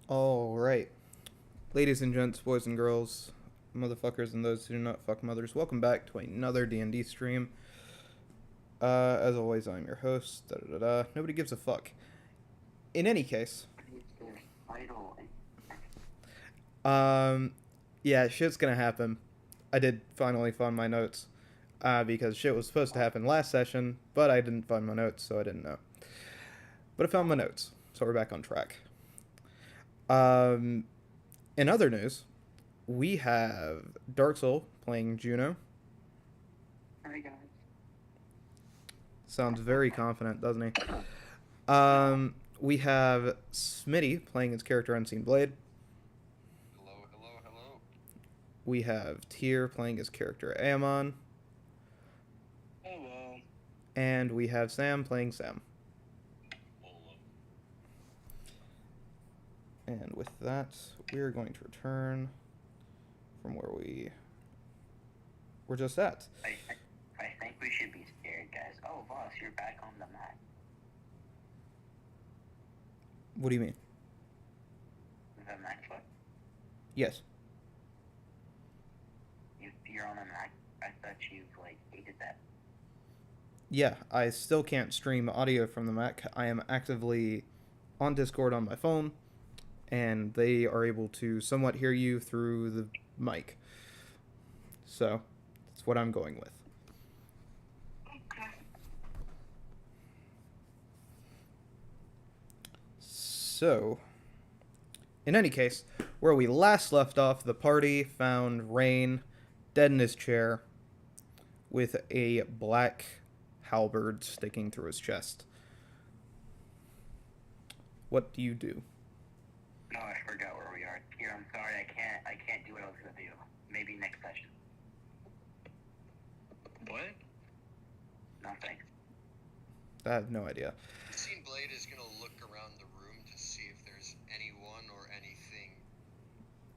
All right, ladies and gents, boys and girls, motherfuckers, and those who do not fuck mothers. Welcome back to another D&D stream. As always, I'm your host. Da da da da. Nobody gives a fuck. In any case, um, yeah, shit's gonna happen. I did finally find my notes, because shit was supposed to happen last session, but I didn't find my notes, so I didn't know. But I found my notes, so we're back on track. Um, in other news, we have Dark Soul playing Juno. Hi guys. Sounds very confident, doesn't he? We have Smitty playing his character Unseen Blade. Hello, hello, hello. We have Tyr playing his character Aemon. Hello. And we have Sam playing Sam. Hello. And with that, we are going to return from where we were just at. I think we should be scared, guys. Oh, boss, you're back on the Mac. What do you mean? The MacBook? Yes. You're on the Mac? I thought you, hated that. Yeah, I still can't stream audio from the Mac. I am actively on Discord on my phone, and they are able to somewhat hear you through the mic. So, that's what I'm going with. Okay. So, in any case, where we last left off, the party found Rain dead in his chair with a black halberd sticking through his chest. What do you do? No, I forgot where we are. Here, I'm sorry, I can't do what I was gonna do. Maybe next session. What? Nothing. I have no idea. Unseen Blade is gonna look around the room to see if there's anyone or anything.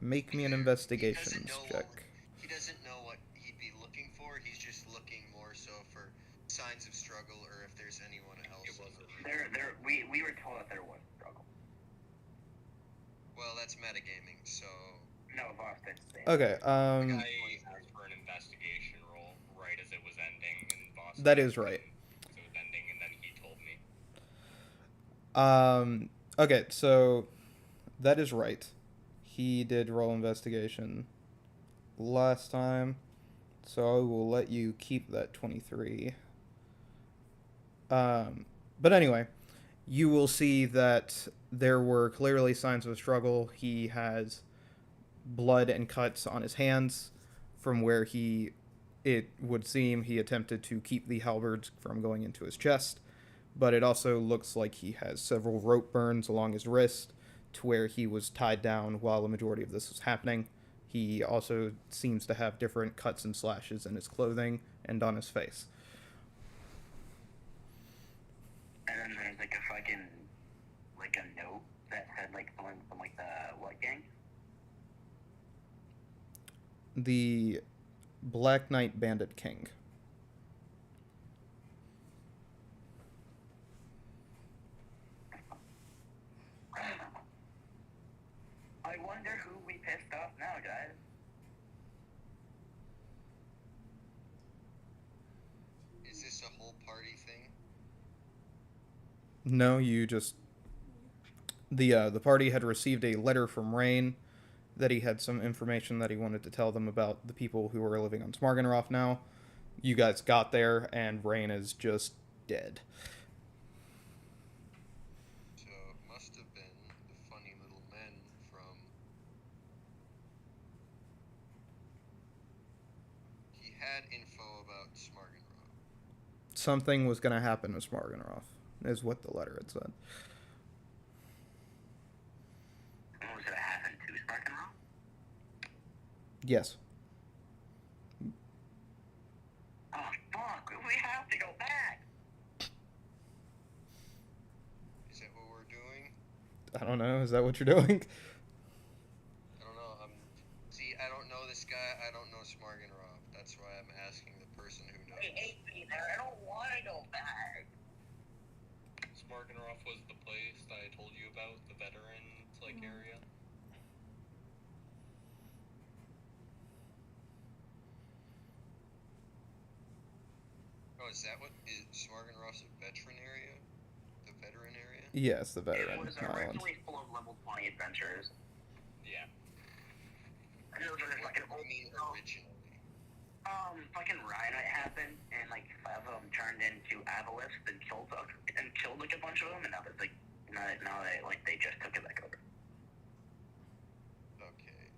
Make me an there. investigations check. He doesn't know what he'd be looking for. He's just looking more so for signs of struggle or if there's anyone else. We were told that there was struggle. Well, that's metagaming, so. No, boss didn't say it. Okay, I asked for an investigation roll right as it was ending, and boss. That is right. It was ending, and then he told me. Okay, so that is right. He did roll investigation last time, so I will let you keep that 23. But anyway, you will see that there were clearly signs of a struggle. He has blood and cuts on his hands from where it would seem he attempted to keep the halberds from going into his chest, but it also looks like he has several rope burns along his wrist to where he was tied down while the majority of this was happening. He also seems to have different cuts and slashes in his clothing and on his face. And then there's a note that said someone from the what gang? The Black Knight Bandit King. I wonder who we pissed off now, guys. Is this a whole party thing? No, you just the party had received a letter from Rain that he had some information that he wanted to tell them about the people who were living on Smargenroth now. You guys got there, and Rain is just dead. So it must have been the funny little men from. He had info about Smargenroth. Something was going to happen to Smargenroth, is what the letter had said. What was gonna happen to Sparkenroth? Yes. Oh, fuck! We have to go back! Is that what we're doing? I don't know. Is that what you're doing? I don't know. See, I don't know this guy. I don't know Smargenroth. That's why I'm asking the person who knows. They hate me there. I don't want to go back. Smargenroff was the place that I told you about, the veterans like area. Oh, is that what is Smargenroff's a veteran area? The veteran area? Yes, the It veteran was island. originally full of level 20 adventurers. Yeah. And those are What fucking do you mean originally? fucking Rhinoid happened, and like 5 of them turned into Avalists and killed like a bunch of them, and now there's like now they just took it back over. Okay,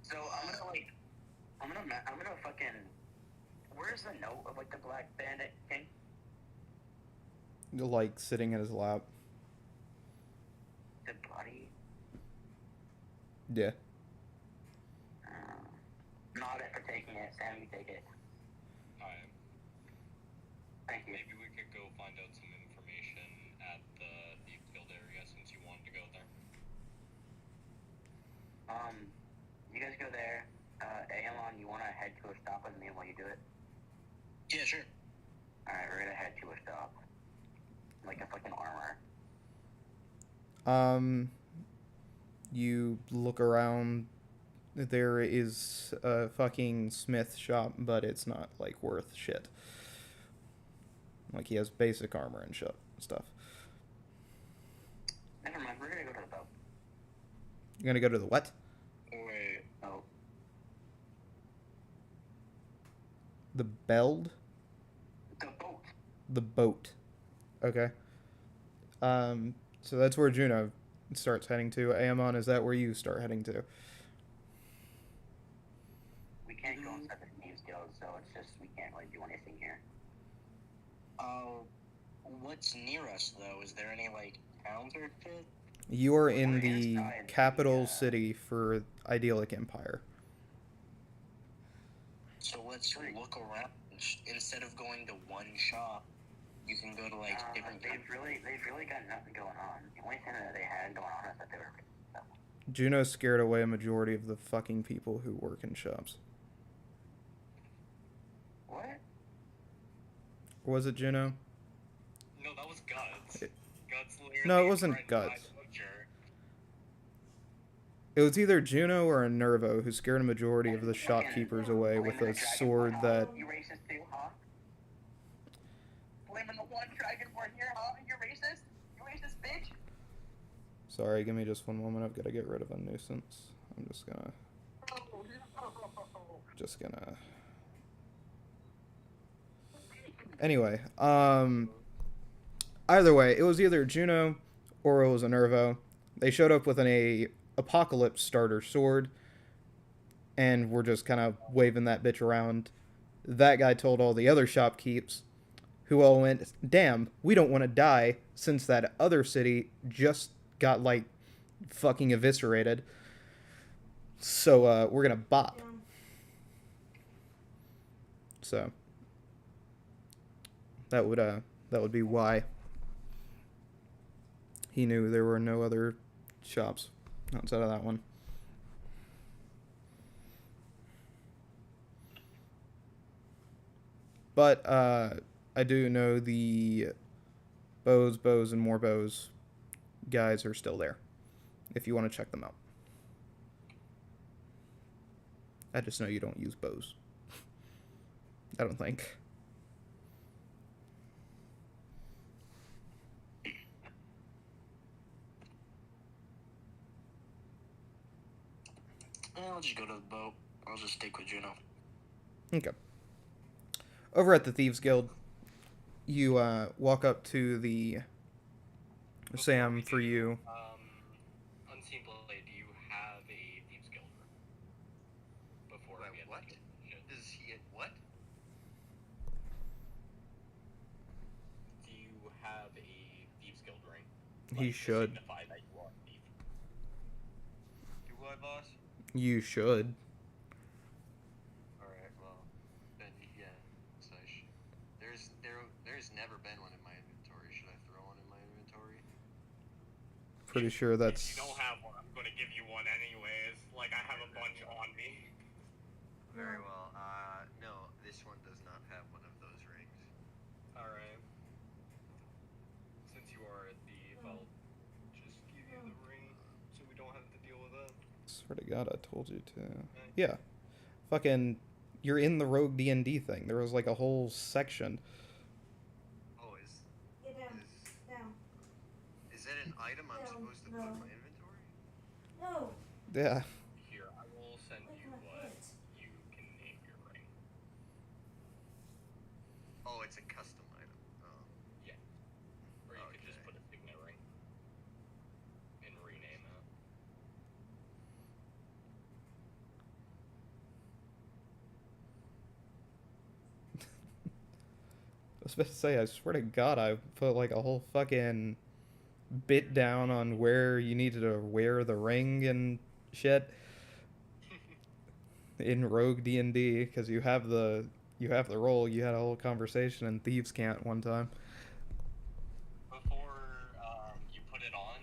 so I'm gonna fucking. Where's the note of like the Black Bandit King? Like sitting in his lap. The body. Yeah. Not it for taking it. Sam, you take it. Alright. Thank you. Maybe we could go find out some information at the Thieves Guild area since you wanted to go there. You guys go there. Aelon, you wanna head to a stop with me while you do it? yeah, sure. Alright, we're gonna head to a stop. Like a fucking armor. You look around. There is a fucking smith shop, but it's not like worth shit. Like he has basic armor and stuff. Never mind, we're gonna go to the boat. You're gonna go to the what? Wait. Oh. The Beld? The boat. The boat. Okay. So that's where Juno starts heading to. Amon, is that where you start heading to? We can't go inside the Thieves Guild, so it's just we can't really do anything here. What's near us though? Is there any like towns or shit? You are in We're the inside the, capital city for Idyllic Empire. So let's look around. Instead of going to one shop, you can go to like different. They've really got nothing going on. The only thing that they had going on is that they were. Juno scared away a majority of the fucking people who work in shops. What? Or was it Juno? No, that was Guts. It- Guts literally No, it wasn't threatened my Guts. butcher. It was either Juno or a Nervo who scared a majority of the shopkeepers away with a sword that... You racist too, huh? Blaming the one dragonborn here, huh? You're racist? You racist bitch? Sorry, give me just one moment. I've got to get rid of a nuisance. I'm just gonna... Anyway, either way, it was either Juno or it was a Nervo. They showed up with an apocalypse starter sword, and we're just kind of waving that bitch around. That guy told all the other shopkeepers, who all went, damn, we don't want to die, since that other city just got, like, fucking eviscerated. So, we're gonna bop. So, that would be why he knew there were no other shops outside of that one. But I do know the bows, and more bows guys are still there, if you want to check them out. I just know you don't use bows. I don't think. I'll just go to the boat. I'll just stick with Juno. Okay. Over at the Thieves Guild, you walk up to the Sam for you. Unseen Blade, do you have a Thieves Guild room? Before Wait, we get what? into shit. Is he at what? Do you have a Thieves Guild ring? He to should. signify that you are a thief? Do I, boss? You should. Alright, well, then yeah, so I should. There's never been one in my inventory. Should I throw one in my inventory? Pretty sure that's... If you don't have one, I'm gonna give you one anyways. Like, I have a bunch on me. Very well. No, this one does not have one of those rings. swear to God, I told you to. Yeah. Fucking, you're in the Rogue D&D thing. There was like a whole section. Oh, Get down. is Down. is that an item I'm Down. supposed to put No. in my inventory? No. Yeah. Here, I will send Look you at my what foot. you can name your ring. Oh, it's a custom item. Oh. Yeah. Or you could just Okay. put a signet ring and rename it. I was about to say, I swear to God, I put like a whole fucking bit down on where you needed to wear the ring and shit in Rogue D&D because you have the role. You had a whole conversation in Thieves' Cant one time. Before you put it on,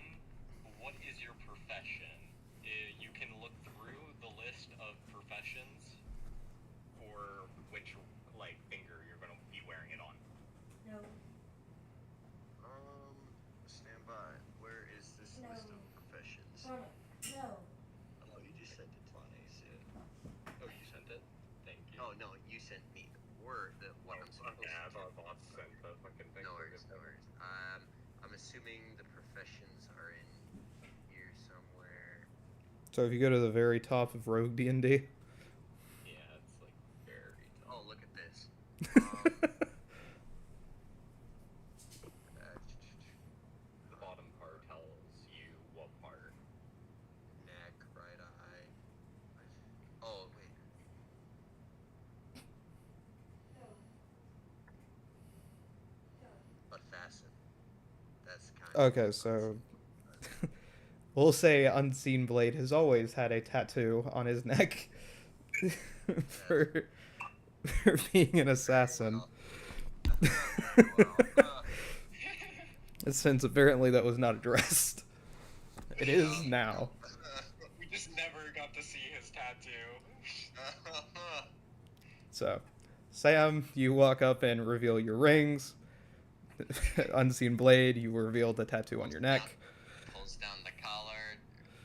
what is your profession? You can look through the list of professions for which like finger you're gonna be wearing it on. No. Stand by. Where is this No. list of professions? Turn it. No. Oh, you just sent it to me. Oh, you sent it? Thank you. Oh no, you sent me the word that what I'm supposed okay, I to. thought bots sent the fucking thing. No worries, no worries. I'm assuming the professions are in here somewhere. So if you go to the very top of Rogue D&D, Yeah, it's like very Oh, tough. look at this. The bottom part tells you what part. Neck, right eye. Oh wait. No. But fasten. That's kind of. okay, so we'll say Unseen Blade has always had a tattoo on his neck for, for being an assassin. Since apparently that was not addressed. It is now. We just never got to see his tattoo. So, Sam, you walk up and reveal your rings. Unseen Blade, you reveal the tattoo on your neck. Pulls down the collar,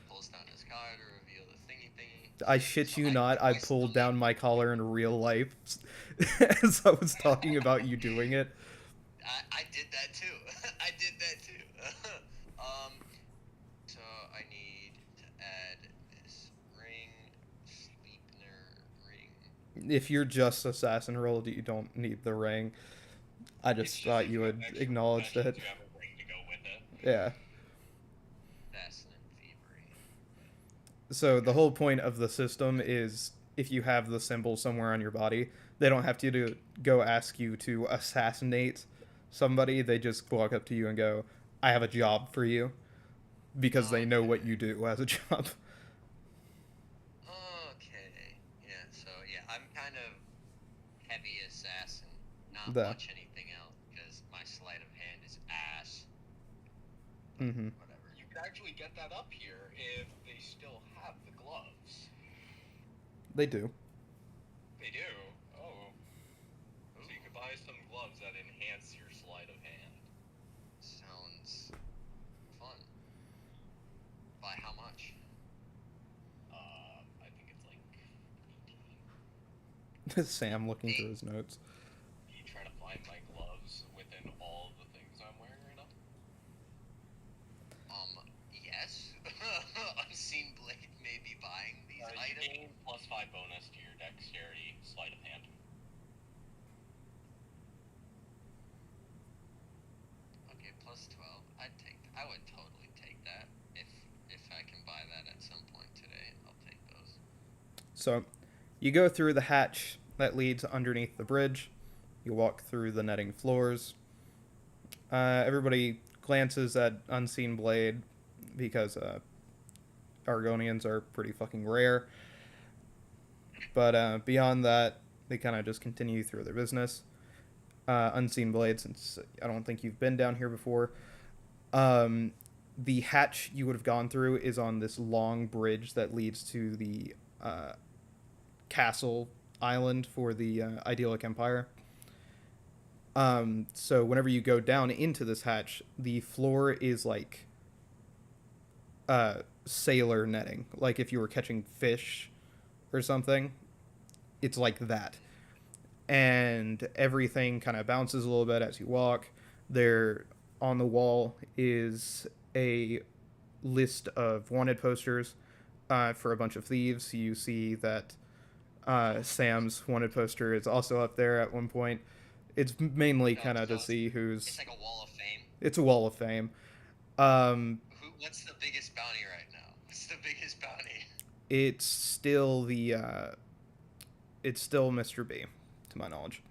pulls down his collar to reveal the thingy thingy. I shit you not, I still pulled down my collar in real life as I was talking about you doing it. I did that too. I did that too. So I need to add this ring, Sleepner ring. If you're just assassin rolled, you don't need the ring. I It's just just thought if you have would extra acknowledge that. professions, you have a ring to go with it. Yeah. Fasten and thievery. So the whole point of the system is if you have the symbol somewhere on your body, they don't have to go ask you to assassinate somebody. They just walk up to you and go, I have a job for you. Because they know what you do as a job. Okay. Yeah, so yeah, I'm kind of heavy assassin. Not That. much anything else, because my sleight of hand is ass. Mm-hmm. Whatever. You could actually get that up here if they still have the gloves. They do. They do? Oh. So you could buy some gloves that enhance your sleight of hand. Sounds fun. By how much? I think it's like 18. Sam looking through his notes. You try to find my gloves within all the things I'm wearing right now? Yes. Unseen Blade may be buying these You items. gain +5 bonus to your dexterity sleight of hand. Okay, +12. I would totally take that. If I can buy that at some point today, I'll take those. So, you go through the hatch that leads underneath the bridge. You walk through the netting floors. Everybody glances at Unseen Blade because Argonians are pretty fucking rare. But beyond that, they kind of just continue through their business. Unseen Blade, since I don't think you've been down here before, the hatch you would have gone through is on this long bridge that leads to the castle island for the Idyllic Empire. So whenever you go down into this hatch, the floor is like sailor netting. Like if you were catching fish or something, it's like that. And everything kind of bounces a little bit as you walk. There on the wall is a list of wanted posters for a bunch of thieves. You see that Sam's wanted poster is also up there at one point. It's mainly No, kind of so to see it's who's. like a wall of fame. It's a wall of fame. What's the biggest bounty right now? What's the biggest bounty? It's still the. It's still Mr. B, to my knowledge.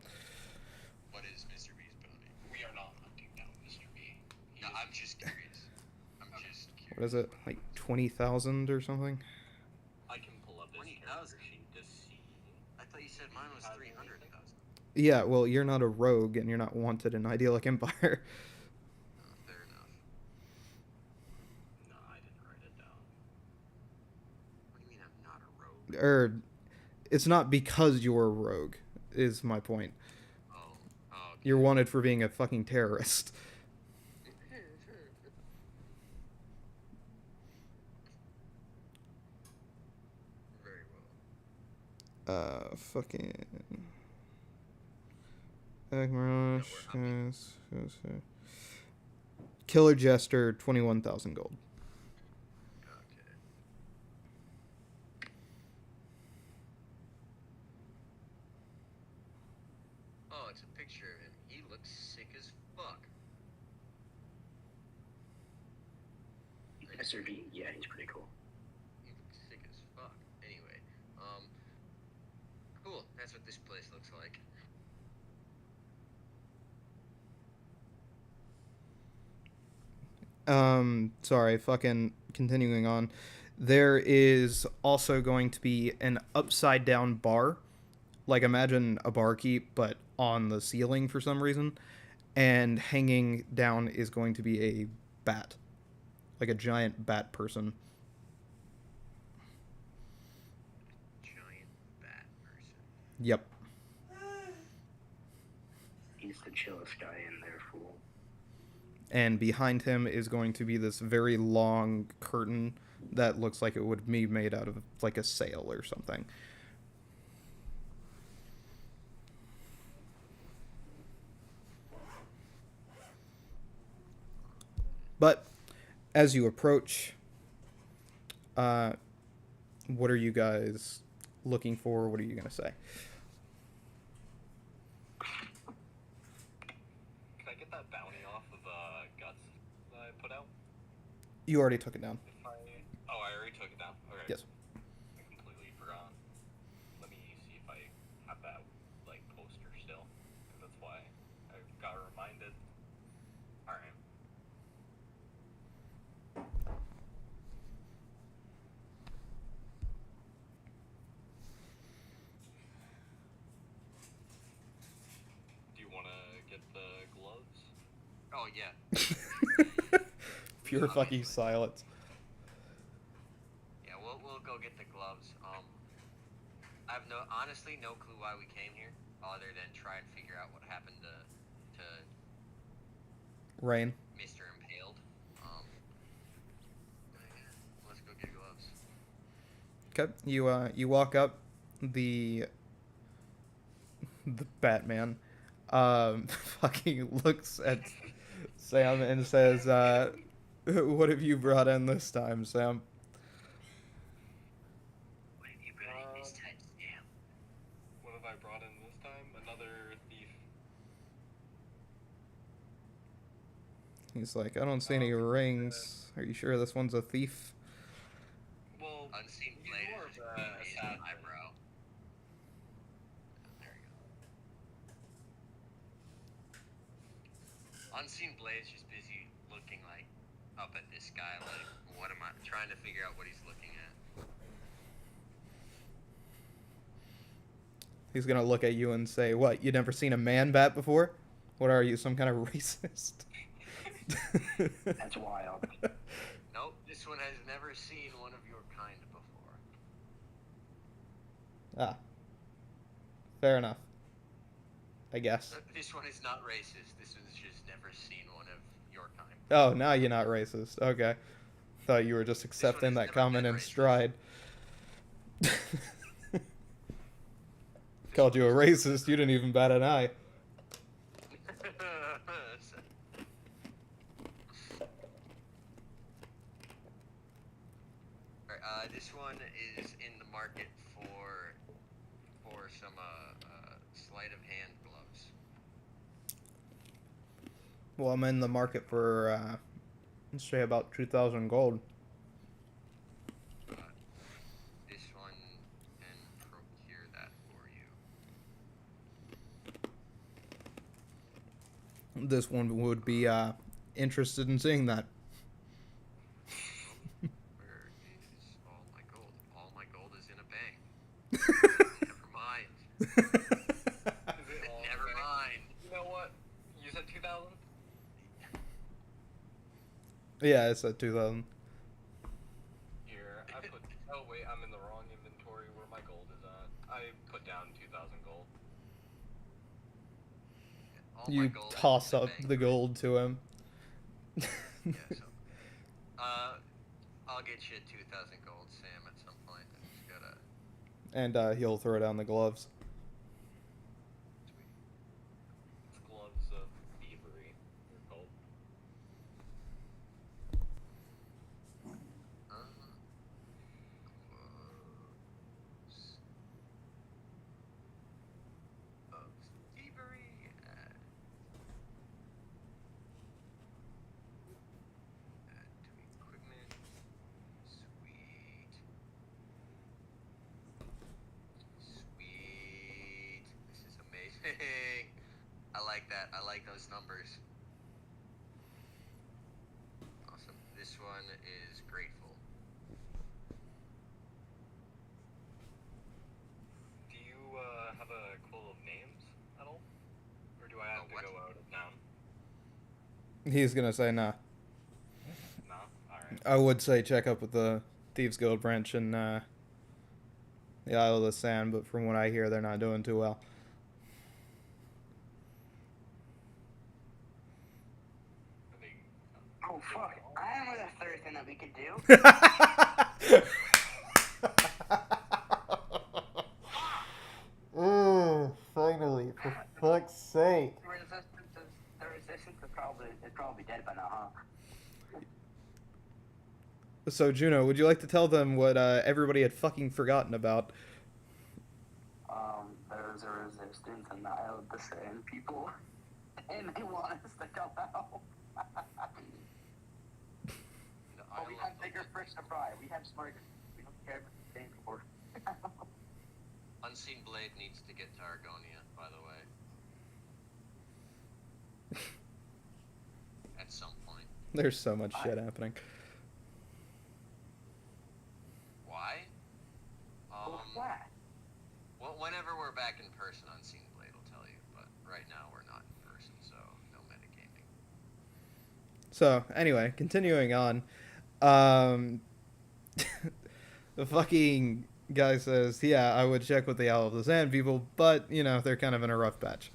What is Mr. B's bounty? We are not hunting down Mr. B. He No, is- I'm just curious. I'm just curious. What is it? Like 20,000 or something? I can pull up his 20,000? character sheet to see. I thought you said mine was 300,000. Yeah, well, you're not a rogue and you're not wanted in Idyllic Empire. Fair enough. No, I didn't write it down. What do you mean I'm not a rogue? It's not because you're a rogue, is my point. Oh, okay. You're wanted for being a fucking terrorist. Very well. Fucking. Amora, Killer Jester, 21,000 gold. Okay. Oh, it's a picture of him. He looks sick as fuck. Mr. B, yeah, he's pretty cool. He looks sick as fuck. Anyway, cool. That's what this place looks like. Sorry, fucking continuing on. There is also going to be an upside down bar. Like imagine a barkeep, but on the ceiling for some reason. And hanging down is going to be a bat. Like a giant bat person. Giant bat person. Yep. He's the chillest guy in there, fool. And behind him is going to be this very long curtain that looks like it would be made out of like a sail or something. But as you approach, what are you guys looking for? What are you going to say? Can I get that bounty off of Guts that I put out? You already took it down. If I... Oh, I already took it down. Okay. Yes. I completely forgot. Let me see if I have that, like, poster still. Because that's why I got reminded. Alright. Do you want to get the gloves? Oh yeah. Pure fucking silence. Yeah, we'll go get the gloves. I have honestly no clue why we came here, other than try and figure out what happened to Rain. Mr. Impaled. Yeah, let's go get gloves. Okay, you walk up the Batman fucking looks at Sam and says, what have you brought in this time, Sam? What have you brought in this time, Sam? What have I brought in this time? Another thief. He's like, I don't see any rings. Are you sure this one's a thief? Well, Unseen he's blade more is of just a his assassin. eyebrow. There we go. Unseen blade's just busy looking like up at this guy, like what am I trying to figure out what he's looking at. He's gonna look at you and say, what, you never seen a man bat before? What are you, some kind of racist? That's wild. Nope, this one has never seen one of your kind before. Ah. Fair enough. I guess. This one is not racist. This one's just never seen one of your kind. Oh, now you're not racist. Okay. thought you were just accepting has that never comment been in racist. stride. Called you a racist. You didn't even bat an eye. Alright, this one is in the market for some sleight of hand gloves. Well, I'm in the market for, let's say about 2,000 gold. This one can procure that for you. This one would be, interested in seeing that. Where is all my gold? All my gold is in a bank. Never mind. Is it all Never okay? mind. You know what? You said 2,000? Yeah, it's at 2,000. Here, I put. Oh wait, I'm in the wrong inventory where my gold is at. I put down 2,000 gold. All my You gold is toss in up bank. the gold to him. Yeah, so, I'll get you 2,000 gold, Sam, at some point. I just gotta. And he'll throw down the gloves. It's gloves of thievery. They're called. Gloves of thievery. Add to equipment. Sweet. Sweet. This is amazing. I like that. I like those numbers. Awesome. This one is grateful. Do you have a quill of names at all? Or do I have to what? go out of town? He's gonna say nah. No? Alright. I would say check up with the Thieves Guild branch in, the Isle of the Sand, but from what I hear, they're not doing too well. Are they, Oh fuck! I have a third thing that we could do. Finally, for fuck's sake. The resistance is probably dead by now, huh? So, Juno, would you like to tell them what everybody had fucking forgotten about? There's a resistance in the Isle of the Sand people, and they want us to come out. The But we Isle have of bigger fish to fry. We have smarter. We don't care about the same for. Unseen Blade needs to get to Argonia, by the way. At some point. There's so much shit happening. Why? Flat. Well, whenever we're back in person, Unseen Blade will tell you. But right now we're not in person, so no metagaming. So, anyway, continuing on. The fucking guy says, yeah, I would check with the Isle of the Sand people, but, you know, they're kind of in a rough patch.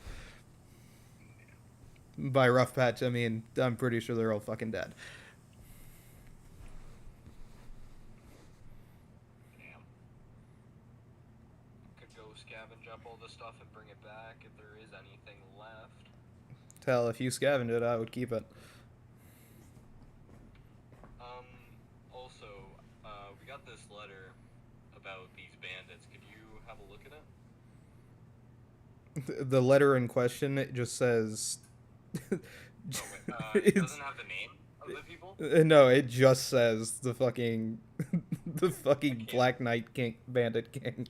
By rough patch, I mean, I'm pretty sure they're all fucking dead. damn. Could go scavenge up all the stuff and bring it back if there is anything left. Hell, if you scavenged it, I would keep it. Also, we got this letter about these bandits. Could you have a look at it? The letter in question, it just says... Oh, wait, it doesn't have the name of the people? No, it just says the fucking... the fucking can't- Black Knight King, Bandit King.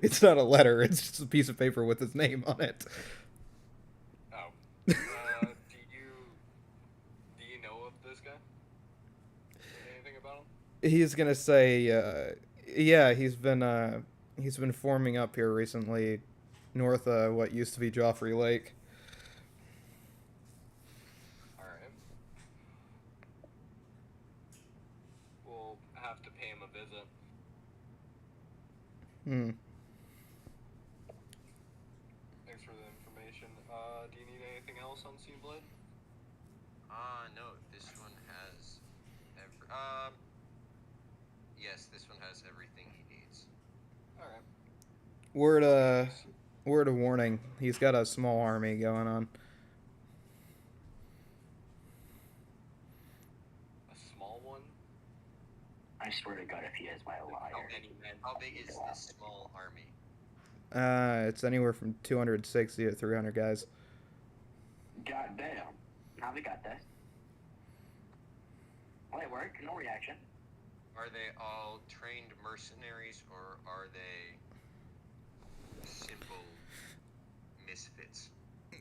It's not a letter, it's just a piece of paper with his name on it. Oh. Do you know of this guy? Anything about him? He's gonna say, yeah, he's been forming up here recently, north of what used to be Joffrey Lake. Alright. We'll have to pay him a visit. Hmm. Thanks for the information. Do you need anything else on Sea Blade? No, this one has yes, this one has everything he needs. Alright. Word of warning. He's got a small army going on. A small one? I swear to God, if he is my liar. How big is this small army? It's anywhere from 260 to 300 guys. God damn. Now we got this. Well, it worked. No reaction. Are they all trained mercenaries, or are they simple misfits?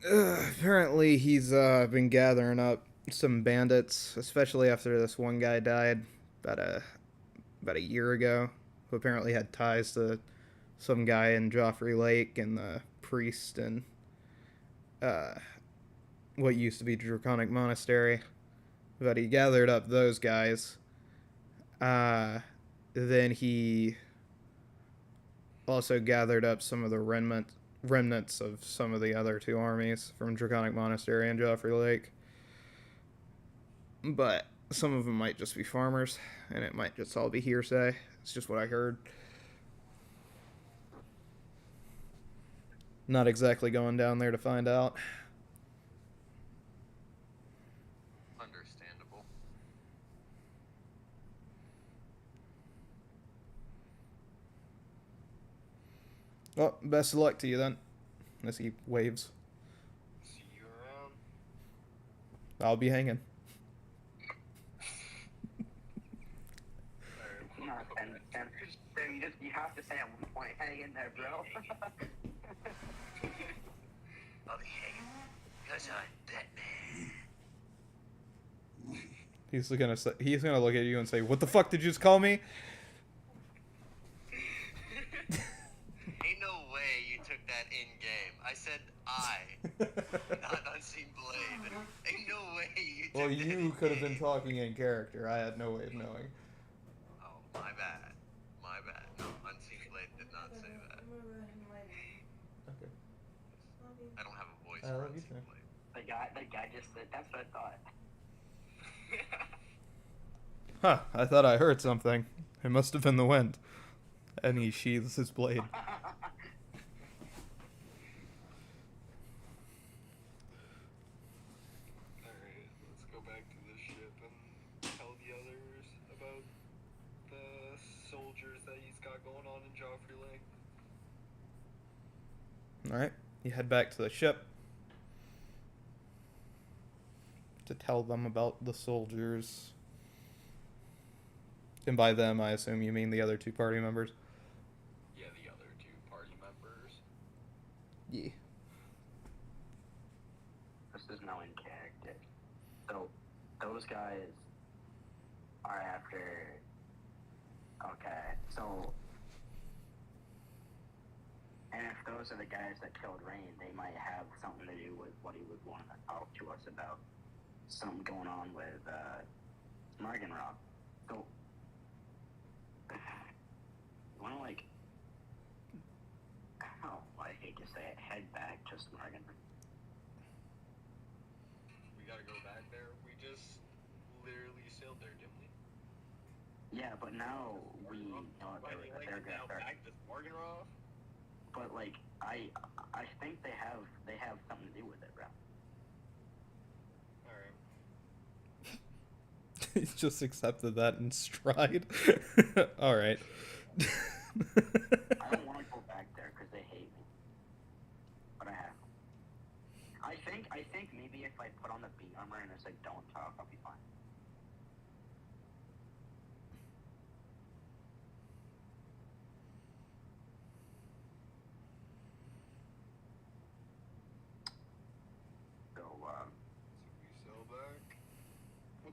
Apparently, he's been gathering up some bandits, especially after this one guy died about a year ago, who apparently had ties to some guy in Joffrey Lake and the priest in what used to be Draconic Monastery. But he gathered up those guys. Then he also gathered up some of the remnants of some of the other two armies from Draconic Monastery and Joffrey Lake. But some of them might just be farmers, and it might just all be hearsay. It's just what I heard. Not exactly going down there to find out. Understandable. Well, best of luck to you then. As he waves. See you around. I'll be hanging. No, and you have to say at one point, hang in there, bro. I'll be hanging, because I'm Batman. He's gonna look at you and say, "What the fuck did you just call me?" Ain't no way you took that in game. I said not Unseen Blade. Ain't no way you took Well, that you in could have been game. talking in character. I had no way of knowing. Oh, my bad. My bad. No, Unseen Blade did not say that. Okay. I don't have a voice I for love you Unseen too. Blade. The guy just said, that's what I thought. Huh, I thought I heard something. It must have been the wind. And he sheathes his blade. Alright, let's go back to the ship and tell the others about the soldiers that he's got going on in Joffrey Lake. Alright, you head back to the ship to tell them about the soldiers. And by them, I assume you mean the other two party members. Yeah, the other two party members. Yeah. This is no in character. So, those guys are after... Okay, so... And if those are the guys that killed Rain, they might have something to do with what he would want to talk to us about. Something going on with, Margenrock. So... You wanna, like... Oh, I hate to say it, head back to Margenrock. We gotta go back there. We just literally sailed there, didn't we? Yeah, but now we know Why do you like they're it gonna now start. back to Morgenroth? But like, I think they have something to do with it, bro. Alright. He's just accepted that in stride. Alright. I don't want to go back there because they hate me. But I have. I think maybe if I put on the bee armor and it's like don't talk, I'll be fine. So So we sail back.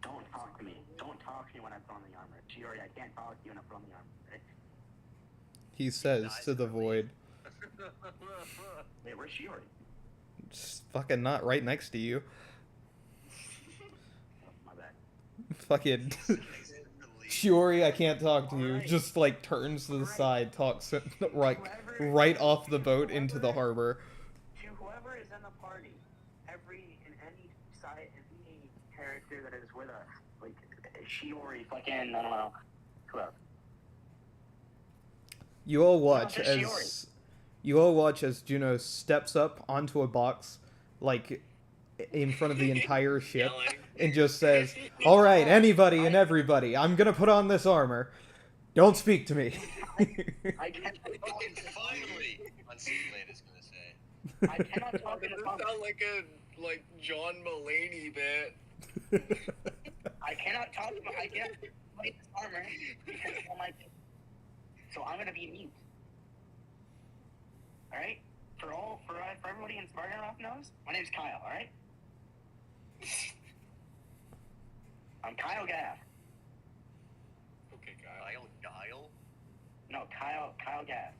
don't talk to me. Don't talk to me when I put on the armor. Shiori, I can't talk to you when I put on the armor. Right? He says to the void, Wait, where's Shiori? just fucking not right next to you. Oh, my bad. Fucking Shiori, I can't talk to you. Just like turns to the side, talks right off the boat into the harbor. To whoever is in the party, in any side, any character that is with us. Like, Shiori, fucking, I don't know, who else? You all No, watch just as Shiori. Juno steps up onto a box, like in front of the entire ship, Yelling. and just says, "All right, anybody and everybody, I'm gonna put on this armor. Don't speak to me." I can't Finally, Unsimulated is gonna say. I cannot talk in Does this this armor. sound like a John Mulaney bit? I cannot talk about. I can't play this armor because of all my. So I'm gonna be mute. All right. For everybody in Spartanrock knows, my name's Kyle. All right. I'm Kyle Gaff. Okay, Kyle. Guile? No, Kyle Gaff.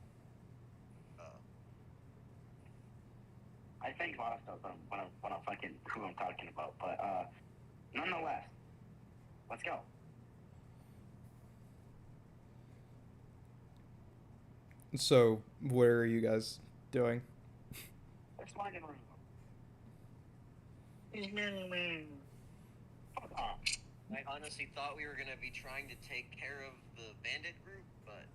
I think a lot of stuff when I'm fucking who I'm talking about, but nonetheless, let's go. So, what are you guys doing? Let's find a room. Fuck off. I honestly thought we were gonna be trying to take care of the bandit group, but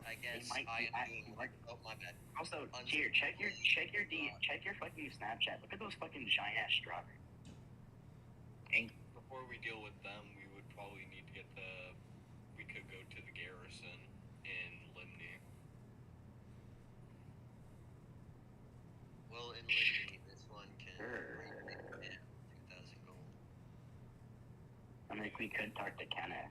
I guess might I be am acting doing. like- Oh my bad. Also, here, check your fucking Snapchat. Look at those fucking giant ass strawberries. Before we deal with them, we would probably need to get we could go to the garrison in Limney. Well, in Limney, this one can Sure. bring 2,000 gold. I mean, we could talk to Kenneth.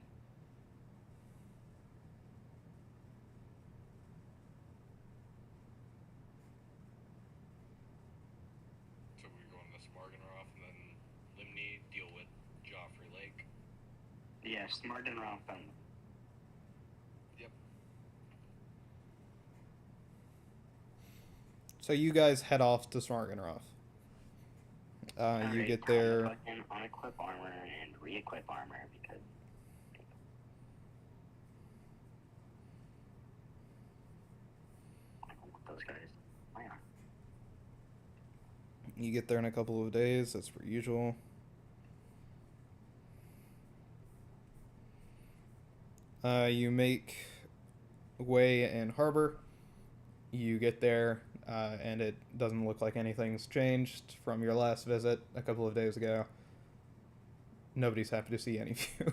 So we go on to Smargenroth and then Limney, deal with Joffrey Lake. Yeah, smart and round fun. Yep. So you guys head off to Smargenroth. You Alright, get time to there. fucking unequip armor and re-equip armor because. I don't want those guys. Why not? You get there in a couple of days. That's per usual. You make way in harbor. You get there, and it doesn't look like anything's changed from your last visit a couple of days ago. Nobody's happy to see any of you.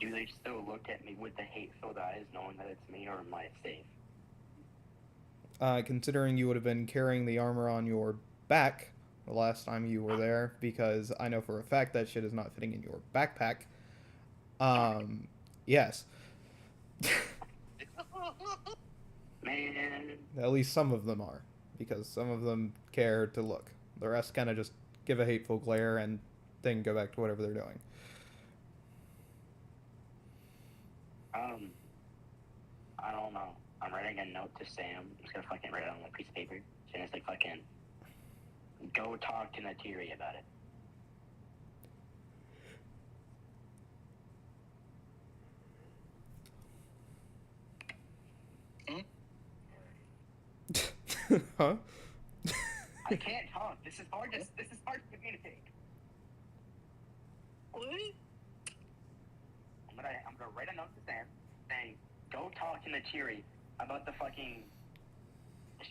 Do they still look at me with the hate-filled eyes, knowing that it's me, or am I safe? Considering you would have been carrying the armor on your back the last time you were there, because I know for a fact that shit is not fitting in your backpack. Yes. Man, At least some of them are, because some of them care to look. The rest kind of just give a hateful glare and then go back to whatever they're doing. I don't know. I'm writing a note to Sam. I'm just gonna fucking write it on a piece of paper. And it's like fucking, go talk to Natiri about it. Huh? I can't talk. This is hard to communicate. What? I'm gonna write a note to Sam saying, go talk to Natiri about the fucking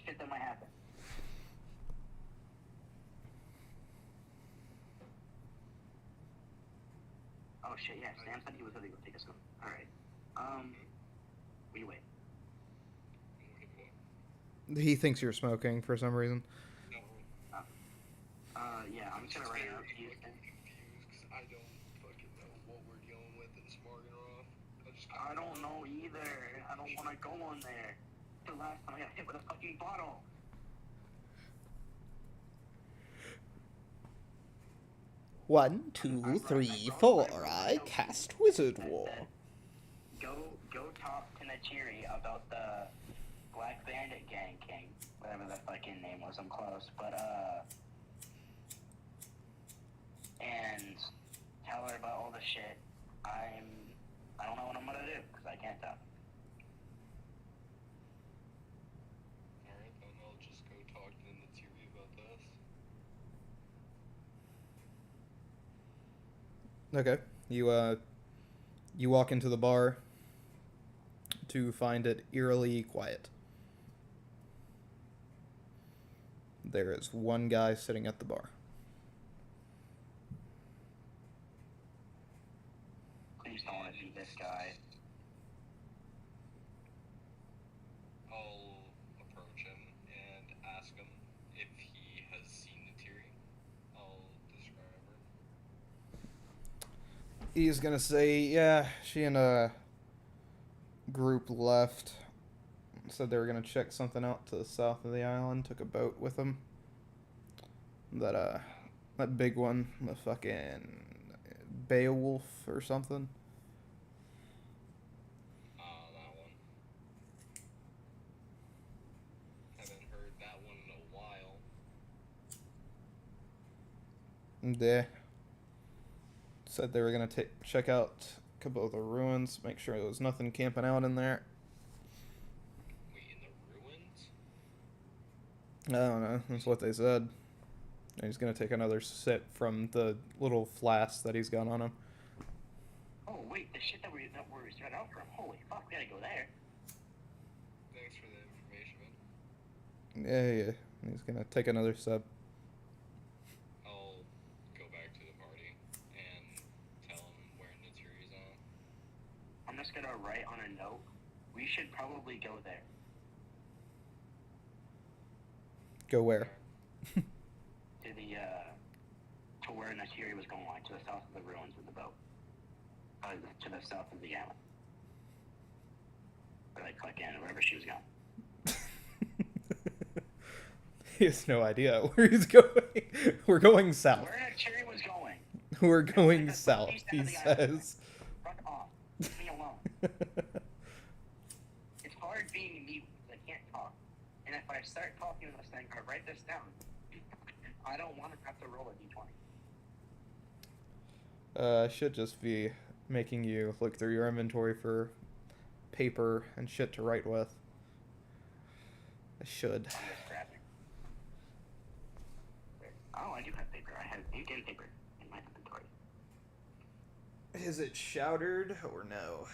shit that might happen. Oh shit, yeah, Sam said he was gonna go take a swim. Alright. We wait. He thinks you're smoking for some reason. Yeah, I'm just gonna write it up to you. Confused because I don't fucking know what we're dealing with in Smargenroth. I don't know either. I don't wanna go on there. The last time I got hit with a fucking bottle. One, two, three, four. I cast Wizard War. Go talk to Natiri about the Black Bandit Gang King, whatever the fucking name was. I'm close, but and tell her about all the shit. I don't know what I'm gonna do because I can't talk. Alright, then I'll just go talk to Natiri about this. Okay. You walk into the bar to find it eerily quiet. There is one guy sitting at the bar. Please don't want to be this guy. I'll approach him and ask him if he has seen Natiri. I'll describe her. He's gonna say, yeah, she and a group left. Said they were gonna check something out to the south of the island. Took a boat with them. That big one, the fucking Beowulf or something. That one. Haven't heard that one in a while. Yeah. Said they were gonna check out a couple of the ruins, make sure there was nothing camping out in there. Wait, in the ruins? I don't know. That's what they said. And he's gonna take another sip from the little flask that he's got on him. Oh wait, the shit that we got out from. Holy fuck, we gotta go there. Thanks for the information. Yeah. He's gonna take another sip. I'll go back to the party and tell him where Natiri's at. I'm just gonna write on a note. We should probably go there. Go where? To the to where Natiri was going, like to the south of the ruins with the boat. To the south of the island. Or like fucking wherever she was going. He has no idea where he's going. We're going south. Where Natiri was going. We're going That's south, the east he end of the island. says. Fuck off. Leave me alone. It's hard being mute because I can't talk. And if I start talking and saying, I write this down, I don't want to have to roll a d20. I should just be making you look through your inventory for paper and shit to write with. I should. I'm just grabbing. Oh, I do have paper. I have ink and paper in my inventory. Is it shattered or no?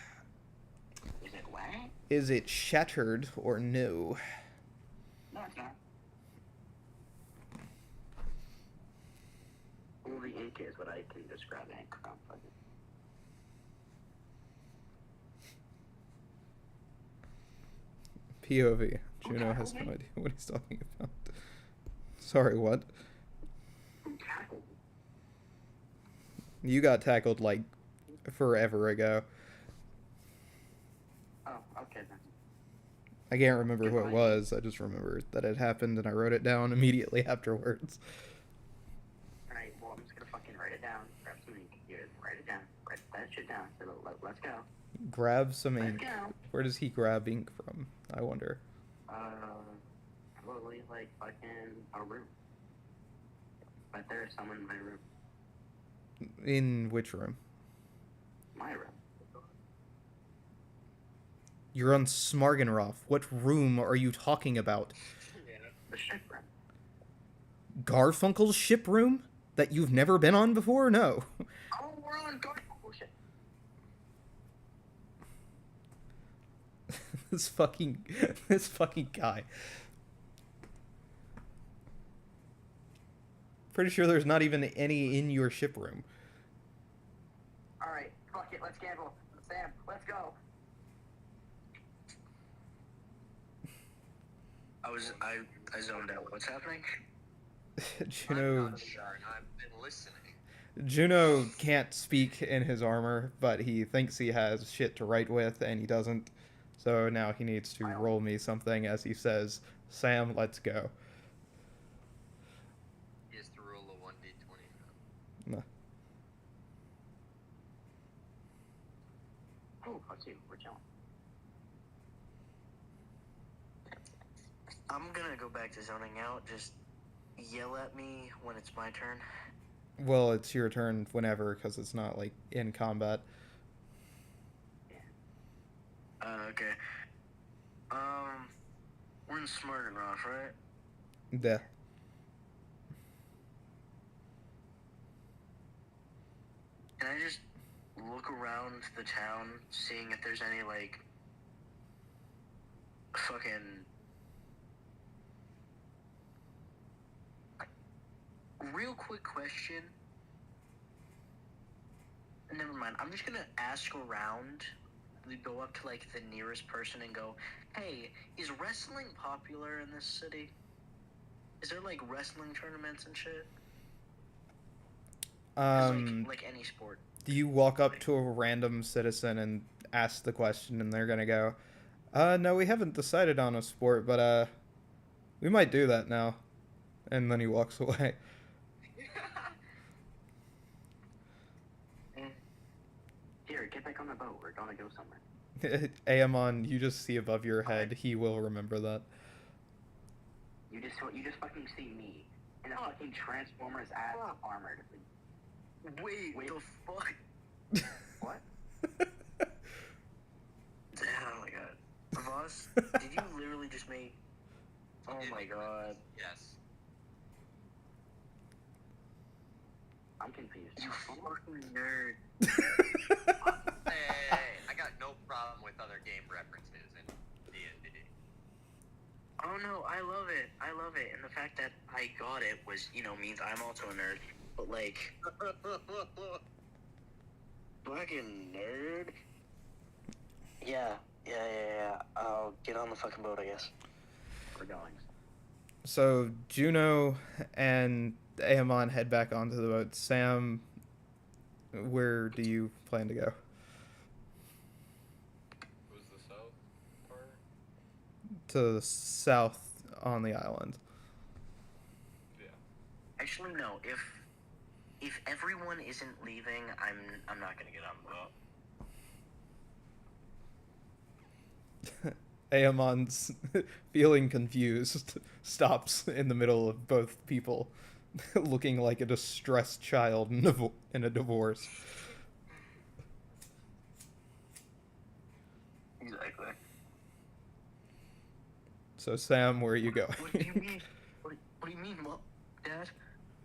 Is it what? Is it shattered or no? No, it's not. Only ink is what I can describe ink from. POV. Juno has no idea what he's talking about. Sorry, what? Who tackled me? You got tackled like forever ago. Oh, okay then. I can't remember who it was. I just remember that it happened and I wrote it down immediately afterwards. Alright, well, I'm just gonna fucking write it down. Grab some ink. Here, write it down. Write that shit down. So let's go. Grab some Let's ink. go. Where does he grab ink from? I wonder. Probably like fucking a room. But there's someone in my room. In which room? My room. You're on Smargenroth. What room are you talking about? The ship room. Garfunkel's ship room? That you've never been on before? No. Oh, we're on guard. Oh shit. this fucking guy. Pretty sure there's not even any in your ship room. Alright, fuck it, let's gamble. Sam, let's go. I zoned out. What's happening? Juno I'm not sure, and I've been listening. Juno can't speak in his armor, but he thinks he has shit to write with, and he doesn't. So now he needs to roll me something as he says, Sam, let's go. He has to roll a 1d20. No. Oh, let's see, we're chilling. I'm gonna go back to zoning out. Just yell at me when it's my turn. Well, it's your turn whenever, because it's not, like, in combat. Okay. We're in Smargenroth, right? Yeah. can I just look around the town, seeing if there's any, like, fucking... Real quick question. Never mind. I'm just gonna ask around. Go up to, like, the nearest person and go, hey, is wrestling popular in this city? Is there, like, wrestling tournaments and shit? 'Cause, like any sport. You walk up to a random citizen and ask the question, and they're gonna go, no, we haven't decided on a sport, but, we might do that now. And then he walks away. Here, get back on the boat. We're gonna go somewhere. Amon, you just see above your head. He will remember that. You just fucking see me in a fucking Transformers ass armored. Wait, the fuck? What? Oh my god. Voss, did you literally just make... Oh my god. Yes. I'm confused. You fucking nerd. Hey, I got no problem with other game references in D&D. Oh no, I love it. I love it. And the fact that I got it was, means I'm also a nerd. But like... Fucking nerd. Yeah. I'll get on the fucking boat, I guess. We're going. So Juno and Amon head back onto the boat. Sam, where do you plan to go? Was the south part? To the south on the island. Yeah. Actually, no. If everyone isn't leaving, I'm not gonna get on the boat. Amon's feeling confused stops in the middle of both people, looking like a distressed child in a divorce. Exactly. So Sam, where are you going? What do you mean? What do you mean, Mom? Dad?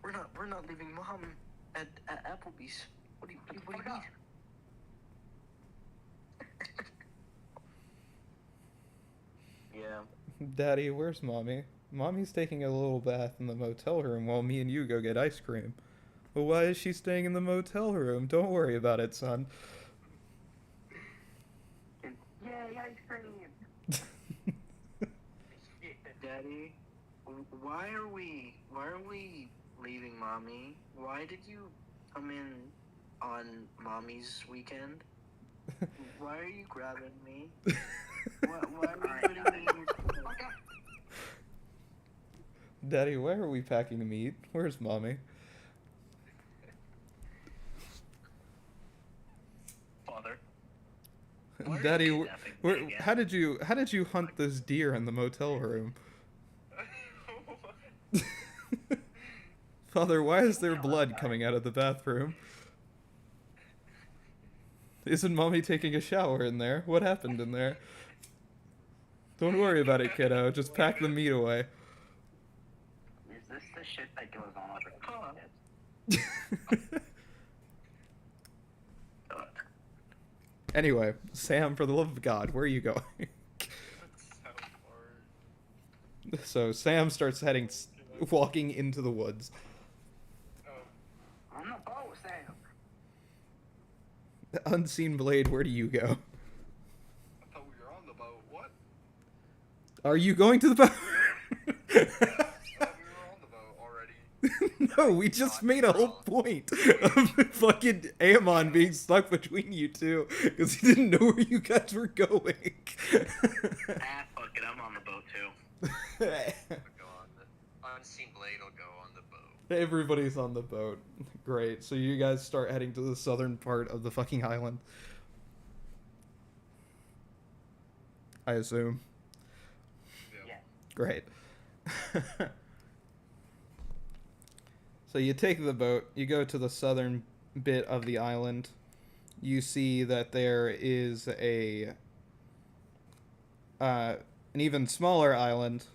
We're not leaving Mom at Applebee's. What do you mean? Yeah. Daddy, where's Mommy? Mommy's taking a little bath in the motel room while me and you go get ice cream. Well, why is she staying in the motel room? Don't worry about it, son. Yay, ice cream! Daddy, why are we leaving Mommy? Why did you come in on Mommy's weekend? Why are you grabbing me? Why are you putting me in your... Daddy, why are we packing meat? Where's Mommy? Father? Why are you Daddy, kidnapping me again? how did you hunt this deer in the motel room? Father, why is there blood coming out of the bathroom? Isn't Mommy taking a shower in there? What happened in there? Don't worry about it, kiddo. Just pack the meat away. Is this the shit that goes on over the kids? Anyway, Sam, for the love of God, where are you going? So Sam starts walking into the woods. On the boat, Sam! Unseen Blade, where do you go? I thought we were on the boat. What? Are you going to the boat? I thought we were on the boat already. No, we just made a whole point of fucking Amon being stuck between you two because he didn't know where you guys were going. Fuck it, I'm on the boat too. Go on the Unseen Blade will go on the boat. Everybody's on the boat. Great. So you guys start heading to the southern part of the fucking island. I assume. Yeah. Great. So you take the boat, you go to the southern bit of the island. You see that there is an even smaller island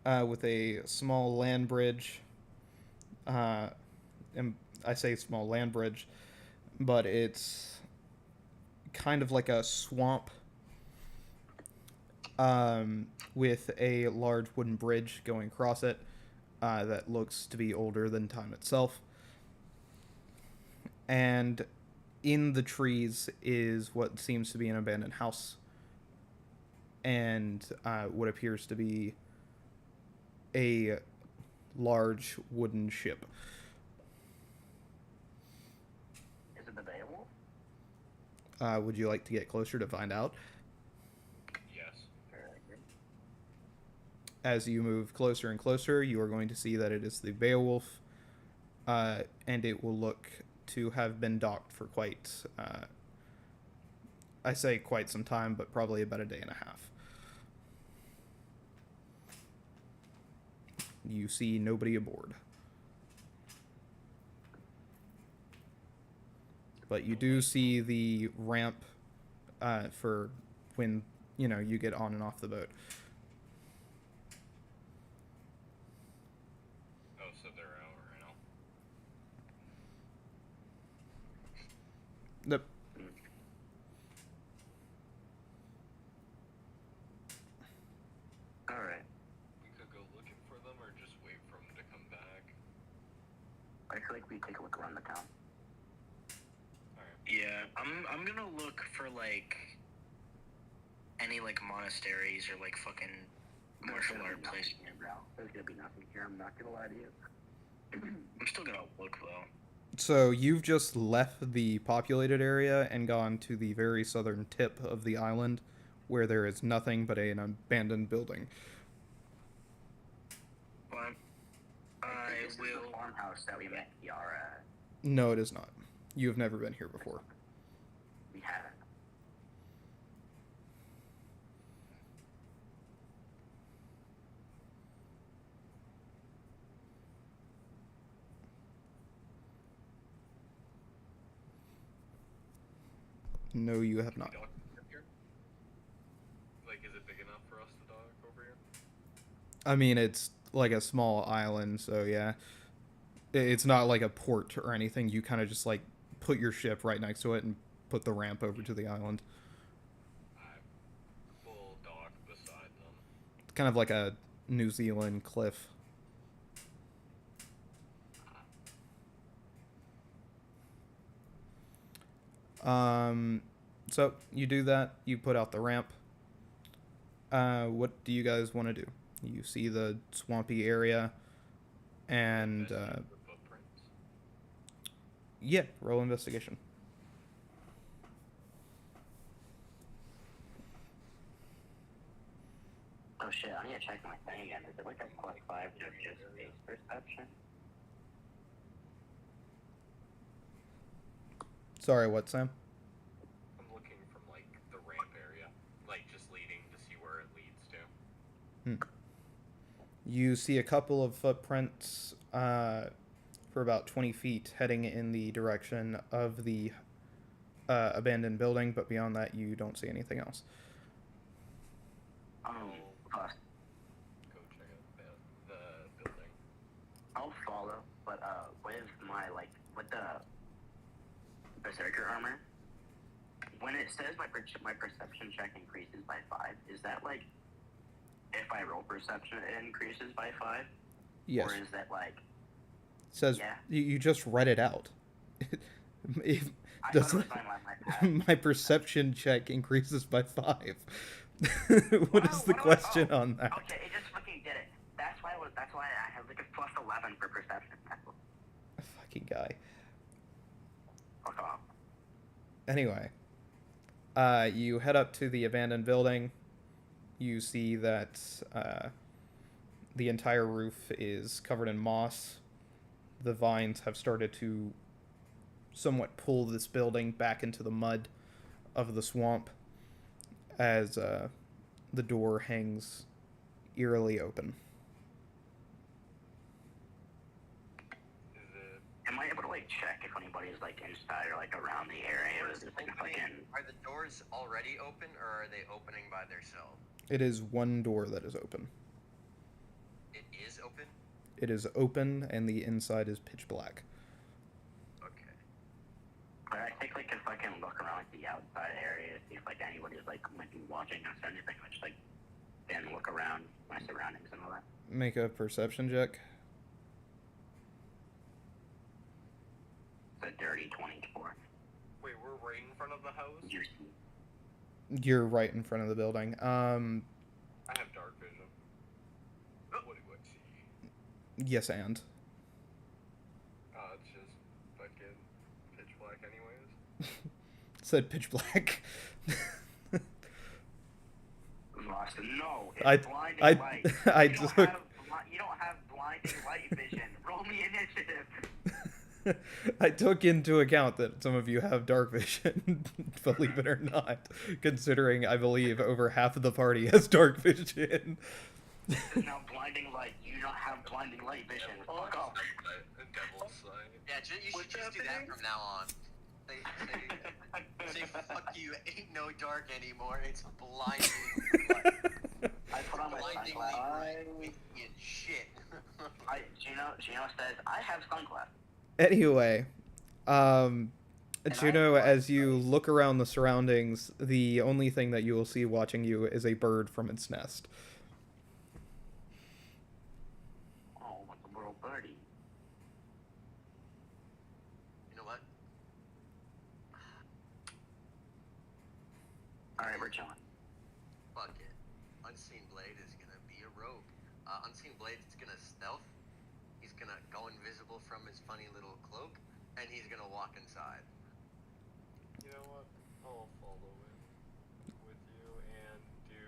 with a small land bridge. And I say small land bridge. but it's kind of like a swamp with a large wooden bridge going across it that looks to be older than time itself. And in the trees is what seems to be an abandoned house and what appears to be a large wooden ship. Is it the Beowulf? Would you like to get closer to find out? Yes. Very good. As you move closer and closer, you are going to see that it is the Beowulf, and it will look to have been docked for quite, I say quite some time, but probably about a day and a half. You see nobody aboard. But you do see the ramp for when, you get on and off the boat. Oh, so they're out right now. Yep. Alright. We could go looking for them or just wait for them to come back. I feel like we take a look around the town. Alright. Yeah, I'm gonna look for like any like monasteries or like fucking martial There's gonna art be nothing places. here, bro. There's gonna be nothing here. I'm not gonna lie to you. I'm still gonna look though. So you've just left the populated area and gone to the very southern tip of the island, where there is nothing but an abandoned building. But This is the farmhouse that we met Kiara at. No, it is not. You have never been here before. We haven't. No, you have not. Dock over here? Like, is it big enough for us to dock over here? I mean, it's like a small island, so yeah. It's not like a port or anything. You kind of just like put your ship right next to it and put the ramp over to the island. We'll dock beside them. It's kind of like a New Zealand cliff. So you do that. You put out the ramp. What do you guys want to do? You see the swampy area, and Investigate the footprints. yeah, roll investigation. Oh shit, I need to check my thing again. Is it like a +5 to just face perception? Sorry, what, Sam? I'm looking from, like, the ramp area. Like, just leading to see where it leads to. You see a couple of footprints for about 20 feet heading in the direction of the abandoned building, but beyond that, you don't see anything else. Plus, Go check out the building. I'll follow, but with my with the berserker armor, when it says my perception check increases by 5, is that like if I roll perception it increases by 5? Yes. Or is that like It says yeah. you just read it out. If- I does thought it was on my pad. my perception check increases by 5. What is the What do I- question oh, on that? Okay, it just fucking did it. That's why I have like a +11 for perception. That's what, Fucking guy. fuck off. Anyway, you head up to the abandoned building. You see that the entire roof is covered in moss. The vines have started to somewhat pull this building back into the mud of the swamp as the door hangs eerily open. Is it... Am I able to like check if anybody's like inside or like around the area? Or is it like fucking Are the doors already open, or are they opening by themselves? It is one door that is open. It is open? It is open, and the inside is pitch black. Okay. Alright, look around like the outside area, see if like anybody's like might be watching us or anything. I just like then look around my surroundings and all that. Make a perception check. It's a dirty 24. Wait, we're right in front of the house? You're right in front of the building. I have dark vision. What do I see? Yes, and. It's just fucking pitch black anyways. Said pitch black. Austin, no, it's I- blinding I- light. I you, don't took- you don't have blinding light vision. Roll me initiative. I took into account that some of you have dark vision, believe it or not, considering I believe over half of the party has dark vision. This is now blinding light. You don't have blinding light vision. Fuck off. Devil's sight. Yeah, you should just do that from now on. Say fuck you, ain't no dark anymore, it's blinding light. I put on my Blindingly sunglasses. bright and shit. Gino says, I have sunglasses. Anyway, I- Juno, as you look around the surroundings, the only thing that you will see watching you is a bird from its nest. Oh, what's a little birdie? You know what? Alright, we're chilling. Fuck it. Unseen Blade is gonna be a rogue. Unseen Blade is gonna stealth. He's gonna go invisible from his funny little cloak, and he's gonna walk inside. You know what? I'll follow in with you and do.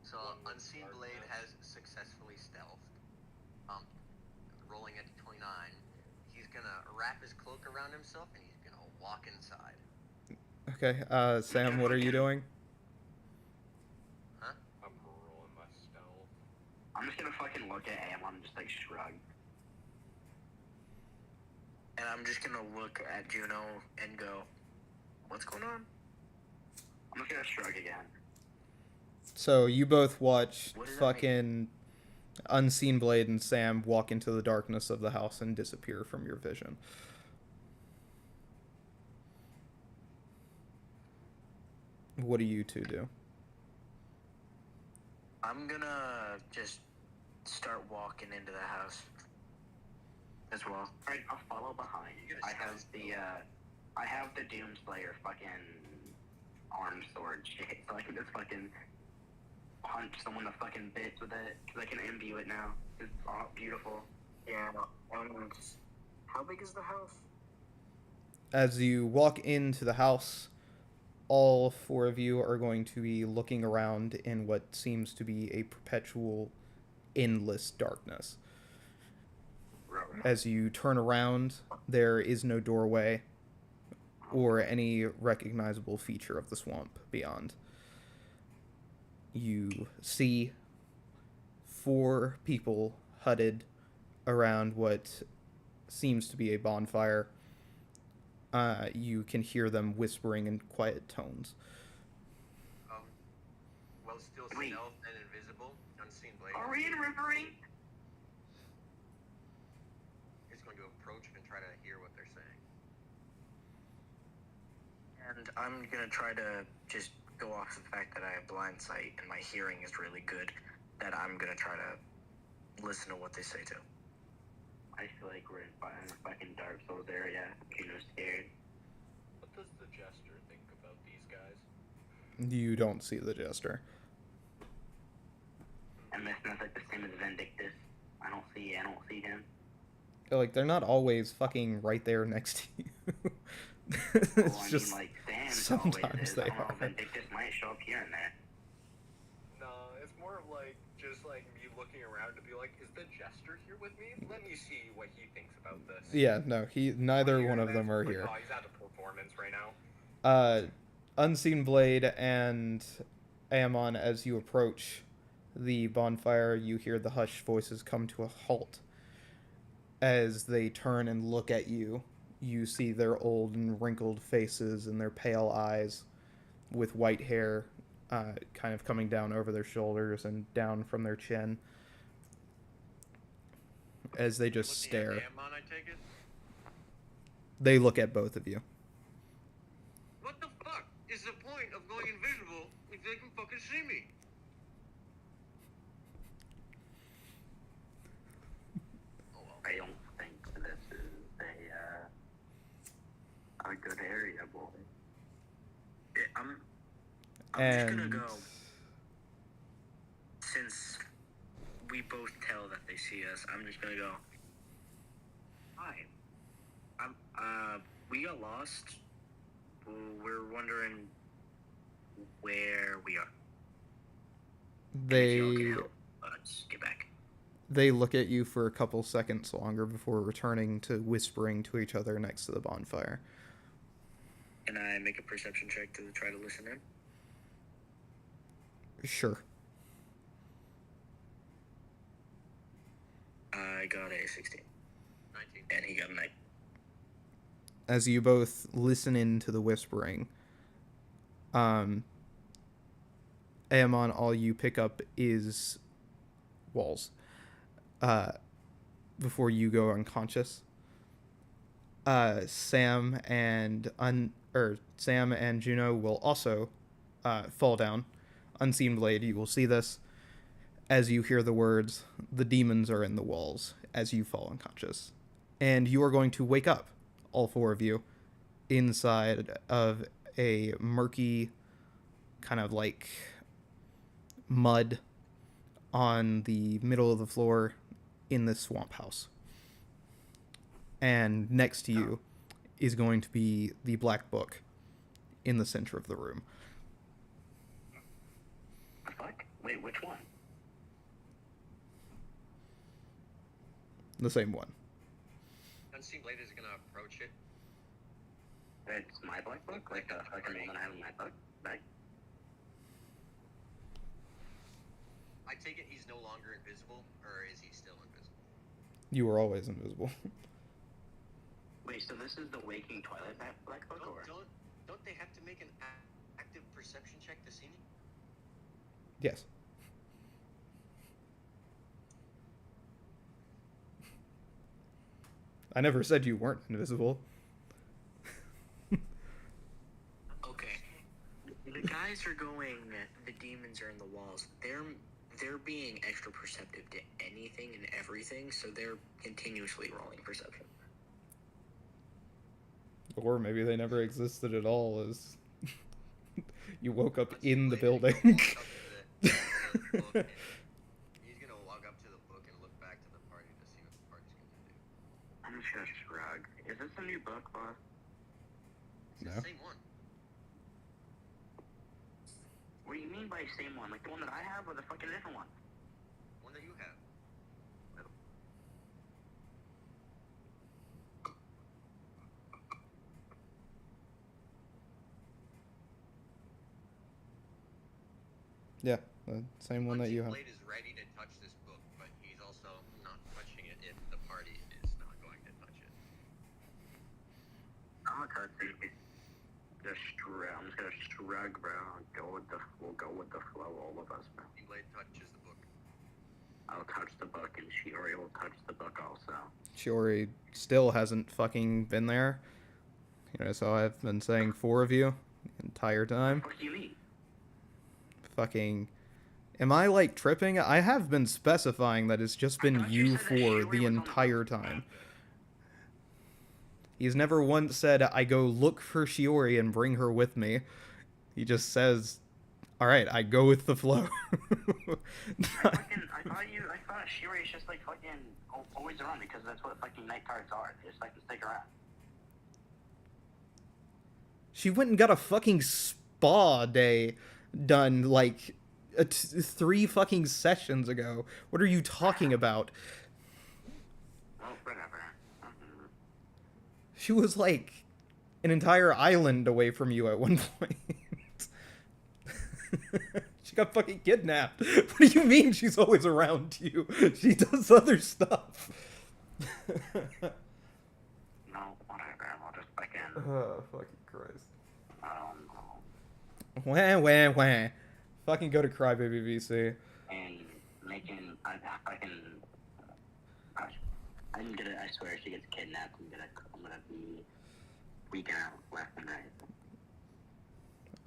So One with Unseen darkness. Blade has successfully stealthed. Rolling at 29. He's gonna wrap his cloak around himself, and he's gonna walk inside. Okay, Sam, what are you doing? Huh? I'm rolling my stealth. I'm just gonna fucking look at Amon and just like shrug. And I'm just gonna look at Juno and go, what's going on? I'm just gonna shrug again. So you both watch What does that fucking Unseen Blade and Sam walk into the darkness of the house and disappear from your vision. What do you two do? I'm gonna just start walking into the house as well. Alright, I'll follow behind. You're gonna I have the Doomslayer fucking arm sword shit, so I can just fucking punch someone to fucking bits with it, because I can imbue it now. It's all beautiful. Yeah, how big is the house? As you walk into the house, all four of you are going to be looking around in what seems to be a perpetual, endless darkness. As you turn around, there is no doorway or any recognizable feature of the swamp beyond. You see 4 people huddled around what seems to be a bonfire. You can hear them whispering in quiet tones. Well, still Wait. stealth and invisible, Unseen Blade. Are we in Rivering? He's going to approach and try to hear what they're saying. And I'm gonna try to just go off the fact that I have blind sight and my hearing is really good, that I'm gonna try to listen to what they say too. I feel like we're in a fucking Dark Souls area. Kino's scared. What does the Jester think about these guys? You don't see the jester. And this is like the same as Vindictus. I don't see him. Like, they're not always fucking right there next to you. It's Well, I just mean, like, Sam's sometimes always is. they I don't know, are. Vindictus might show up here and there. No, it's more of like just like me looking around to be like, is the Jester here with me? Let me see what he thinks about this. Yeah, no, neither Here one and of them there. are Like, here. Oh, he's at a performance right now. Unseen Blade and Amon, as you approach the bonfire, you hear the hushed voices come to a halt. As they turn and look at you, you see their old and wrinkled faces and their pale eyes with white hair kind of coming down over their shoulders and down from their chin. As they just Looking stare. at Amon, I take it? They look at both of you. What see me. Oh well. I don't think this is a good area, boy. I'm just gonna And go. Since we both tell that they see us, I'm just gonna go. Hi. We got lost. We're wondering where we are. And if y'all can they help us get back. they look at you for a couple seconds longer before returning to whispering to each other next to the bonfire. Can I make a perception check to try to listen in? Sure. I got a 16. 19. And he got a 9. As you both listen in to the whispering, Amon, all you pick up is walls. Before you go unconscious. Sam and Juno will also fall down. Unseen Blade, you will see this as you hear the words, "The demons are in the walls," as you fall unconscious. And you are going to wake up, all four of you, inside of a murky, kind of like mud on the middle of the floor in this swamp house. And next to you is going to be the black book in the center of the room. Fuck? Wait, which one? The same one. Unseen Blade is gonna approach it. It's my black book? Like the fucking one that I have in my book? Like, I take it he's no longer invisible, or is he still invisible? You were always invisible. wait, so this is the Waking Twilight black book, or? Don't they have to make an active perception check to see me? Yes. I never said you weren't invisible. Okay. The guys are going, the demons are in the walls. They're being extra perceptive to anything and everything, so they're continuously rolling perception. Or maybe they never existed at all, as you woke up Unseen in the Blade is building. gonna walk up to the book and he's gonna walk up to the book and look back to the party to see what the party's gonna do. I'm just gonna shrug. Is this a new book, boss? It's No. the same one. What do you mean by same one? Like the one that I have, or the fucking different one? One that you have. Yeah, the same one that you have. Blade is ready to touch this book, but he's also not touching it if the party is not going to touch it. I'm gonna touch it. I'm just gonna shrug, bro. We'll go with the flow, all of us, bro. Blade touches the book. I'll touch the book, and Shiori will touch the book also. Shiori still hasn't fucking been there. You know, so I've been saying four of you the entire time. What do you mean? Fucking... Am I, like, tripping? I have been specifying that it's just been thought you you said that four Shiori the was on the entire book. time. He's never once said, I go look for Shiori and bring her with me. He just says, alright, I go with the flow. I thought Shiori is just like fucking always around because that's what fucking night cards are. They just like to stick around. She went and got a fucking spa day done, like, 3 fucking sessions ago. What are you talking about? Well, whatever. Mhm. She was, like, an entire island away from you at one point. She got fucking kidnapped. What do you mean she's always around you? She does other stuff. No, whatever. I'll just fucking. Oh, fucking Christ. I don't know. Wah, wah, wah. Fucking go to Crybaby VC. And making. I swear, if she gets kidnapped, I'm gonna be freaking out left and right.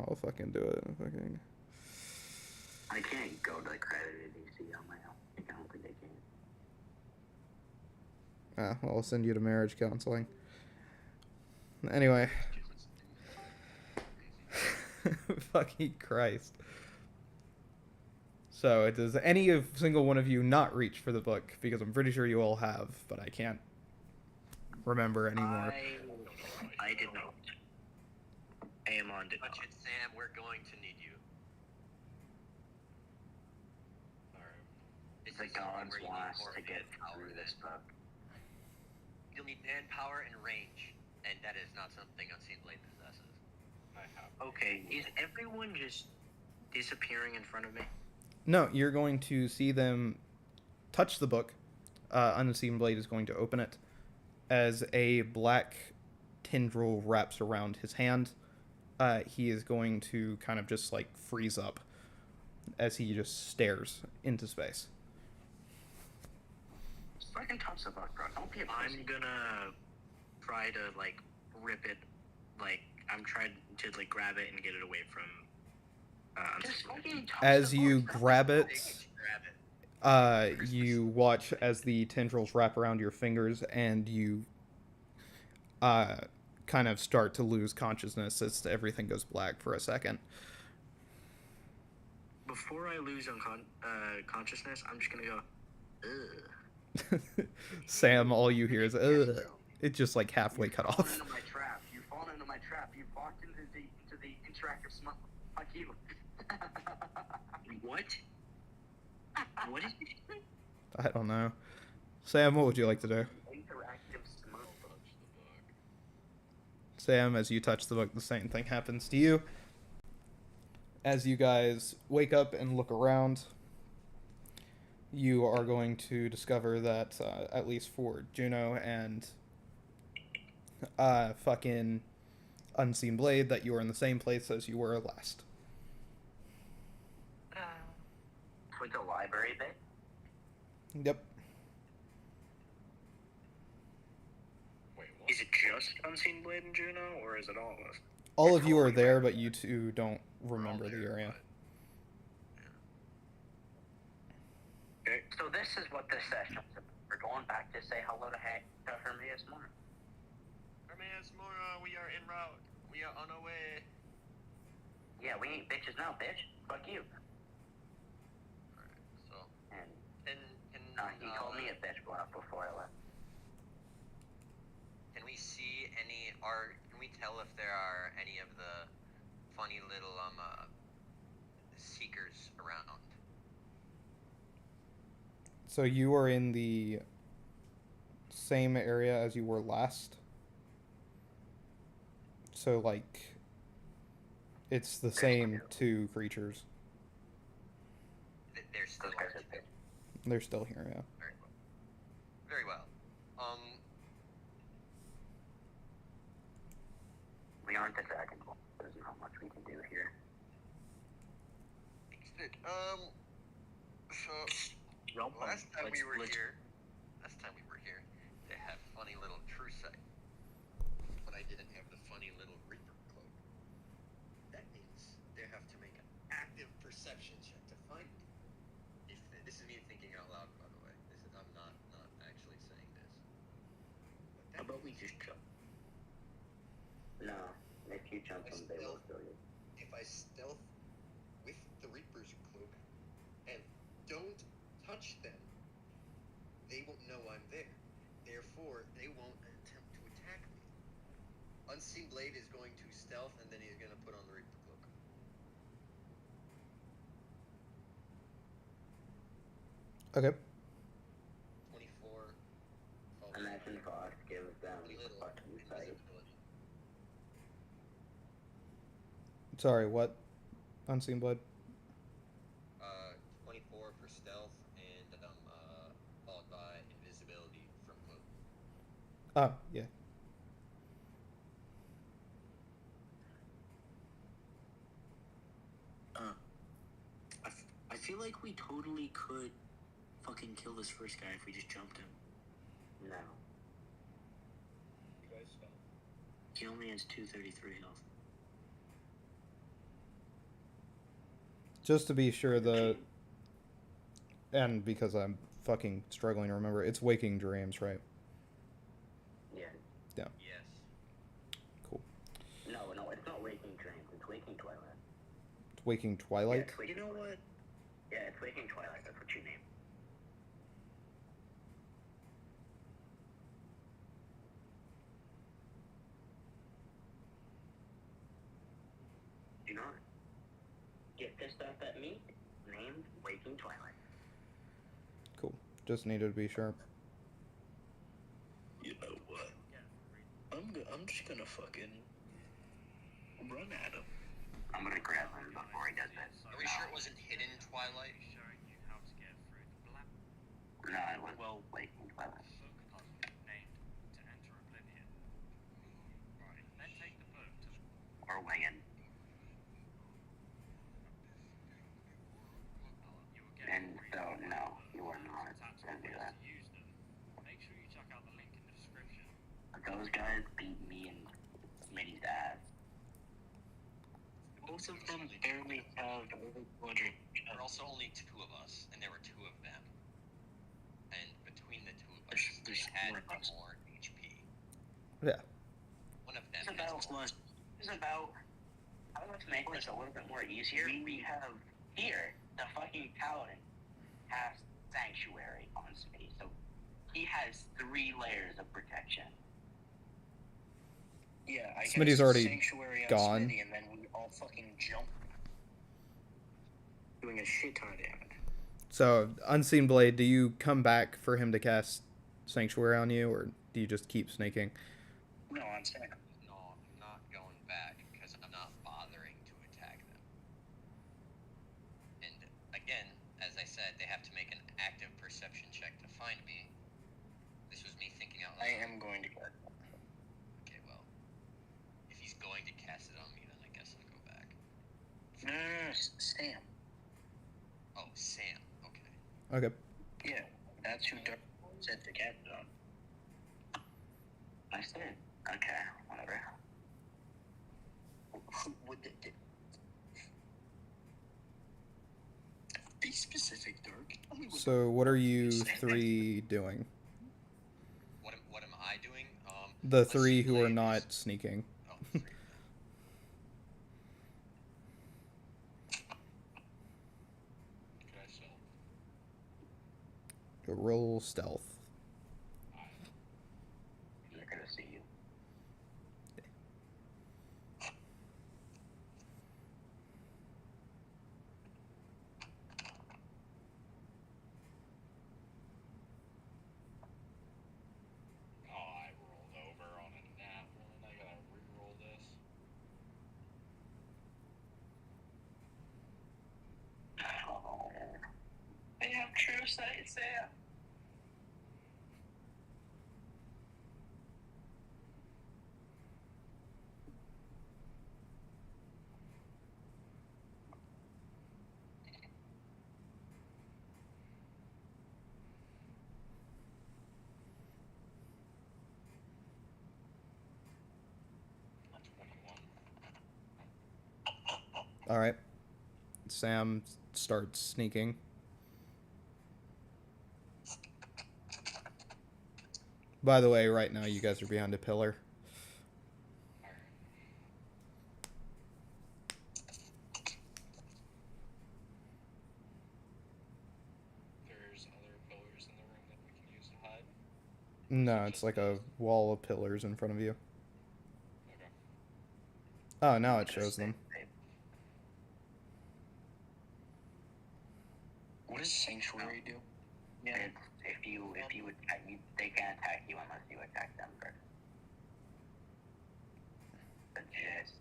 I'll fucking do it. Fucking. I can't go to the credited DC on my own. I don't think I can. Well, I'll send you to marriage counseling. Anyway. Fucking Christ. So, does any single one of you not reach for the book? Because I'm pretty sure you all have, but I can't remember anymore. I did not. Amon did not. Touch it, Sam. We're going to need you. Alright. It's the gods want us to get through this book. You'll need manpower and range, and that is not something Unseen Blade possesses. I have. Okay, is everyone just disappearing in front of me? No, you're going to see them touch the book. Unseen Blade is going to open it as a black tendril wraps around his hand. He is going to kind of just like freeze up as he just stares into space. Just fucking touch the book, bro. Don't be a pussy. I'm gonna try to like rip it, like I'm trying to like grab it and get it away from. Just fucking touch As the you book. grab it, Grab it. you watch as the tendrils wrap around your fingers, and you kind of start to lose consciousness as everything goes black for a second. Before I lose consciousness, I'm just gonna go. Ugh. Sam, all you hear is ugh. It's just like halfway cut You've fallen off. into my trap. You fallen into my trap. You walked into the interactive smut. Fuck you. What? What is it? I don't know. Sam, what would you like to do? Interactive smut. Touch the book. Sam, as you touch the book, the same thing happens to you. As you guys wake up and look around, you are going to discover that, at least for Juno and fucking Unseen Blade, that you are in the same place as you were last. With the library bit. Yep. Wait, what? Is it just Unseen Blade and Juno, or is it all of us? All of you are there, but you two don't remember the area. Okay. So this is what this session's about. We're going back to say hello to Hermias Mora. Hermes Mora, we are en route. We are on our way. Yeah, we ain't bitches now, bitch. Fuck you. Alright, so. And Can he called me a bitch before I left. Can we see any, or can we tell if there are any of the funny little seekers around? So you are in the same area as you were last. So, like, it's the same two creatures. They're still Those guys here. are bitch. They're still here, yeah. Very well. Very well. We aren't the Dragon Ball. There's not much we can do here. So Realm last time we were let's- here, they had funny little true sight, but I didn't have the funny little Reaper cloak. That means they have to make an active perception check to find me. If this is me thinking out loud, by the way. I'm not actually saying this. How about we just jump? No, if you jump I them, they will still- kill you. If I stealth with the Reaper's cloak and don't touch them, they won't know I'm there. Therefore, they won't attempt to attack me. Unseen Blade is going to stealth, and then he's going to put on the Reaper cloak. Okay. 24. Imagine Voss gives them Little fucking sight. invisibility. Sorry, what? Unseen Blood? 24 for stealth, and followed by invisibility from cloak. Oh, yeah. I feel like we totally could fucking kill this first guy if we just jumped him. No. You guys stop. He only has 233 health. Just to be sure, and because I'm fucking struggling to remember, it's Waking Dreams, right? Yeah. Yeah. Yes. Cool. No, it's not Waking Dreams. It's Waking Twilight. It's Waking Yeah, Twilight. it's Waking You know Twilight. what? Yeah, it's Waking Twilight. That's what you name. Do not get pissed off at me. Named Waking Twilight. Cool. Just needed to be sure. You know what? I'm just gonna fucking run at him. I'm gonna grab him before he does that. Are we sure it wasn't hidden Twilight? Showing you how to get through the black No, it was Well- Waking Twilight. book puzzle named To Enter Oblivion. Right, then take the book to Or Wingin'. you will get And so, no, you are not attached gonna do ways that. to use them. Make sure you check out the link in the description. Those guys beat me and Smitty's ass. Both of them barely have over 200. There were also only two of us, and there were two of them. And between the two of us, they There's had more of us. more HP. Yeah. One of them It's about, has more. it's about, I would like to make this a little bit more easier. We have here, the fucking paladin has Sanctuary on Smitty, so he has 3 layers of protection. Yeah, I Smitty's guess already Sanctuary on gone. Smitty, and then we all fucking jump. Doing a shit ton of damage. So, Unseen Blade, do you come back for him to cast Sanctuary on you, or do you just keep snaking? No, I'm saying. No, I'm not going back because I'm not bothering to attack them. And again, as I said, they have to make an active perception check to find me. This was me thinking out loud. I am going to get. Okay, well, if he's going to cast it on me, then I guess I'll go back. No, Sam. Oh, Sam. Okay. Okay. Yeah, that's who Dark said to cast it on. I said, okay, whatever. What did be specific, Dark? Tell me what So, what are you 3 doing? What am I doing? The let's 3 who are play not this- sneaking. Oh, 3 of them. Could I sell? Roll stealth. They're gonna see you. Oh, I rolled over on a nat one. I gotta re-roll this. Oh, they have true sight, Sam. That's 21. Alright. Sam starts sneaking. By the way, right now you guys are behind a pillar. There's other pillars in the room that we can use to hide. No, it's like a wall of pillars in front of you. Okay. Oh, now it shows them. What does Sanctuary do? Yeah. It's, if you attack you, they can't attack you unless you attack them first. But just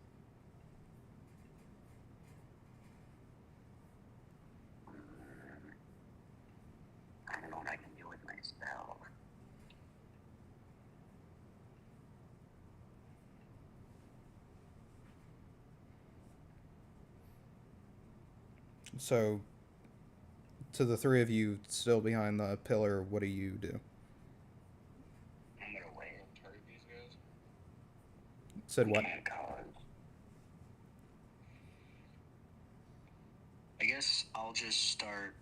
I don't know what I can do with my spell. So, to the 3 of you still behind the pillar, what do you do? I'm gonna wait. Target these guys. Said what? Can't cause. I I guess I'll just start.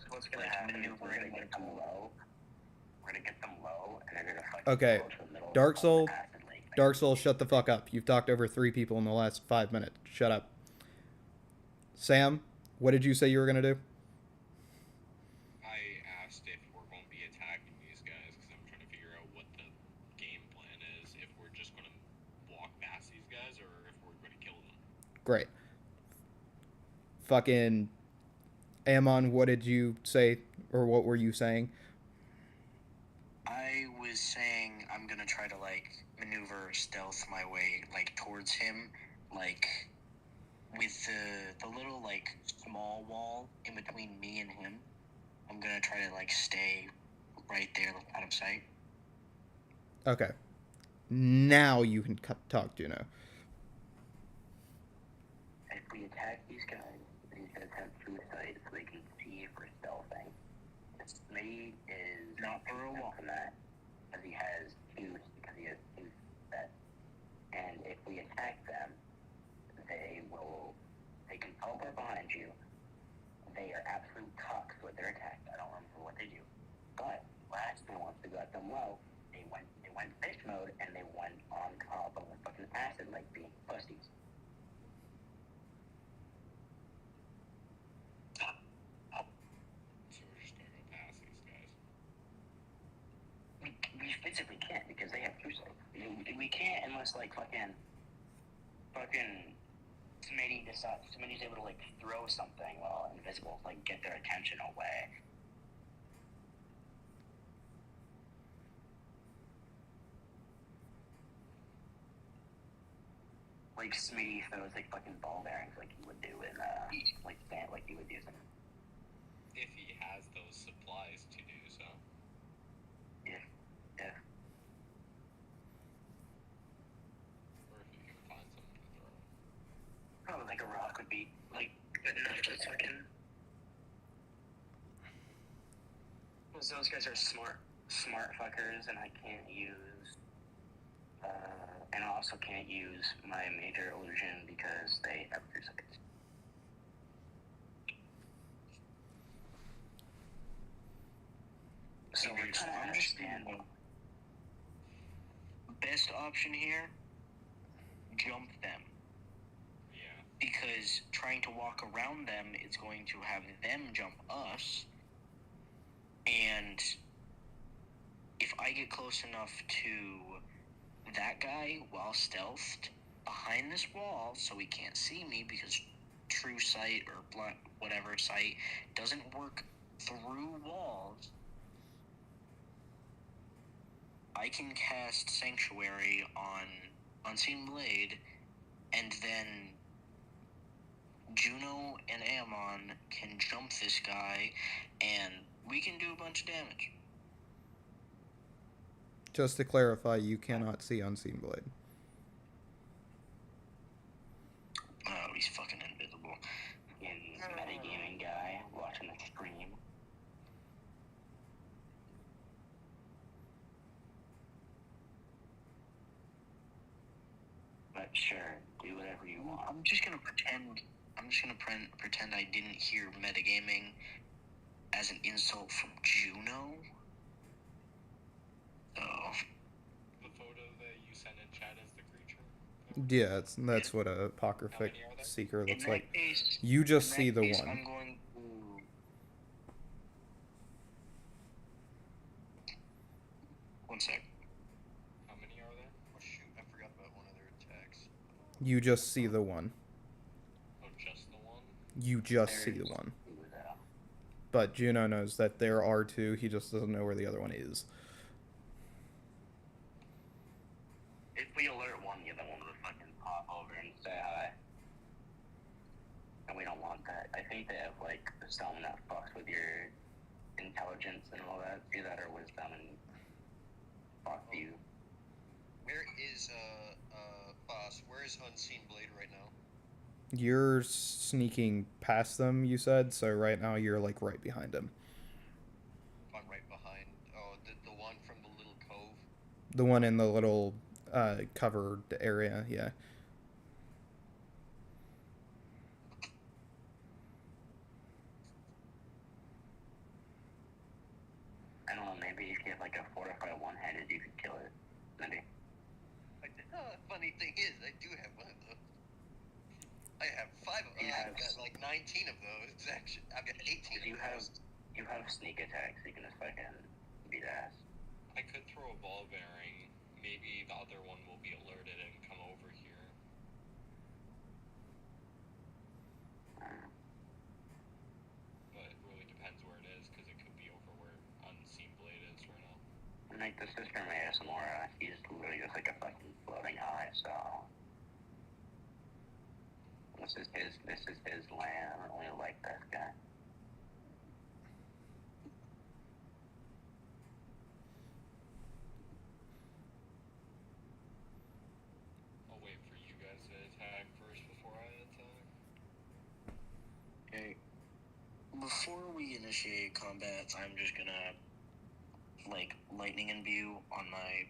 What's gonna Like, happen is we're gonna maneuvering get them low. We're gonna get them low, and they're gonna fucking Okay. go to the middle Dark of Soul. the acid lake. Dark Soul, shut the fuck up. You've talked over 3 people in the last 5 minutes. Shut up. Sam, what did you say you were gonna do? I asked if we're going to be attacking these guys because I'm trying to figure out what the game plan is. If we're just going to walk past these guys or if we're going to kill them. Great. Fucking Amon, what did you say, or what were you saying? I was saying I'm gonna try to like maneuver stealth my way like towards him, like with the little like small wall in between me and him. I'm gonna try to like stay right there out of sight. Okay. Now you can talk, Juno. If we attack these guys, he's gonna attempt suicide so they can see if we're stealthing. Smitty is Not for a while. from that because he has two sets. And if we attack them, they can teleport behind you. They are absolute cocks with their attacks. I don't remember what they do. But last time once we got them low, they went fish mode and they went on top of the fucking acid like being pussies. So we're just going to go past these guys. We physically can't because they have two sides. We can't unless like fucking Smitty's able to like throw something while invisible, like get their attention away. Like Smitty throws like fucking ball bearings like he would do in like he would do some. If he has those supplies to do so. Yeah. Or if you can find something to throw. Probably like a rock would be like good enough to fucking. Because those guys are smart fuckers, and I can't use. And I also can't use my major illusion because they have 3 seconds. So we're trying to understand. Best option here, jump them. Yeah. Because trying to walk around them is going to have them jump us. And if I get close enough to that guy while stealthed behind this wall so he can't see me because true sight or blunt whatever sight doesn't work through walls, I can cast Sanctuary on Unseen Blade, and then Juno and Amon can jump this guy, and we can do a bunch of damage. Just to clarify, you cannot see Unseen Blade. Oh, he's fucking invisible. In metagaming guy watching the stream. But sure, do whatever you want. I'm just gonna pretend I didn't hear metagaming as an insult from Juno. So The photo that you sent in chat is the creature? Yeah, that's what a apocryphic How many are there? seeker looks in that like. case, You just in see that the case, one. I'm going to. One sec. How many are there? Oh shoot, I forgot about one of their attacks. You just see the one. Oh, just the one? You just see the one. But Juno knows that there are 2. He just doesn't know where the other one is. If we alert one, the other one will fucking pop over and say hi. And we don't want that. I think they have like some that fucks with your intelligence and all that. Do that or wisdom and fuck you. Where is boss? Where is Unseen Blade right now? You're sneaking past them, you said, so right now you're like right behind him. I'm right behind. Oh, the one from the little cove. The one in the little covered area, yeah. maybe if you have like a fortified one-handed, you could kill it. Maybe. Funny thing is, I do have one of those. I have 5 of them. I've got like 19 of those. Actually, I've got 18 You of have those. you have sneak attacks. You can just fucking beat ass. I could throw a ball bearing. Maybe the other one will be alerted and come over here. But it really depends where it is, because it could be over where Unseen Blade is right now. Like the sister Maya Amora, he's literally just like a fucking floating eye. So this is his land. I don't really like this guy. I'll wait for you guys to attack first before I attack. Okay. Before we initiate combat, I'm just gonna like lightning imbue on my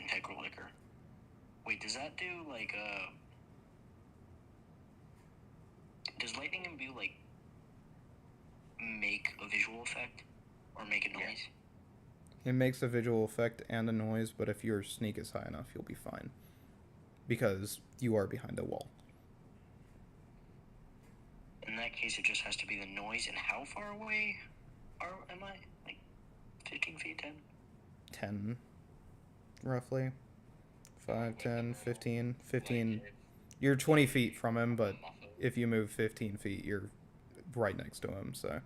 integral liquor. Wait, does that do like does lightning imbue like make a visual effect or make a noise? It makes a visual effect and a noise, but if your sneak is high enough, you'll be fine. Because you are behind a wall. In that case, it just has to be the noise. And how far away am I? Like 15 feet, 10? 10, roughly. 5, 10, 15. 15. You're 20 feet from him, but if you move 15 feet, you're right next to him, so.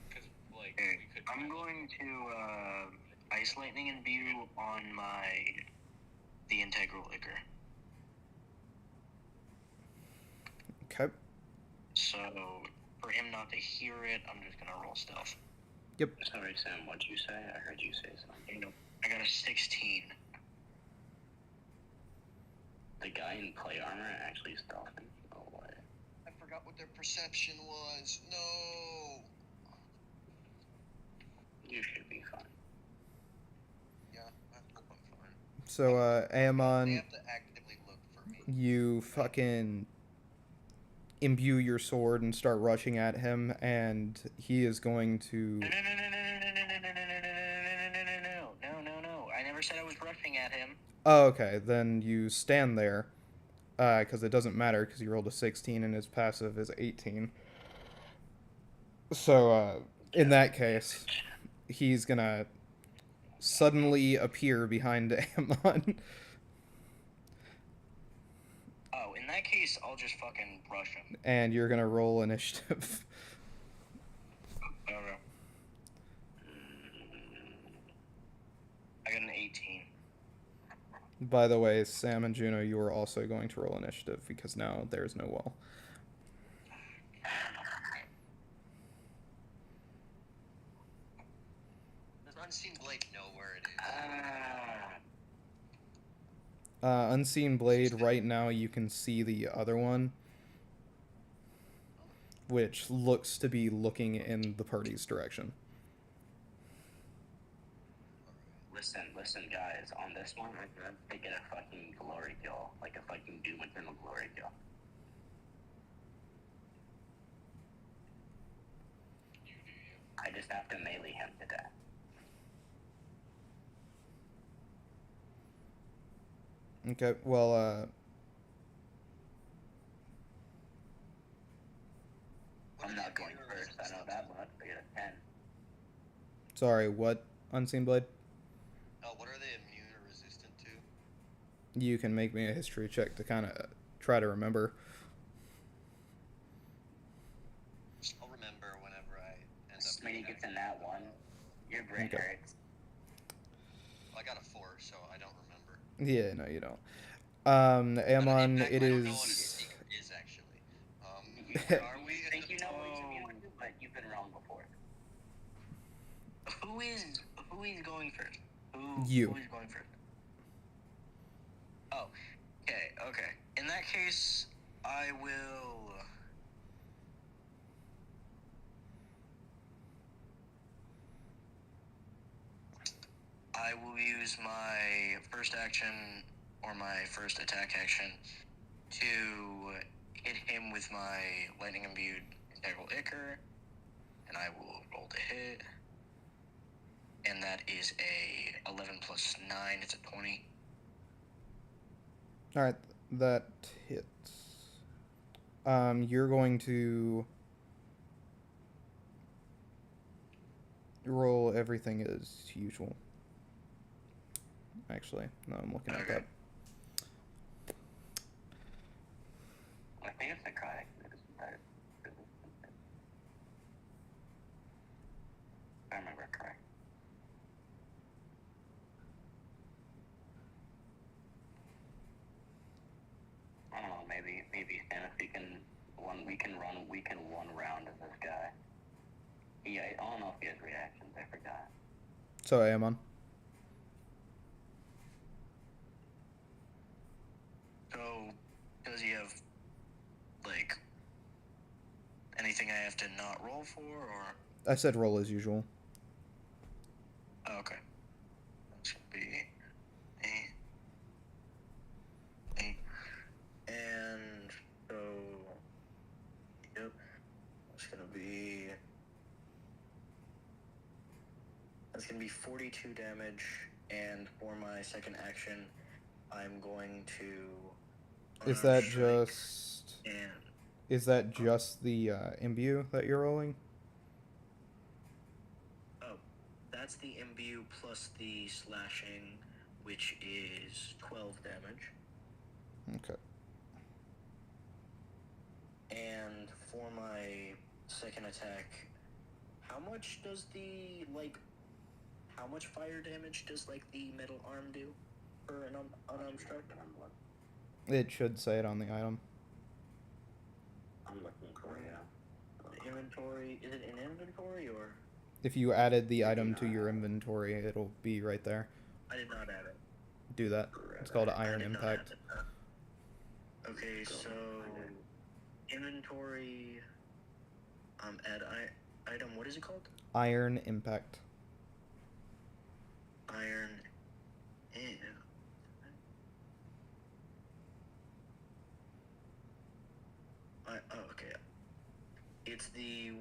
Because, like, Okay, we could. I'm going to ice lightning imbue on the integral liquor. Okay. So for him not to hear it, I'm just gonna roll stealth. Yep. Sorry, Sam. What'd you say? I heard you say something. I got a 16. The guy in play armor actually stealthing. No way. I forgot what their perception was. No. You should be fine. Yeah, I hope I'm fine. So, They Amon, have to actively look for me. you fucking imbue your sword and start rushing at him, and he is going to... No. I never said I was rushing at him. Oh, okay, then you stand there, because it doesn't matter, because you rolled a 16 and his passive is 18. So, in that case, he's gonna suddenly appear behind Amon. Oh, in that case, I'll just fucking rush him. And you're gonna roll initiative. Okay. I got an 18. By the way, Sam and Juno, you are also going to roll initiative, because now there's no wall. Does Unseen Blade know where it is? Unseen Blade, right now you can see the other one, which looks to be looking in the party's direction. Listen, guys. On this one, I have to get a fucking glory kill, like a fucking Doom Eternal glory kill. You do you. I just have to melee him to death. Okay, well, I'm not going first. I know that much. I get a 10. sorry, what, Unseen Blade? What are they immune or resistant to? You can make me a history check to kind of try to remember. I'll remember whenever I end up. When he gets in that one, your brain Okay. hurts. I got a 4, so I don't remember. Yeah, no, you don't. In Amon, fact, it I don't know what his is... secret is actually. Are we? You think you know what he's immune to, but you've been wrong before. Who is going first? You. Who is going first? Oh, okay. In that case, I will. I will use my first action or my first attack action to hit him with my lightning imbued integral ichor, and I will roll to hit. that is a 11 plus 9. It's a 20. All right, that hits. You're going to roll everything as usual. Actually, no, I'm looking at Okay. that. I think it's necrotic. I remember correct. I don't know. Maybe Stannis, we can one round of this guy. Yeah, I don't know if he has reactions. I forgot. So I am on. So, does he have, like, anything I have to not roll for, or? I said roll as usual. Oh, okay. That should be a. And so, yep, that's gonna be 42 damage, and for my second action, I'm going to. Is that strike just? And Is that just the imbue that you're rolling? oh, that's the imbue plus the slashing, which is 12 damage. Okay. And for my second attack, how much fire damage does, like, the metal arm do for an unarmed strike? It should say it on the item. I'm looking for it. The inventory, is it in inventory, or? If you added the item to your inventory, it'll be right there. I did not add it. Do that. It's called I Iron did not Impact. add it. Okay, so inventory, add item, what is it called? Iron Impact. Iron. Oh, okay. It's the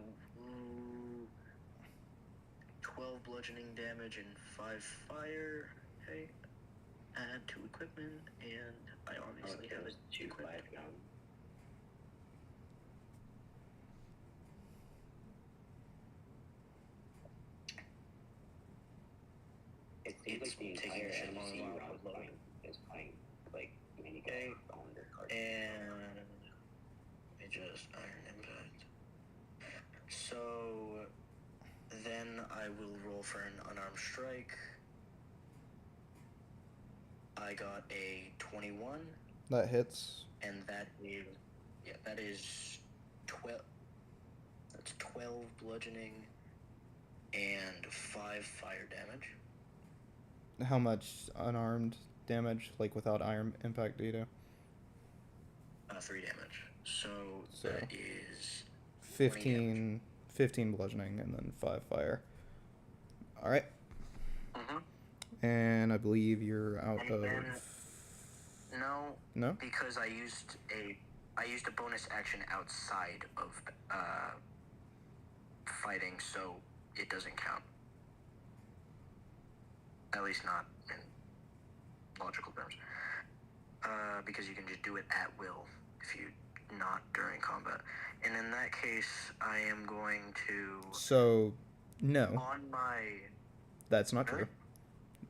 12 bludgeoning damage and 5 fire. Okay. Add to equipment, and I obviously have it equipped. It seems like the taking entire your shit MC while round loading. is playing like mini Okay. games on their cards. And it just Iron Impact. So then I will roll for an unarmed strike. I got a 21, That hits. and that is 12. That's 12 bludgeoning and 5 fire damage. How much unarmed damage, like without Iron Impact, do you do? 3 damage. So So, that is 15 bludgeoning and then 5 fire. All right. And I believe you're out And of. then- No, No? because I used a bonus action outside of fighting, so it doesn't count. At least not in logical terms. Because you can just do it at will if you not during combat. And in that case, I am going to So, no, on my that's not true.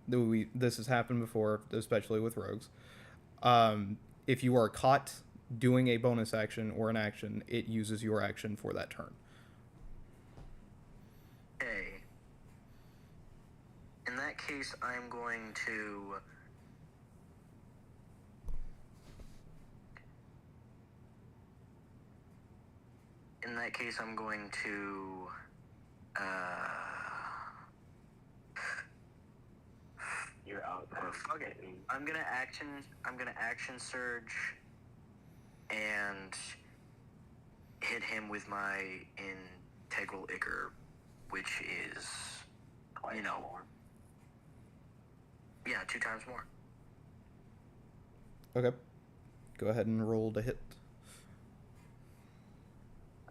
This has happened before, especially with rogues. If you are caught doing a bonus action or an action, it uses your action for that turn. A. In that case, I'm going to You're out. fuck it. I'm gonna action surge and hit him with my integral ichor, which is More. yeah, 2 times more. Okay. Go ahead and roll to hit.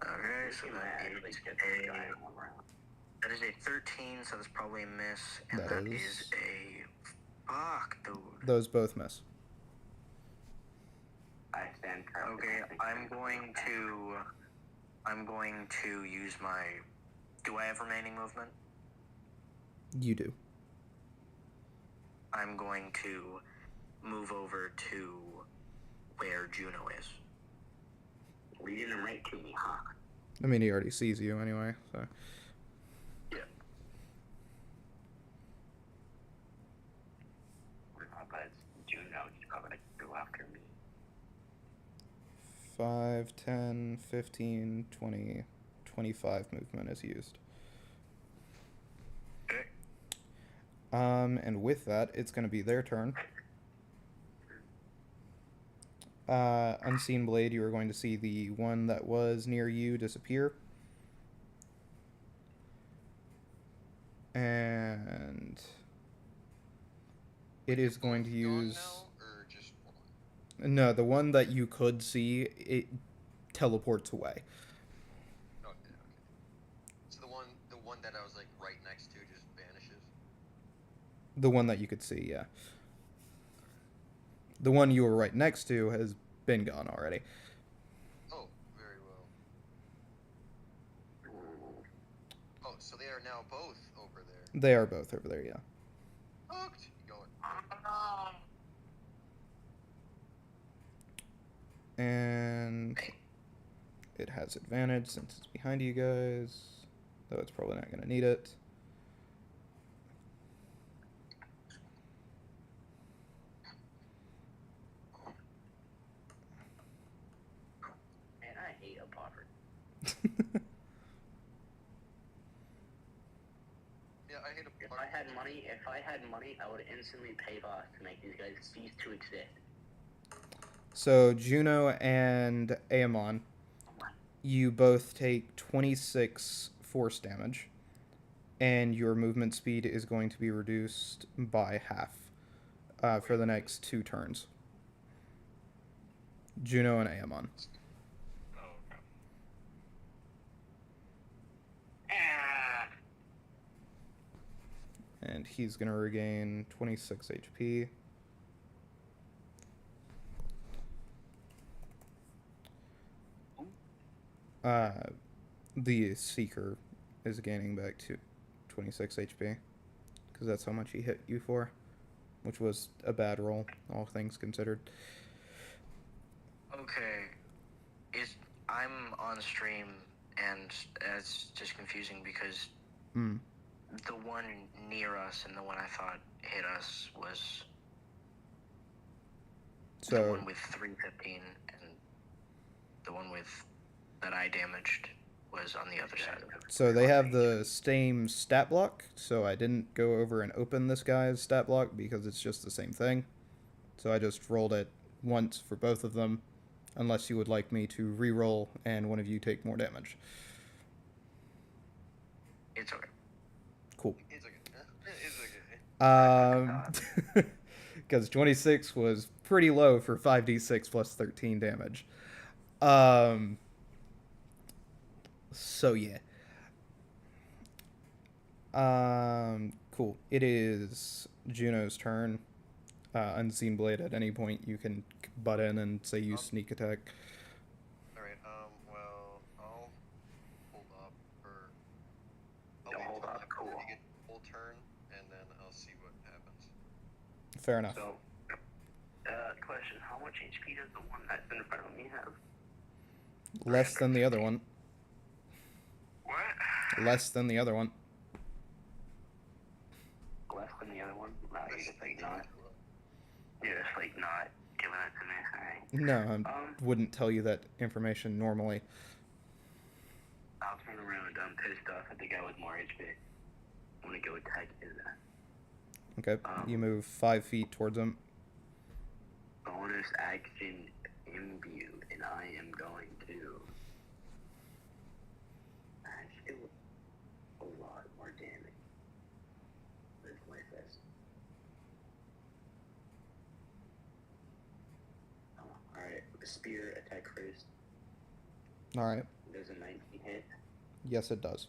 Okay, so You that actually is get this guy in one round. That is a 13, so that's probably a miss. And That that is- is a... Fuck, dude. Those both miss. I stand corrected. Okay, I'm going to use my... Do I have remaining movement? You do. I'm going to move over to where Juno is. Reading them right to me, huh? I mean, he already sees you anyway, so. Yeah. But Juno, he's probably gonna go after me. 5, 10, 15, 20, 25 movement is used. Okay. And with that, it's going to be their turn. Unseen Blade, you are going to see the one that was near you disappear. And it is going to Gone use... now, or just one? No, the one that you could see, it teleports away. Okay, okay. So the one that I was like right next to just vanishes. The one that you could see, yeah. The one you were right next to has been gone already. Oh, very well. Oh, so they are now both over there. They are both over there, yeah. Hooked. Going. And it has advantage since it's behind you guys, though it's probably not going to need it. Man, I hate a popper. Yeah, I hate a. If I had money, I would instantly pay boss to make these guys cease to exist. So Juno and Aemon, you both take 26 force damage, and your movement speed is going to be reduced by half for the next 2 turns. Juno and Aemon. Oh, okay. Ah! And he's going to regain 26 HP. The Seeker is gaining back to 26 HP, because that's how much he hit you for, which was a bad roll, all things considered. Okay. I'm on stream, and it's just confusing because Hmm. the one near us and the one I thought hit us was the So, one with 315, and the one with that I damaged was on the other side of it. so they have the same stat block, so I didn't go over and open this guy's stat block because it's just the same thing. So I just rolled it once for both of them, unless you would like me to re-roll and one of you take more damage. It's okay. Cool. It's okay. It's okay. Because 26 was pretty low for 5d6 plus 13 damage. So yeah. Cool. It is Juno's turn. Unseen Blade, at any point you can butt in and say you sneak attack. Alright, well, I'll hold up for... Yeah, hold up, cool. You get full turn, and then I'll see what happens. Fair enough. So, question, how much HP does the one that's in front of me have? Less than the other one. What? Less than the other one. Less than the other one? Nah, you're just like not. You're just like not giving it to me, alright. No, I wouldn't tell you that information normally. I'll turn around, I'm pissed off at the guy with more HP. I'm gonna go attack his Okay, you move 5 feet towards him. bonus action imbued, and I am going to do a lot more damage with my fist. Alright, spear attack first. Alright. Does a 19 hit? Yes, it does.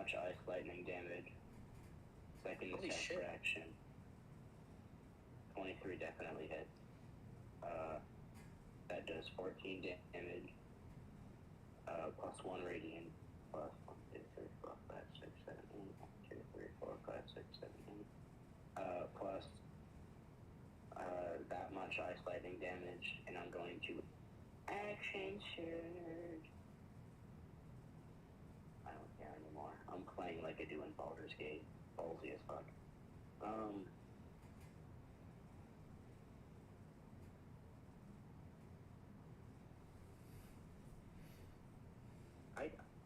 much ice lightning damage. Second Holy attack shit. for action. 23 definitely hit. That does 14 damage. Plus 1 radiant. Plus 1, 2, 3, 4, 5, 6, 7, 8. 1, 2, 3, 4, 5, 6, 7, 8. Plus that much ice lightning damage, and I'm going to action surge. I don't care anymore. I'm playing like I do in Baldur's Gate. Ballsy as fuck.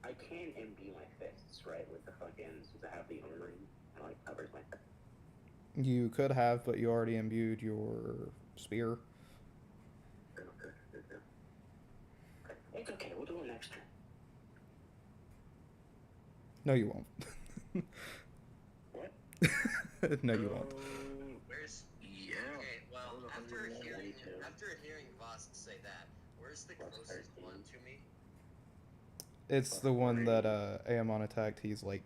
I can imbue my fists, right, with the fucking, since I have the armor, and like covers my fist. You could have, but you already imbued your spear. It's okay, we'll do it next turn. No, you won't. What? No, you won't. Where's... Yeah. Okay, well, That was after 122. hearing Voss say that, where's the Plus closest 13. one to me? It's the one that Amon attacked. He's like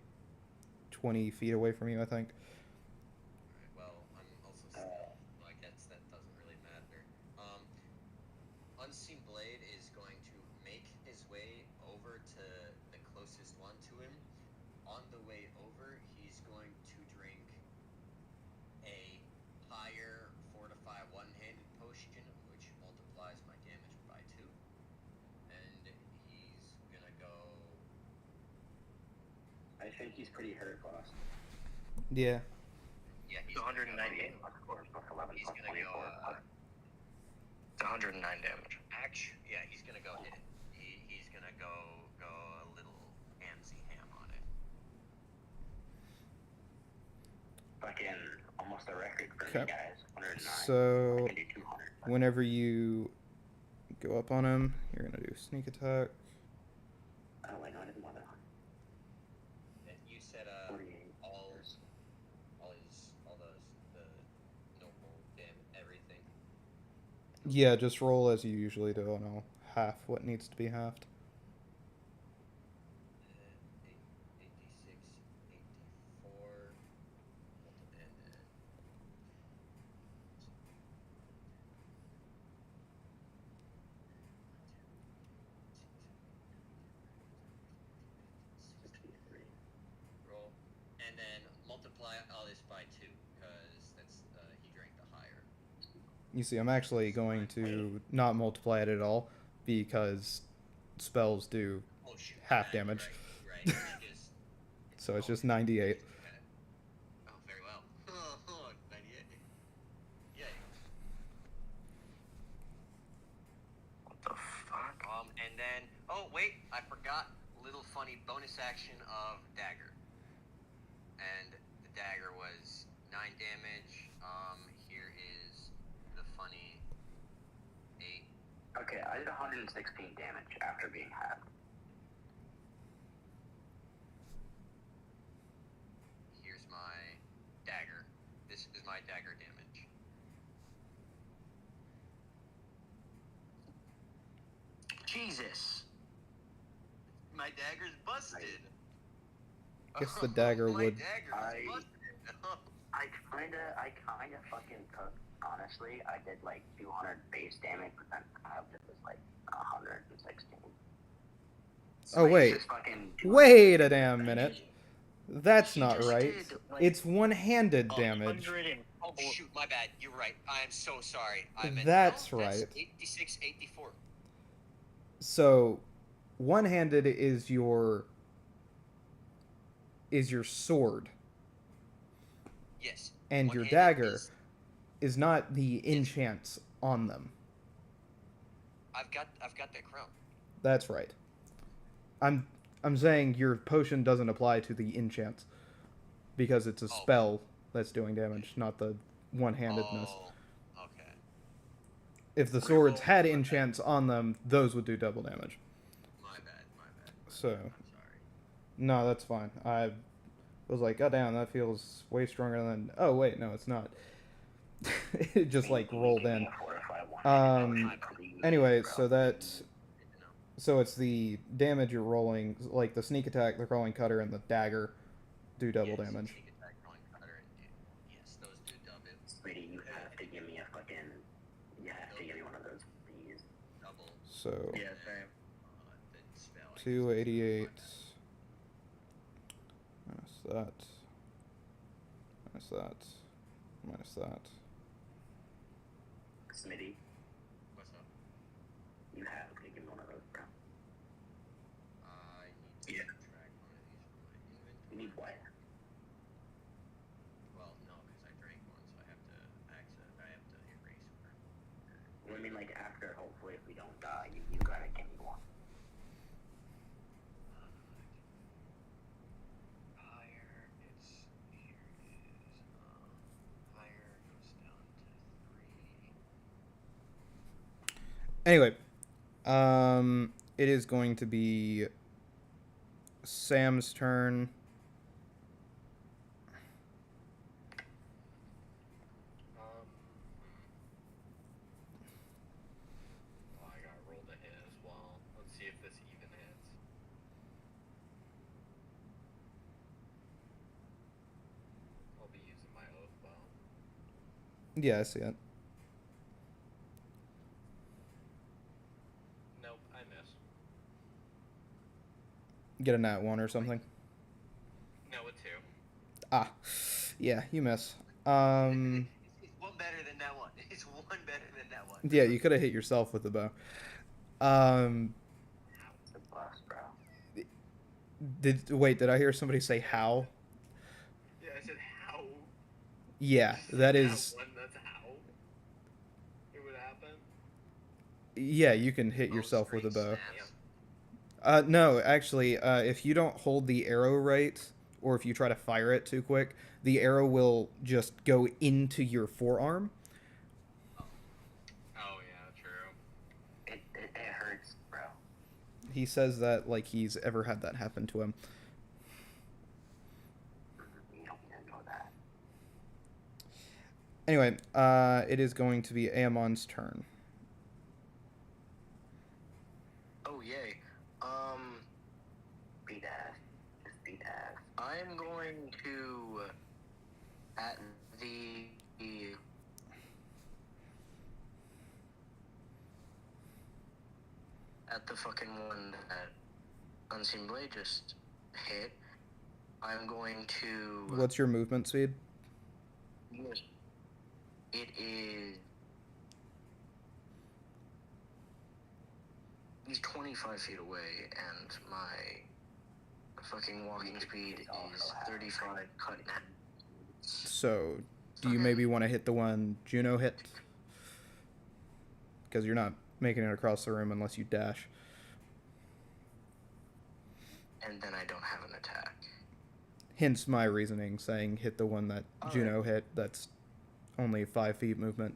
20 feet away from you, I think. Alright, well, I'm also still, I guess that doesn't really matter. Unseen Blade is going to make his way over to the closest one to him. On the way over, he's going to drink a higher fortify one-handed potion, which multiplies my damage by 2. And he's gonna go... I think he's pretty hurt, boss. Yeah. Yeah, he's 198. Plus 4, plus 11, He's plus gonna 24. go, It's 109 damage. yeah, he's gonna go hit it. He's gonna go a little hamsy ham on it. Fucking almost a record for Okay. me, guys. 109. So, I can do 200. whenever you go up on him, you're gonna do sneak attack. Oh, wait, no, I did more than 100. And you said 48. all those the normal everything. Yeah, just roll as you usually do, and I'll half what needs to be halved. 86, 84, and then 63. roll, and then multiply all this by 2 because that's he drank the higher. You see, I'm actually going to not multiply it at all, because spells do Oh shoot! half damage. Right. Because So it's just 98. Okay. Oh, very well. 98. Yay. What the fuck? And then, oh wait, I forgot. Little funny bonus action of dagger. And the dagger was 9 damage. Here is the funny 8. Okay, I did 116 damage after being halved. Here's my dagger. This is my dagger damage. Jesus. My dagger's busted. Guess the dagger My would- dagger's I- busted. I kinda fucking took, honestly, I did like 200 base damage, but then halved it was like 116. Oh, wait. Just fucking Wait a damn minute. That's He not just right. did, like, It's one-handed damage. 100 and... Oh shoot, my bad. You're right. I am so sorry. I meant That's no, right. 86, 84. So, one-handed is your sword, Yes. and your One-handed dagger is not the enchants on them. I've got that crown. That's right. I'm saying your potion doesn't apply to the enchants, because it's a Oh. spell that's doing damage, not the one-handedness. Oh, okay. If the swords had enchants on them, those would do double damage. My bad. So, I'm sorry. no, that's fine. I was like, oh damn, that feels way stronger than... Oh wait, no, it's not. It just like rolled in. Anyway, so that So it's the damage you're rolling, like the sneak attack, the crawling cutter, and the dagger do double Yes, damage. sneak attack, crawling cutter, and yes, those do double. Sweetie, you have to give me a fucking. You have to give me one of those, please. Double. So Yeah, same. The spell. I guess. 288 minus that, minus that, minus that. Smitty, What's up? you have to give me one of those, bro. I need to subtract one of these from my inventory. You need what? Well, no, because I drank one, so I have to erase one. Well, I mean, like, after, hopefully, if we don't die, you gotta give me one. Higher, it's here it is. Higher goes down to 3. Anyway, it is going to be Sam's turn. Oh, I got rolled a hit as well. Let's see if this even hits. I'll be using my oath bow. Yeah, I see it. Nope, I miss. Get a nat 1 or something. No, a 2. Ah, yeah, you miss. It's one better than that one. It's one better than that one. Yeah, you could have hit yourself with the bow. It's a bust, bro. Did I hear somebody say how? Yeah, I said how. Yeah, that is. That's how it would happen. Yeah, you can hit yourself with a bow. Snaps. No, actually, if you don't hold the arrow right, or if you try to fire it too quick, the arrow will just go into your forearm. Oh yeah, true. It hurts, bro. He says that like he's ever had that happen to him. You don't need to know that. Anyway, it is going to be Amon's turn. Oh yay. Beat ass. Just beat ass. I'm going to at the fucking one that Unseen Blade just hit. I'm going to. What's your movement speed? Yes. It is. He's 25 feet away, and my fucking walking speed is 35 cut in half. So, do you maybe want to hit the one Juno hit? Because you're not making it across the room unless you dash. And then I don't have an attack. Hence my reasoning saying hit the one that Juno hit. That's only 5 feet movement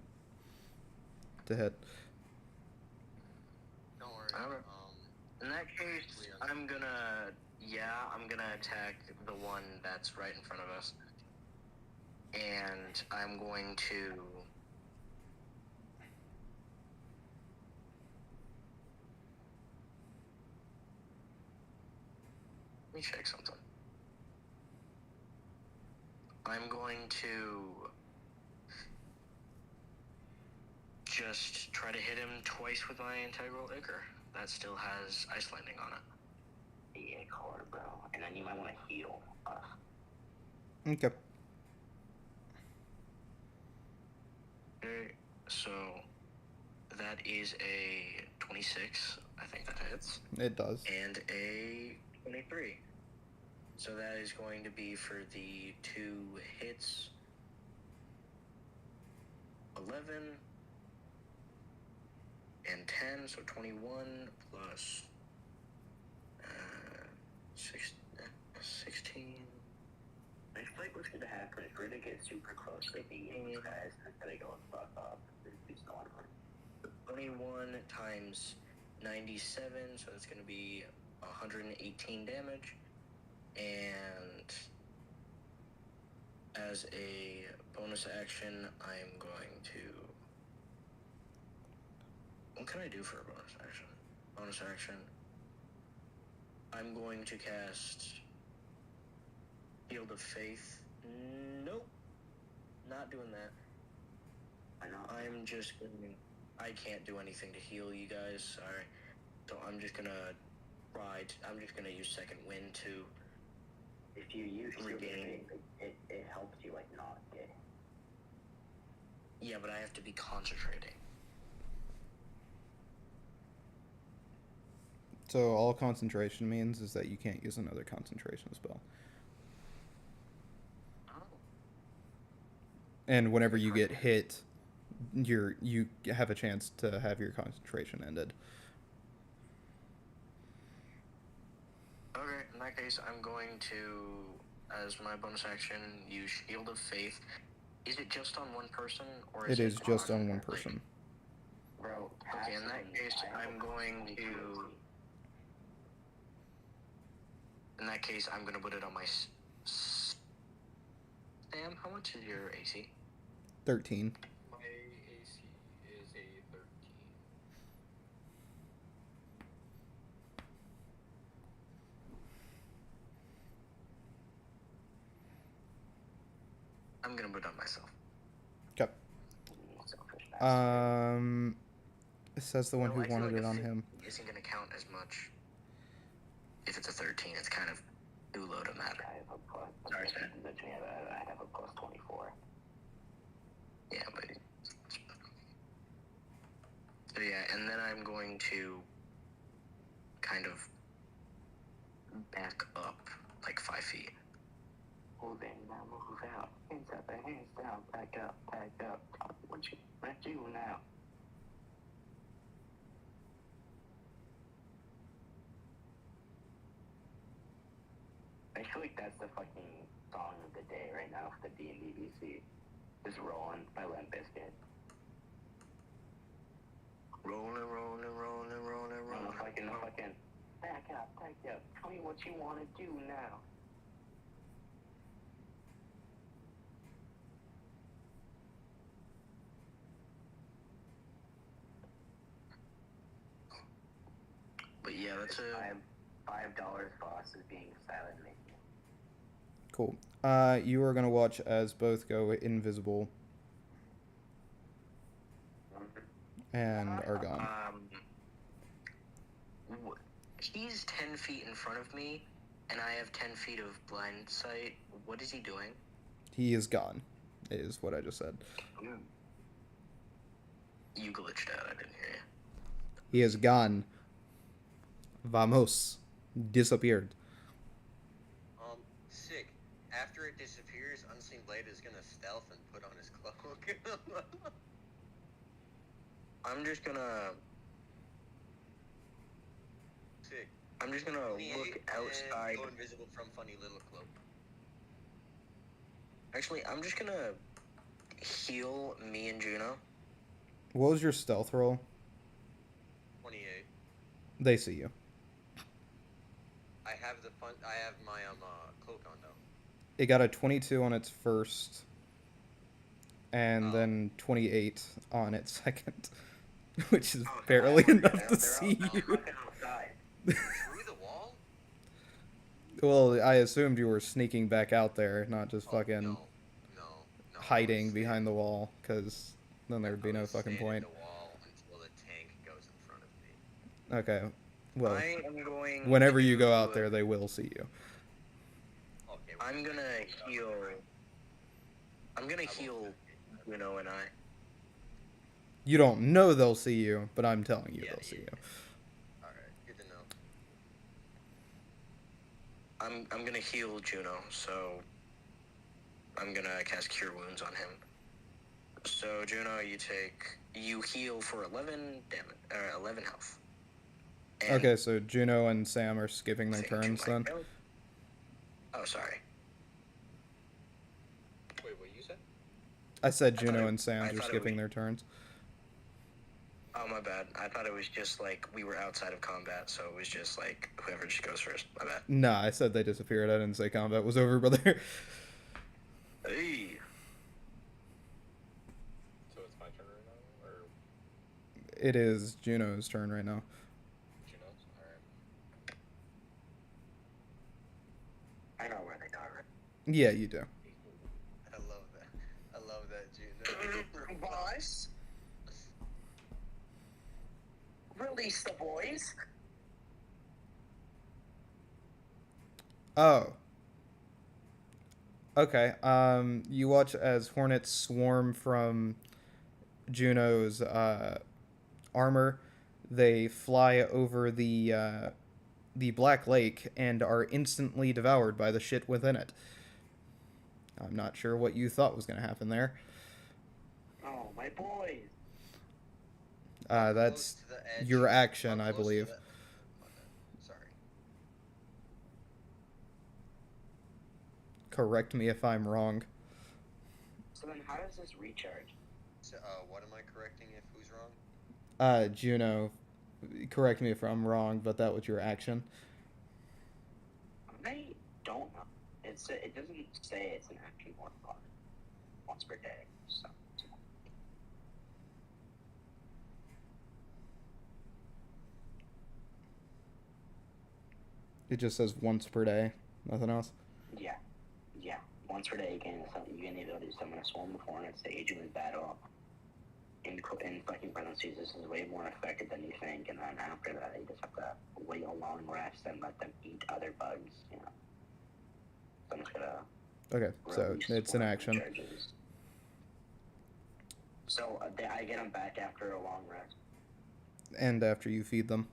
to hit. Don't worry. Alright. In that case, I'm gonna attack the one that's right in front of us. And I'm going to. Let me check something. I'm going to just try to hit him twice with my integral ichor. That still has ice landing on it. Yeah, hard, bro. And then you might want to heal us. Okay. Okay, so that is a 26. I think that hits. It does. And a 23. So that is going to be for the 2 hits. 11 and 10, so 21 plus 16. I feel like what's gonna happen is we're gonna get super close to these guys and then they go fuck up. It's going on. 21 times 97, so that's going to be 118 damage. And as a bonus action, I'm going to. What can I do for a bonus action? Bonus action. I'm going to cast Shield of Faith. Nope. Not doing that. Why not? I'm just gonna... I can't do anything to heal you guys, sorry. So I'm just gonna I'm just gonna use Second Wind to... If you use Shield of Regain. Faith, it helps you, like, not get... Yeah, but I have to be concentrating. So all concentration means is that you can't use another concentration spell. Oh. And whenever you get hit, you have a chance to have your concentration ended. Okay, in that case, I'm going to, as my bonus action, use Shield of Faith. Is it just on one person, or is It is just on one like- person. Bro, Okay, in that case, I'm going to... In that case, I'm going to put it on my... Sam, how much is your AC? 13. My AC is a 13. I'm going to put it on myself. Okay. Selfish bastard. It says the one Well, who I feel wanted like it a on 15 him. isn't going to count as much. If it's a 13, it's kind of too low to matter. I have a plus... Sorry, Sam. I have a plus 24. Yeah, but... So yeah, and then I'm going to kind of back up like 5 feet. Move in, now move out. Hands up and hands down. Back up, back up. What you do now? I feel like that's the fucking song of the day right now for the D&D BC. Just Rollin' by Limp Bizkit. Rolling, rolling, rolling, rolling, rolling. Fucking back up, back up. Tell me what you want to do now. But yeah, that's a... $5 boss is being silent making. Cool. You are going to watch as both go invisible and are gone. He's 10 feet in front of me, and I have 10 feet of blind sight. What is he doing? He is gone, is what I just said. You glitched out, I didn't hear you. He is gone. Vamos. Disappeared. Sick. After it disappears, Unseen Blade is gonna stealth and put on his cloak. I'm just gonna Sick. look 28 outside. And go invisible from funny little cloak. Actually, I'm just gonna heal me and Juno. What was your stealth roll? 28. They see you. I have my cloak on though. It got a 22 on its first, and Oh. then 28 on its second, which is Oh, barely they're enough to They're see all you. fucking outside. Through the wall? Well, I assumed you were sneaking back out there, not just Oh, fucking no, hiding behind the wall, because then there would be no fucking point. The wall until the tank goes in front of me. Okay, well, I am going. whenever you go to- out there, they will see you. Okay. I'm gonna heal. I'm gonna I won't heal attack you. Juno and I. You don't know they'll see you, but I'm telling you Yeah, they'll see you. Alright, good to know. I'm gonna heal Juno, so I'm gonna cast Cure Wounds on him. So Juno, you heal for 11 damage, 11 health. And Okay, so Juno and Sam are skipping their I think turns you then. might know. Oh, sorry. Wait, what you said? I said I thought Juno it- and I Sam are thought it skipping was- their turns. Oh, my bad. I thought it was just like we were outside of combat, so it was just like whoever just goes first. My bad. Nah, I said they disappeared. I didn't say combat was over, brother. Hey. So it's my turn right now, or It is Juno's turn right now. Juno's? Alright. I know where they are. Yeah, you do. I love that. I love that, Juno. Boss, release the boys. Oh. Okay. You watch as hornets swarm from Juno's armor. They fly over the Black Lake and are instantly devoured by the shit within it. I'm not sure what you thought was going to happen there. Oh, my boys. How That's close to the edge- your action, how I close to believe. the- Okay, sorry. Correct me if I'm wrong. So then, how does this recharge? So, what am I correcting if who's wrong? Juno, correct me if I'm wrong, but that was your action. I don't know. It doesn't say it's an action once per day. So. It just says once per day, nothing else. Yeah. Once per day, you gain the ability to summon a swarm of hornets to aid you in battle. In fucking parentheses, this is way more effective than you think, and then after that, you just have to wait a long rest and let them eat other bugs, you know. So I'm just gonna Okay, so release it's an one of the action. charges. So I get them back after a long rest. And after you feed them.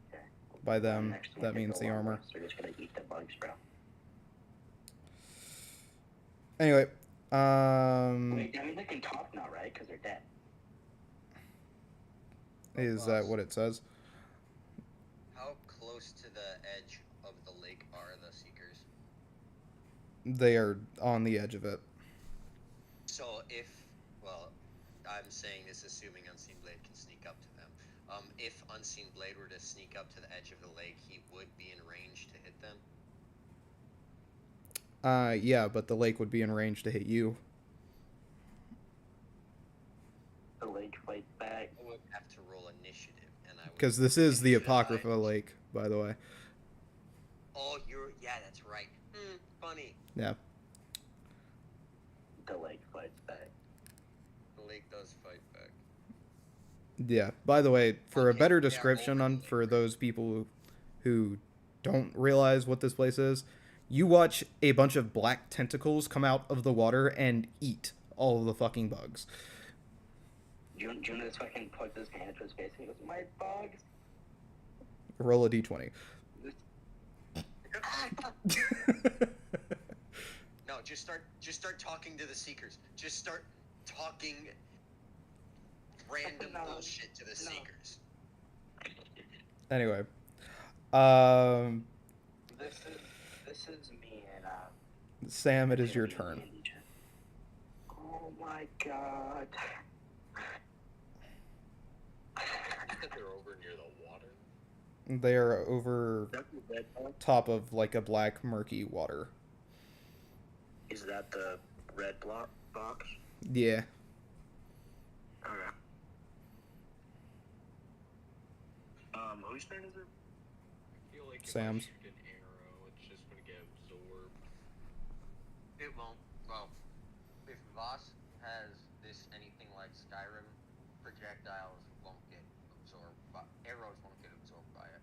Okay. By them, Next time that I take means a the long armor. rest, they're just gonna eat the bugs, bro. Anyway, Wait, that means they can talk now, right? Because they're dead. is that what it says? How close to the edge of the lake are the Seekers? They are on the edge of it. So I'm saying this assuming Unseen Blade can sneak up to them. If Unseen Blade were to sneak up to the edge of the lake, he would be in range to hit them. Yeah, but the lake would be in range to hit you. The lake fight back. I would have to roll initiative, and I would. Because this is the Should I- Apocrypha Lake, by the way. Oh, yeah, that's right. Funny. Yeah. The lake fights back. The lake does fight back. Yeah. By the way, for a Okay, better yeah, description over the on lake, for right. those people who don't realize what this place is, you watch a bunch of black tentacles come out of the water and eat all of the fucking bugs. June just fucking puts his hand to his face and he goes, "My bugs." Roll a d20. No, just start talking to the Seekers. Just start talking random No. bullshit to the No. Seekers. Anyway, This is me and Sam, it is your turn. Oh my god. You said they're over near the water? They are over That's the red bug? top of like a black murky water. Is that the red block box? Yeah. Okay. Whose turn is it? I feel like if Sam's. I shoot an arrow, it's just gonna get absorbed. It won't. Well, if Voss has this anything like Skyrim, projectiles won't get absorbed. Arrows won't get absorbed by it.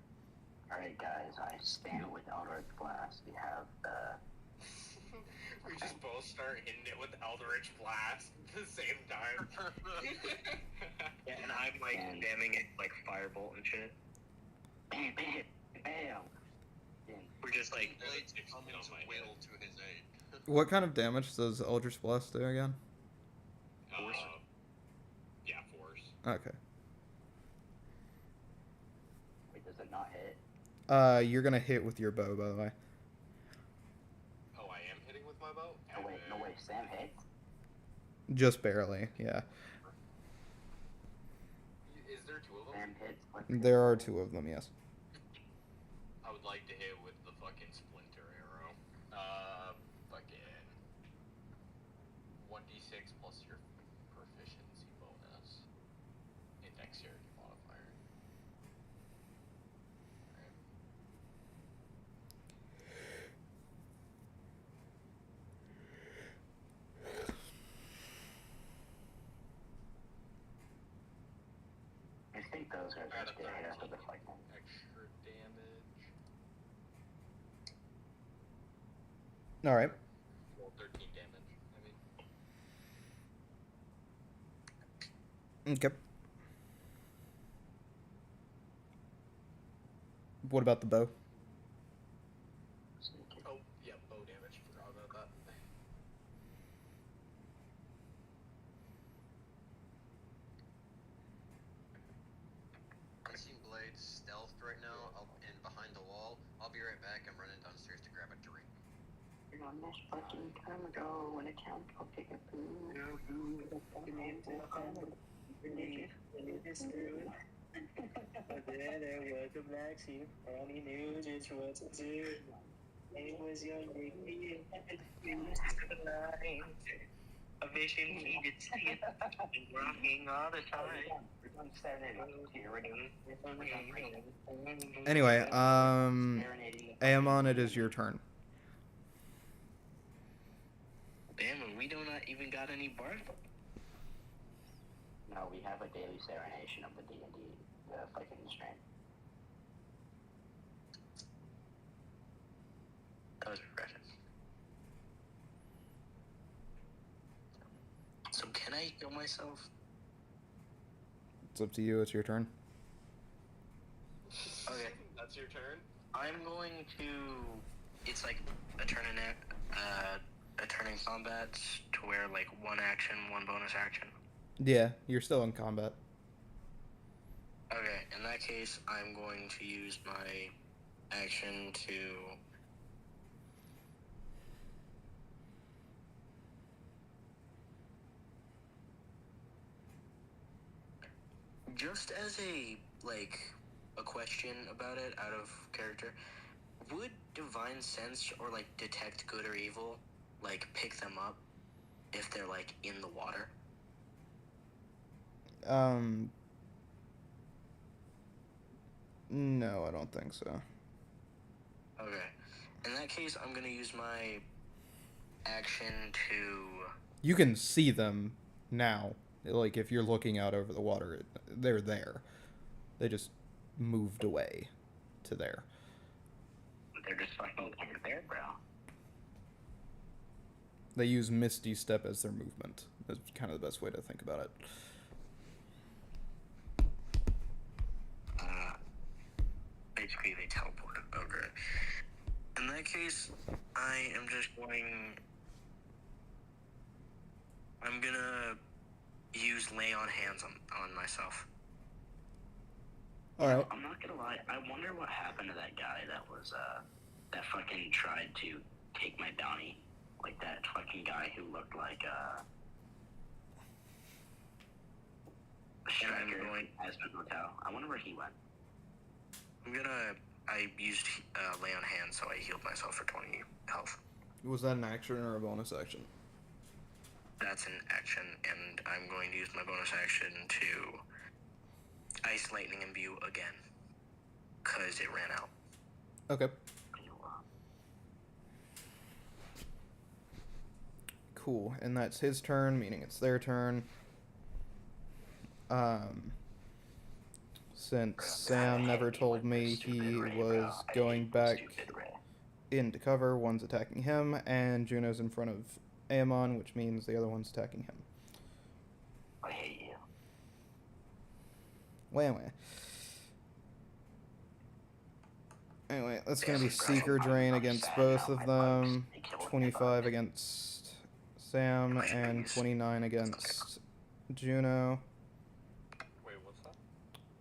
Alright guys, I stand with Eldritch Blast. We have the... We just both start hitting it with Eldritch Blast at the same time. Yeah, and I'm like And- spamming it like firebolt and shit. Bam, bam, bam. And We're just like Blades Blades come coming on to my wail head. to his aid. What kind of damage does Eldritch Blast do again? Force. Yeah, force. Okay. wait, does it not hit? You're gonna hit with your bow, by the way. Oh, I am hitting with my bow? No way, Sam hits? Just barely, yeah. Is there two of them? Sam hits? Like, There are two of them, yes. I would like to hit with the fucking splinter arrow. Fucking 1d6 plus your proficiency bonus in dexterity modifier. those are Add a just dead after 13 the fight. extra damage. All right. Well, 13 damage. I mean, Okay. What about the bow? oh yeah, bow damage. Forgot about that. Unseen Blade stealthed right now, and behind the wall. I'll be right back. I'm running downstairs to grab a drink. On this fucking time ago when it counted for picking food. There was a black sheep, and he knew just what to do. It was your nickname, a vision he could see it, rocking all the time. Anyway, Amon, it is your turn. Damn, and we don't even got any bark. No, we have a daily serenation of the D&D fucking strain. That was refreshing. So can I heal myself? It's up to you. It's your turn. Okay. That's your turn. I'm going to. It's like a turn in combat to where like one action, one bonus action. Yeah, you're still in combat. Okay, in that case, I'm going to use my action to. Just as a question about it out of character, would divine sense or like detect good or evil like pick them up if they're like in the water? No, I don't think so. Okay. In that case, I'm gonna use my action to. You can see them now. Like, if you're looking out over the water, they're there. They just moved away to there. They're just fucking there, bro. They use Misty Step as their movement. That's kind of the best way to think about it. Basically, they teleport. Okay. In that case, I am just going. I'm gonna use lay on hands on myself. All right. I'm not gonna lie. I wonder what happened to that guy that was that fucking tried to take my bounty. Like that fucking guy who looked like a striker Aspen Hotel. I wonder where he went. I used lay on hands, so I healed myself for 20 health. Was that an action or a bonus action? That's an action, and I'm going to use my bonus action to Ice Lightning Imbue again, because it ran out. Okay. Cool. And that's his turn, meaning it's their turn. Since Sam never told me he was going back into cover, one's attacking him, and Juno's in front of Amon, which means the other one's attacking him. I hate you. Wah. Anyway, that's going to be Seeker Drain against both of them, 25 against Sam, and 29 against Juno. Wait, what's that?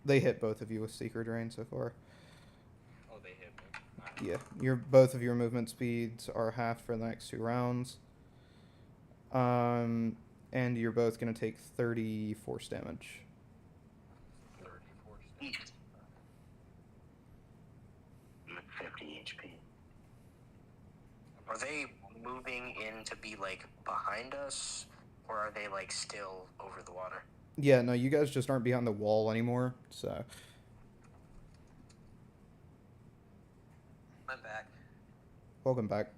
They hit both of you with Seeker Drain so far. Oh, they hit me. Alright. Yeah, both of your movement speeds are half for the next 2 rounds. And you're both going to take 30 force damage. 34 Each. 50 HP. Are they moving in to be like behind us, or are they like still over the water? Yeah, no, you guys just aren't behind the wall anymore, so. I'm back. Welcome back.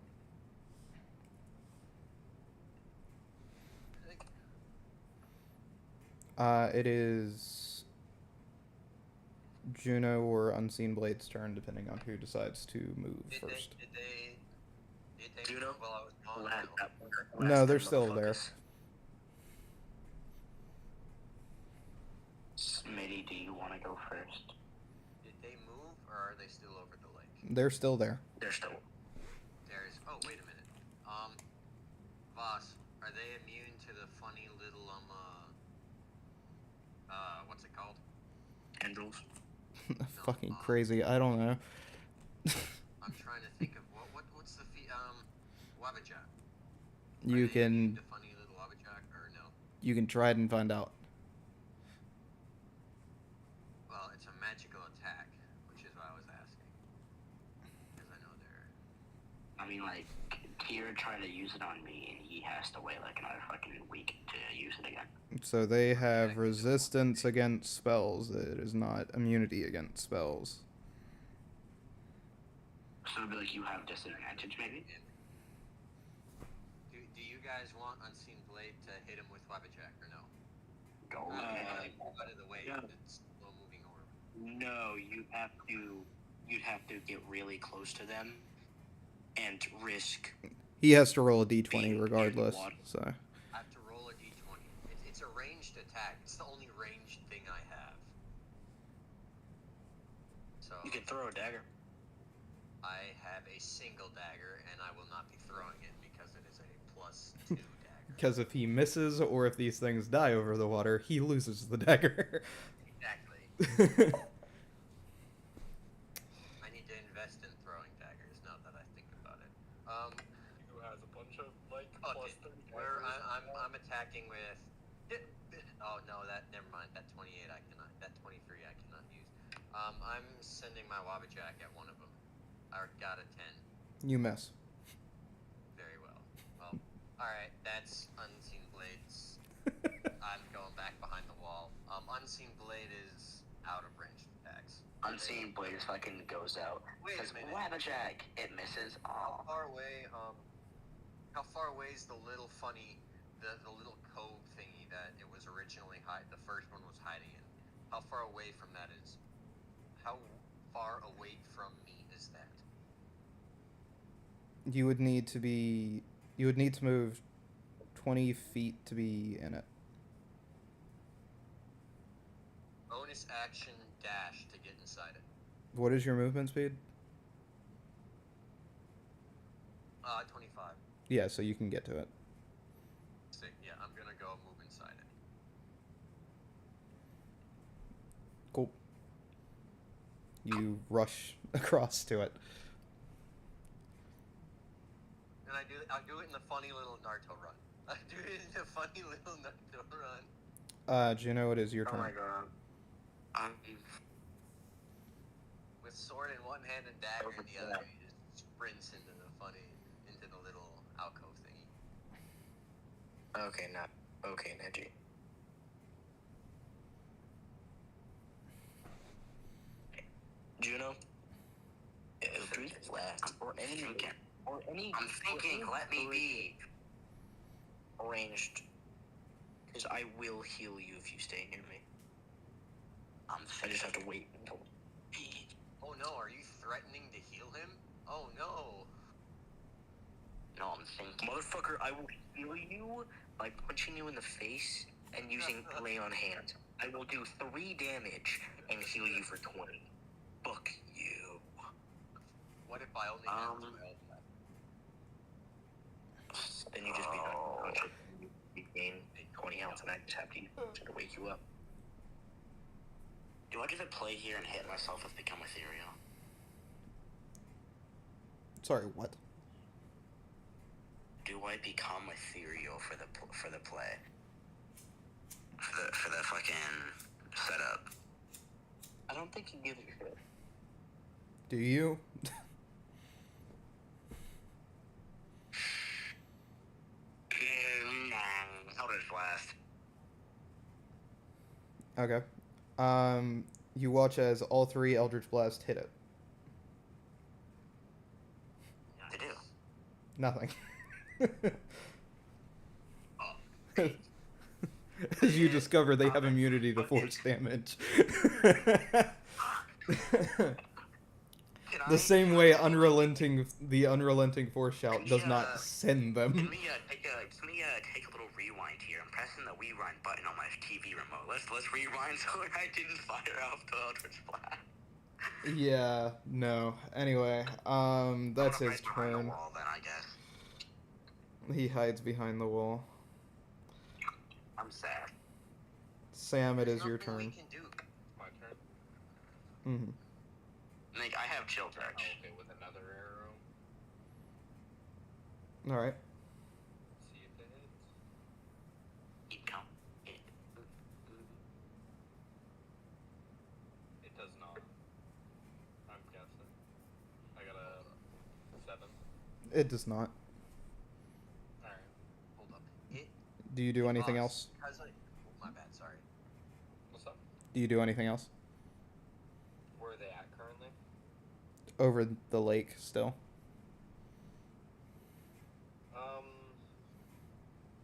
It is Juno or Unseen Blade's turn, depending on who decides to move first. Did they Juno? Well, I was gone. Last, No, they're turn, still there. motherfuckers. Smitty, do you want to go first? Did they move, or are they still over the lake? They're still there. They're still. There's. Oh, wait a minute. Voss, are they immune to the funny little what's it called? Tendrils. Fucking crazy. I don't know. I'm trying to think of what's the Wabajack. Are You they immune can to funny little Wabajack, or no? you can try it and find out. Well, it's a magical attack, which is what I was asking. Because I know they're. I mean, like, Kira tried to use it on me, and he has to wait like another fucking week to use it again. So they have resistance against spells. It is not immunity against spells. So it'd be like you have disadvantage, maybe? Do you guys want Unseen Blade to hit him with Wabajack, or no? Go. Out of the way. yeah. It's slow moving orb. No, you'd have to get really close to them and risk. He has to roll a Being d20 in regardless. water. So I have to roll a d20. It's a ranged attack. It's the only ranged thing I have. So You can throw a dagger. I have a single dagger, and I will not be throwing it because it is a +2 dagger. because if he misses or if these things die over the water, he loses the dagger. Exactly. I need to invest in throwing daggers now that I think about it. Who has a bunch of like Okay, plus 30 where daggers? I'm attacking with. Oh no, never mind. That 28 I cannot. That 23 I cannot use. I'm sending my Wabajack at one of them. I got a 10. You miss. Very well. Well, all right. That's Unseen Blades. I'm going back behind the wall. Unseen Blade is out of range attacks. Unseen Blade is fucking goes out. Wait a Because minute. Wabajack, it misses. How Oh. far away? How far away is the little funny, the little cove thingy that it was originally the first one was hiding in? How far away from that is? How far away from me is that? You would need to move 20 feet to be in it. Bonus action dash to get inside it. What is your movement speed? 25. Yeah, so you can get to it. Sick. Yeah, I'm gonna go move inside it. Cool. You rush across to it. And I do it in the funny little Naruto run. I do it in the funny little Naruto run. Juno, it is your Oh turn. my god. With sword in one hand and dagger in the other, he just sprints into the little alcove thingy. Okay, Neji. Juno. If we last or any I'm thinking, let me be. arranged, because I will heal you if you stay near me. I'm I just have thinking. to wait until. Oh no, are you threatening to heal him? Oh no. No, I'm thinking. Motherfucker, I will heal you by punching you in the face and using lay on hands. I will do 3 damage and heal you for 20. Fuck you. What if I only have 12? Then you just be unconscious. You gain 20 health and I just have to wake you up. Do I get to play here and hit myself with Become Ethereal? Sorry, what? Do I become ethereal for the play? For the fucking setup? I don't think you give a shit. Do you? Eldritch Blast. Okay. You watch as all 3 Eldritch Blast hit it. They do. Nothing. Oh. As you discover they have immunity to force damage. Can The I- same way the unrelenting force shout Can does we, not send Can them. we take a little rewind here? I'm pressing the rewind button on my TV remote. Let's rewind so I didn't fire off the Eldritch Blast. Yeah, no. Anyway, that's I'm gonna his hide behind the turn. wall then, I guess. He hides behind the wall. I'm sad. Sam, it There's is your nothing we turn. can do. My turn. Mm-hmm. Like, I have chill touch. Oh, okay, with another arrow. All right. See if it hits. Keep going. It does not. I'm guessing. I got a 7. It does not. Alright. Hold up. It. Do you do Hey, anything boss, else? Because I. Oh, my bad. Sorry. What's up? Do you do anything else? Where are they at currently? Over the lake still.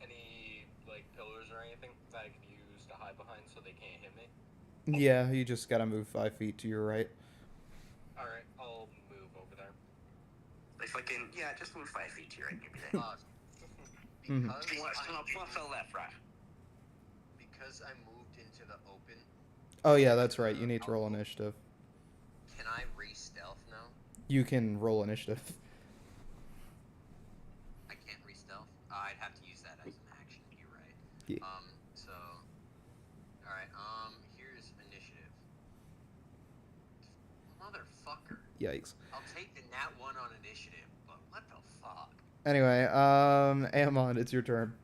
Any, like, pillars or anything that I could use to hide behind so they can't hit me? Yeah, you just gotta move 5 feet to your right. Alright, I'll move over there. Like, fucking, yeah, just move 5 feet to your right, maybe there. Mhm. Fell left, right. Because I moved into the open. Oh yeah, that's right. You need to roll initiative. Can I re-stealth now? You can roll initiative. I can't re-stealth. I'd have to use that as an action. You're right. Yeah. So. Alright, here's initiative. Motherfucker. Yikes. I'll take the nat 1 on initiative, but what the fuck? Anyway, Amon, it's your turn.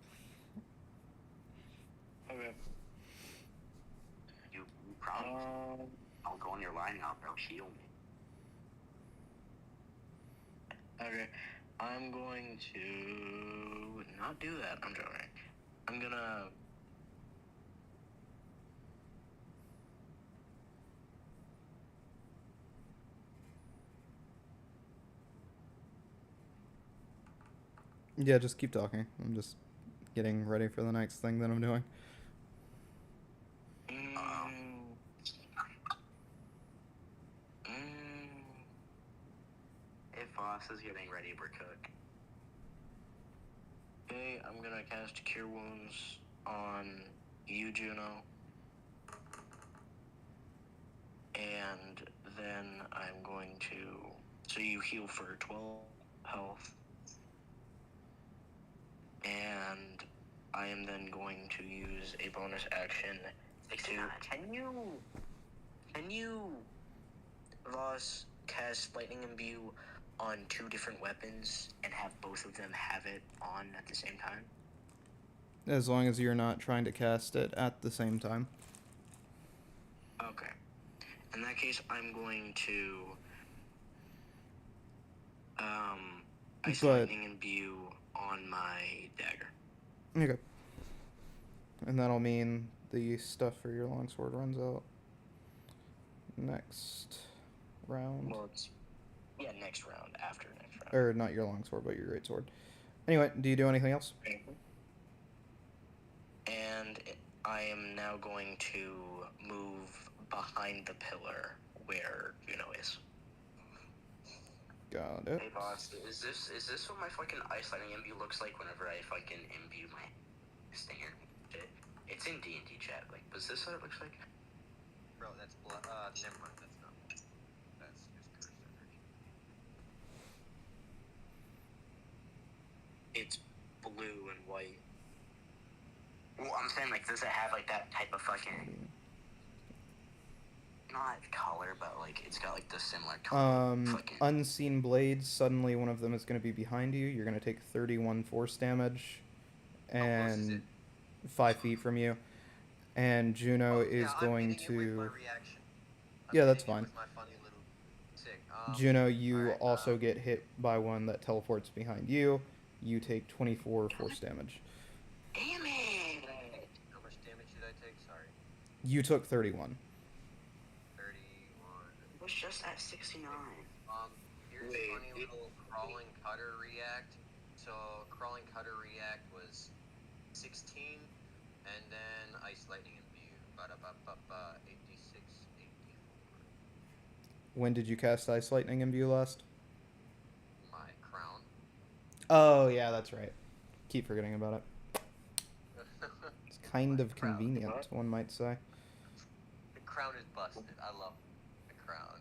Okay. You probably. I'll go on your line and I'll heal me. Okay. I'm going to not do that. I'm joking. I'm gonna. Yeah, just keep talking. I'm just getting ready for the next thing that I'm doing. If Voss is getting ready, we're cooked. Okay, I'm gonna cast Cure Wounds on you, Juno. And then I'm going to. So you heal for 12 health. And I am then going to use a bonus action to. Can you, Voss, cast Lightning Imbue on 2 different weapons and have both of them have it on at the same time? As long as you're not trying to cast it at the same time. Okay. In that case, I'm going to ice But- lightning imbue on my dagger. Okay. And that'll mean the stuff for your longsword runs out next round. Well, it's next round, after next round. Or not your longsword, but your greatsword. Anyway, do you do anything else? And I am now going to move behind the pillar where Juno is. Got it. Hey, boss, is this what my fucking ice lightning imbue looks like whenever I fucking imbue my stinger? It's in D&D chat. Like, is this what it looks like? Bro, that's never mind. That's not. That's just cursed energy. It's blue and white. Well, I'm saying, like, does it have, like, that type of fucking... Not color, but, like, it's got, like, the similar color. Fucking... Unseen blades, suddenly one of them is going to be behind you. You're going to take 31 force damage. And 5 feet from you. And Juno is going to... Yeah, that's fine. Juno, you also get hit by one that teleports behind you. You take 24 force damage. Damn it! How much damage did I take? Sorry. You took 31. 31. It was just at 69. Here's a funny little crawling cutter react. So crawling cutter react was 16, and then ice lightning imbue. 86, 84. When did you cast Ice Lightning Imbue last? My crown. Oh, yeah, that's right. Keep forgetting about it. It's kind My of crown. convenient, one might say. The crown is busted. I love the crown.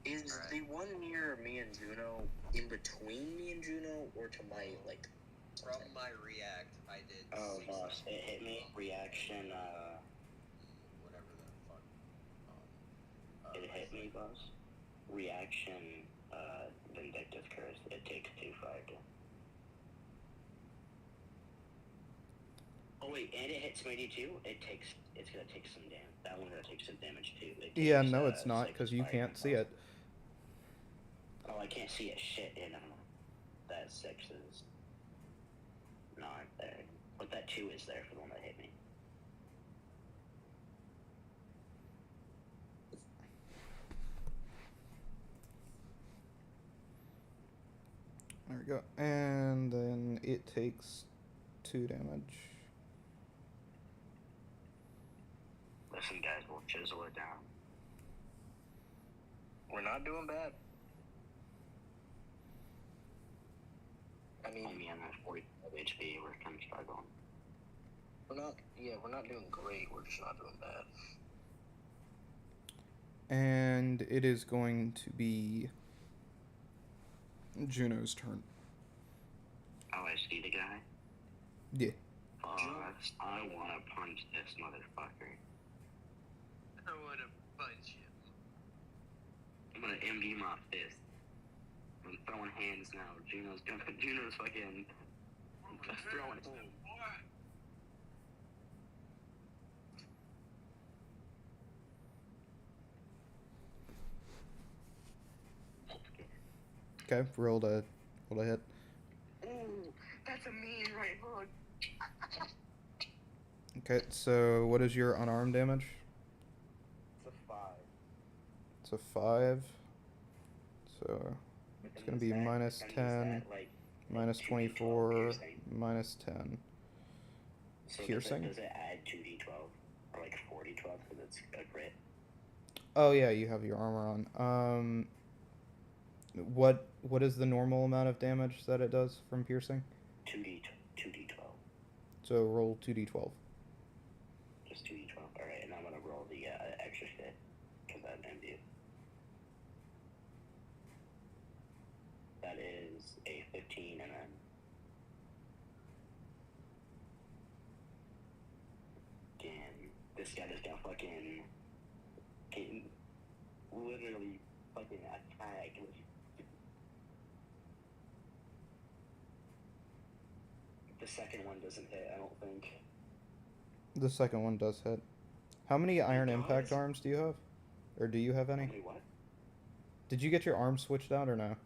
Is Alright. the one near me and Juno in between me and Juno, or to my, like... From my react, I did Oh, 6 boss, it hit me. Reaction, whatever the fuck. it hit me, boss. Reaction, Vindictive Curse. It takes 2 fire. Oh wait, and it hits Mighty too? It's gonna take some damage. That one's gonna take some damage too. It Yeah, takes, no, it's not, 6 because you fire can't see damage. it. Oh, I can't see it. Shit, yeah, no. That 6 is not there. But that 2 is there for the one that hit me. There we go. And then it takes 2 damage. Listen, guys, we'll chisel it down. We're not doing bad. I mean, I'm at 45 HP. We're kind of struggling. we're not doing great. We're just not doing bad. And it is going to be Juno's turn. Oh, I see the guy. Yeah. I wanna punch this motherfucker. I wanna punch him. I'm gonna MD my fist. I'm throwing hands now. Juno's fucking just throwing it. Okay, roll a hit. Ooh, that's a mean right hook. Okay, so what is your unarmed damage? It's a 5. It's a 5. So it's going to be minus 10, minus 24, minus 10. So Piercing? Does it add 2d12 or like 4d12 because it's a crit? Oh yeah, you have your armor on. What is the normal amount of damage that it does from piercing? 2d12. So roll 2d12. Just 2d12. Alright, and I'm gonna roll the extra shit because I'm MD. That is a 15 and then. Damn, this guy just got fucking. Getting literally fucking attacked with. The second one doesn't hit, I don't think. The second one does hit. How many Iron does? Impact arms do you have? Or do you have any? How many what? Did you get your arms switched out or no?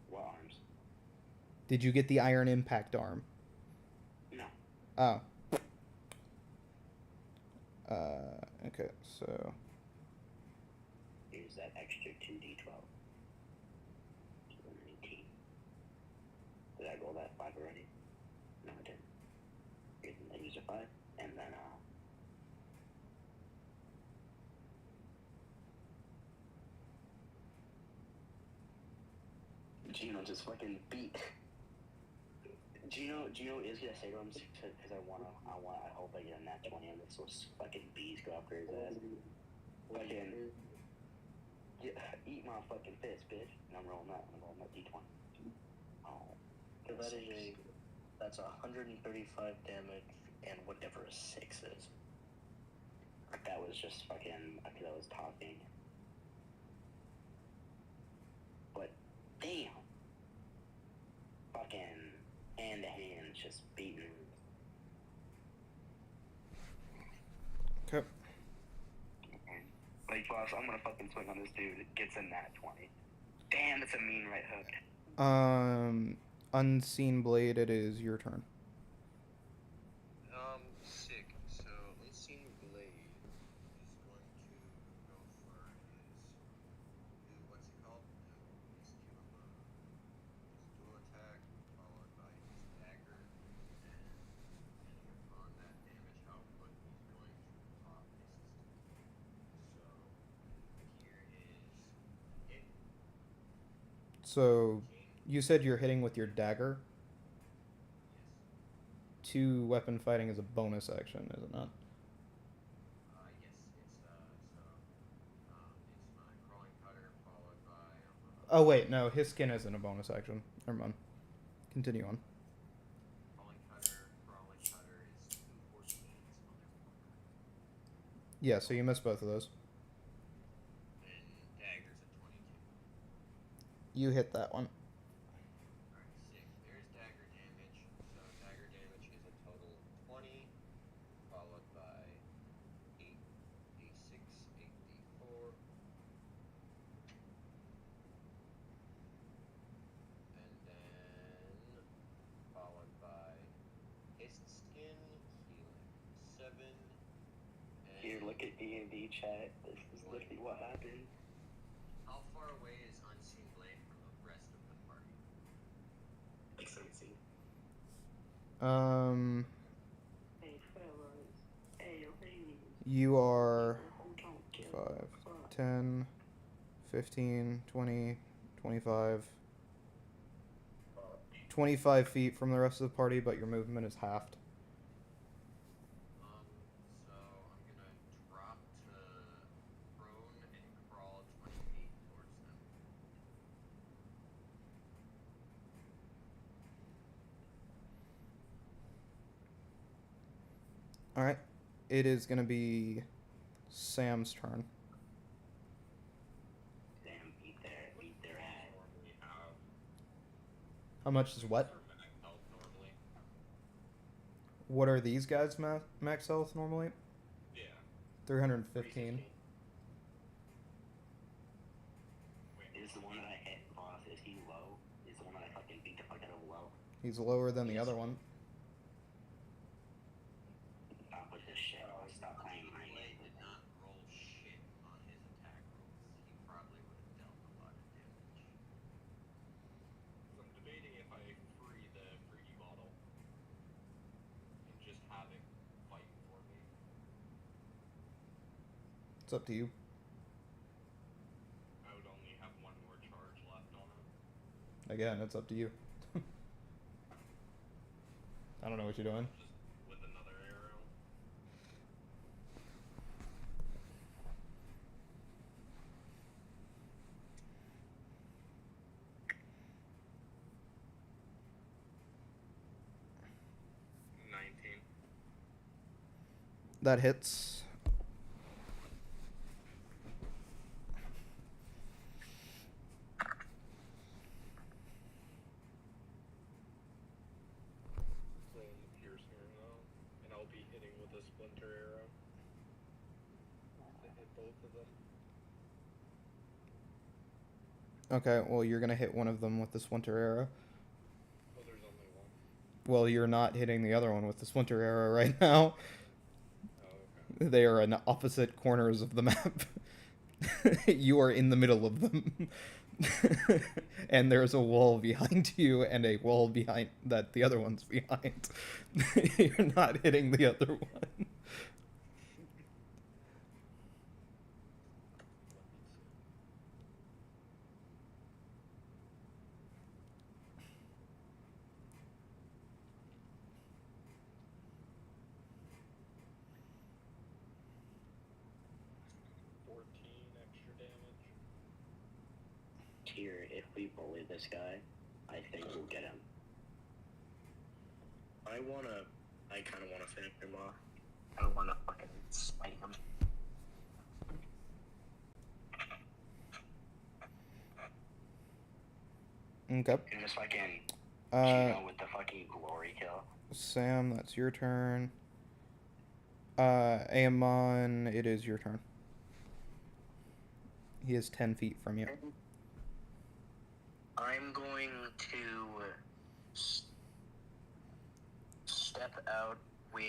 What arms? Did you get the Iron Impact arm? No. Oh. Okay, so... Here's that extra 2d12. So then 18. Did I roll that 5 already? No, I didn't. I used a 5, and then, Gino just fucking beat. Gino is gonna say to him because I hope I get a nat 20 on this. Those fucking bees go after his ass. Fucking, eat my fucking fist, bitch. And I'm rolling that d20. Oh, So that's 135 damage and whatever a 6 is. That was just fucking, because I was talking. But, damn. Fucking hand to hand, just beating. Okay. Like, boss, I'm gonna fucking swing on this dude. It gets in that 20. Damn, that's a mean right hook. Unseen Blade, it is your turn. Sick. So, Unseen Blade is going to go for what's it called? His dual attack, followed by his dagger, and on that damage output, he's going to pop his So, you said you're hitting with your dagger. Yes. 2 weapon fighting is a bonus action, is it not? Yes, it's my crawling cutter followed by Oh wait, no, his skin isn't a bonus action. Never mind. Continue on. crawling cutter is 2 14s, motherfucker. Yeah, so you missed both of those. And dagger's a 22. You hit that one. Alright, sick. There's dagger damage. So dagger damage is a total of 20, followed by 8d6, 8d4. And then followed by hissed skin, healing 7. And Here, look at D&D chat. This is literally what happened. how far away is Unseen Blade from the rest of the party? Like, so see. Hey, fellas. Hey, ladies. You are Don't give 5, a fuck. 10, 15, 20, 25. 25 feet from the rest of the party, but your movement is halved. So I'm gonna drop to prone and crawl 20 feet towards them. Alright. It is going to be Sam's turn. Damn, eat their ass. Normally have How much is what? for max health normally. What are these guys' max health normally? Yeah. 315. Wait, Is the one that I hit, boss, is he low? Is the one that I fucking beat the fuck out of low? He's lower than the other one. Stop with this shit. Stop playing my Blade game. did not roll shit on his attack rolls. He probably would have dealt a lot of damage. So I'm debating if I free the fruity bottle and just have it fight for me. It's up to you. I would only have one more charge left on it. Again, it's up to you. I don't know what you're doing. Just with another arrow. That hits. Rolling the pierce here though, and I'll be hitting with a splinter arrow to hit both of them. Okay, well, you're going to hit one of them with the splinter arrow. Oh, there's only one. Well, you're not hitting the other one with the splinter arrow right now. Oh, okay. They are in opposite corners of the map. You are in the middle of them. And there's a wall behind you and a wall behind that the other one's behind. You're not hitting the other one. Extra damage. Here, if we bully this guy, I think we'll get him. I kind of wanna finish him off. I wanna fucking spite him. Okay. And just fucking, with the fucking glory kill. Sam, that's your turn. Amon, it is your turn. He is 10 feet from you. I'm going to step out with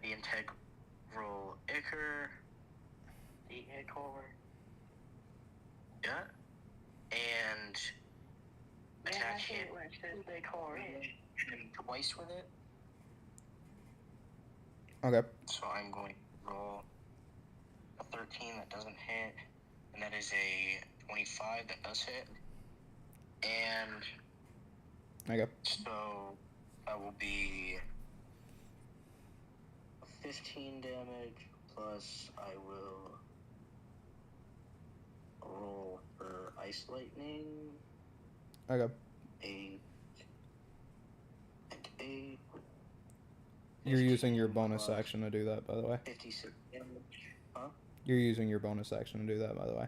the integral ichor. The Igor. Yeah. And attack him twice with it. Okay. So I'm going to roll a 13 that doesn't hit. and that is a 25 that does hit. And Okay. so that will be 15 damage, plus I will roll for Ice Lightning. Okay. 8 and 8. You're using your 15 bonus plus action to do that, by the way. 56 damage. Huh? You're using your bonus action to do that, by the way.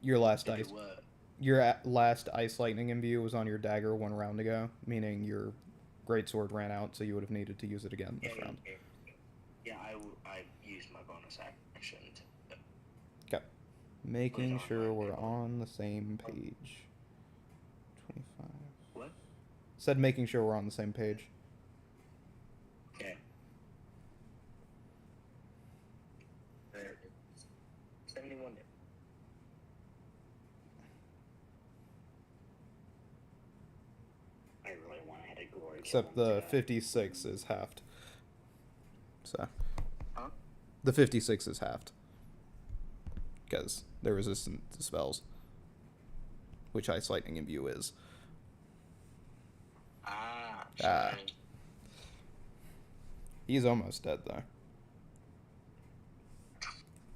Your last To do ice. what? Last Ice Lightning Imbue was on your dagger 1 round ago, meaning your greatsword ran out, so you would have needed to use it again this round. Yeah, I used my bonus action. Okay. Making Put it on sure my we're table. on the same page. 25. What? Said making sure we're on the same page. Okay. 71 damage. I really want to hit a glory. Except the 56 is halved. So. Huh? The 56 is halved. Because they're resistant to spells. Which Ice Lightning Imbue is. Ah. Ah. He's almost dead, though.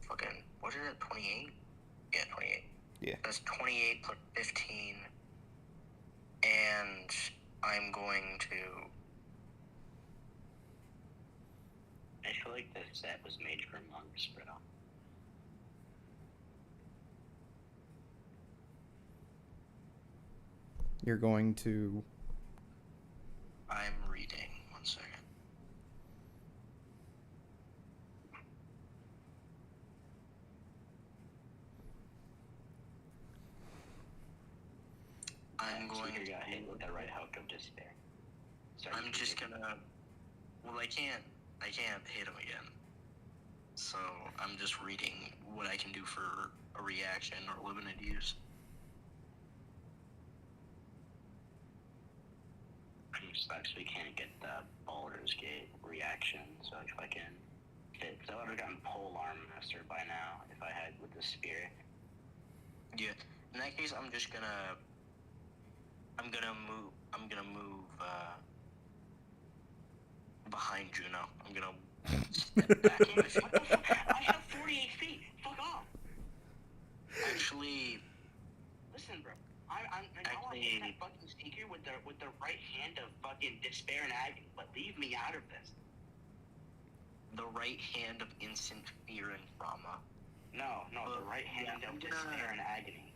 Fucking, what is it, 28? Yeah, 28. Yeah. That's 28 plus 15. And I'm going to... I feel like this set was made for monks, bro. You're going to... I'm reading. 1 second. I'm going to get hit with the right hook of despair. I'm just gonna... Well, I can't hit him again. So I'm just reading what I can do for a reaction or limited use. It sucks we can't get the Baldur's Gate reaction, so if I can hit... So I would have gotten Polearm Master by now if I had with the Spirit. Yeah, in that case I'm just gonna... I'm gonna move behind Juno. I'm gonna step back. What the fuck? I have 48 feet. Fuck off. Actually, listen, bro. I want to hit that fucking sneaker with the right hand of fucking despair and agony, but leave me out of this. The right hand of instant fear and trauma. No, the right hand of despair and agony.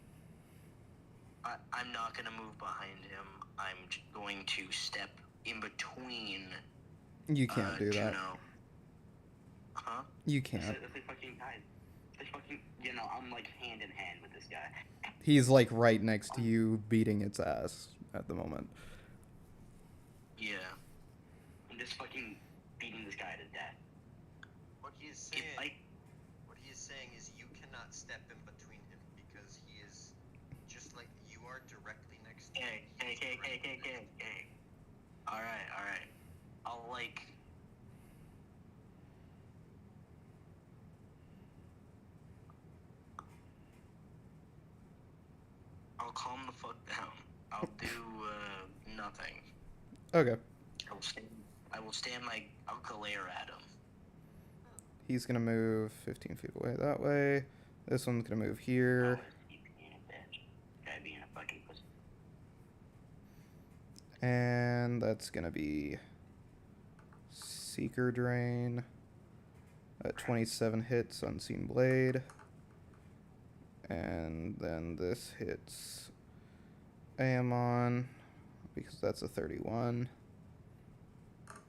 I'm not gonna move behind him. I'm going to step in between. You can't do that. Juno. Huh? You can't. They fucking died. They fucking, I'm like hand in hand with this guy. He's like right next to you, beating its ass at the moment. Yeah. I'm just fucking beating this guy to death. What he is saying is you cannot step in between him because he is just like you are directly next to him. Hey. Alright. I'll like... I'll calm the fuck down. I'll do, nothing. Okay. I will stand I'll glare at him. He's gonna move 15 feet away that way. This one's gonna move here. Guy being a fucking pussy. And that's gonna be Seeker Drain. 27 hits, Unseen Blade. And then this hits Amon, because that's a 31.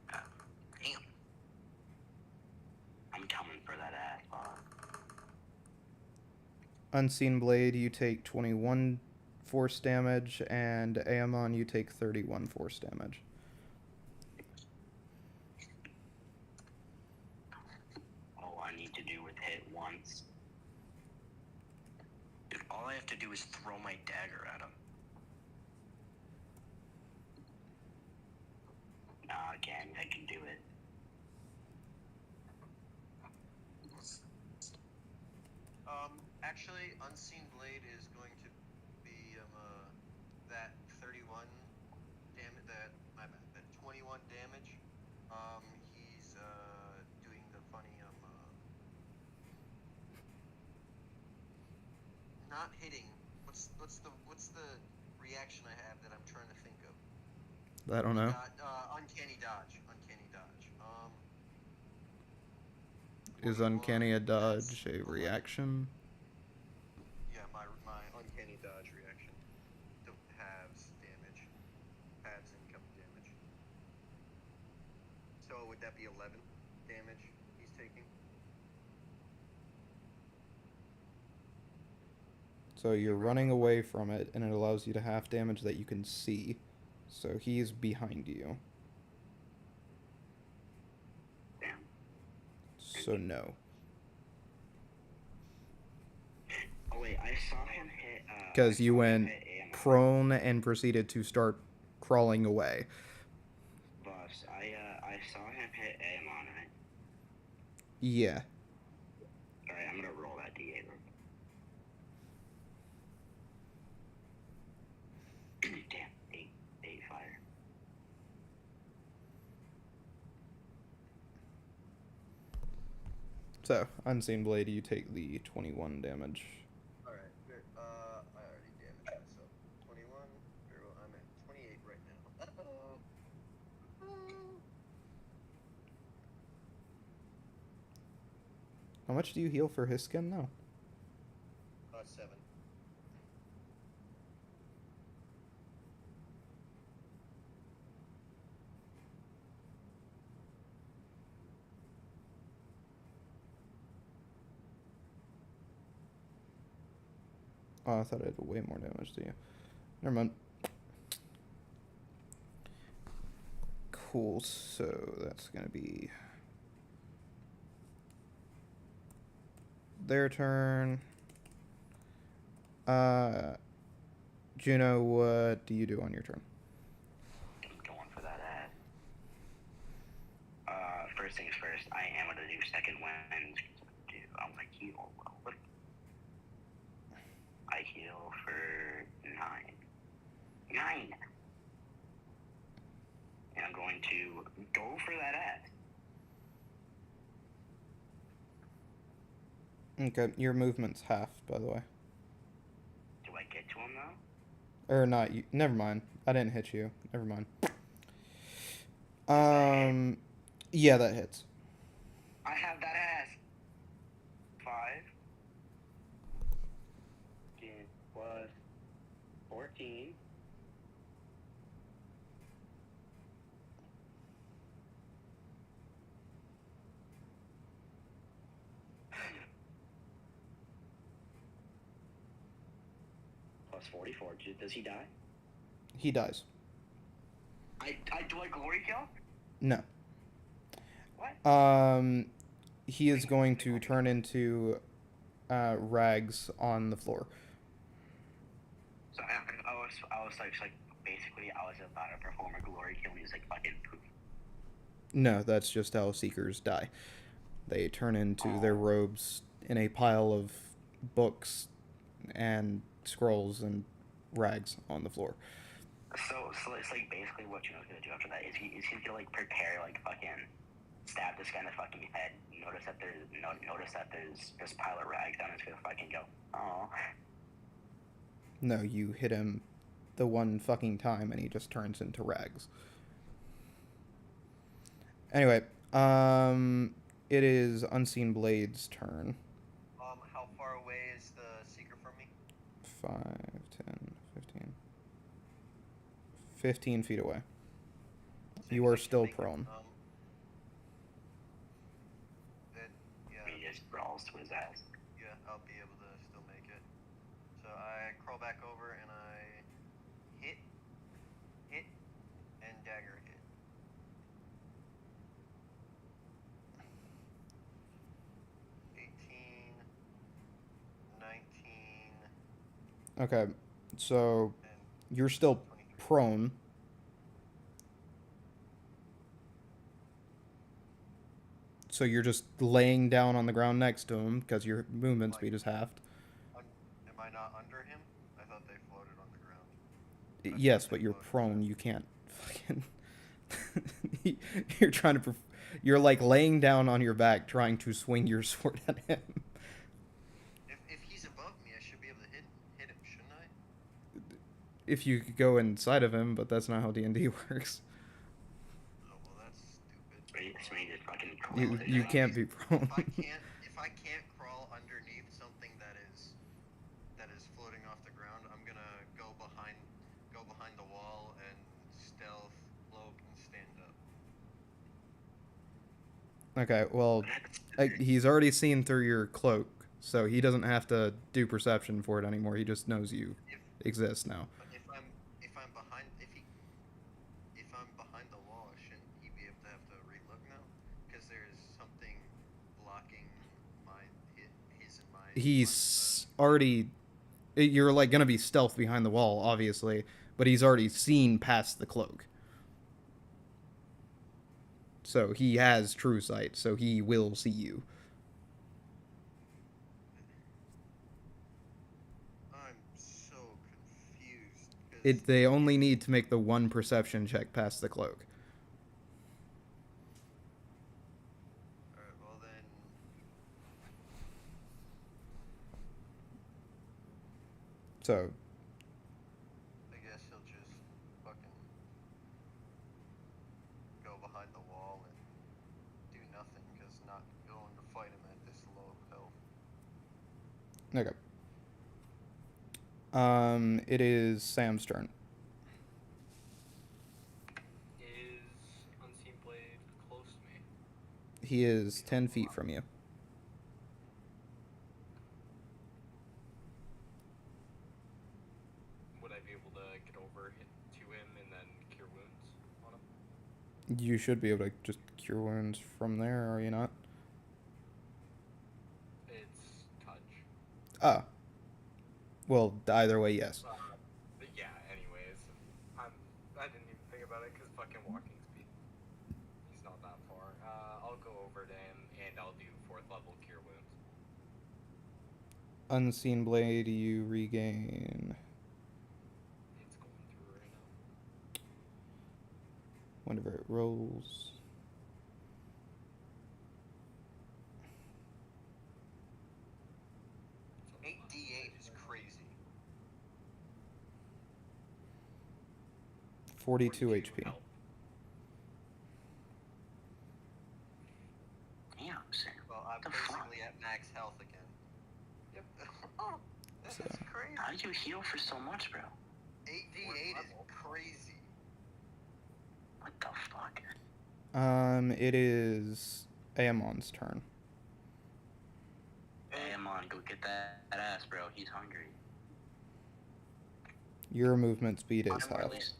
Damn. I'm coming for that ass, Bob. Unseen Blade, you take 21 force damage, and Amon, you take 31 force damage. All I need to do is hit once. Dude, all I have to do is throw my dagger at him. Nah, I can do it. Actually, Unseen Blade is going to be that 31 damage. My bad. That 21 damage. He's doing the funny not hitting. What's the reaction I have that I'm trying to think of? I don't know. Uncanny dodge. Uncanny dodge. Is 21, uncanny a that's dodge a 11. reaction? Yeah, my uncanny dodge reaction halves damage, halves incoming damage. So would that be 11 damage he's taking? So you're running away from it, and it allows you to half damage that you can see. So he's behind you. Damn. So no. Oh wait, I saw him hit. Because you went hit Amora. prone and proceeded to start crawling away. Boss, I saw him hit Amon, right? Yeah. Alright, I'm gonna roll that D8 real quick. Damn, 8 fire. So, Unseen Blade, you take the 21 damage. Alright, good. I already damaged myself. 21. I'm at 28 right now. How much do you heal for his skin now? 7. Oh, I thought I did way more damage to you. Never mind. Cool, so that's gonna be their turn. Juno, what do you do on your turn? I'm going for that ad. First things first, I am gonna do second wind. I'm gonna heal. I heal for 9. 9! And I'm going to go for that ad. Okay, your movement's half, by the way. Do I get to him though? Or not, you, never mind. I didn't hit you. Never mind. Yeah, that hits. I have that ass. 5. It was 14. Plus 44. Does he die? He dies. I do I glory kill? No. What? He is going to turn into rags on the floor. So I was like basically I was about to perform a glory kill and he was like fucking poof. No, that's just how seekers die. They turn into their robes in a pile of books and scrolls and rags on the floor. So it's like basically what Juno's gonna do after that is he's gonna like prepare like fucking stab this guy in the fucking head. Notice that there's this pile of rags down. It's gonna fucking go. Oh. No, you hit him the one fucking time and he just turns into rags. Anyway, it is Unseen Blade's turn. How far away is the seeker from me? 5, 10, 15. 15 feet away. You are still prone. He just brawls to his ass. Yeah, I'll be able to still make it. So I crawl back over and I hit, and dagger hit. Okay, so you're still 23. prone. So you're just laying down on the ground next to him because your movement Like- speed is halved. Am I not under him? I thought they floated on the ground. Yes, but you're prone. You can't fucking. You're trying to. You're like laying down on your back, trying to swing your sword at him. If he's above me, I should be able to hit him, shouldn't I? If you could go inside of him, but that's not how D&D works. Oh well, that's stupid. So you just fucking You can't be prone. If I can't crawl underneath something that is floating off the ground, I'm gonna go behind the wall and stealth, cloak, and stand up. Okay, well, he's already seen through your cloak, so he doesn't have to do perception for it anymore. He just knows you exist now. But if I'm behind the wall, shouldn't he be able to have to relook now? Because there's something blocking his and my. He's already. You're like gonna be stealth behind the wall, obviously, but he's already seen past the cloak. So he has true sight, so he will see you. I'm so confused. They only need to make the one perception check past the cloak. Alright, well then. So I guess he'll just fucking go behind the wall and do nothing, because not going to fight him at this low health. okay. It is Sam's turn. Is Unseen Blade close to me? He is 10 feet from you. Would I be able to get over to him and then cure wounds on him? You should be able to just cure wounds from there, are you not? It's touch. Ah. Well, either way, yes. But yeah, anyways, I didn't even think about it because fucking walking speed. He's not that far. I'll go over to him and I'll do 4th level cure wounds. Unseen Blade, you regain. It's going through right now. Whenever it rolls. It's 8d8 is crazy. 42 HP. health. Damn, Sam. Well, I'm The fuck? basically at max health again. Yep. Oh, this So- is crazy. How did you heal for so much, bro? 8d8 is crazy. What the fuck? It is Amon's turn. Hey, Amon, go get that ass, bro. He's hungry. Your movement speed is Or half. at least-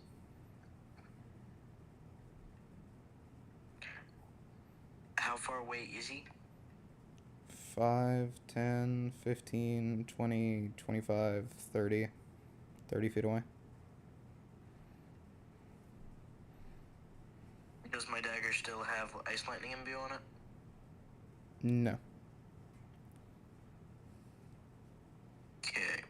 How far away is he? 5, 10, 15, 20, 25, 30. 30 feet away. Does my dagger still have ice lightning imbue on it? No. Okay.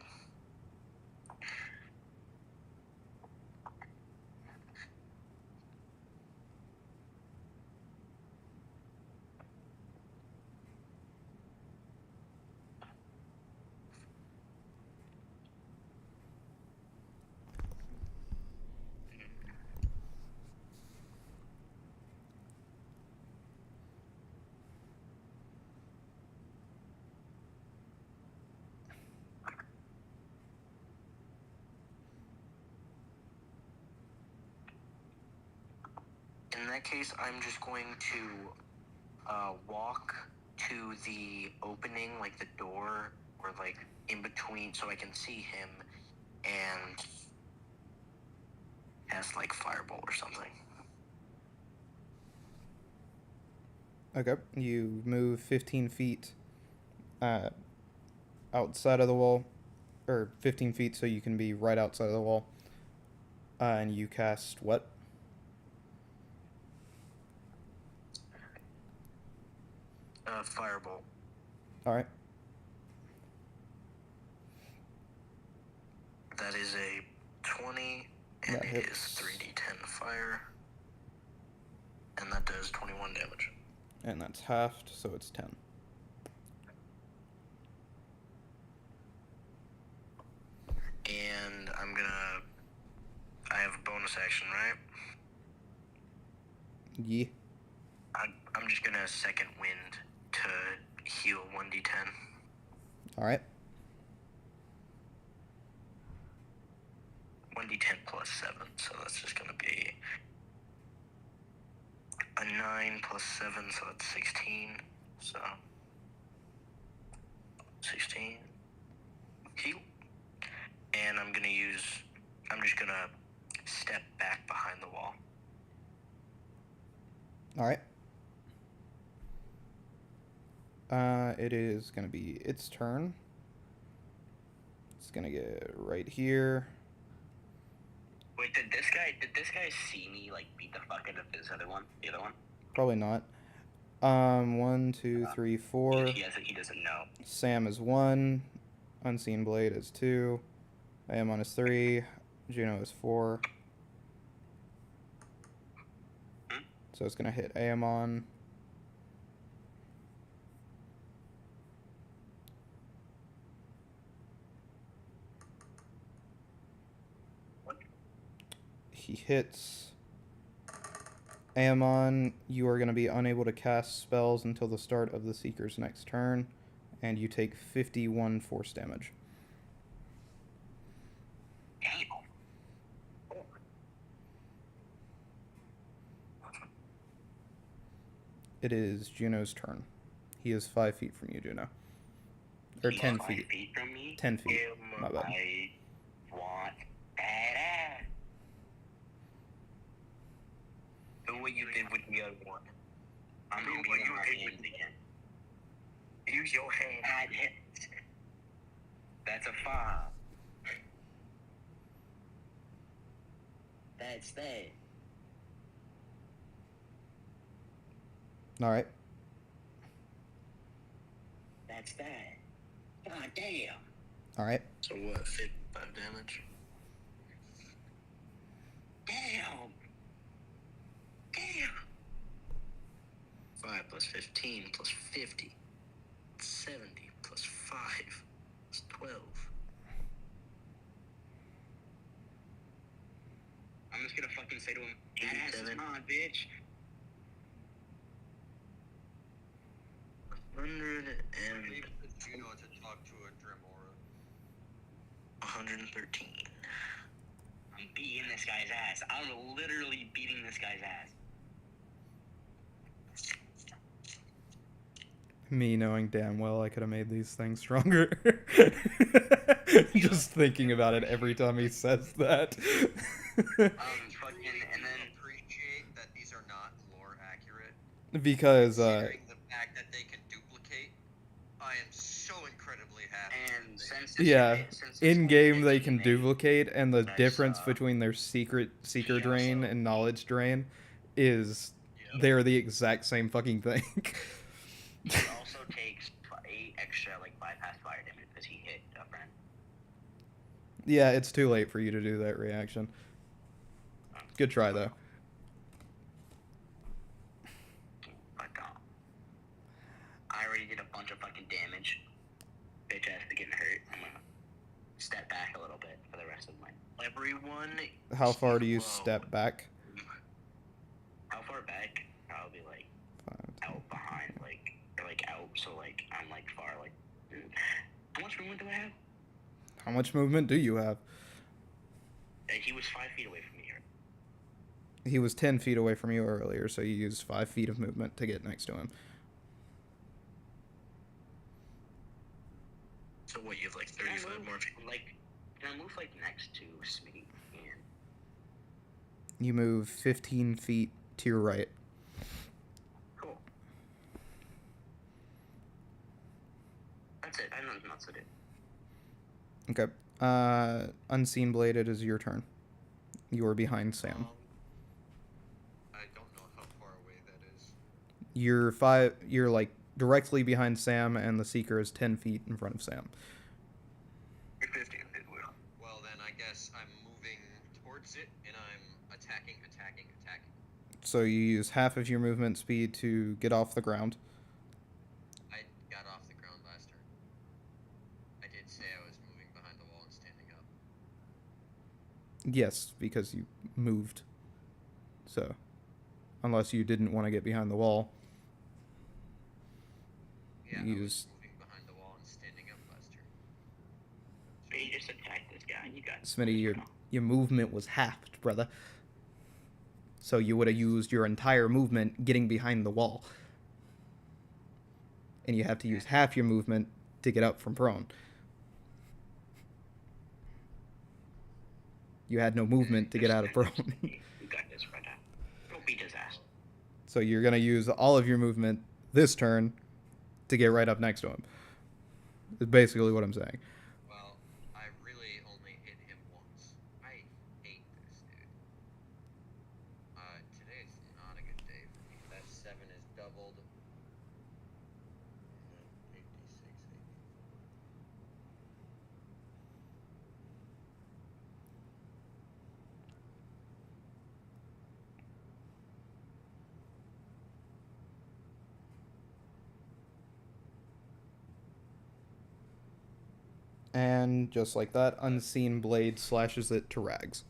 In that case, I'm just going to walk to the opening, like the door, or like in between, so I can see him, and cast like firebolt or something. Okay. You move 15 feet outside of the wall. Or 15 feet so you can be right outside of the wall. And you cast what? Firebolt. All right. That is a 20, and That it is hits. 3d10 fire. And that does 21 damage. And that's halved, so it's 10. And I have a bonus action, right? Yeah. I'm just gonna second wind to heal 1d10. All right. 1d10 plus 7, so that's just gonna be a 9 plus 7, so that's 16. So 16. Heal. And I'm just gonna step back behind the wall. All right. It is gonna be its turn. It's gonna get right here. Wait, did this guy see me like beat the fuck out of the other one? Probably not. 1, 2, 3, 4. He doesn't know. Sam is 1. Unseen Blade is 2. Amon is 3. Juno is 4. So it's gonna hit Amon. He hits. Amon, you are going to be unable to cast spells until the start of the Seeker's next turn, and you take 51 force damage. It is Juno's turn. He is 5 feet from you, Juno. Or 10 feet. 5 feet from me? 10 feet. My bad. I want that. Do what you did with the other one. I'm gonna be on my hands again. Use your hand. That's a 5. That's that. All right. That's that. God damn. All right. So what, 55 damage? Damn. 5 plus 15 plus 50. 70 plus 5 is 12. I'm just gonna fucking say to him, ass is mine, bitch. 100 and Maybe you know to talk to a Amora. 113. I'm beating this guy's ass. I'm literally beating this guy's ass. Me knowing damn well I could have made these things stronger. Just thinking about it every time he says that. Fucking, and then Appreciate that these are not lore accurate. Because, Considering the fact that they can duplicate, I am so incredibly happy. and that since yeah, since in game they it's can made, duplicate, and the Nice, difference between their seeker drain and knowledge drain is Yep. they're the exact same fucking thing. he also takes 8 extra like bypass fire damage because he hit a friend. Yeah, it's too late for you to do that reaction. Good try though. But I already did a bunch of fucking damage. Bitch ass to getting hurt. I'm gonna step back a little bit for the rest of my. Everyone. How far do you Whoa. step back? How far back? Probably like 5, out behind, or out. So like I'm like far like. How much movement do I have? How much movement do you have? He was 5 feet away from me here. He was 10 feet away from you earlier, so you used 5 feet of movement to get next to him. So what, you have like 35 more feet? Can I move like next to Smitty? And You move 15 feet to your right. cool. That's it. I know nothing else to do. Okay. Unseen Blade, it is your turn. You are behind Sam. I don't know how far away that is. You're like directly behind Sam, and the Seeker is 10 feet in front of Sam. 50 goodwill. Well, then I guess I'm moving towards it, and I'm attacking. So you use half of your movement speed to get off the ground. I got off the ground last turn. I did say I was moving behind the wall and standing up. Yes, because you moved. So, unless you didn't want to get behind the wall. Yeah, You I was use moving behind the wall and standing up last turn. So you just attacked this guy. You got Smitty, your movement was halved, brother. So you would have used your entire movement getting behind the wall. And you have to use half your movement to get up from prone. You had no movement to get out of prone. You got this, brother. Go beat his ass. So you're going to use all of your movement this turn to get right up next to him. Is basically what I'm saying. Well, I really only hit him once. I hate this, dude. Today's not a good day for me. That 7 is doubled. Take D6, And just like that, Unseen Blade slashes it to rags.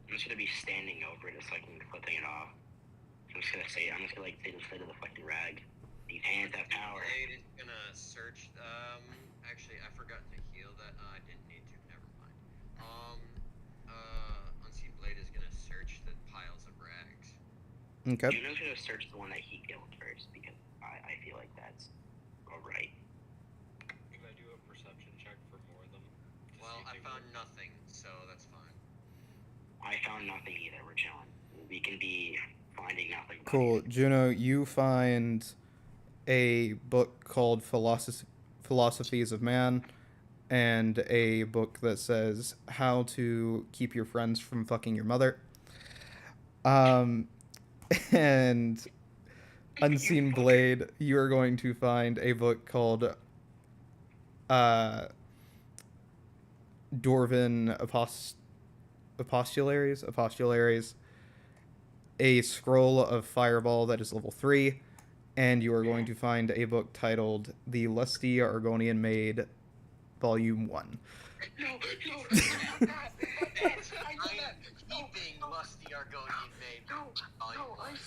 I'm just gonna be standing over it, just like flipping it off. I'm just gonna say the fucking rag. These hands have power. Blade is gonna search. Actually, I forgot to heal that. I didn't need to. Never mind. Unseen Blade is gonna search the piles of rags. Okay. Juno's gonna search the one that he killed first because I feel like that's alright. Can I do a perception check for more of them? Well, I found nothing, so that's fine. I found nothing either. We're chilling. We can be finding nothing. but Cool. anything. Juno, you find a book called Philosophies of Man and a book that says How to Keep Your Friends from Fucking Your Mother. And Unseen Blade, you are going to find a book called Dwarven Apostolaries, a scroll of Fireball that is level 3, and you are going to find a book titled The Lusty Argonian Maid, Volume 1. No, I'm keeping Lusty Argonian Maid. I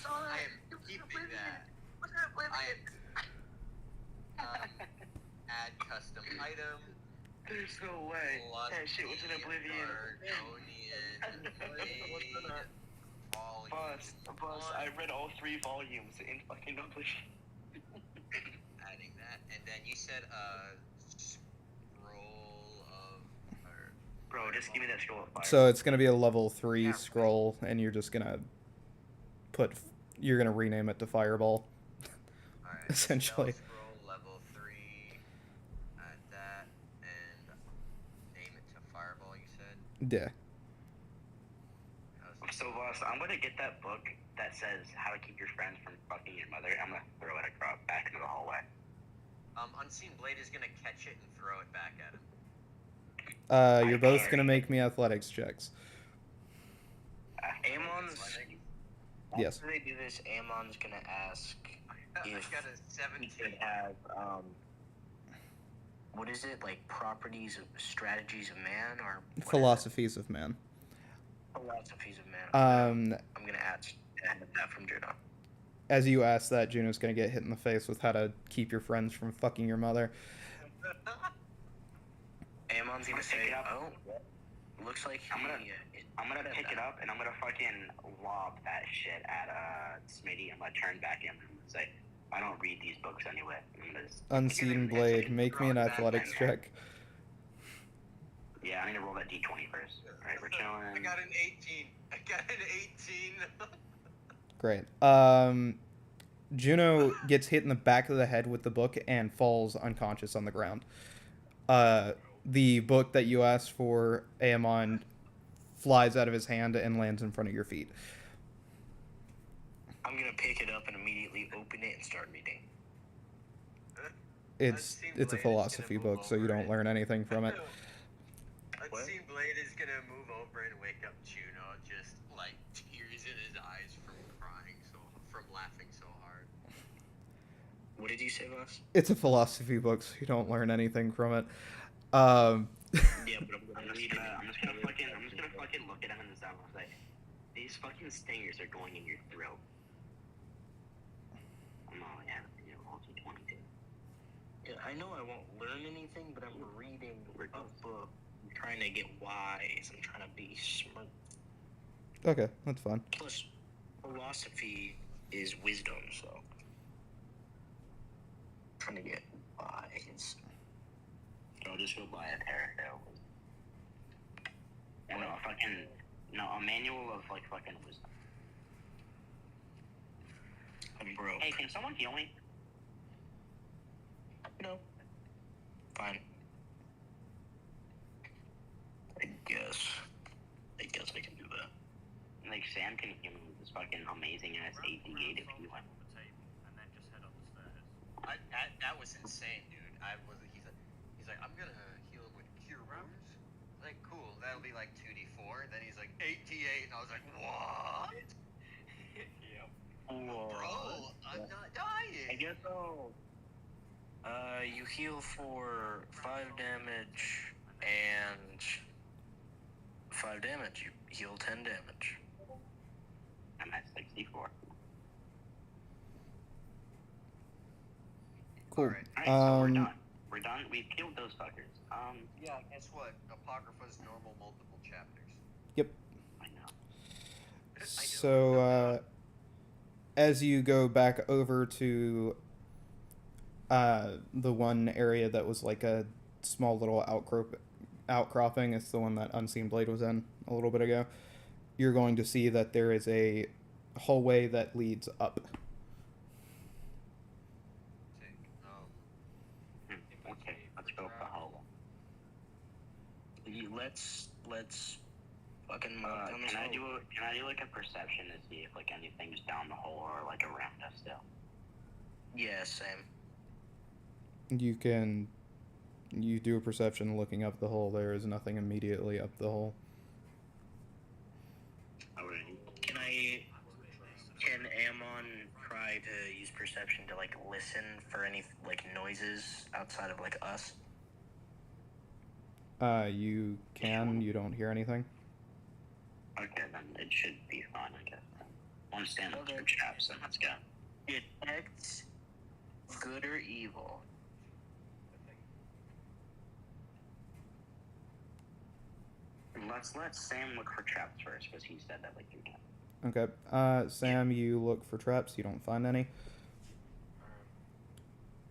saw that. I am keeping that. Add custom item. There's no way. That shit was in Oblivion. Boss, I read all 3 volumes in fucking Oblivion. Adding that, and then you said scroll of. Bro, just give me that scroll of fire. So it's going to be a level 3 scroll, and you're just going to you're going to rename it to Fireball, Alright, essentially. Scroll level 3. Add that, and name it to Fireball, you said? Yeah. So, boss, I'm gonna get that book that says how to keep your friends from fucking your mother. I'm gonna throw it across back into the hallway. Unseen Blade is gonna catch it and throw it back at him. You're both going to make me athletics checks. Amon's. Yes. After they do this, Amon's gonna ask I if got a he 17. could have what is it, like strategies of man, or what is it? Philosophies of Man. Philosophies of man. Um, I'm gonna ask that from Juno. as you ask that, Juno's going to get hit in the face with how to keep your friends from fucking your mother. Amon's gonna say, "Oh, looks like I'm gonna pick it up and I'm gonna fucking lob that shit at Smitty. I'm gonna turn back in and say, I don't read these books anyway. I'm gonna just Unseen Blade, make me an athletics check. Yeah, I need to roll that d20 first. Alright, we're chilling. I got an 18. I got an 18. Great. Juno gets hit in the back of the head with the book and falls unconscious on the ground. The book that you asked for, Aemon, flies out of his hand and lands in front of your feet. I'm gonna pick it up and immediately open it and start reading. It's a philosophy book, so you don't learn anything from it. What? Unseen Blade is gonna move over and wake up Juno, just like tears in his eyes from laughing so hard. What did you say, Voss? It's a philosophy book, so you don't learn anything from it. Yeah, but I'm just gonna fucking look at him in the south and say, these fucking stingers are going in your throat. I'm all, yeah, also 22. Yeah, I know I won't learn anything, but I'm reading a book. I'm trying to get wise. I'm trying to be smart. Okay, that's fine. Plus, philosophy is wisdom, so trying to get wise. So I'll just go buy a tarot. And a manual of like fucking wisdom. I'm broke. Hey, can someone heal me? No. Fine. I guess I can do that. Like, Sam can heal me with this fucking amazing ass 88 if he went. On the table, and then just head up the stairs. That was insane, dude. He's like, I'm gonna heal him with Cure Wounds. Like, cool. That'll be like 2d4. Then he's like 88, and I was like, what? Yep. Bro, I'm not dying. I guess so. You heal for 5 damage and 5 damage. You heal 10 damage. I'm at 64. Cool. Alright. Alright, so we're done. We're done. We've killed those fuckers. Yeah, guess what? Apocrypha's normal multiple chapters. Yep. I know. So, as you go back over to the one area that was like a small little outcropping, it's the one that Unseen Blade was in a little bit ago, you're going to see that there is a hallway that leads up. Okay, let's go for the hole. Let's fucking move down this Can I hole. do like a perception to see if like anything's down the hole or like around us still? Yeah, same. You do a perception looking up the hole. There is nothing immediately up the hole. Alright. Can Amon try to use perception to like listen for any like noises outside of like us? You can. You don't hear anything. Okay, then it should be fine, I guess. One stand up Okay. for traps, then let's go. Detect good or evil. Let's let Sam look for traps first, because he said that like 3 times. Okay. Sam, you look for traps. You don't find any.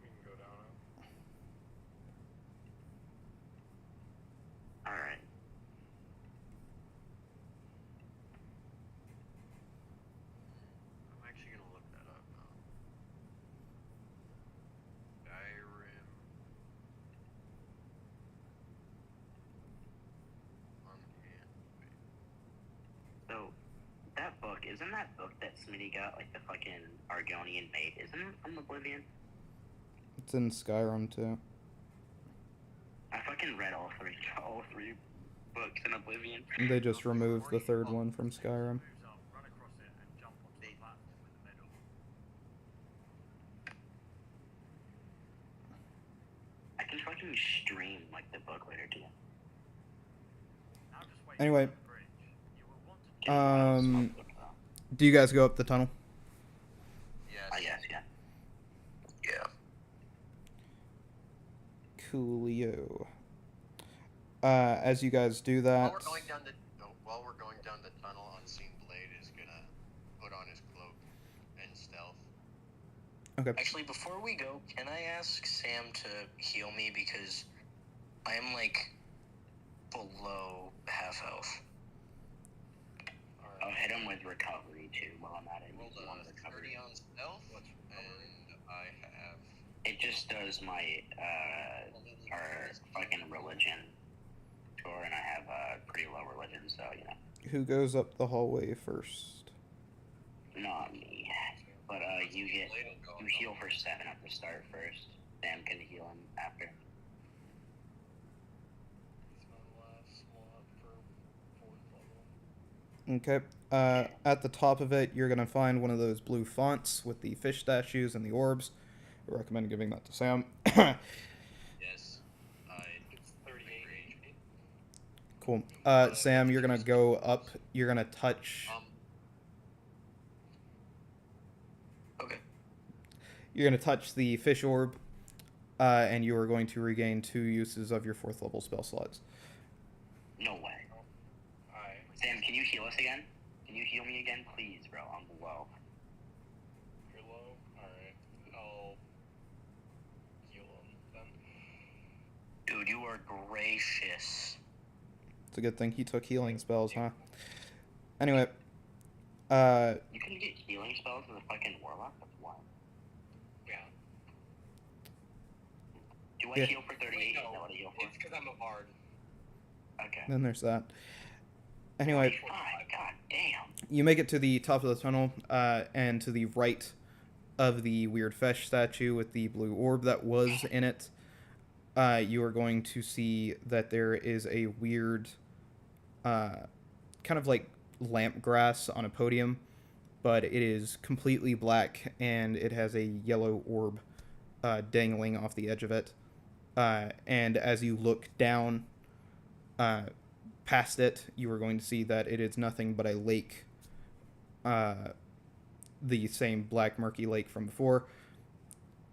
We can go down it. Alright. I'm actually gonna look that up now. Skyrim. So, that book, isn't that book that Smitty got, like the fucking Argonian mate, isn't it from Oblivion? It's in Skyrim too. I fucking read all three books in Oblivion. They just removed the third one from Skyrim. Moves up, run across it, and jump onto the platform in the middle. I can fucking stream like the book later too. Now just wait Anyway. for the bridge. You will want to Do you guys go up the tunnel? Yes. Yes, yeah. Yeah. Coolio. As you guys do that, While we're going down the tunnel, Unseen Blade is gonna put on his cloak and stealth. okay. Actually, before we go, can I ask Sam to heal me because I am like below half health. I'll hit him with recovery too while I'm at it. Rolled He's one a recovery. 30 on stealth, and I have. It just does my our fucking religion score, and I have a pretty low religion, so you know. Who goes up the hallway first? Not me. you heal for 7 at the start first. Sam can heal him after. It's my last slot for 4th level. Okay. At the top of it, you're gonna find one of those blue fonts with the fish statues and the orbs. I recommend giving that to Sam. Yes. It's 38 HP. Cool. Sam, you're gonna go up. You're gonna touch. Okay. You're gonna touch the fish orb, and you are going to regain 2 uses of your 4th level spell slots. No way. Alright. Sam, can you heal us again? Can you heal me again, please, bro? I'm low. You're low? Alright. I'll heal him then. Dude, you are gracious. It's a good thing he took healing spells, huh? Anyway, You can get healing spells with a fucking warlock? That's wild. Yeah. Do I Yeah. heal for 38? Is that No, what I heal for? it's because I'm a bard. Okay. then there's that. Anyway, 45, god damn. you make it to the top of the tunnel, and to the right of the weird fish statue with the blue orb that was in it, you are going to see that there is a weird, kind of like lamp grass on a podium, but it is completely black and it has a yellow orb dangling off the edge of it. And as you look down past it, you are going to see that it is nothing but a lake, the same black murky lake from before.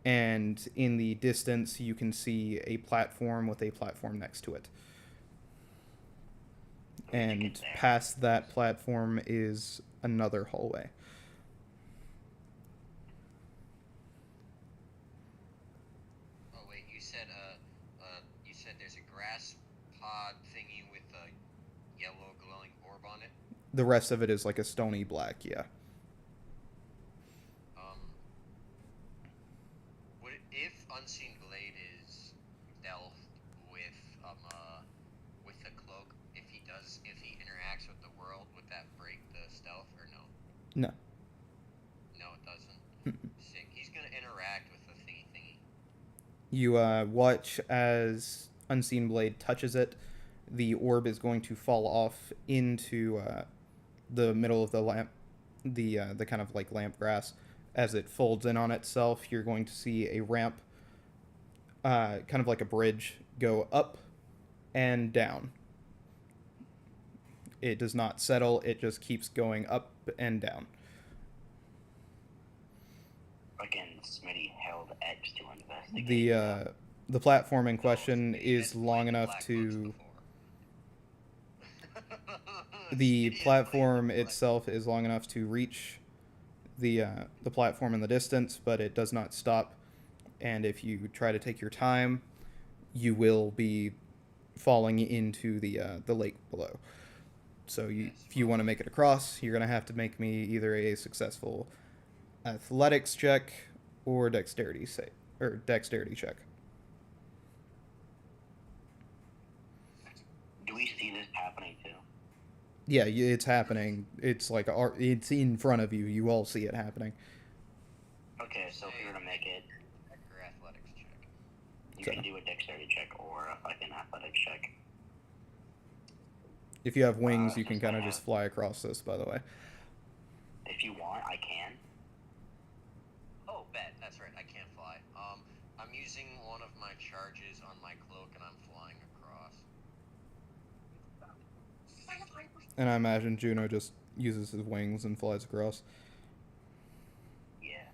And in the distance, you can see a platform with a platform next to it. And past that platform is another hallway. Oh wait, you said there's a grass pod thingy with a yellow glowing orb on it. The rest of it is like a stony black, yeah. If Unseen Blade is stealth with the cloak, if he interacts with the world, would that break the stealth or no? No. No, it doesn't. Sick. He's gonna interact with the thingy. You watch as Unseen Blade touches it. The orb is going to fall off into the middle of the lamp, the kind of like lamp grass. As it folds in on itself, you're going to see a ramp, kind of like a bridge, go up and down. It does not settle, it just keeps going up and down. Fucking Smitty held X to investigate. The platform in question is long enough to... The platform itself is long enough to reach the platform in the distance, but it does not stop. And if you try to take your time, you will be falling into the lake below. So if you want to make it across, you're gonna have to make me either a successful athletics check or dexterity check. Do we see this happening too? Yeah, it's happening. It's like it's in front of you. You all see it happening. Okay, so if you were to make it, Or athletics check. you So. can do a dexterity check or a fucking athletics check. If you have wings, you can since kind I of just have- fly across this, by the way. If you want, I can. Oh, bet. That's right. I can't fly. I'm using one of my charges on my cloak and I'm flying across. And I imagine Juno just uses his wings and flies across. Yeah.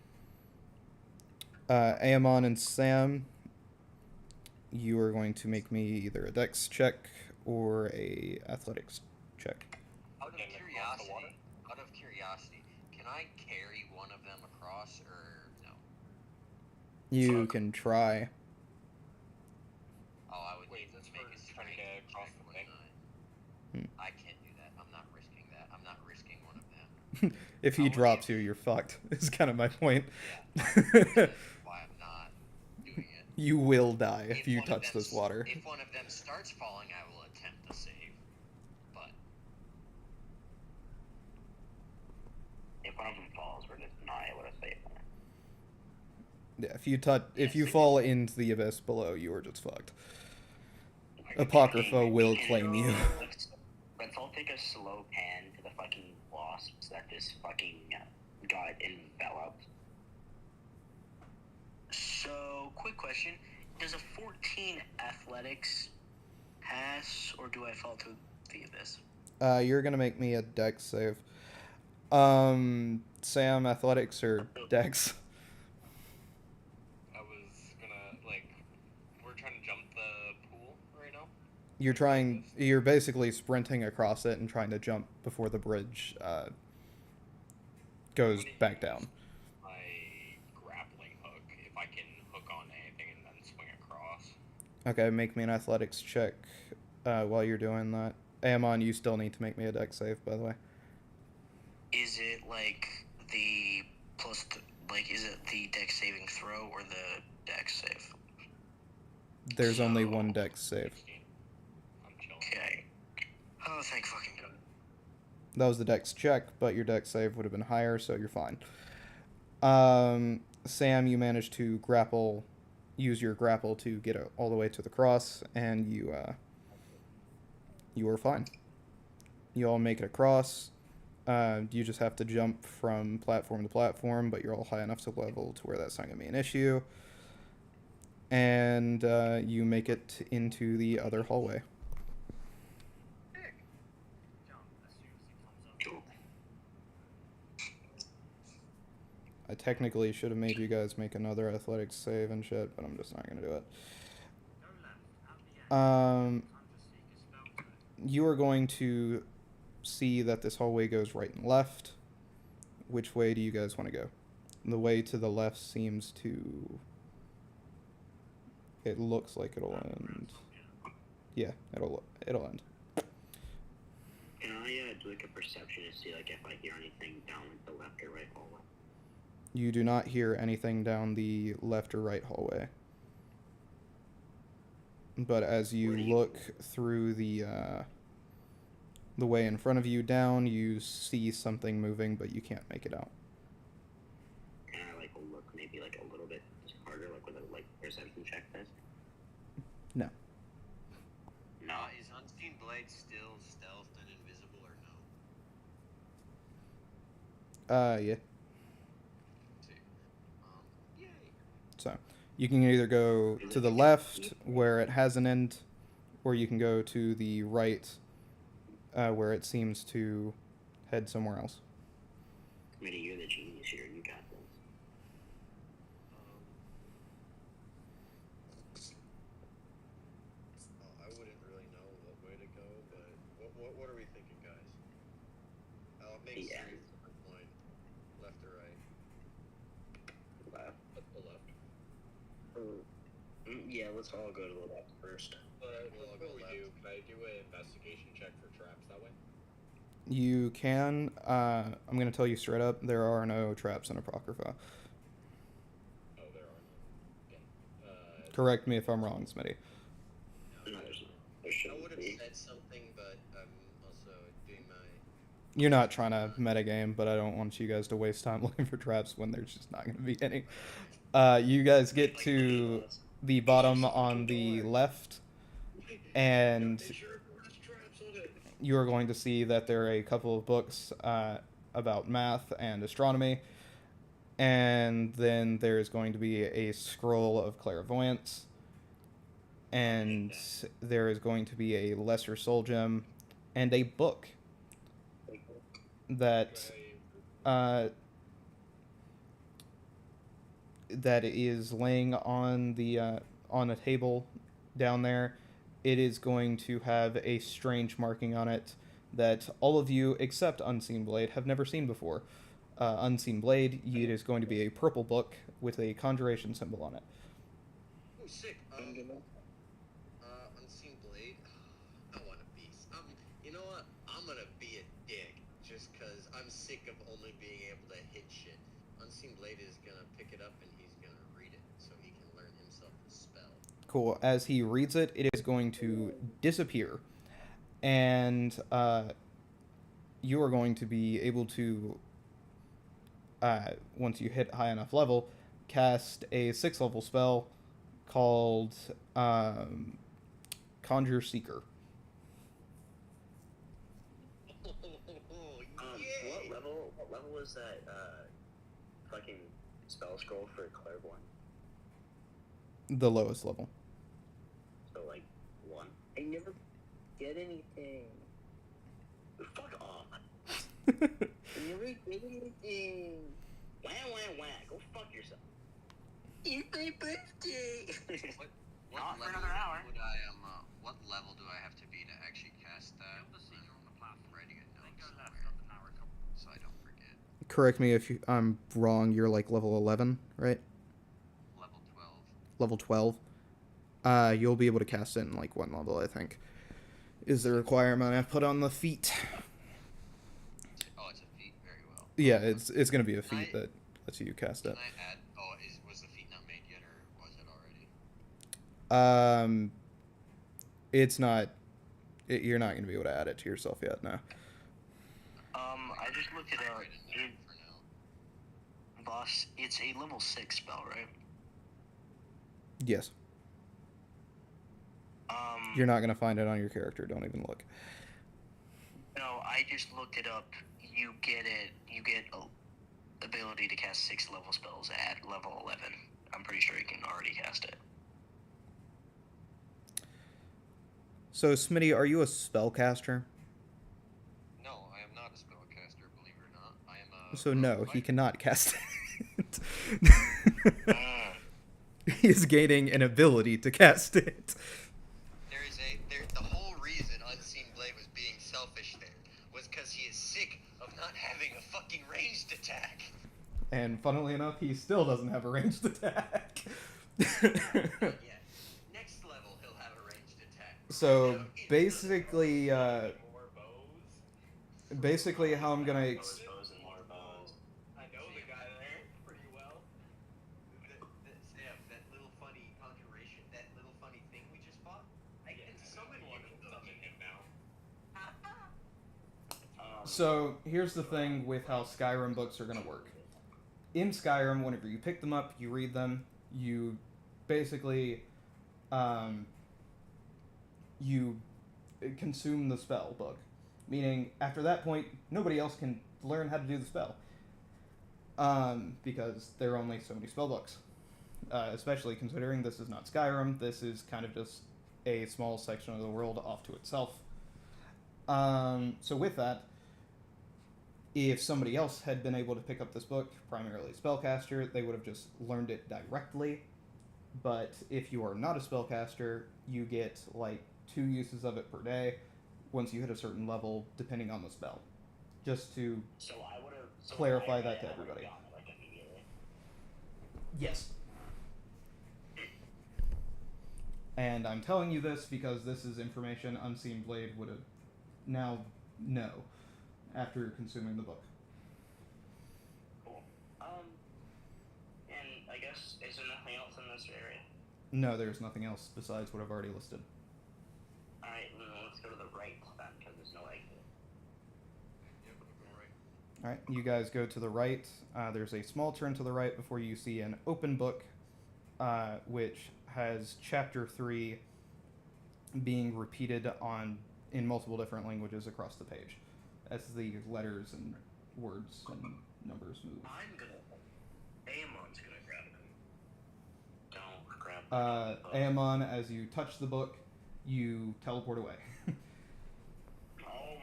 Aemon and Sam, you are going to make me either a dex check or a athletics check. Out of Can they cross the water? curiosity, can I carry one of them across or no? You can try. Oh, I would Wait, need that's to make for a trying to strength get across check, the wouldn't thing. I can't do that. I'm not risking that. I'm not risking one of them. If he I would drops need- you, you're fucked. Is kind of my point. That's why I'm not doing it. You will die if you one of touch them this water. If one of them starts falling, I will attempt to save. But If one of them falls, we're just not able to save them. Yeah, if you fall into the abyss below, you are just fucked. Apocrypha Fucking- will can- claim you. Let's all take a slow pan to the fucking wasps that this fucking got enveloped. So, quick question: does a 14 athletics pass, or do I fall to the abyss? You're gonna make me a dex save. Sam, athletics or dex? I was gonna, like, we're trying to jump the pool right now. You're basically sprinting across it and trying to jump before the bridge goes I'm gonna back use down. My grappling hook, if I can hook on anything and then swing across. Okay, make me an athletics check while you're doing that. Amon, you still need to make me a dex save, by the way. Is it like the plus, is it the dex saving throw or the dex save? There's only one dex save. 16. I'm chilling. Okay. Oh, thank fucking God. That was the dex check, but your dex save would have been higher, so you're fine. Sam, you managed to use your grapple to get all the way to the cross, and you are fine. You all make it across. You just have to jump from platform to platform, but you're all high enough to level to where that's not going to be an issue. And you make it into the other hallway. Jump as soon as he comes up. I technically should have made you guys make another athletics save and shit, but I'm just not going to do it. Go left at the end. Um, Time to seek a spell check. you are going to see that this hallway goes right and left. Which way do you guys want to go? The way to the left seems to... It looks like it'll end. Yeah, it'll end. Can I do like a perception to see like if I hear anything down like the left or right hallway? You do not hear anything down the left or right hallway. But as you look through the way in front of you down, you see something moving, but you can't make it out. Can I like look maybe like a little bit harder, like with a like perception check this? No. No. Is Unseen Blade still stealthed and invisible or no? Yeah. See. Yay. So you can either go to the left where it has an end, or you can go to the right where it seems to head somewhere else. Maybe you're the genius here. You got this. I wouldn't really know what way to go, but what are we thinking, guys? Make Yeah. sense at this point. Left or right? Left. The left. Yeah, let's all go to the left first. But We'll all before go we left. do, can I do an investigation check for traps that way? You can. I'm going to tell you straight up, there are no traps in Apocrypha. Oh, there are none. Okay. Correct me if I'm wrong, Smitty. No, there's not. There I shouldn't would have be. said something, but I'm also doing my. You're not trying to metagame, but I don't want you guys to waste time looking for traps when there's just not going to be any. You guys get to the bottom on the left, and you are going to see that there are a couple of books about math and astronomy, and then there's going to be a scroll of clairvoyance, and there is going to be a lesser soul gem, and a book that that is laying on the on a table down there. It is going to have a strange marking on it that all of you except Unseen Blade have never seen before. Unseen Blade, it is going to be a purple book with a conjuration symbol on it. Oh, sick. Unseen Blade. I want a piece. You know what? I'm gonna be a dick just because I'm sick of only being able to hit shit. Unseen Blade is gonna pick it up and he's gonna read it so he can learn himself the spell. Cool. As he reads it, it is going to disappear. And you are going to be able to, once you hit high enough level, cast a 6th level spell called Conjure Seeker. What level is that fucking spell scroll for clairvoyant? The lowest level. So like 1. I never get anything. Fuck off. I never get anything. Wah wah wah. Go fuck yourself. It's my birthday. What Not for level another hour. would I what level do I have to be to actually cast that? Kill the seeker on the platform. I'm writing it Then down go left somewhere up the tower a couple. so I don't forget. Correct me if I'm wrong. You're like level 11, right? Level 12. Level 12. You'll be able to cast it in like one level, I think. Is the requirement I put on the feat. Oh, it's a feat. Very well. Yeah, it's gonna be a feat Can I- that lets you cast it. Can I add? Oh, was the feat not made yet, or was it already? It's not. You're not gonna be able to add it to yourself yet. No. I just looked it up. Write it down for now. Boss, it's a level 6 spell, right? Yes. You're not gonna find it on your character. Don't even look. No, I just looked it up. You get ability to cast 6 level spells at level 11. I'm pretty sure you can already cast it. So, Smitty, are you a spellcaster? No, I am not a spellcaster. Believe it or not, I am a. So no, he fighter. cannot cast it. Ah. He is gaining an ability to cast it. The whole reason Unseen Blade was being selfish there was because he is sick of not having a fucking ranged attack. And funnily enough, he still doesn't have a ranged attack. Yeah, next level he'll have a ranged attack. So No, he- basically, More bows. basically how I'm gonna. Bows and more bows. I know the guy there pretty well. Sam, that little funny conjuration, that little funny thing we just fought, I can summon one of those. Summon him now. So here's the thing with how Skyrim books are gonna work. In Skyrim, whenever you pick them up, you read them, you basically, you consume the spell book. Meaning, after that point, nobody else can learn how to do the spell. Because there are only so many spell books. Especially considering this is not Skyrim, this is kind of just a small section of the world off to itself. So with that, if somebody else had been able to pick up this book, primarily a spellcaster, they would have just learned it directly. But if you are not a spellcaster, you get like 2 uses of it per day once you hit a certain level, depending on the spell. Just to So I would have clarify that to everybody. Like immediately. Yes. And I'm telling you this because this is information Unseen Blade would have now know after consuming the book. Cool. And I guess is there nothing else in this area? No, there's nothing else besides what I've already listed. All right, let's go to the right then, because there's no exit. Yep, I'm going right. Alright, you guys go to the right. There's a small turn to the right before you see an open book, which has chapter 3 being repeated in multiple different languages across the page, as the letters and words and numbers move. Amon's gonna grab him. Don't grab him. Aemon, as you touch the book, you teleport away. Oh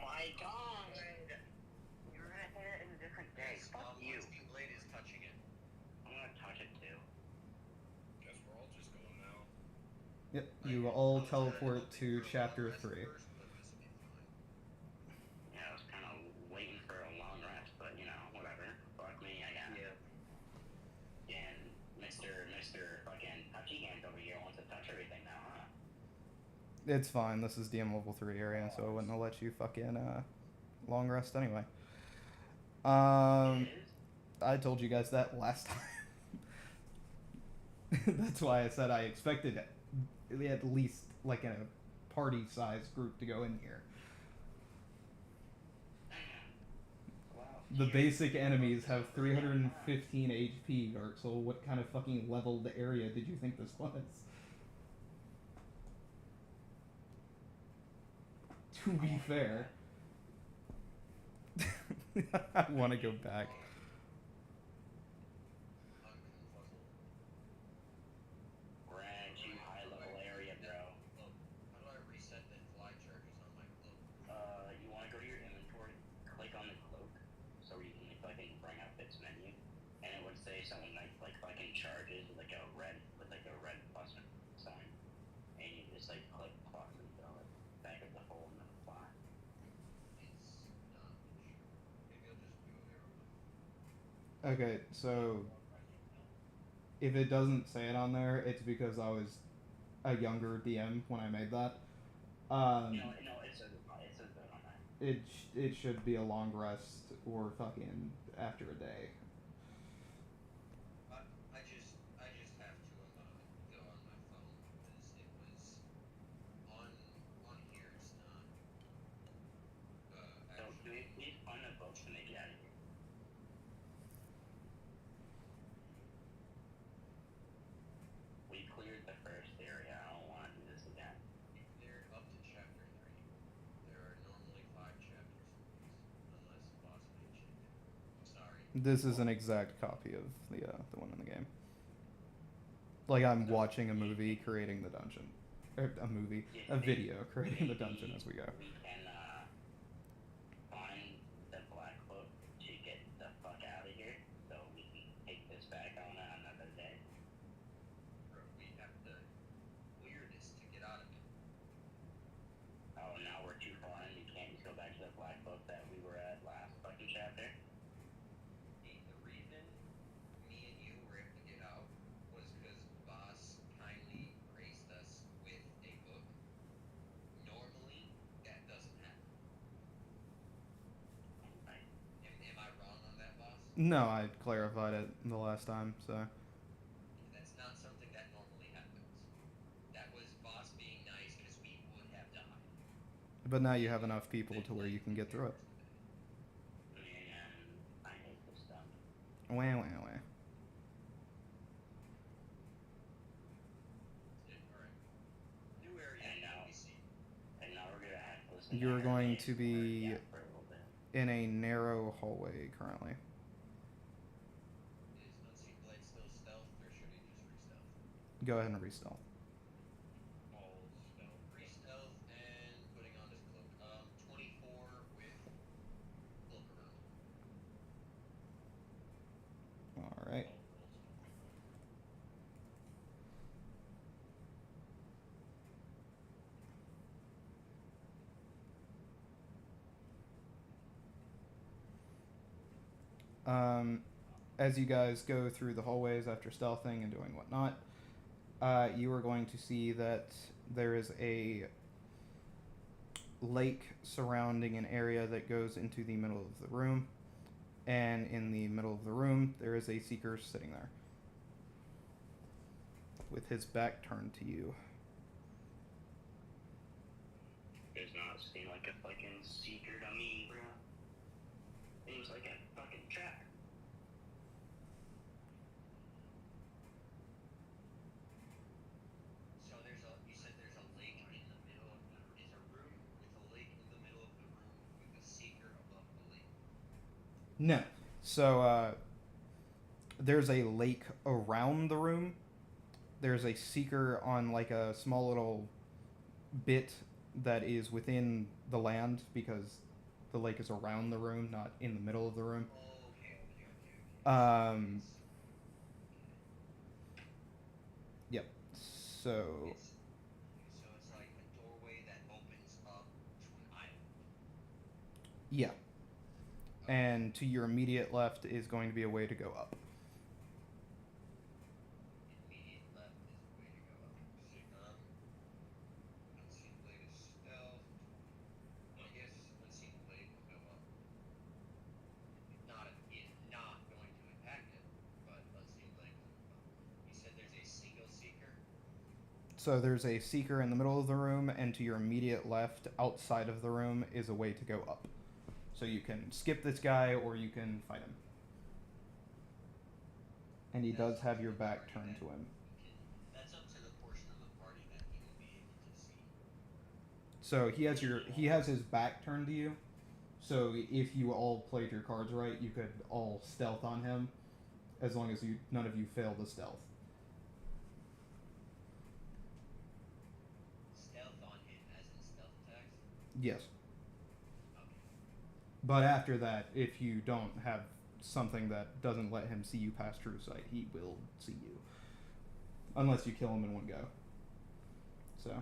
my god! You're gonna hit it in a different day. Fuck you. Unseen Blade is touching it. I'm gonna touch it too. Guess we're all just going now. Yep, you all teleport to chapter 3. Yeah, I was kind of waiting for a long rest, but whatever. Fuck me, I got it. And Mr. fucking touchy hands over here wants to touch everything now, huh? It's fine, this is DM level 3 area, so I wouldn't have let you fucking long rest anyway. It is? I told you guys that last time. That's why I said I expected at least like a party-sized group to go in here. Wow. The basic enemies have 315 HP, Dark Soul. What kind of fucking leveled area did you think this was? To be fair. I want to go back. I'm confuzzled. We're in a too high level area, bro. Look, how do I reset the fly charges on my cloak? You want to go to your inventory, click on the cloak, so you can fucking bring up its menu, and it would say something like fucking charges with like a red plus sign, and you just like click plus and throw it back at the hole in the fly. It's not sure. Maybe I'll just go there. Okay, so if it doesn't say it on there, it's because I was a younger DM when I made that. No, it says that on that. It should be a long rest or fucking after a day. I just have to go on my phone because it was on here. It's not. So Actually. please find a boat to make it out of here. We cleared the first area. I don't want to do this again. We cleared up to chapter 3. There are normally 5 chapters in these, unless boss may change it. Sorry. This is an exact copy of the one in the game. Like I'm watching a movie creating the dungeon. A video creating the dungeon as we go. We can find the black book to get the fuck out of here, so we can take this back on another day. Bro, we have to clear this to get out of it. Oh, now we're too far in. You can't just go back to the black book that we were at last fucking chapter. The reason me and you were able to get out was because boss kindly graced us with a book. Normally, that doesn't happen. Right. Am I wrong on that, boss? No, I clarified it the last time, so. That's not something that normally happens. That was boss being nice because we would have died. But now you have enough people to where you can get through it. Man, I hate this stuff. Wah, wah, wah. Alright. New area, And now- NPC. And now we're gonna have to listen. You're to going Tragedies to be for a little bit. in a narrow hallway currently. Is Unseen Blade still stealth, or should he just re-stealth? Go ahead and restealth. All stealth. Re-stealth and putting on his cloak. 24 with cloak around. Alright. As you guys go through the hallways after stealthing and doing whatnot, you are going to see that there is a lake surrounding an area that goes into the middle of the room. And in the middle of the room, there is a seeker sitting there with his back turned to you. Does not seem like a fucking seeker to me, bro. Seems like a fucking trap. So you said there's a lake in the middle of is a room with a lake in the middle of the room with a seeker above the lake. No. So, there's a lake around the room. There's a seeker on like a small little bit that is within the land because the lake is around the room, not in the middle of the room. Okay. Yep. So, So it's like a doorway that opens up to an island. yeah. And to your immediate left is going to be a way to go up. Immediate left is the way to go up. Unseen Blade is stealth. I guess Unseen Blade will go up. Not going to impact it, but Unseen Blade will go up. You said there's a single seeker. So there's a seeker in the middle of the room, and to your immediate left, outside of the room, is a way to go up. So you can skip this guy or you can fight him. And he does have your back turned to him. That's up to the portion of the party that he will be able to see. So he has his back turned to you. So if you all played your cards right, you could all stealth on him, as long as none of you fail the stealth. Stealth on him, as in stealth attacks? Yes. Okay. But after that, if you don't have something that doesn't let him see you past true sight, he will see you. Unless you kill him in one go. So.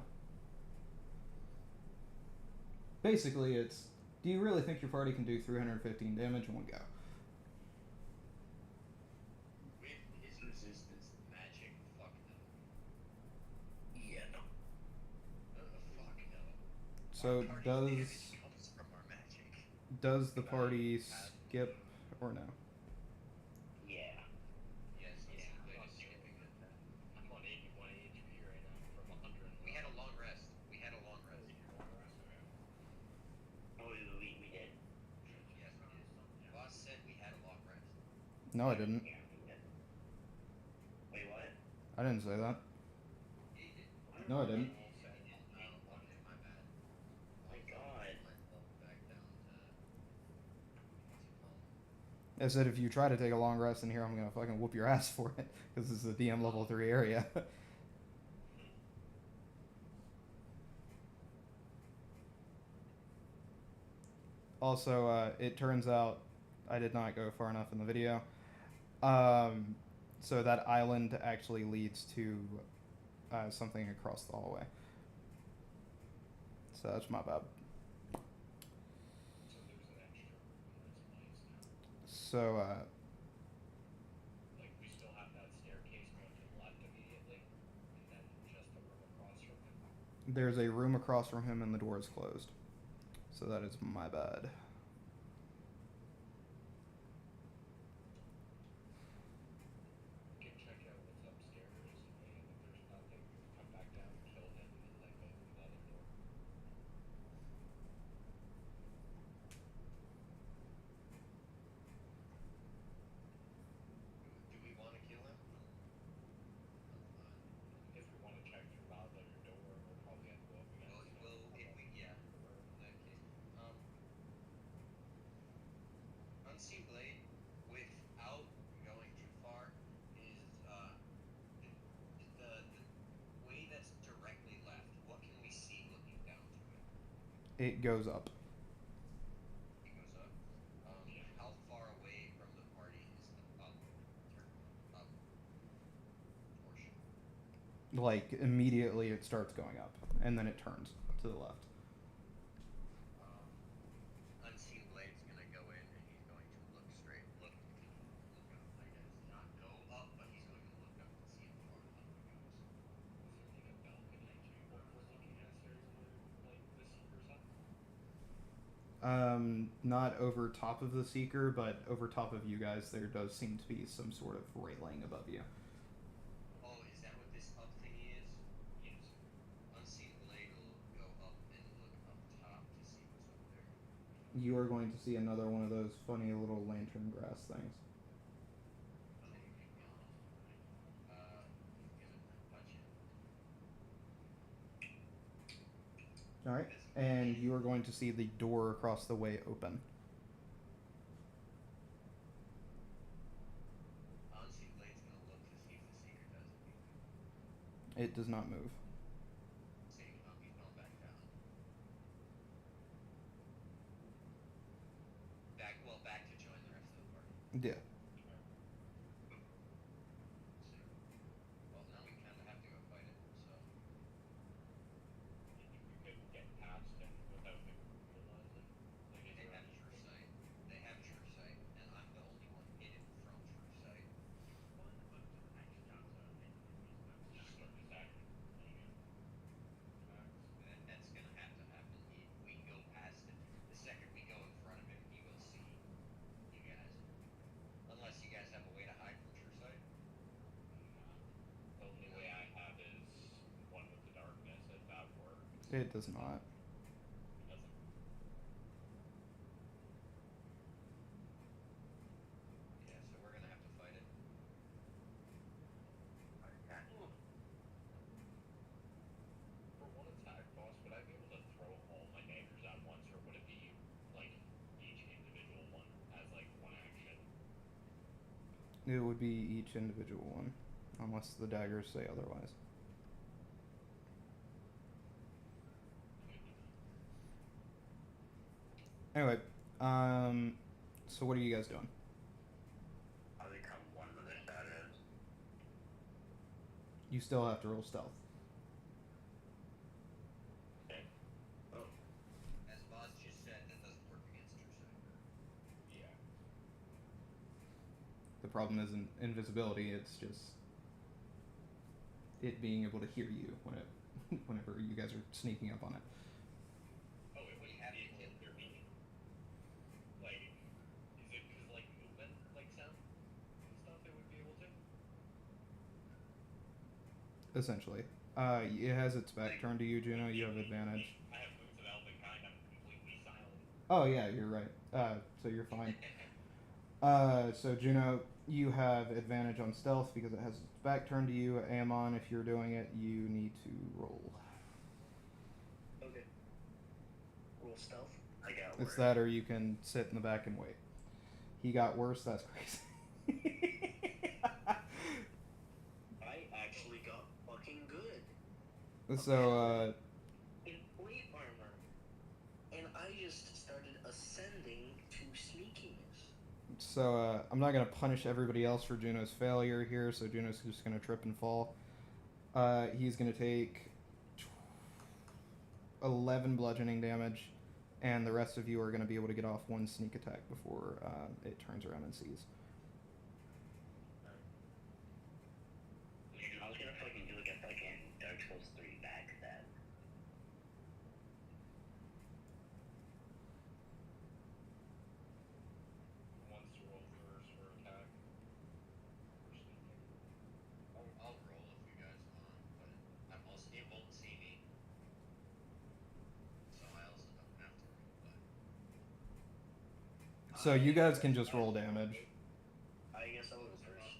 Basically, it's, do you really think your party can do 315 damage in one go? With his resistance to magic, fuck no. Yeah, no. Fuck no. So Our party's damage comes from our magic. does the party skip or no? Yeah. Yes, Yeah, Unseen I'm Blade not is doing skipping it. I'm on 81 HP right now from 100. We had a long rest. We had a long rest. Oh, we did. Yes, we did. Boss said we had a long rest. No, I didn't. Yeah, we did. Wait, what? I didn't say that. Yeah, you did. No, I didn't. Oh, okay, my bad. Oh my god. Back down to what's it called? I said if you try to take a long rest in here, I'm gonna fucking whoop your ass for it, because this is a DM level 3 area. Also, it turns out I did not go far enough in the video. So that island actually leads to something across the hallway. So that's my bad. So there's an extra room in this place now. So, Like, we still have that staircase going to the left immediately, and then just a room across from him. there's a room across from him and the door is closed. So that is my bad. We can check out what's upstairs, and if there's nothing, come back down, kill him, and then go through the other door. Do we want to kill him? If we want to check through the other door, we'll probably have to go up against Well, if we, yeah, in that case. Unseen Blade, without going too far, is the way that's directly left. What can we see looking down to it? It goes up. It goes up. How far away from the party is the up portion? Like, immediately it starts going up, and then it turns to the left. Unseen Blade's gonna go in and he's going to look straight, look up, I guess. Not go up, but he's going to look up and see how far up it goes. Is there like a balcony to what we're looking at stairs where, like, the seeker's up? Not over top of the seeker, but over top of you guys, there does seem to be some sort of railing above you. Oh, is that what this up thingy is? Yes. Unseen Blade will go up and look up top to see what's up there. You are going to see another one of those funny little lantern grass things. He's gonna touch it. Alright, and you are going to see the door across the way open. Unseen Blade's gonna look to see if the Seeker does anything. It does not move. See, he's going back down. Back to join the rest of the party. Yeah. See. Well, now we kind of have to go fight it, so. You think we could get past him without him realizing? Like, is They there have any- true sight. They have true sight, and I'm the only one hidden from true sight. Just start attacking. That's gonna have to happen. We go past it. The second we go in front of him, he will see you guys. Unless you guys have a way to hide from true sight. The only way I have is one with the darkness, if that works. It does not. Doesn't. It would be each individual one, unless the daggers say otherwise. Anyway, so what are you guys doing? I'll become one of the shadows. You still have to roll stealth. Okay. Oh. As Boz just said, that doesn't work against Berserker. Yeah. The problem isn't invisibility; it's just it being able to hear you whenever you guys are sneaking up on it. Oh, it wouldn't be able to hear me. Like, is it because like movement, like sound and stuff? It would be able to. Essentially, it has its back turned to you, Juno. You have advantage. I have boots of elvenkind. I'm completely silent. Oh yeah, you're right. So you're fine. So Juno, you have advantage on stealth because it has its back turned to you. Amon, if you're doing it, you need to roll. Okay. Roll stealth. I got It's worse. that, or you can sit in the back and wait. He got worse. That's crazy. I actually got fucking good. So In plate armor. And I just started ascending to sneakiness. I'm not gonna punish everybody else for Juno's failure here. So Juno's just gonna trip and fall. He's gonna take 11 bludgeoning damage, and the rest of you are gonna be able to get off one sneak attack before it turns around and sees. I was gonna fucking do like a fucking Dark Souls 3 backstab. Once to roll first for attack. Or sneaking. I'll roll if you guys want, but I'm also it won't see me, so I also don't have to roll. But So you guys can just roll damage. I guess I'll go first.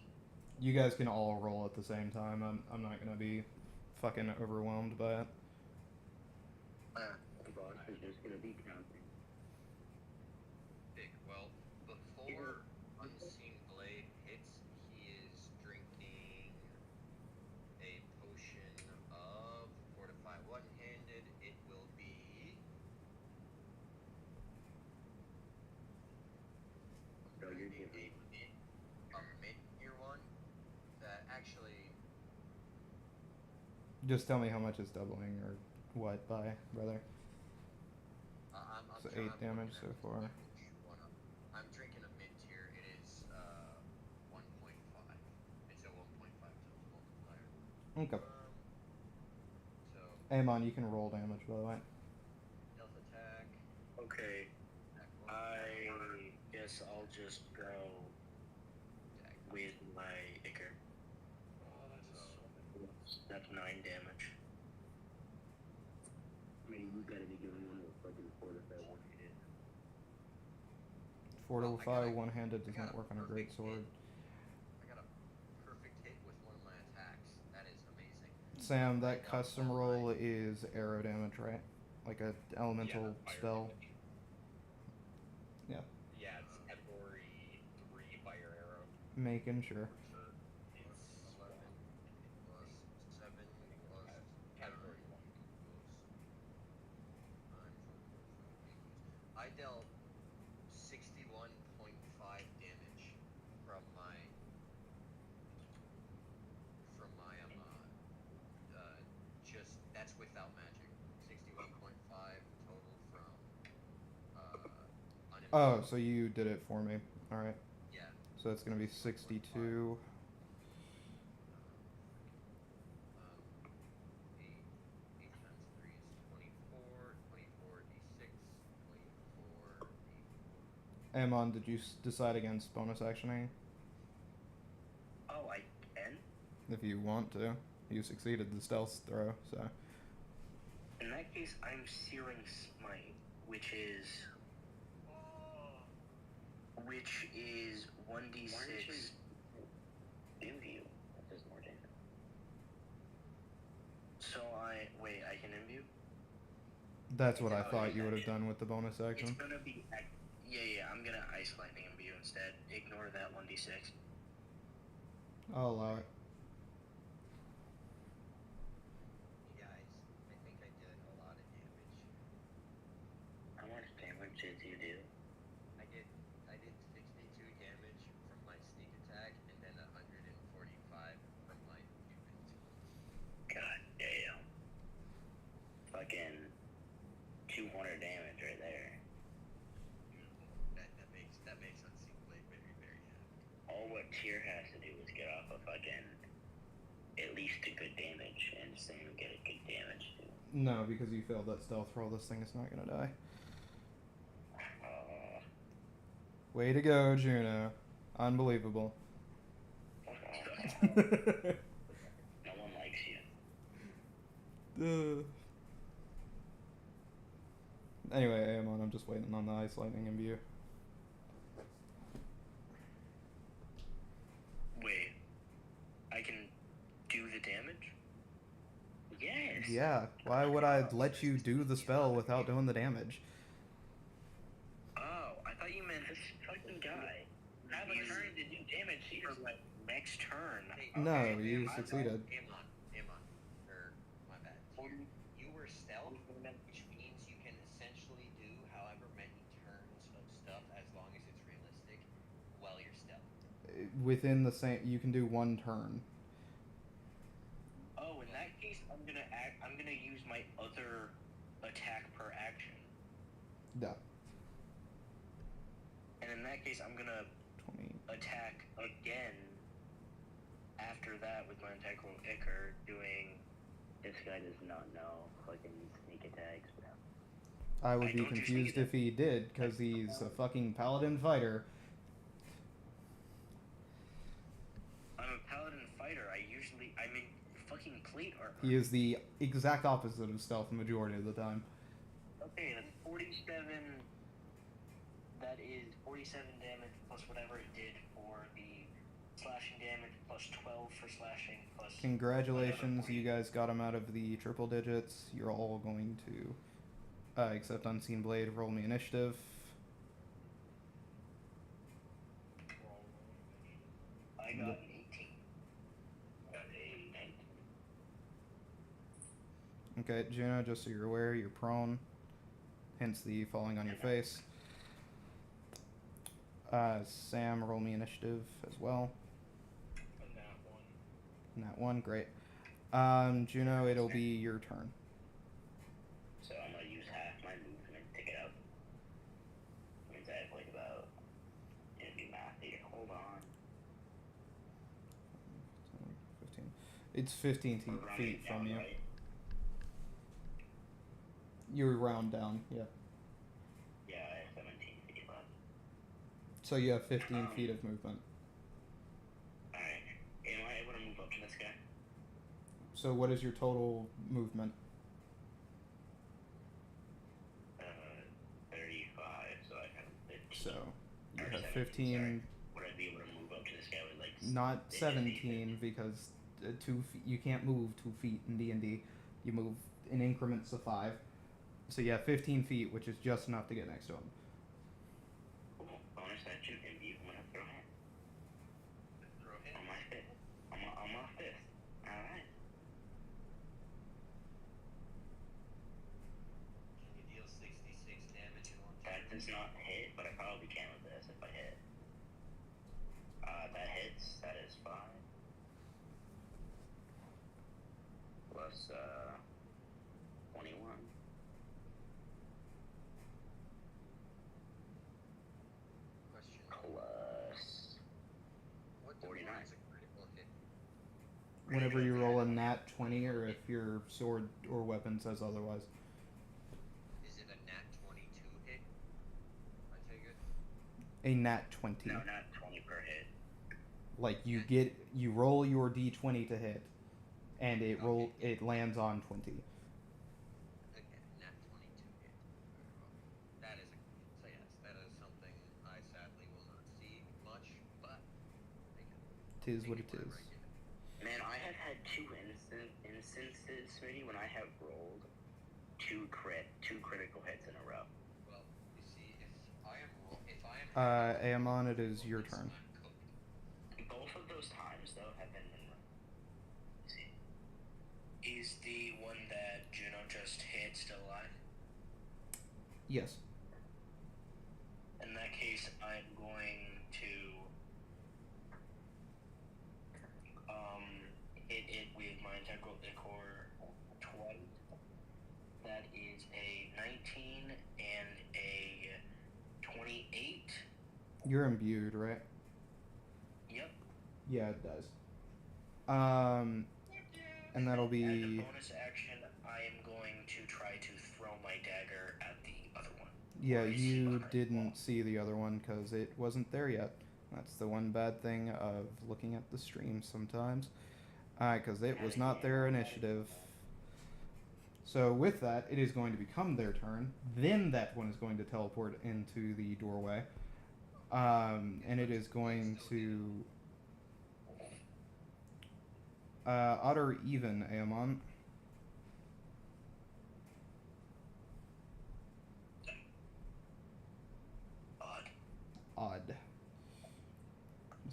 You guys can all roll at the same time. I'm not gonna be fucking overwhelmed by it. The boss is just gonna be counting. big. Well, before Unseen Blade hits, he is drinking a potion of Fortify One-Handed. It will be. So you're a giving. mid-tier one that actually. Just tell me how much it's doubling or what by, brother. I'm So trying- 8 I'm damage looking so at far. one up. I'm drinking a mid-tier. It is 1.5. It's a 1.5 times multiplier. Okay. So Amon, you can roll damage, by the way. stealth attack. Okay. Attack one, I guess I'll just go attack. with my Icar. Oh, that is so. That's 9 damage. I mean, you gotta be giving one of the fucking fortified one-handed. Fortify one-handed does not work on a great sword. I got a perfect hit with one of my attacks. That is amazing. Sam, that custom roll is arrow damage, right? Like a elemental Yeah, fire spell. damage. Yeah. Yeah, it's category 3 fire arrow. Making sure. For sure. It's 11 plus 7 plus category 1. I dealt 61.5 damage from my just that's without magic. 61.5 total from Oh, so you did it for me. All right. Yeah. So it's gonna be 62. 8 times 3 is 24. 24 d6. 24 d4. Amon, did you decide against bonus actioning? Oh, I can? If you want to. You succeeded the stealth throw, so. In that case, I'm Searing Smite, which is 1d6. Imbue. That does more damage. So I can imbue? That's what I Oh, thought you yeah. would have done with the bonus It's action. gonna be. Yeah, I'm gonna Ice Lightning imbue instead. Ignore that 1d6. I'll allow it. You guys, I think I did a lot of damage. How much damage did you do? I did 62 damage from my sneak attack and then 145 from my movement. God damn. Fucking 200 damage right there. That makes Unseen Blade very, very happy. All what Tyr has to do is get off a fucking at least a good damage, and Sam will get a good damage too. No, because you failed that stealth roll. This thing is not gonna die. Way to go, Juno. Unbelievable. Fuck off. No one likes you. Anyway, Amon, I'm just waiting on the ice lightning imbue. Wait, I can do the damage? Yes. Yeah, why would I let you do the spell without doing the damage? Oh, I thought you meant this fucking guy. Have a turn to do damage for like next turn. Hey, No, you my succeeded. bad. Amon. My bad. You were stealth, which means you can essentially do however many turns of stuff as long as it's realistic while you're stealth. Within the same, you can do one turn. Oh, in that case, I'm gonna use my other attack per action. Yeah. And in that case, I'm gonna 20. attack again after that with my attack roll Icar, doing. This guy does not know fucking sneak attacks. I would I be don't do confused sneak if he did, because he's a fucking paladin fighter. I'm a paladin fighter. I'm in fucking plate armor. He is the exact opposite of stealth the majority of the time. Okay, that's 47. That is 47 damage plus whatever it did for the slashing damage, plus 12 for slashing, plus. Congratulations, you guys got him out of the triple digits. You're all going to, except Unseen Blade, roll me initiative. I got an 18. Got a 19. Okay, Juno, just so you're aware, you're prone, hence the falling on your face. Sam, roll me initiative as well. That one, great. Juno, it'll be your turn. So I'm gonna use half my movement to get up. Means I have like about. It'll be math here. Hold on. 15. It's 15 We're feet rounding from down, you. right? You round down, yeah. Yeah, I have 17 feet left. So you have 15 feet of movement. Alright. Am I able to move up to this guy? So what is your total movement? 35, so I have 15. So you Or have 17, 15, sorry. Would I be able to move up to this guy with like. not 17? 17, because 2 feet, you can't move 2 feet in D&D. You move in increments of 5. So you have 15 feet, which is just enough to get next to him. Cool. Bonus action, imbue. I'm gonna throw him. Throw hit. On my fist. On my fist. Alright. Can you deal 66 damage in one That turn? does not hit, but I probably can with this if I hit. That hits. That is 5. Plus, 21. Question. Plus. What 49. defines a critical hit? Whenever you roll a nat 20, or if your sword or weapon says otherwise. Is it a nat 22 hit? I take it. A nat 20. No, not 20 per hit. Like you roll your d20 to hit, and it lands on 20. Okay, nat 22 hit. Very well. That is so yes, that is something I sadly will not see much, but I can Tis take what it whenever is. I get it. Man, I have had 2 instances, Smitty, when I have rolled 2 critical hits in a row. Well, you see, if I am Amon, it is your turn. I'm cooked. Both of those times, though, have Is the one that Juno just hit still alive? Yes. In that case, I'm going to hit it with my integral ichor twice. That is a 19 and a 28. You're imbued, right? Yep. Yeah, it does. And that'll be... As a bonus action, I am going to try to throw my dagger at the other one. Yeah, Or is he you behind the wall? didn't see the other one because it wasn't there yet. That's the one bad thing of looking at the stream sometimes. Because it was not their initiative. So with that, it is going to become their turn. Then that one is going to teleport into the doorway. And it is going to... odd or even, Aemon? Odd. Odd.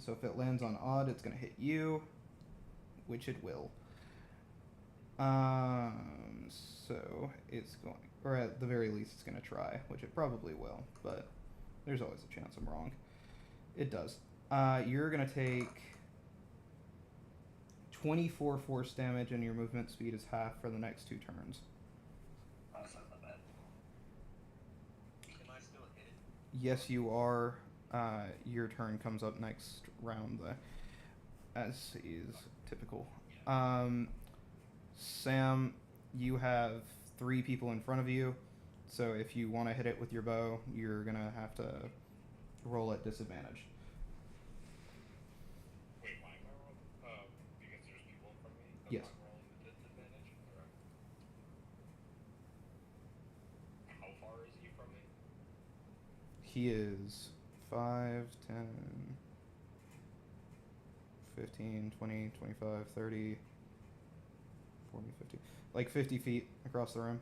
So if it lands on odd, it's going to hit you, which it will. So it's going, or at the very least, it's going to try, which it probably will, but there's always a chance I'm wrong. It does. You're going to take 24 force damage, and your movement speed is half for the next 2 turns. Oh, that's not that bad. Am I still hit? Yes, you are. Your turn comes up next round, as is typical. Sam, you have 3 people in front of you, so if you want to hit it with your bow, you're going to have to roll at disadvantage. Wait, why am I rolling? Because there's people in front of me? That's Yes. why I'm rolling the disadvantage? Alright. How far is he from me? He is 5, 10, 15, 20, 25, 30, 40, 50. Like 50 feet across the room.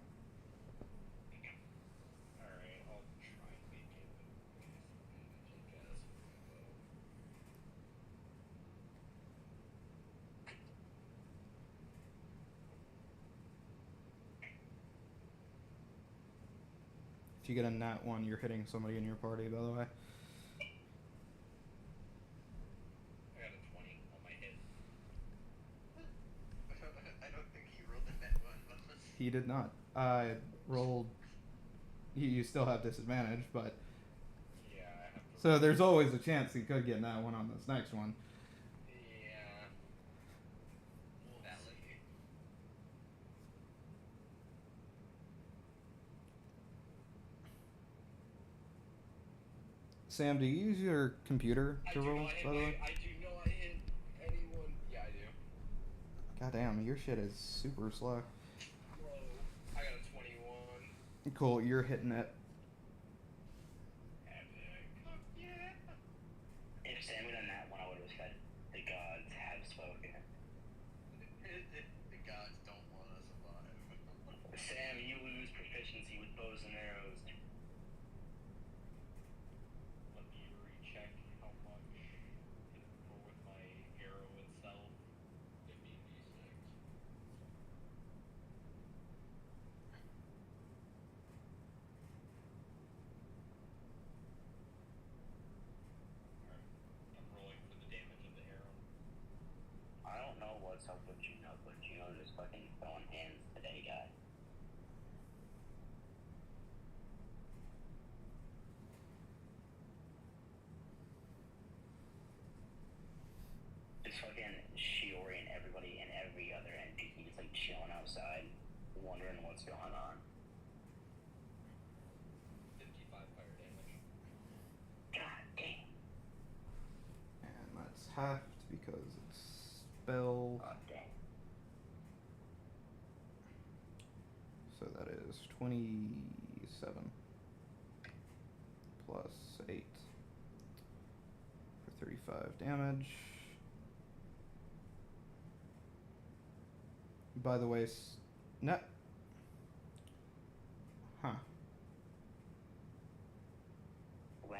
Alright, I'll try and make it with disadvantage, I guess. If you get a nat 1, you're hitting somebody in your party, by the way. I got a 20 on my hit. I don't think he rolled a net one. He did not. I rolled... You still have disadvantage, but... Yeah, I have to. So there's always a chance he could get that one on this next one. Yeah. Valid. Sam, do you use your computer I to do roll, not hit by the way? I do not hit anyone. Yeah, I do. Goddamn, your shit is super slow. Bro, I got a 21. Cool, you're hitting it. Epic. Yeah. If Sam had done that one, I would have said the gods have spoken. The gods don't want us alive. Sam, you lose proficiency with bows and arrows. Let me recheck how much for with my arrow itself. 15d6. Alright, I'm rolling for the damage of the arrow. I don't know what's up with Juno, but Juno just fucking throwing hands today, guy. Just fucking Shiori and everybody and every other NPC just like chilling outside, wondering what's going on. 55 fire damage. God damn. And that's halved because it's spell. God damn. So that is 27 plus 8 for 35 damage. By the way, no. Huh. What?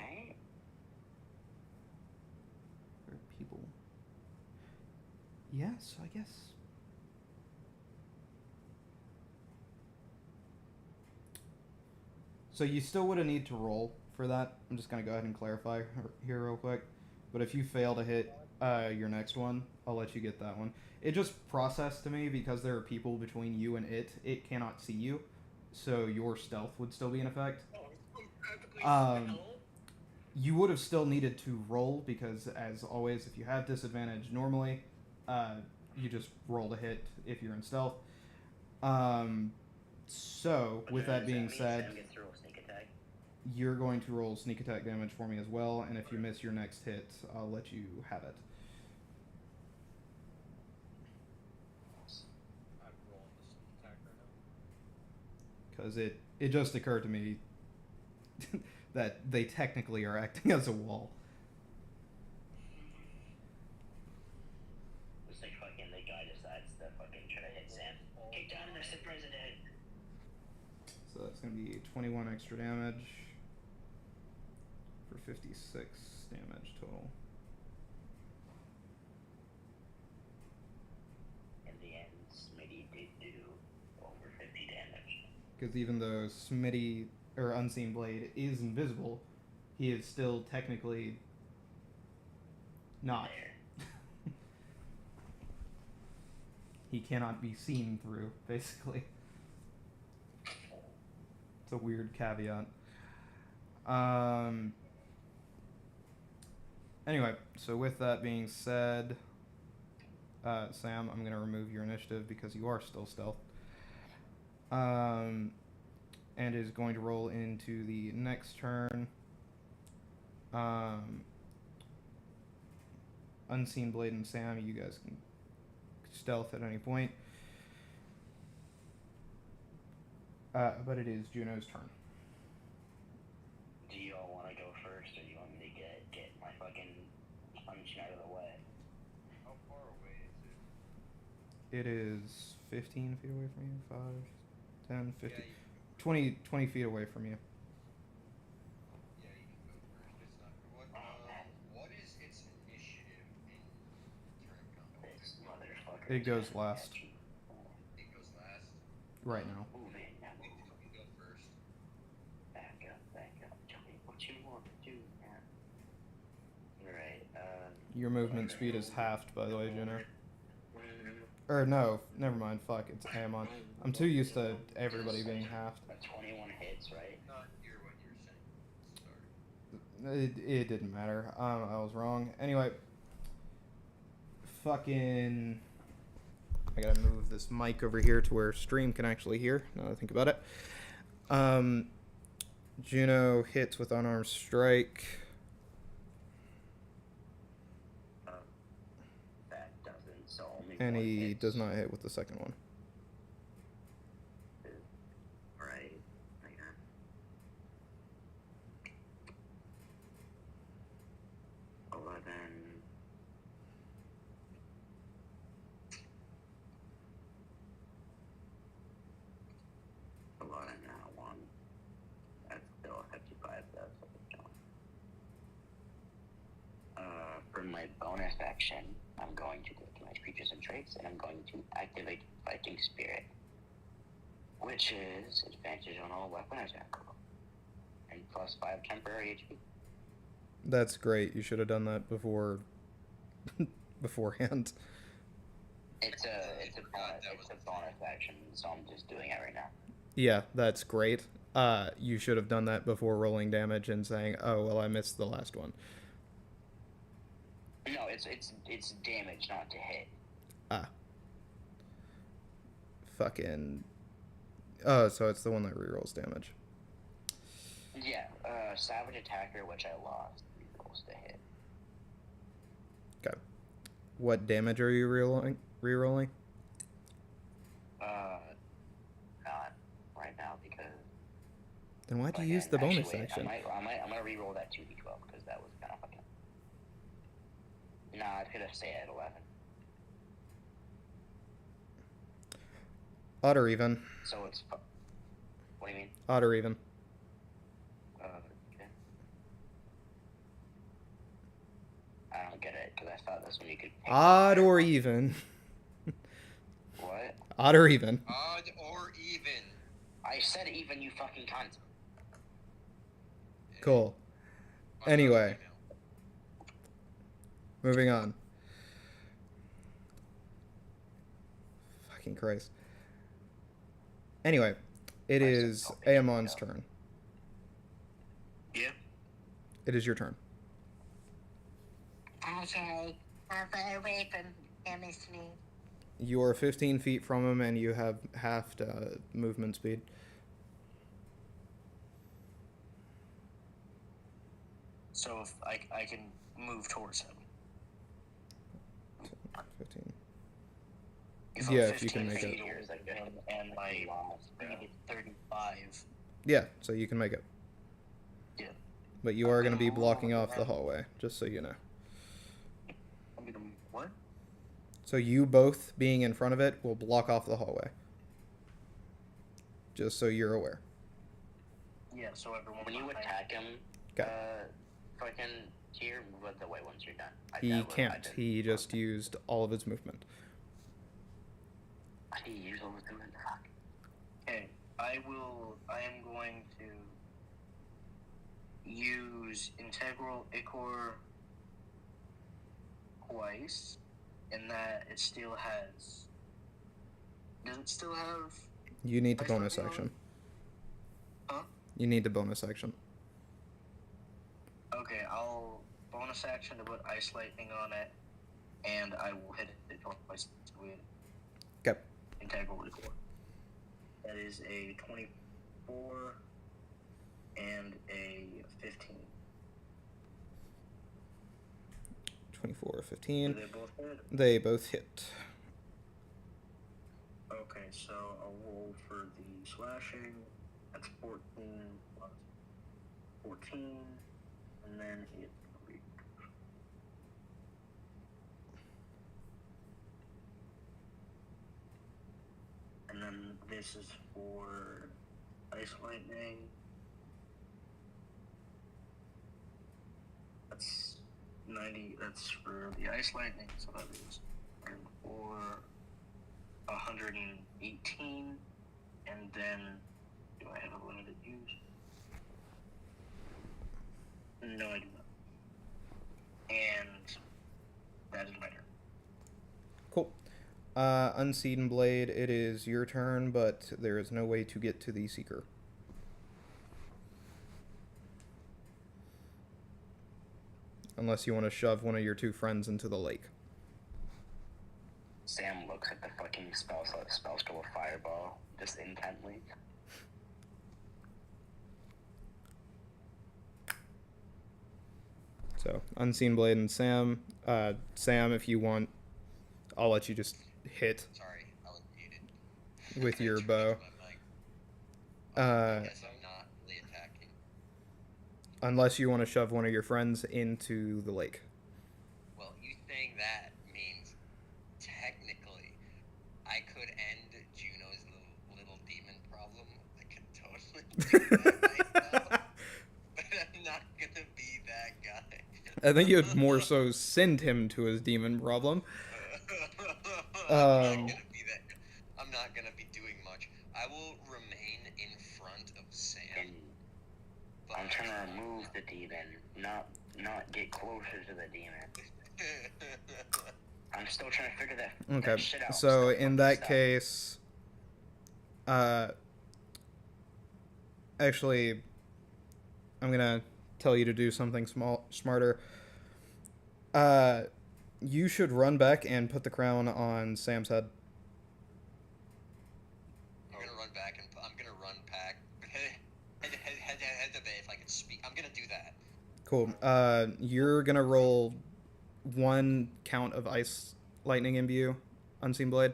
There are people. Yeah, so I guess So you still would have need to roll for that. I'm just gonna go ahead and clarify here real quick. But if you fail to hit your next one, I'll let you get that one. It just processed to me because there are people between you and it. It cannot see you, so your stealth would still be in effect. Oh, I'm practically Um, you would have still needed to roll because, as always, if you have disadvantage normally, you just roll to hit if you're in stealth. So, with that being said, Sam gets to roll sneak attack. you're going to roll sneak attack damage for me as well, and if you miss your next hit, I'll let you have it. I'm rolling the sneak attack right now. Because it just occurred to me that they technically are acting as a wall. Looks like fucking the guy decides to fucking try to hit Sam. Kick down Mr. President. So that's going to be 21 extra damage for 56 damage total. In the end, Smitty did do over 50 damage. Because even though Smitty, or Unseen Blade, is invisible, he is still technically not. There. He cannot be seen through, basically. It's a weird caveat. Anyway, so with that being said, Sam, I'm going to remove your initiative because you are still stealth. And is going to roll into the next turn. Unseen Blade and Sam, you guys can stealth at any point. But it is Juno's turn. Do you all want to go first, or do you want me to get my fucking punch out of the way? How far away is it? It is 15 feet away from you. 5, 10, 50. Yeah, 20 feet away from you. yeah, you can go first. It's not what is its initiative in turn combat? This motherfucker. It goes last. It goes last. Right now. Move in now. It can go first. Back up. Tell me what you want to do, man. Alright, Your movement speed is halved, by the way, Juno. Or no, never mind. Fuck, it's Amon. I'm too used to everybody being halved. 21 hits, right? Not hear what you're saying. Sorry. It didn't matter. I was wrong. Anyway, fucking. I gotta move this mic over here to where stream can actually hear. Now that I think about it. Juno hits with unarmed strike. That doesn't, so only And one he hits. does not hit with the second one. Right. Hang on. For my bonus action, I'm going to go to my creatures and traits, and I'm going to activate Fighting Spirit, which is advantage on all weapon attack roll, and plus 5 temporary HP. That's great. You should have done that before beforehand. It's a bonus action, so I'm just doing it right now. Yeah, that's great. You should have done that before rolling damage and saying, "Oh, well, I missed the last one." No, it's damage, not to hit. Ah. Fucking. Oh, so it's the one that rerolls damage. Yeah, Savage Attacker, which I lost, rerolls to hit. Okay. What damage are you rerolling? Not right now because. Then why'd you Again, use the bonus actually, action? I'm gonna reroll that 2d12 because that was kind of fucking. Nah, it's gonna stay at 11. Odd or even? So it's. What do you mean? Odd or even? Okay. I don't get it because I thought this one you could. Pick Odd or even? What? Odd or even? Odd or even. I said even, you fucking cunt. Cool. My Anyway. email. Moving on. Fucking Christ. Anyway, it is Aemon's turn. Yeah. It is your turn. Okay. How far away from him is me? You are 15 feet from him, and you have halved movement speed. So if I can move towards him. 15. If Yeah, I'm if you can 15 make it. feet away from him and my speed is 35. Yeah, so you can make it. Yeah. But you are going to be blocking off the hallway, just so you know. I'm gonna what? So you both being in front of it will block off the hallway. Just so you're aware. Yeah. So everyone. When you behind- attack him, Okay. fucking here, move the way once you're done. He can't. He just used all of his movement. I need to use all of them. Fuck. Okay, I am going to use Integral Ichor twice, in that it still has. Does it still have? You need the Ice bonus lightning action. Huh? You need the bonus action. Okay, I'll bonus action to put Ice Lightning on it, and I will hit it twice with Okay. Integral Ichor. That is a 24 and a 15. 24, Do 15. they both hit? They both hit. Okay, so I'll roll for the slashing. That's 14 plus 14, and then it. And then this is for Ice Lightning. That's 90. That's for the Ice Lightning, so that is for 118. And then, do I have a limited use? No, I do not. And that is my turn. Cool. Unseen Blade, it is your turn, but there is no way to get to the Seeker. Unless you want to shove one of your two friends into the lake. Sam looks at the fucking spell scroll fireball just intently. So, Unseen Blade and Sam. Sam, if you want, I'll let you just hit Sorry, I was muted. with your Turned bow. off my mic. Uh, Yes, I'm not really attacking. Unless you want to shove one of your friends into the lake. Well, you saying that means technically I could end Juno's little demon problem. I could totally do that right now. But I'm not gonna be that guy. I think you'd more so send him to his demon problem. I'm not gonna be that guy. I'm not gonna be doing much. I will remain in front of Sam. And But I'm trying to remove the demon, not get closer to the demon. I'm still trying to figure that Okay, shit out. so Still in fucking that stuck. case, actually, I'm gonna tell you to do something smarter. You should run back and put the crown on Sam's head. I'm gonna run back and I'm gonna run back. Head to bay if I can speak. I'm gonna do that. Cool. You're gonna roll one count of Ice Lightning Imbue, Unseen Blade,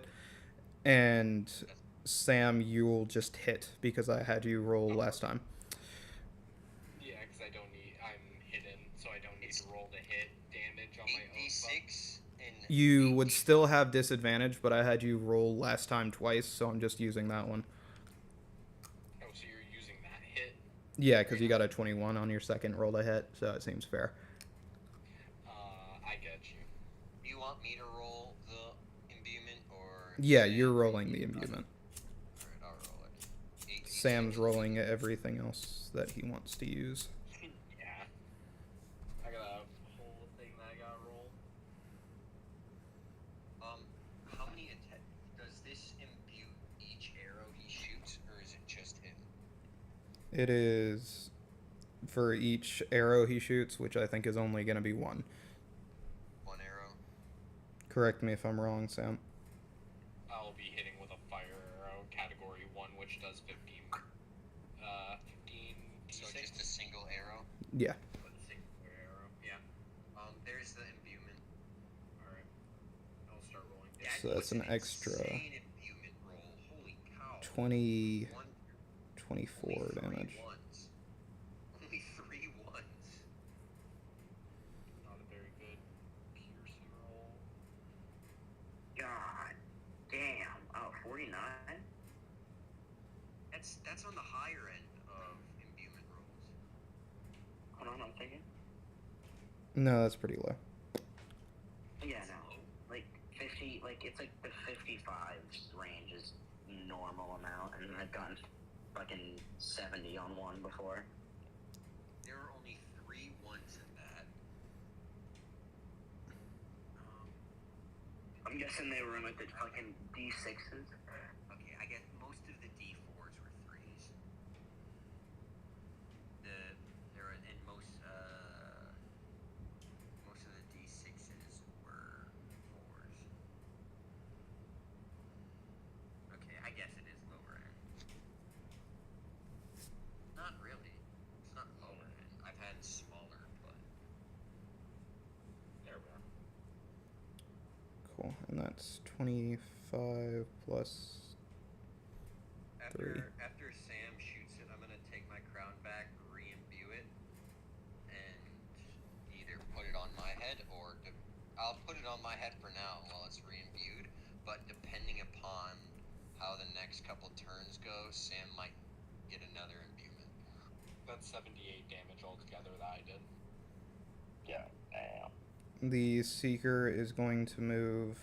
and Sam, you'll just hit because I had you roll last time. Yeah, because I'm hidden, so I don't need to roll to hit damage on my own buff. 8d6 and You would still have disadvantage, but I had you roll last time twice, so I'm just using that one. Oh, so you're using that hit? Yeah, because you got a 21 on your second roll to hit, so it seems fair. I get you. Do you want me to roll the imbuement or? Yeah, you're rolling the imbuement. Alright, I'll roll it. 8d6. Sam's rolling everything else that he wants to use. It is for each arrow he shoots, which I think is only going to be one. One arrow. Correct me if I'm wrong, Sam. I'll be hitting with a fire arrow, category 1, which does 15. 15 So d6. just a single arrow. Yeah. But a single arrow. Yeah. There's the imbuement. Alright. I'll start rolling. That So that's was an extra insane imbuement roll. Holy cow. 20, One, 24 only three damage. ones. Only 3 ones. Not a very good piercing roll. God damn. Oh, 49? That's on the higher end of imbuement rolls. Hold on, I'm thinking. No, that's pretty low. Yeah, no. Like 50, like it's like the 55 range is normal amount, and I've gotten fucking 70 on one before. There are only 3 ones in that. I'm guessing they were in like the fucking D6s. Okay, I guess most of the D4s were 3s. Most of the D6s were 4s. Okay, I guess it is lower end. Not really. It's not lower end. I've had smaller, but There we are. Cool. And that's 25 plus 3. after Sam shoots it, I'm gonna take my crown back, re-imbue it, and either put it on my head or I'll put it on my head for now while it's re-imbued. But depending upon how the next couple turns go, Sam might get another imbuement. That's 78 damage altogether that I did. Yeah, damn. The Seeker is going to move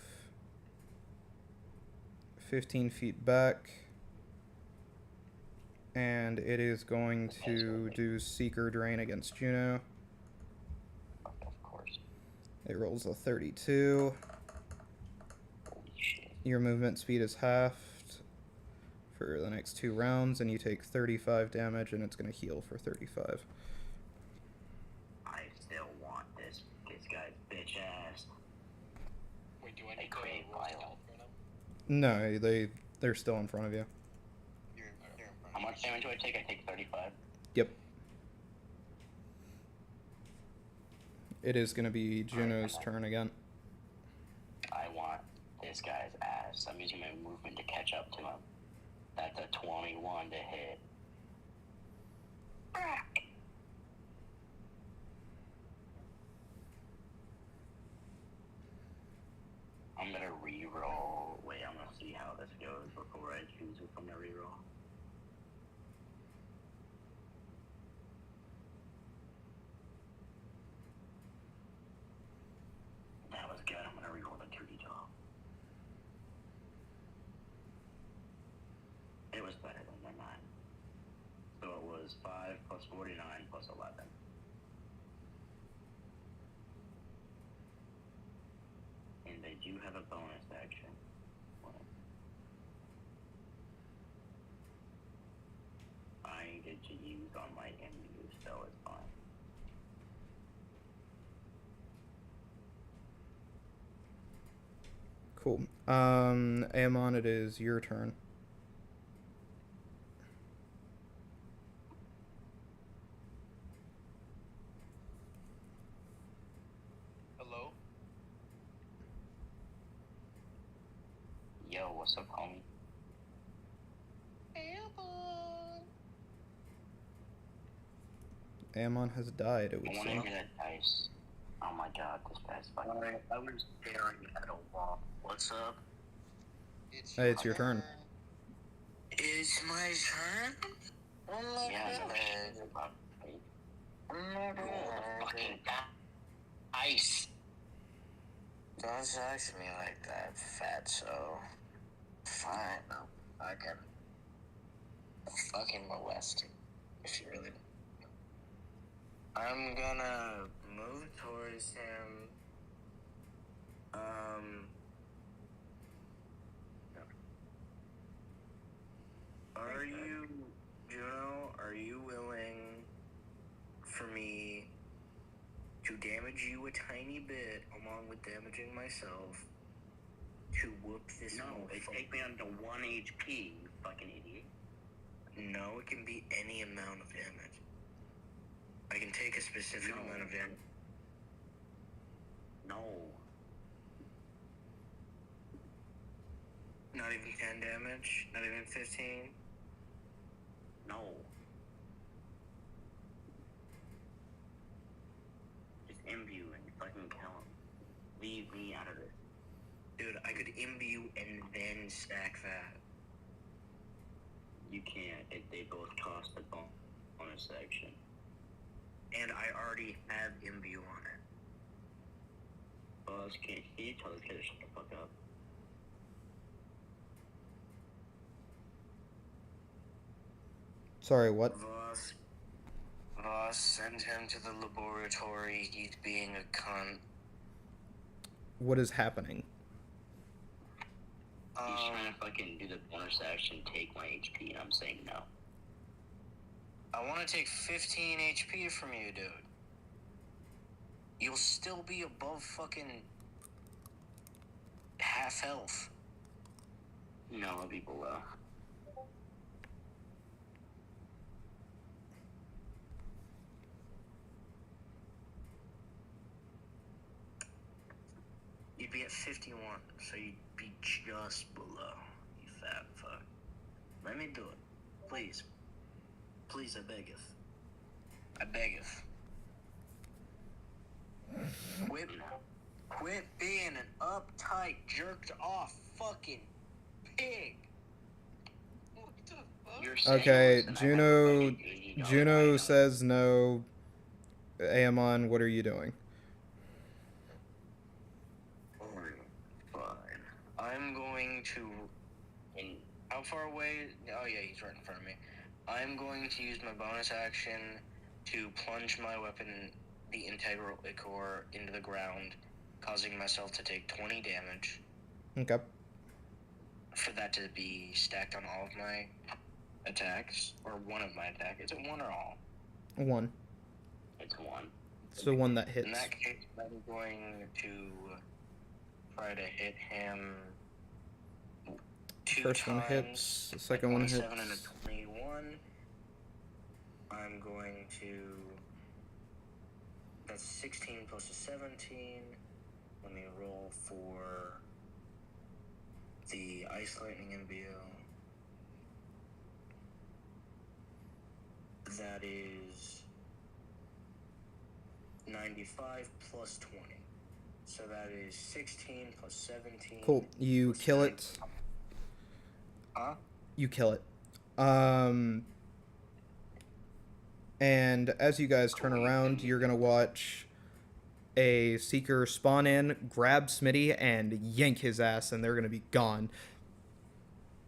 15 feet back. And it is going to do Seeker Drain against Juno. Of course. It rolls a 32. Holy shit. Your movement speed is halved for the next 2 rounds, and you take 35 damage, and it's going to heal for 35. I still want this guy's bitch ass. Wait, do I They need to crave roll violence. stealth for them? No, they're still in front of you. You're in front How of much damage do I take? I take 35. Yep. It is going to be Juno's turn again. I want this guy's ass. I'm using my movement to catch up to him. That's a 21 to hit. I'm gonna re-roll. Wait, I'm gonna see how this goes before I choose if I'm gonna re-roll. That was good. I'm gonna re-roll the 2d12. It was better than the 9. So it was 5 plus 49 plus 11. And they do have a bonus action. I needed to use on my MU, so it's fine. Cool. Amon, it is your turn. Hello? Yo, what's up, homie? Amon has died, it would I wanna seem. hear that dice. Oh my god, this guy's fucking. I was staring at a wall. What's up? It's your turn. It's my turn? Oh my Yeah, god. no shit. Oh my Roll the fucking dice. Don't talk to me like that, fatso. Fine, I can fucking molest you, if you really. I'm gonna move towards him. Are you, Juno, are you damage you a tiny bit, along with damaging myself, to whoop this No, it motherfucker. take me down to 1 HP, you fucking idiot. No, it can be any amount of damage. I can take a specific No. amount of damage. No. Not even 10 damage? Not even 15? No. Just imbue and fucking kill him. Leave me out of it. Dude, I could imbue and then stack that. You can't. They both cost a bonus action. And I already have imbue on it. Boss, can you tell this kid to shut the fuck up? Sorry, what? Voss, send him to the laboratory. He's being a cunt. What is happening? He's trying to fucking do the bonus action, take my HP, and I'm saying no. I want to take 15 HP from you, dude. You'll still be above fucking half health. No, I'll be below. You'd be at 51, so you'd be just below, you fat fuck. Let me do it. Please. Please, I beggeth. I beggeth. Quit being an uptight, jerked off fucking pig. What the fuck? You're saying Okay, this and I have Juno. a fucking $80 Juno item. says no. Amon, what are you doing? Fine. I'm going to. How far away? Oh, yeah, he's right in front of me. I'm going to use my bonus action to plunge my weapon, the Integral Ichor, into the ground, causing myself to take 20 damage. Okay. For that to be stacked on all of my attacks, or one of my attacks. Is it one or all? 1. It's 1. It's the one that hits. In that case, I'm going to try to hit him 2 First one times. hits. The second one hits. 27 and a 21. I'm going to. That's 16 plus a 17. Let me roll for the Ice Lightning MBO. That is 95 plus 20. So that is 16 plus 17. Cool. You plus kill 9. it. Huh? You kill it. And as you guys turn around, you're gonna watch a Seeker spawn in, grab Smitty, and yank his ass, and they're gonna be gone.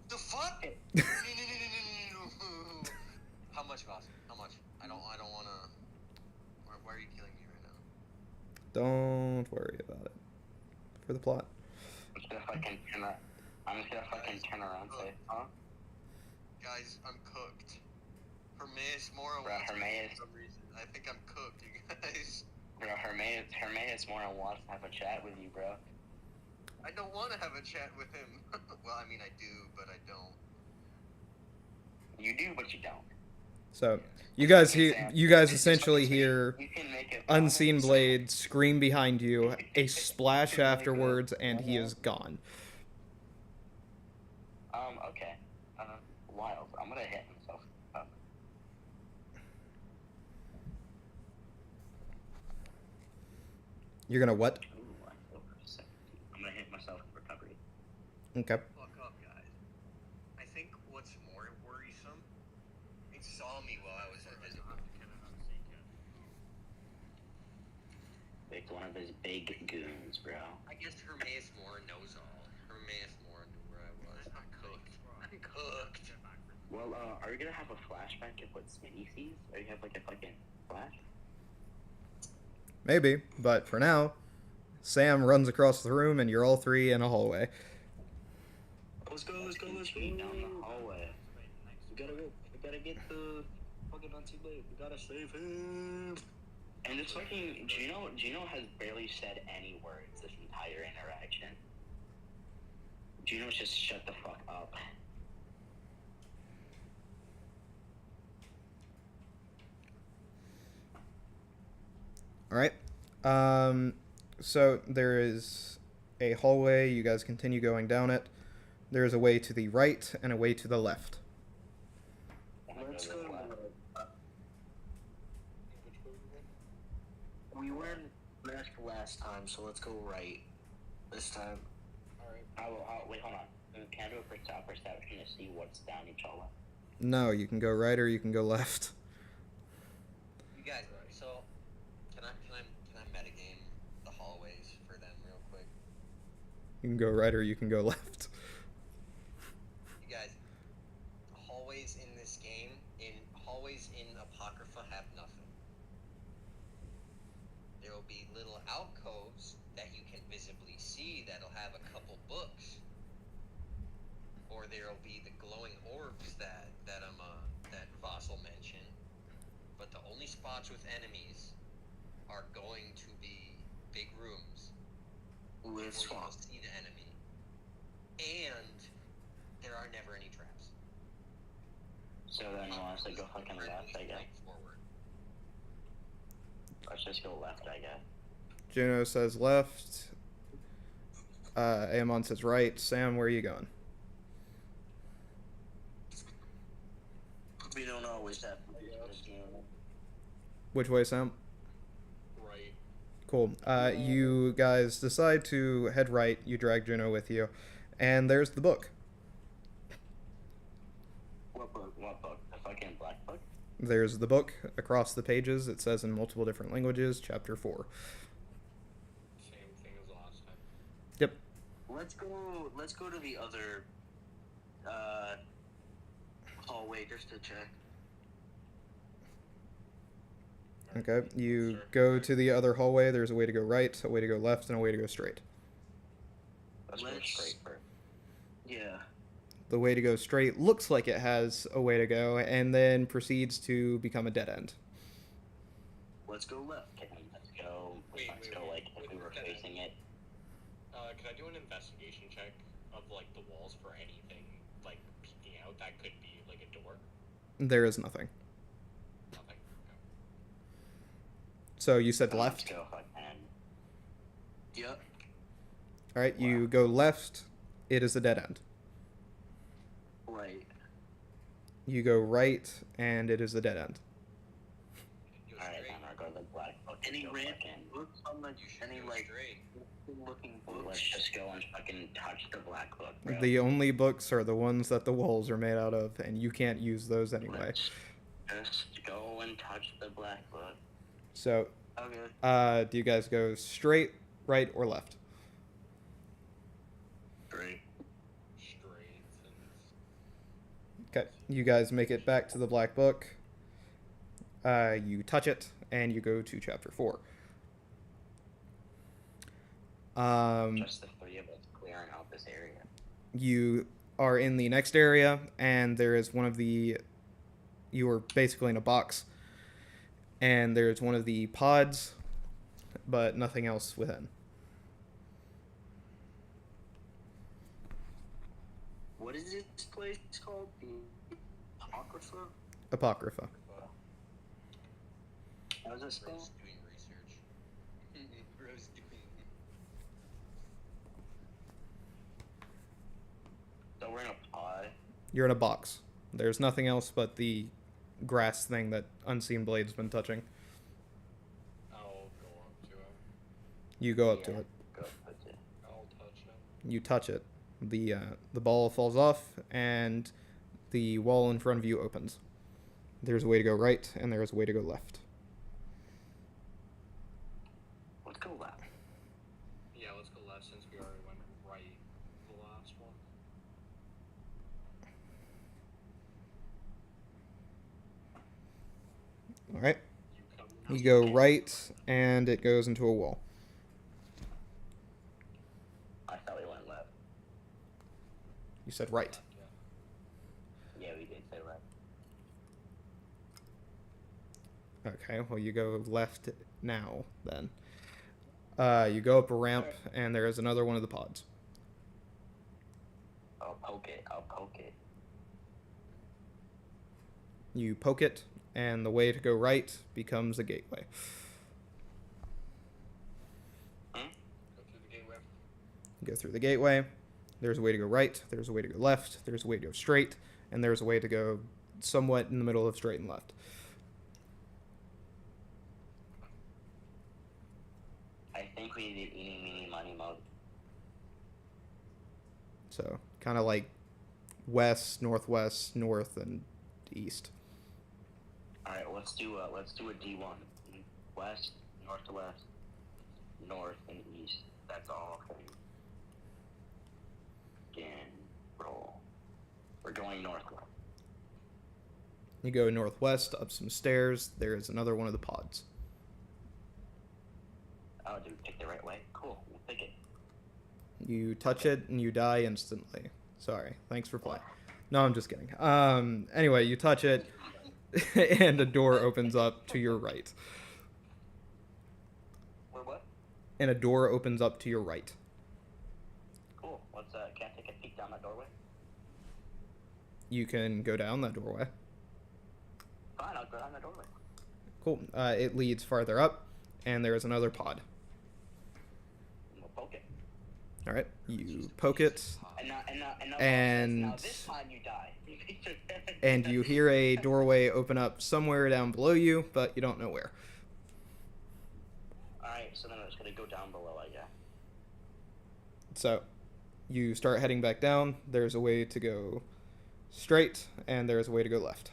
The fuck? No. How much, boss? How much? I don't wanna. Why are you killing me right now? Don't worry about it. For the plot. I'm just gonna fucking turn around and say, huh? Guys, I'm cooked. Hermaeus Mora Bro, wants me Hermaeus- for some reason. I think I'm cooked, you guys. Bro, Hermaeus Mora wants to have a chat with you, bro. I don't want to have a chat with him. Well, I mean, I do, but I don't. You do, but you don't. So you guys This is essentially fucking hear You can make it Unseen Blade scream behind you, a splash afterwards, and he is gone. Okay. Wild. I'm gonna hit myself up. You're gonna what? Ooh, I feel sick. I'm gonna hit myself in recovery. Okay. Fuck up, guys. I think what's more worrisome, he saw me while I was invisible. Picked one of his big goons, bro. I guess Hermaeus Mora knows all. Hermaeus Mora knew where I was. I'm cooked. I'm cooked. Well, are you gonna have a flashback of what Smitty sees? Or you have like a fucking flash? Maybe, but for now, Sam runs across the room, and you're all three in a hallway. Let's go. Down the hallway. We gotta get the fucking Unseen Blade. We gotta save him. And this fucking Gino has barely said any words this entire interaction. Gino's just shut the fuck up. All right. So there is a hallway. You guys continue going down it. There is a way to the right and a way to the left. Let's go. We went left last time, so let's go right this time. Wait, hold on. Can I do a perception to see what's down each hallway? No, you can go right or you can go left. You guys, so can I metagame the hallways for them real quick? You can go right or you can go left. You guys, hallways in this game, hallways in Apocrypha have nothing. There will be little alcoves that you can visibly see that'll have a couple books, or there'll be the glowing orbs that Fossil mentioned. But the only spots with enemies are going to be big rooms With where swamp. you'll see the enemy, and there are never any traps. So then you want us to go fucking left, I guess? Forward. Let's just go left, I guess. Juno says left. Amon says right. Sam, where are you going? We don't always have. Which way, Sam? Right. Cool. You guys decide to head right. You drag Juno with you. And there's the book. What book? What book? The fucking black book? There's the book across the pages. It says in multiple different languages, chapter 4. Same thing as last time. Yep. Let's go to the other hallway just to check. Okay. You go to the other hallway. There's a way to go right, a way to go left, and a way to go straight. Let's go straight first. Yeah. The way to go straight looks like it has a way to go, and then proceeds to become a dead end. Let's go left. Let's go. Let's go like if we were facing it. Can I do an investigation check of like the walls for anything like peeking out that could be like a door? There is nothing. Nothing. Okay. So you said Let's left. go fucking. Yep. All right. You go left. It is a dead end. Right. You go right, and it is a dead end. Alright, then I'll go to the black book. Any Go random fucking- books on the any like straight. looking Let's books? just go and fucking touch the black book, bro. The only books are the ones that the walls are made out of, and you can't use those anyway. Let's just go and touch the black book. So, Okay. do you guys go straight, right, or left? Great. Straight and Okay. You guys make it back to the black book. You touch it, and you go to chapter 4. Just the three of us clearing out this area. You are in the next area, and there is one of the... You are basically in a box, and there's one of the pods, but nothing else within. What is this place called? The Apocrypha? Apocrypha. How's it spelled? Rose doing research. Rose doing. So we're in a pod. You're in a box. There's nothing else but the grass thing that Unseen Blade's been touching. I'll go up to it. You go up to Yeah, it. Go touch it. I'll touch it. You touch it. The ball falls off, and the wall in front of you opens. There's a way to go right, and there's a way to go left. Let's go left. Yeah, let's go left since we already went right the last one. All right. You come. You go right, and it goes into a wall. I thought we went left. You said right. Left, yeah. Yeah, we did say left. Okay, well, you go left now, then. You go up a ramp, and there is another one of the pods. I'll poke it. I'll poke it. You poke it, and the way to go right becomes a gateway. Go through the gateway. Go through the gateway. There's a way to go right. There's a way to go left. There's a way to go straight. And there's a way to go somewhat in the middle of straight and left. I think we did eating, meeny, money mode. So kind of like west, northwest, north, and east. All right, let's do a D1. West, north to west, north and east. That's all. Again, roll. We're going northwest. You go northwest, up some stairs. There is another one of the pods. Oh, do we pick the right way? Cool, we'll pick it. You touch it, and you die instantly. Sorry. Thanks for playing. No, I'm just kidding. Anyway, you touch it, and a door opens up to your right. We're what? And a door opens up to your right. Cool. Let's can I take a peek down that doorway? You can go down that doorway. Fine, I'll go down the doorway. Cool. It leads farther up, and there is another pod. We'll poke it. All right. You poke it, And now this time you die. and you hear a doorway open up somewhere down below you, but you don't know where. Alright, so then I'm just gonna go down below, I guess. So you start heading back down. There's a way to go straight, and there's a way to go left.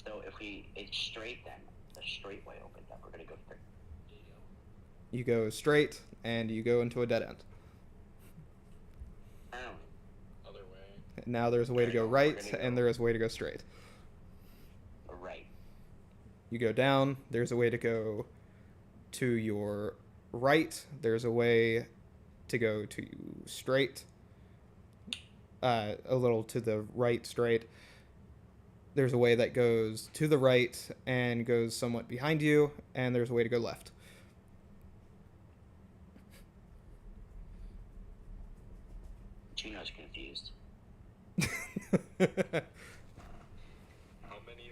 So if it's straight, then the straight way opens up. We're gonna go straight. You go straight, and you go into a dead end. Oh. Other way. Now there's a way to go right, and there is a way to go straight. Right. You go down. There's a way to go to your right. There's a way to go to straight. A little to the right, straight. There's a way that goes to the right and goes somewhat behind you, and there's a way to go left. Gino's confused. How many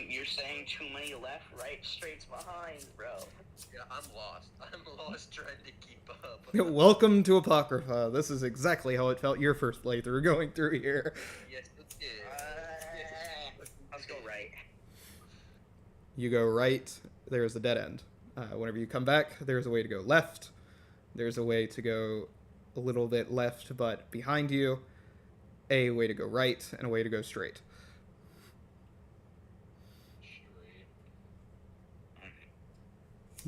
You're saying too many left, right, straights behind, bro. Yeah, I'm lost. I'm lost trying to keep up. Welcome to Apocrypha. This is exactly how it felt your first playthrough going through here. Yes, it is. Let's go right. You go right, there's a dead end. Whenever you come back, there's a way to go left. There's a way to go a little bit left, but behind you. A way to go right, and a way to go straight. Straight.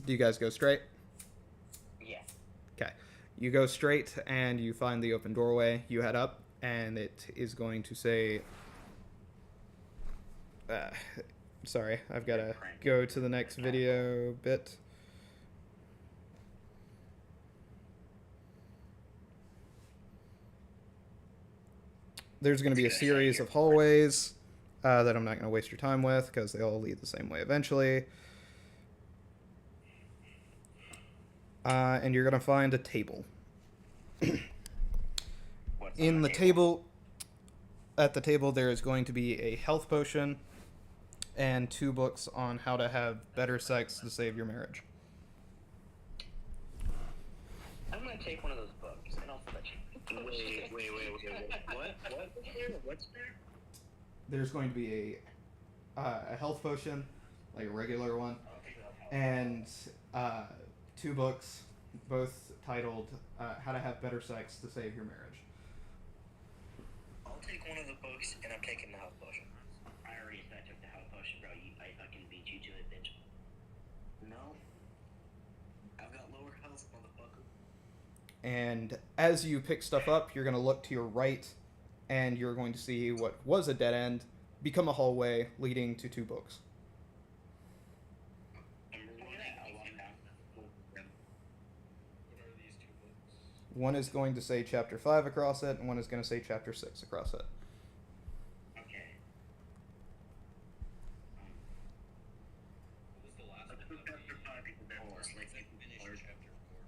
Do you guys go straight? Yeah. Okay. You go straight, and you find the open doorway. You head up, and it is going to say... sorry, I've got to go to the next video bit. There's going to be a series of hallways that I'm not going to waste your time with because they all lead the same way eventually. And you're going to find a table. In the table, at the table, there is going to be a health potion and 2 books on how to have better sex to save your marriage. I'm gonna take one of those books and I'll let you. Wait. What? What's there? There's going to be a health potion, like a regular one, and 2 books, both titled How to Have Better Sex to Save Your Marriage. I'll take one of the books, and I'm taking the health potion. I already said I took the health potion, bro. I fucking beat you to it, bitch. No. I've got lower health, motherfucker. And as you pick stuff up, you're going to look to your right, and you're going to see what was a dead end become a hallway leading to 2 books. What are these 2 books? One is going to say Chapter 5 across it, and one is going to say Chapter 6 across it. Okay. It's like We finished or- chapter 4.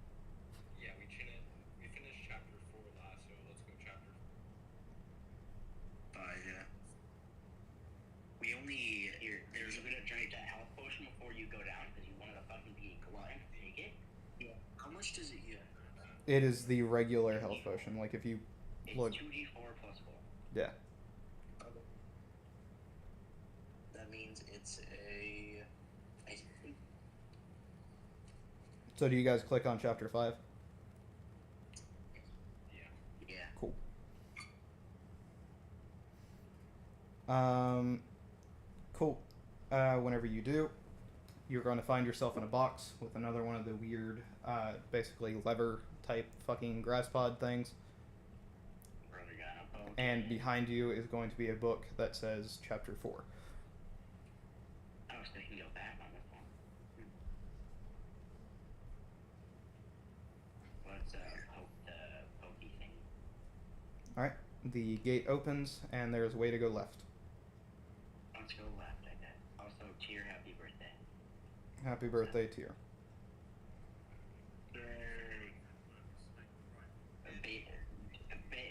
Yeah, we finished chapter 4 last, so let's go chapter 5, yeah. We only there's a bit of drink that health potion before you go down because you wanted to fucking be a glutton. Take it. Yeah. How much does it get? It is the regular health potion. Like if you It's look, 2d4 plus 4. yeah. That means it's a. I think So do you guys click on chapter 5? yeah. Cool. Cool. Whenever you do, you're going to find yourself in a box with another one of the weird, basically lever type fucking grass pod things. Brother got a poke. And behind you is going to be a book that says chapter 4. I was thinking go back on this one. What's the pokey thing? Alright. The gate opens and there's a way to go left. Let's go left, I guess. Also, cheer happy birthday. Happy birthday, Tyr.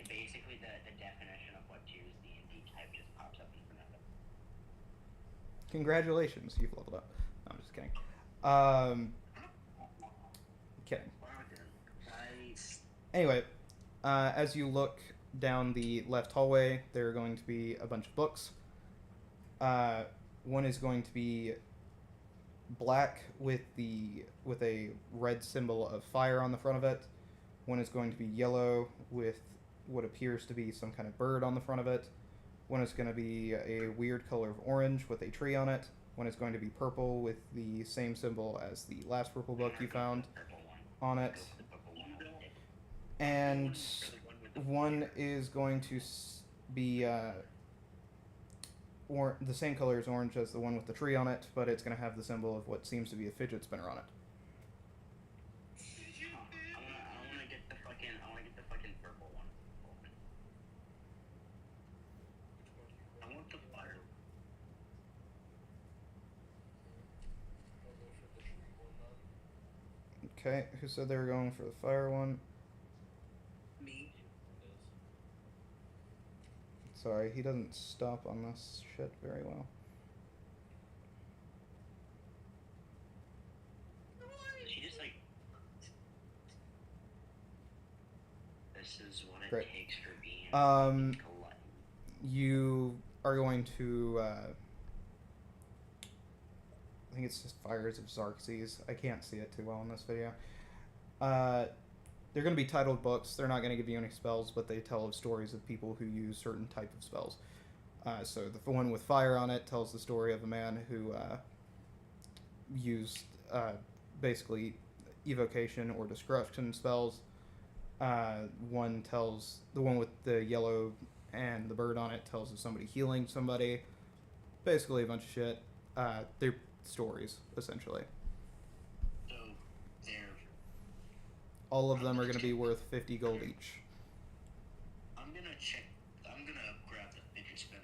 Basically, the definition of what Tyr's D&D type just pops up in front of him. Congratulations, you've leveled up. No, I'm just kidding. Kidding. Nice. Anyway, as you look down the left hallway, there are going to be a bunch of books. One is going to be black with a red symbol of fire on the front of it. One is going to be yellow with what appears to be some kind of bird on the front of it. One is going to be a weird color of orange with a tree on it. One is going to be purple with the same symbol as the last purple book you found on it. And one is going to be or the same color as orange as the one with the tree on it, but it's going to have the symbol of what seems to be a fidget spinner on it. I wanna get the fucking purple one. I want the fire. Okay, who said they were going for the fire one? Me. Sorry, he doesn't stop on this shit very well. She just like. This is what it Great. takes for being a Um, glutton. You are going to, I think it's just Fires of Xerxes. I can't see it too well in this video. They're going to be titled books. They're not going to give you any spells, but they tell of stories of people who use certain type of spells. So the one with fire on it tells the story of a man who used basically evocation or destruction spells. The one with the yellow and the bird on it tells of somebody healing somebody. Basically a bunch of shit. They're stories, essentially. So they're. All of them are going to be worth 50 gold each. I'm gonna grab the fidget spinner.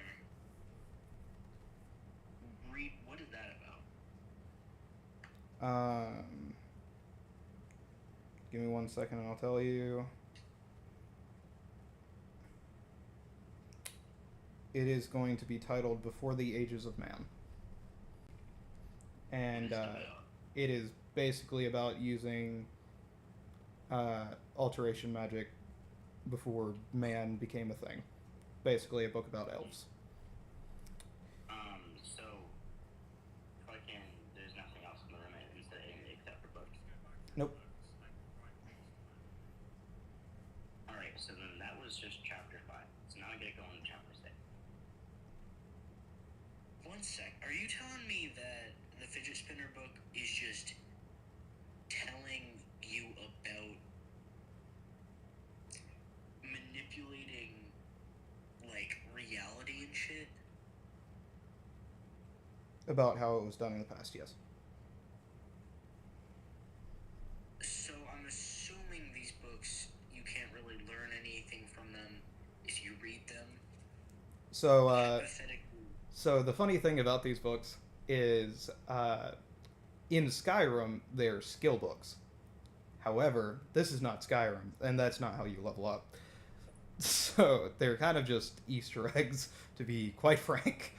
Read, what is that about? Give me 1 second and I'll tell you. It is going to be titled Before the Ages of Man. And it is basically about using alteration magic before man became a thing. Basically a book about elves. So fucking there's nothing else in the room except for books. Nope. Alright, so then that was just chapter 5. So now I gotta go on to chapter 6. 1 sec. Are you telling me that the fidget spinner book is just telling you about manipulating, like, reality and shit? About how it was done in the past, yes. So I'm assuming these books, you can't really learn anything from them if you read them. So, Hypothetically. So the funny thing about these books is in Skyrim, they're skill books. However, this is not Skyrim, and that's not how you level up. So they're kind of just Easter eggs, to be quite frank.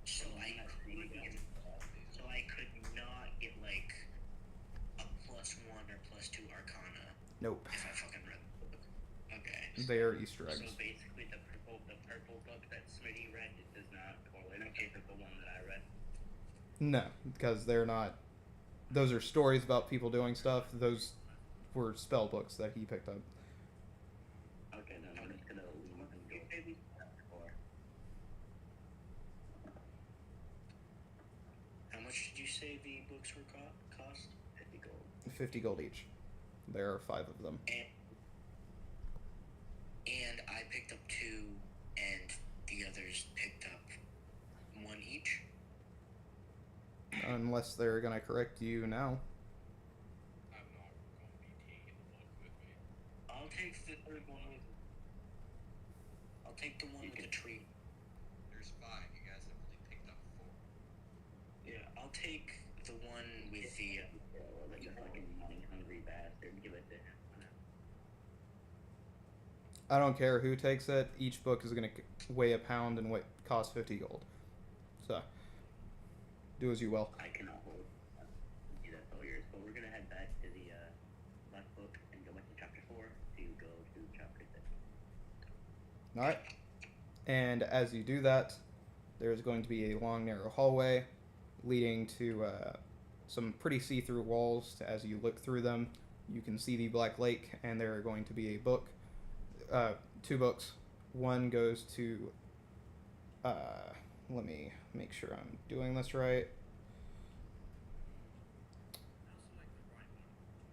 So I could not get like a +1 or +2 Arcana Nope. if I fucking read the book. Okay. They are Easter eggs. So basically, the purple book that Smitty read does not correlate with the one that I read. No, because they're not. Those are stories about people doing stuff. Those were spell books that he picked up. Okay, then I'm just gonna leave and go. How much did you say the books were cost? 50 gold. 50 gold each. There are 5 of them. And I picked up 2, and the others picked up 1 each. Unless they're gonna correct you now. I'm not going to be taking the book with me. I'll take the third one with. I'll take the one with the tree. There's 5. You guys have only picked up 4. Yeah, I'll take the one with the. You fucking money-hungry bastard. Give it to him. I don't care who takes it. Each book is gonna weigh a pound and cost 50 gold. So, do as you will. I cannot hold. That's all yours. But we're gonna head back to the left book and go back to chapter 4 to go to chapter 6. Alright. And as you do that, there's going to be a long, narrow hallway leading to some pretty see-through walls. As you look through them, you can see the Black Lake, and there are going to be a book. 2 books. One goes to. Let me make sure I'm doing this right.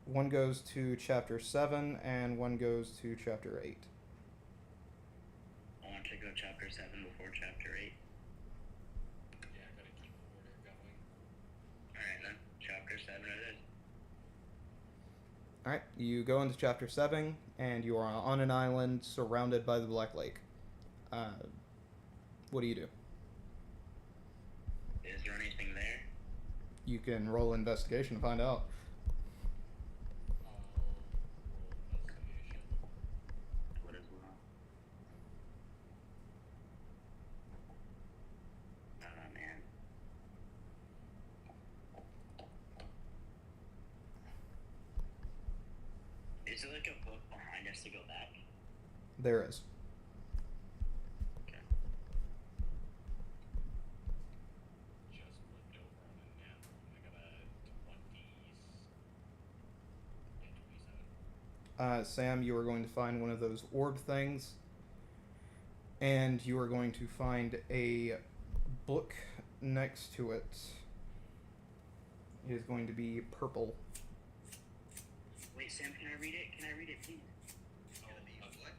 One goes to chapter 7, and one goes to chapter 8. I want to go chapter 7 before chapter 8. Yeah, I gotta keep the order going. Alright then, chapter 7 it is. Alright, you go into chapter 7, and you are on an island surrounded by the Black Lake. What do you do? Is there anything there? You can roll investigation to find out. I'll roll investigation. What is wrong? Oh man. Is there like a book behind us to go back? There is. Okay. Just flipped over on a nat. I got a 27. Sam, you are going to find one of those orb things, and you are going to find a book next to it. It is going to be purple. Wait, Sam, can I read it? Can I read it, please? It's gonna be that's what?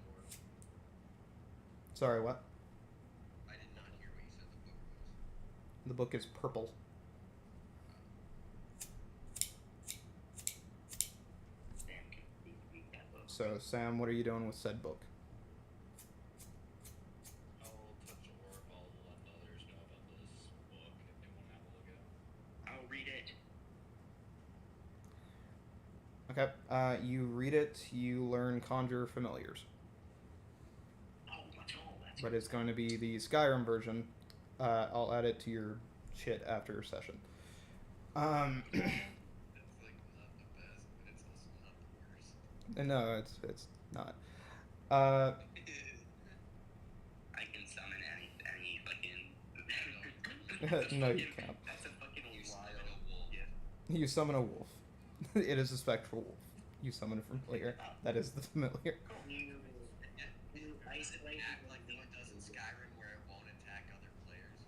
Sorry, what? I did not hear what you said the book was. The book is purple. Sam, can you please read that book? So, Sam, what are you doing with said book? I'll touch orb. I'll let the others know about this book if they want to have a look at it. I'll read it. Okay, you read it, you learn Conjure Familiars. Oh, that's But it's going to be the Skyrim version. I'll add it to your shit after your session. It's like not the best, but it's also not the worst. No, it's not. I can summon any fucking. No, you can't. That's a fucking You wild. summon a wolf. Yeah. You summon a wolf. It is a spectral wolf. You summon a familiar. That is the familiar. You Does it isolate act like what it does in Skyrim where it won't attack other players?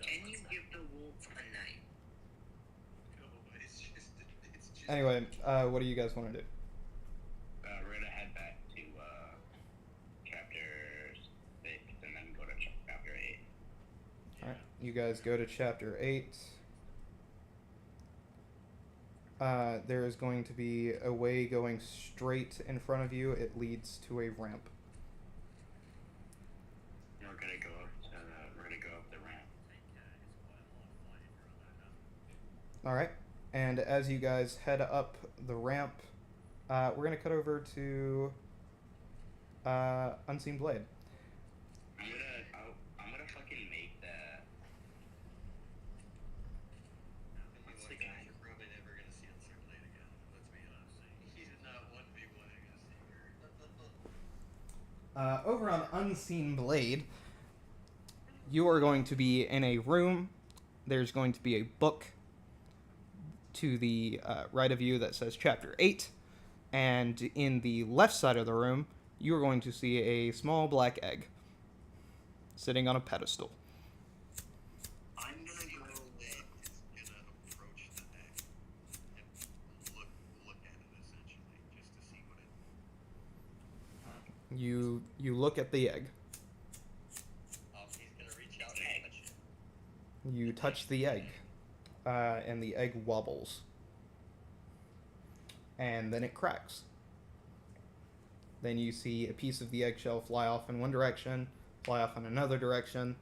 Can you give the wolf a knife? No, it's just Anyway, what do you guys want to do? We're gonna head back to chapter 6 and then go to chapter 8. Alright, you guys go to chapter 8. There is going to be a way going straight in front of you. It leads to a ramp. gonna go up. We're gonna go up the ramp. All right. And as you guys head up the ramp, we're gonna cut over to Unseen Blade. I'm gonna fucking make that. What's the guy? You're probably never gonna see Unseen Blade again. Let's be honest. He's not 1v1ing a Seeker. Over on Unseen Blade, you are going to be in a room. There's going to be a book to the right of you that says Chapter 8. And in the left side of the room, you are going to see a small black egg sitting on a pedestal. I'm gonna go and gonna approach the egg and look at it essentially, just to see what it. You look at the egg. He's gonna reach out and touch it. You touch the egg, and the egg wobbles. And then it cracks. Then you see a piece of the eggshell fly off in one direction, fly off in another direction,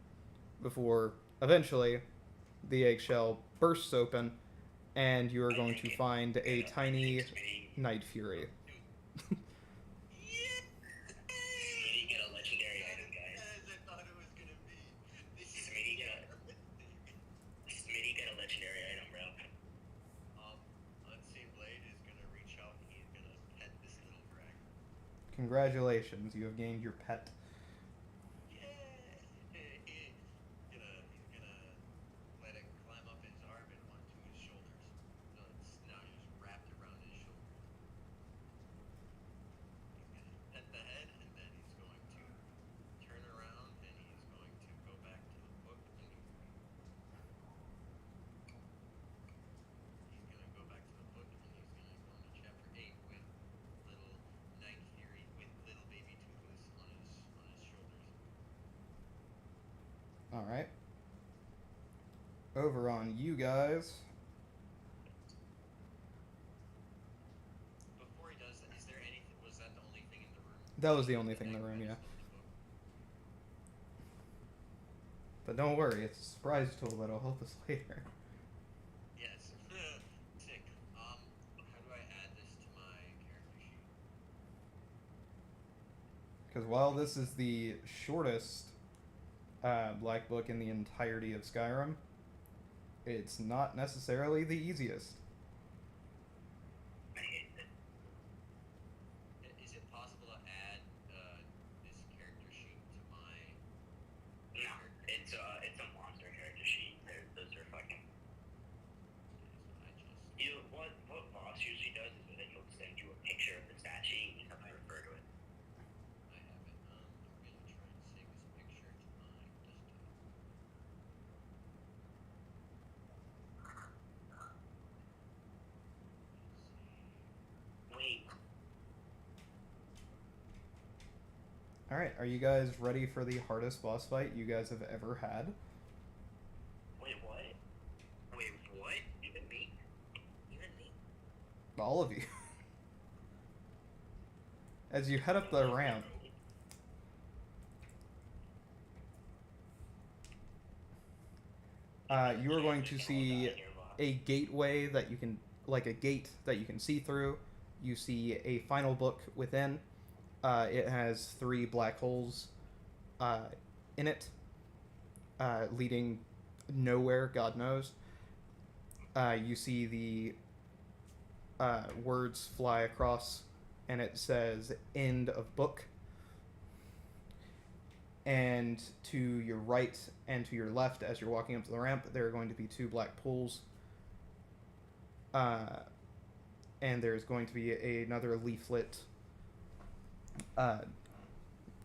before eventually the eggshell bursts open, and you are going to find a tiny Night Fury. Smitty get a legendary item, guys. As I thought it was gonna be. Smitty get a legendary item, bro. Unseen Blade is gonna reach out and he's gonna pet this little dragon. Congratulations, you have gained your pet. Yeah. He's gonna let it climb up his arm and onto his shoulders. So it's now just wrapped around his shoulders. He's gonna pet the head and then he's going to turn around and he's going to go back to the book and he's gonna go back to the book and he's gonna go into chapter 8 with little Night Fury with little baby Toothless on his shoulders. Alright. Over on you guys. Before he does that, is there anything? Was that the only thing in the room? That was the only thing in the room, yeah. But don't worry, it's a surprise tool that'll help us later. Yes. Sick. How do I add this to my character sheet? Because while this is the shortest black book in the entirety of Skyrim, it's not necessarily the easiest. Is it possible to add this character sheet to my? No, it's a monster character sheet. Those are fucking. I just. What boss usually does is that he'll send you a picture of the stat sheet and you have to refer to it. I have it. I'm gonna try and save this picture to my desktop. Wait, Alright, are you guys ready for the hardest boss fight you guys have ever had? wait, what? Wait, what? Even me? Even me? All of you. As you head up the ramp, you are going to see a gateway that you can, like a gate that you can see through. You see a final book within. It has 3 black holes in it, leading nowhere, God knows. You see the words fly across, and it says "End of book." And to your right and to your left, as you're walking up to the ramp, there are going to be 2 black pools. And there's going to be another leaflet,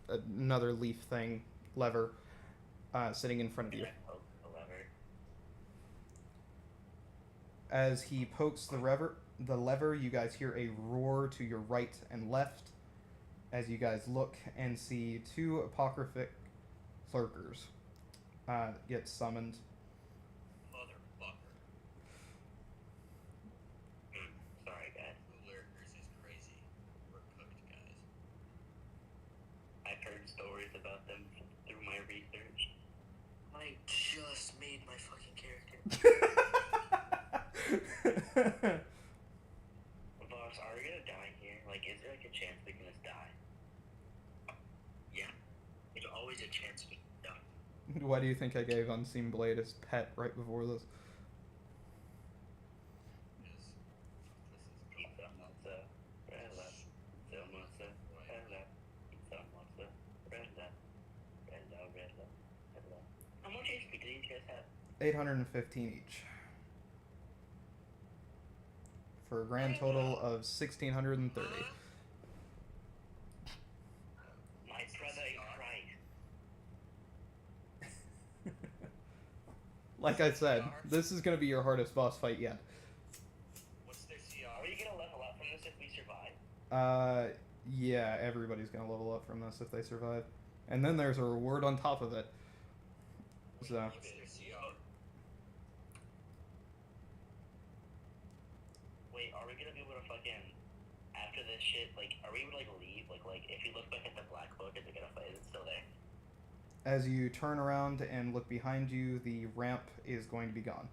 another leaf thing, lever, sitting in front of you. As he pokes the lever, you guys hear a roar to your right and left, as you guys look and see 2 apocryphic lurkers get summoned. Motherfucker. Sorry, guys. The lurkers is crazy. We're cooked, guys. I've heard stories about them through my research. I just made my fucking character. Boss, are we gonna die here? Like, is there like a chance we can just die? Yeah. There's always a chance we can die. Why do you think I gave Unseen Blade as pet right before this? Pizza, mozzarella, pizza, mozzarella, pizza, mozzarella, rella. How much HP do these guys have? 815 each. For a grand total of 1,630. My brother in Christ. Like I said, this is going to be your hardest boss fight yet. What's their CR? Are you gonna level up from this if we survive? Yeah, everybody's going to level up from this if they survive. And then there's a reward on top of it. So, What's their CR? Wait, are we gonna be able to fucking after this shit? Like, are we able to like leave? Like if you look back at the black book, is it gonna fight? Is it still there? as you turn around and look behind you, the ramp is going to be gone.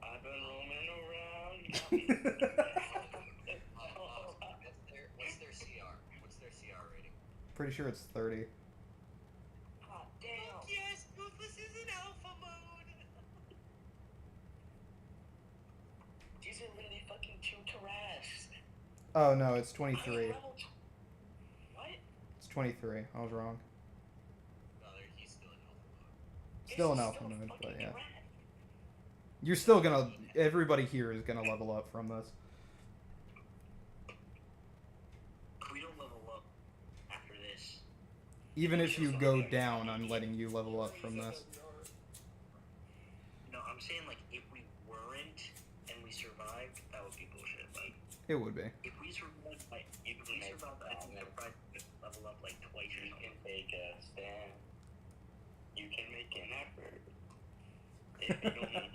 I've been roaming around. What's their CR? What's their CR rating? Pretty sure it's 30. God damn. Yes, Ruthless is in alpha mode. These are literally fucking two Taras. Oh no, it's 23. What? It's 23. I was wrong. No, he's still in alpha mode. Still in This is alpha still mode, but fucking yeah. Taras. You're still gonna. Everybody here is gonna level up from this. If we don't level up after this, Even if you go down, I'm letting you level up from this. no, I'm saying like if we weren't and we survived, that would be bullshit. Like It would be. if we survived, I think the price would level up like twice. You can take a stand. You can make an effort. If you don't need that,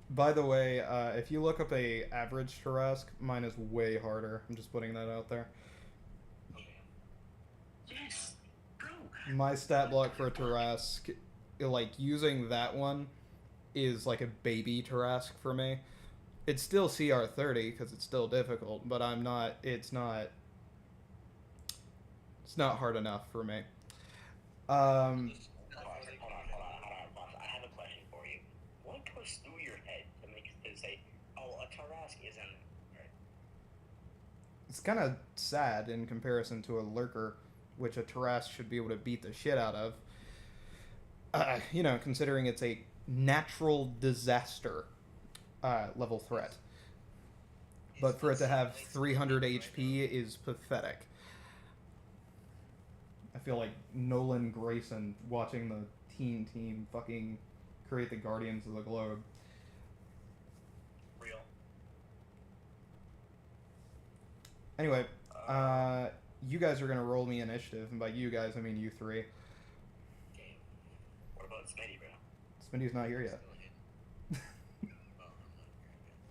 By the way, if you look up a average Tarask, mine is way harder. I'm just putting that out there. yes, bro. My stat block for a Tarask, like using that one, is like a baby Tarask for me. It's still CR 30 because it's still difficult, but I'm not. It's not hard enough for me. Hold on, boss. I have a question for you. What goes through your head to say, oh, a Tarask is in there? Right? It's kind of sad in comparison to a Lurker, which a Tarask should be able to beat the shit out of. You know, considering it's a natural disaster level threat. But for it to have 300 HP is pathetic. I feel like Nolan Grayson watching the teen team fucking create the Guardians of the Globe. Real. Anyway, you guys are gonna roll me initiative, and by you guys I mean you three. Damn. What about Smitty, bro? Smitty's not here yet.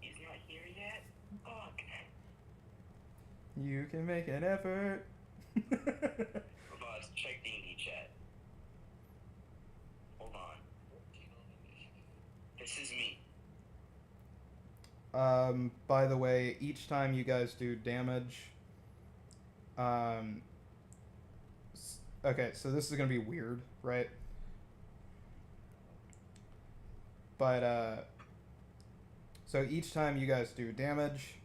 He's not here yet? Fuck. You can make an effort. Boss, check D&D chat. Hold on. This is me. By the way, each time you guys do damage, okay, so this is gonna be weird, right? But, so each time you guys do damage,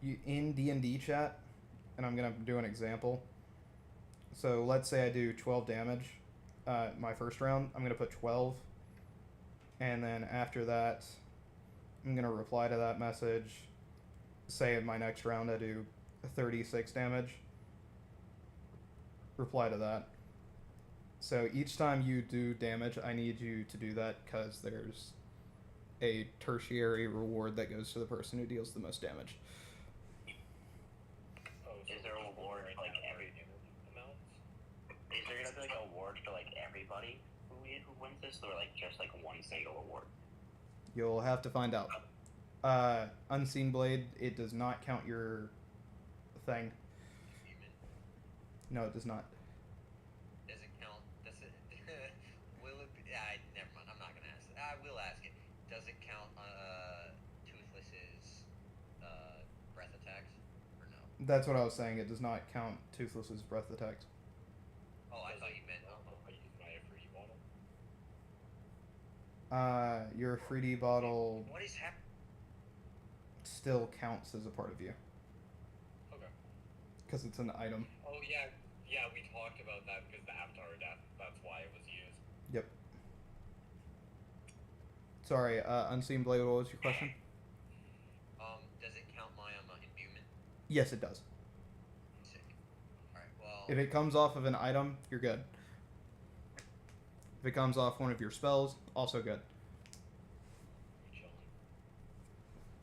you in D&D chat, and I'm gonna do an example. So let's say I do 12 damage, my first round, I'm gonna put 12, and then after that, I'm gonna reply to that message, say in my next round I do 36 damage, reply to that. So each time you do damage, I need you to do that because there's a tertiary reward that goes to the person who deals the most damage. Is there a reward for like every amounts? Is there gonna be like a award for like everybody who wins this, or like just like one single award? You'll have to find out. Unseen Blade, it does not count your thing. No, it does not. Does it count? Does it? Will it be? Never mind. I'm not gonna ask. I will ask it. Does it count? Toothless's breath attacks, or no? That's what I was saying. It does not count Toothless's breath attacks. Oh, I thought you meant. I use my fruity bottle. Your 3D bottle What is happening? still counts as a part of you Okay. because it's an item. Oh yeah, we talked about that because the Avatar death. That's why it was used. Yep. Sorry, Unseen Blade, what was your question? Does it count my imbuement? Yes, it does. Sick. All right. Well. If it comes off of an item, you're good. If it comes off one of your spells, also good. We're chilling.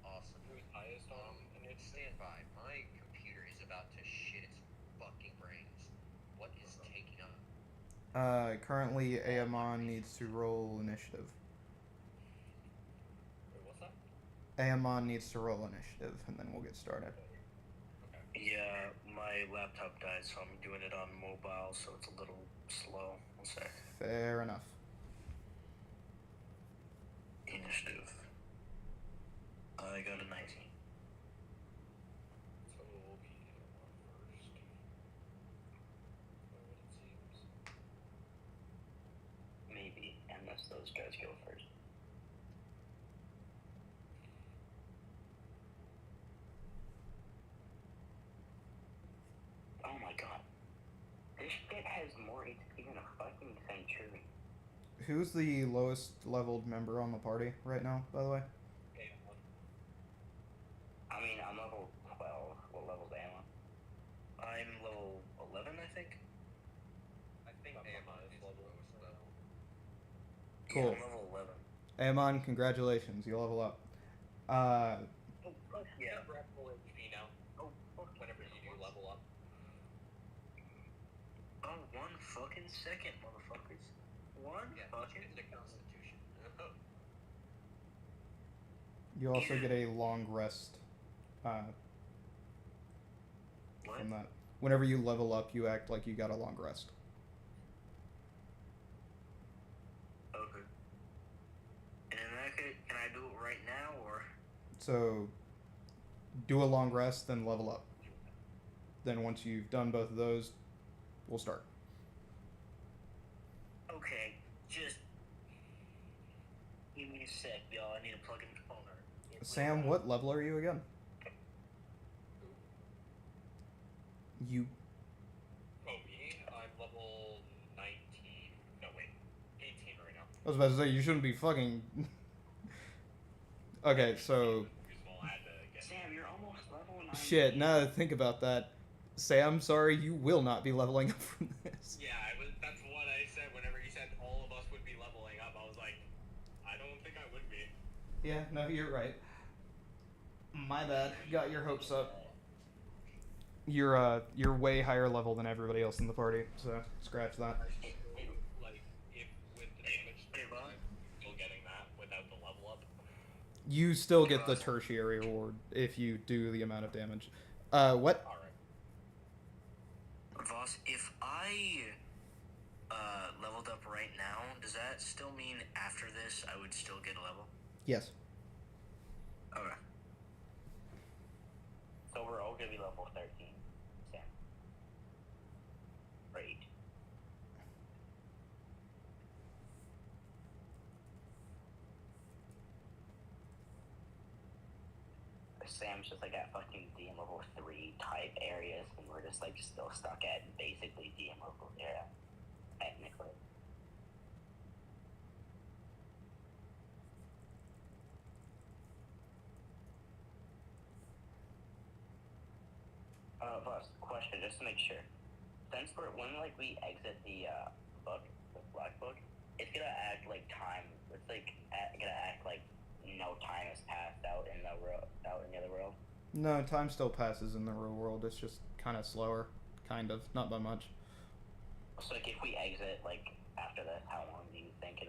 Awesome. Who's highest on initiative? Stand by. My computer is about to shit its fucking brains. What is taking up? Currently, Aemon needs to roll initiative. Wait, what's that? Aemon needs to roll initiative, and then we'll get started. Yeah, my laptop died, so I'm doing it on mobile, so it's a little slow. One sec. Fair enough. Initiative. I got a 19. So we'll be on first. Or what it seems. Maybe, unless those guys go first. Oh my god. This shit has more HP than a fucking century. Who's the lowest leveled member on the party right now, by the way? I mean, I'm level 12. What level's Amon? I'm level 11, I think. I think Amon is lowest level. Cool. Yeah, I'm level 11. Aemon, congratulations, you level up. Oh, fuck Yeah. Grab full HP now. Oh, fuck. Whenever you do level up. Oh, 1 fucking second, motherfuckers. 1 Yeah. fucking. It's a constitution. You also get a long rest What? from that. Whenever you level up, you act like you got a long rest. Okay. And in that case, can I do it right now, or? So, do a long rest, then level up. Then once you've done both of those, we'll start. Okay, just give me a sec, y'all. I need to plug in the phone. Sam, what level are you again? You. Oh, me? I'm level 19. No, wait. 18 right now. I was about to say, you shouldn't be fucking. Okay, so. Useful, I had to get. Sam, you're almost level 9. Shit, now that I think about that, Sam, sorry, you will not be leveling up from this. Yeah, that's what I said whenever he said all of us would be leveling up. I was like, I don't think I would be. Yeah, no, you're right. My bad. Got your hopes up. You're way higher level than everybody else in the party, so scratch that. Like, if with the damage, I'm still getting that without the level up. You still get the tertiary reward if you do the amount of damage. What? Alright. Voss, if I leveled up right now, does that still mean after this I would still get a level? Yes. Okay. So we're all gonna be level 13. Sam. Great. Sam's just like at fucking DM level 3 type areas, and we're just like still stuck at basically DM level area, technically. Boss, question, just to make sure. Since when like we exit the book, the black book, it's gonna act like time. It's like gonna act like no time has passed out in the other world. No, time still passes in the real world. It's just kind of slower. Kind of. Not by much. So like if we exit like after this, how long do you think it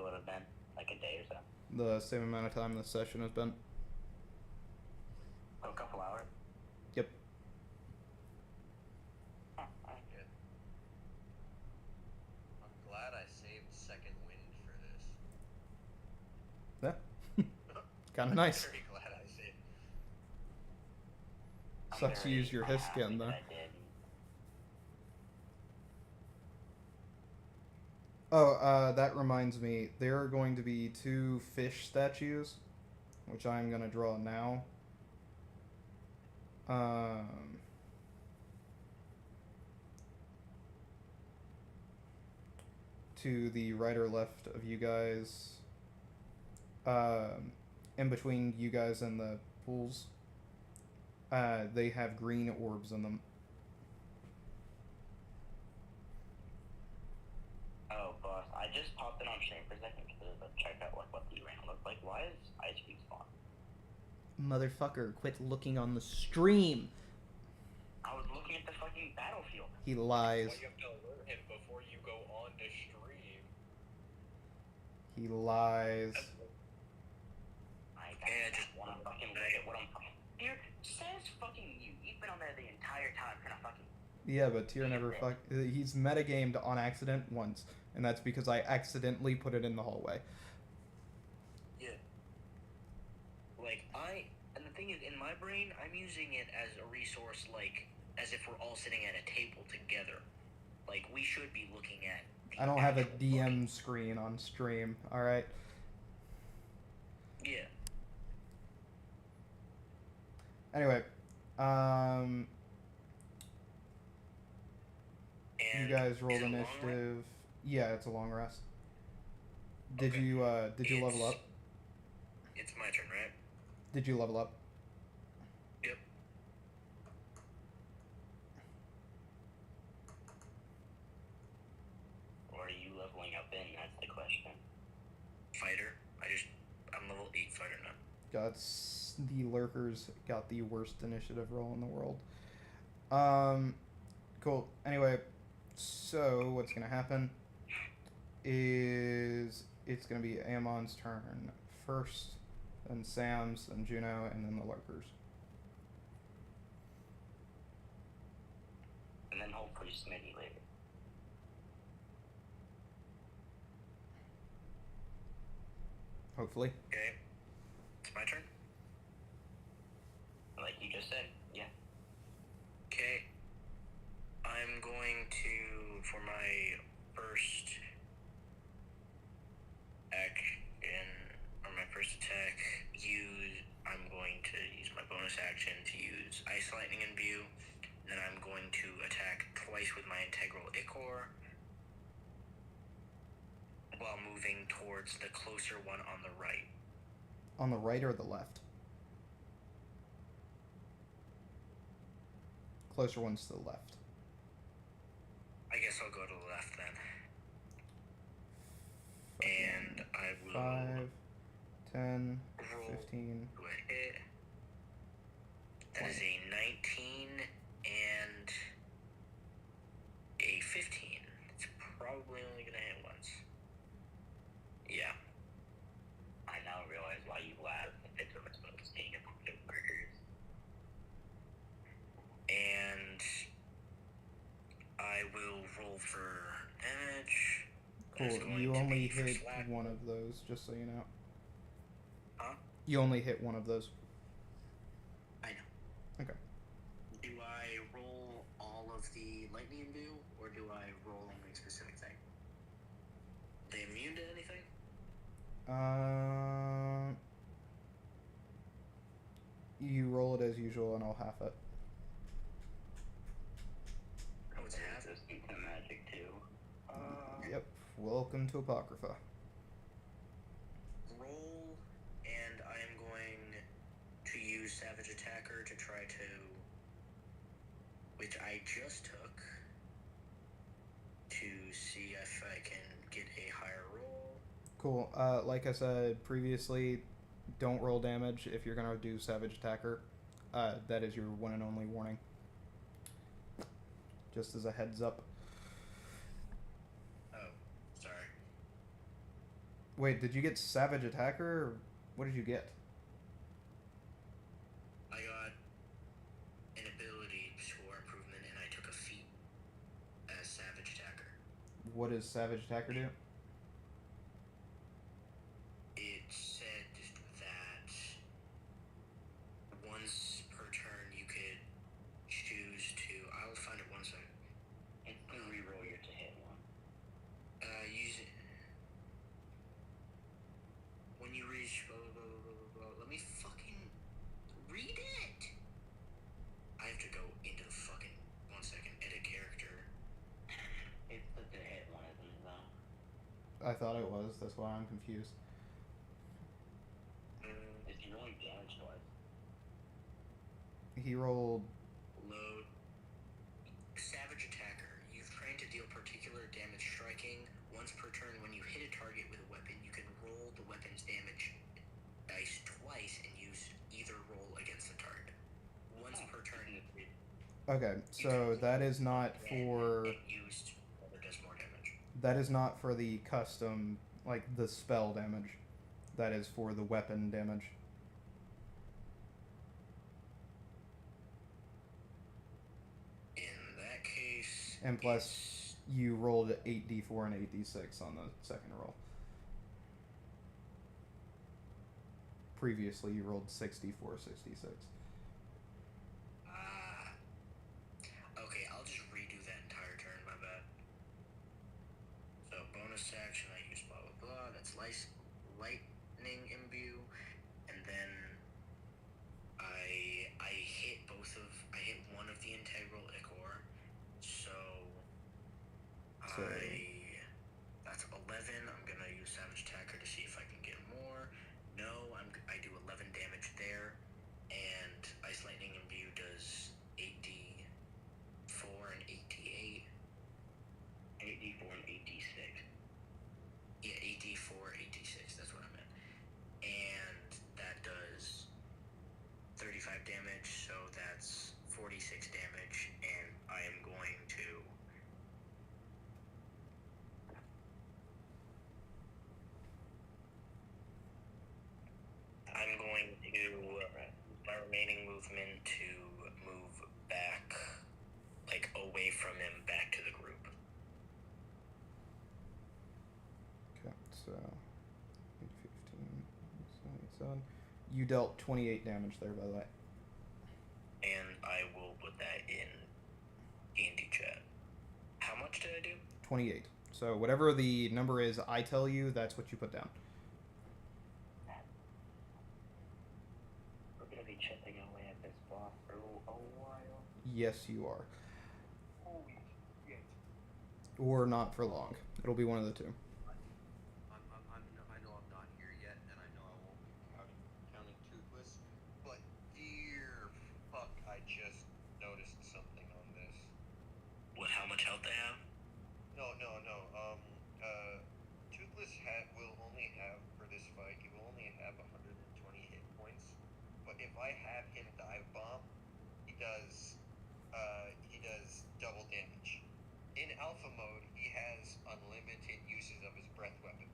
would have been? Like a day or so? The same amount of time the session has been. Yeah. Kind of nice. Very glad I did. I'm Sucks to very use your his happy skin, that though. I did. Oh, that reminds me. There are going to be 2 fish statues, which I'm going to draw now. To the right or left of you guys, in between you guys and the pools, they have green orbs in them. Oh, boss, I just popped in on stream for a second to check out like what the arena looked like. Why is Ice Cube spawn? Motherfucker, quit looking on the stream. I was looking at the fucking battlefield. He lies. Why you have to alert him before you go on to stream? He lies. I just wanna fucking look at what I'm fucking. Here says fucking you. You've been on there the entire time. You're gonna fucking. Yeah, but Tyr never he's metagamed on accident once, and that's because I accidentally put it in the hallway. Yeah. Like, and the thing is, in my brain, I'm using it as a resource, like, as if we're all sitting at a table together. Like, we should be looking at. I don't have a DM screen on stream, alright? Yeah. Anyway, you guys rolled initiative. Yeah, it's a long rest. Did you level up? It's my turn, right? Did you level up? Yep. Or are you leveling up in? That's the question. Fighter. I'm level 8 fighter now. That's the lurkers got the worst initiative roll in the world. Cool. Anyway, so what's gonna happen is it's gonna be Amon's turn first, then Sam's, then Juno, and then the lurkers. And then hopefully Smitty later. Hopefully. Okay. It's my turn? Like you just said, yeah. Okay. I'm going to, for my first action, or my first attack, I'm going to use my bonus action to use Ice Lightning Imbue. Then I'm going to attack twice with my Integral Ichor while moving towards the closer one on the right. On the right or the left? Closer one's to the left. I guess I'll go to the left then. And I will 5, 10, roll 15. to a hit. That is a 19 and a 15. It's probably only gonna hit once. Yeah. I now realize why you laughed at the difference between seeing a fucking burgers. And I will roll for damage. That's Cool. going You to only be for hit slap. one of those, just so you know. Huh? You only hit one of those. I know. Okay. Do I roll all of the lightning imbue, or do I roll only a specific thing? They immune to anything? You roll it as usual, and I'll half it. Oh, it's half. Resistant to magic too. Yep. Welcome to Apocrypha. Roll, and I am going to use Savage Attacker to try to, which I just took, to see if I can get a higher roll. Cool. Like I said previously, don't roll damage if you're gonna do Savage Attacker. That is your one and only warning. Just as a heads up. Oh, sorry. Wait, did you get Savage Attacker, or what did you get? I got an ability score improvement, and I took a feat as Savage Attacker. What does Savage Attacker do? It says when you reach blah, blah, blah, blah, blah, blah. Let me fucking read it. I have to go into the fucking 1 second edit character. It's the hit one, isn't it, though? I thought it was. That's why I'm confused. Is he really damaged twice? He rolled. Load. Savage attacker. You've trained to deal particular damage striking once per turn. When you hit a target with a weapon, you can roll the weapon's damage dice twice and use either roll against the target. Once per turn. Okay, so that is not for. Used whether it does more damage. That is not for the custom, like the spell damage. That is for the weapon damage. In that case. And plus, you rolled 8d4 and 8d6 on the second roll. Previously, you rolled 6d4, 6d6. Okay, I'll just redo that entire turn, my bad. So, bonus action, I use blah blah blah, that's lightning imbue, and then I hit one of the integral ichor, so that's 11. I'm gonna use Savage Attacker to see if I can get more. No, I do 11 damage there, and Ice Lightning Imbue does 8d4 and 8d8. 8d4 and 8d6. Yeah, 8d4, 8d6, that's what I meant. And that does 35 damage, so that's 46 damage, and I am going to my remaining movement to move back, like away from him, back to the group. Okay, so 8, 15, 77. You dealt 28 damage there, by the way. And I will put that in D&D chat. How much did I do? 28. So whatever the number is I tell you, that's what you put down. We're gonna be chipping away at this boss for a while. Yes, you are. Holy shit. Or not for long. It'll be one of the two. I know I'm not here yet, and I know I won't be counting Toothless, but dear fuck, I just noticed something on this. What? How much health they have? No. Toothless will only have, for this fight, he will only have 120 hit points, but if I have him dive bomb, he does double damage. In alpha mode, he has unlimited uses of his breath weapon.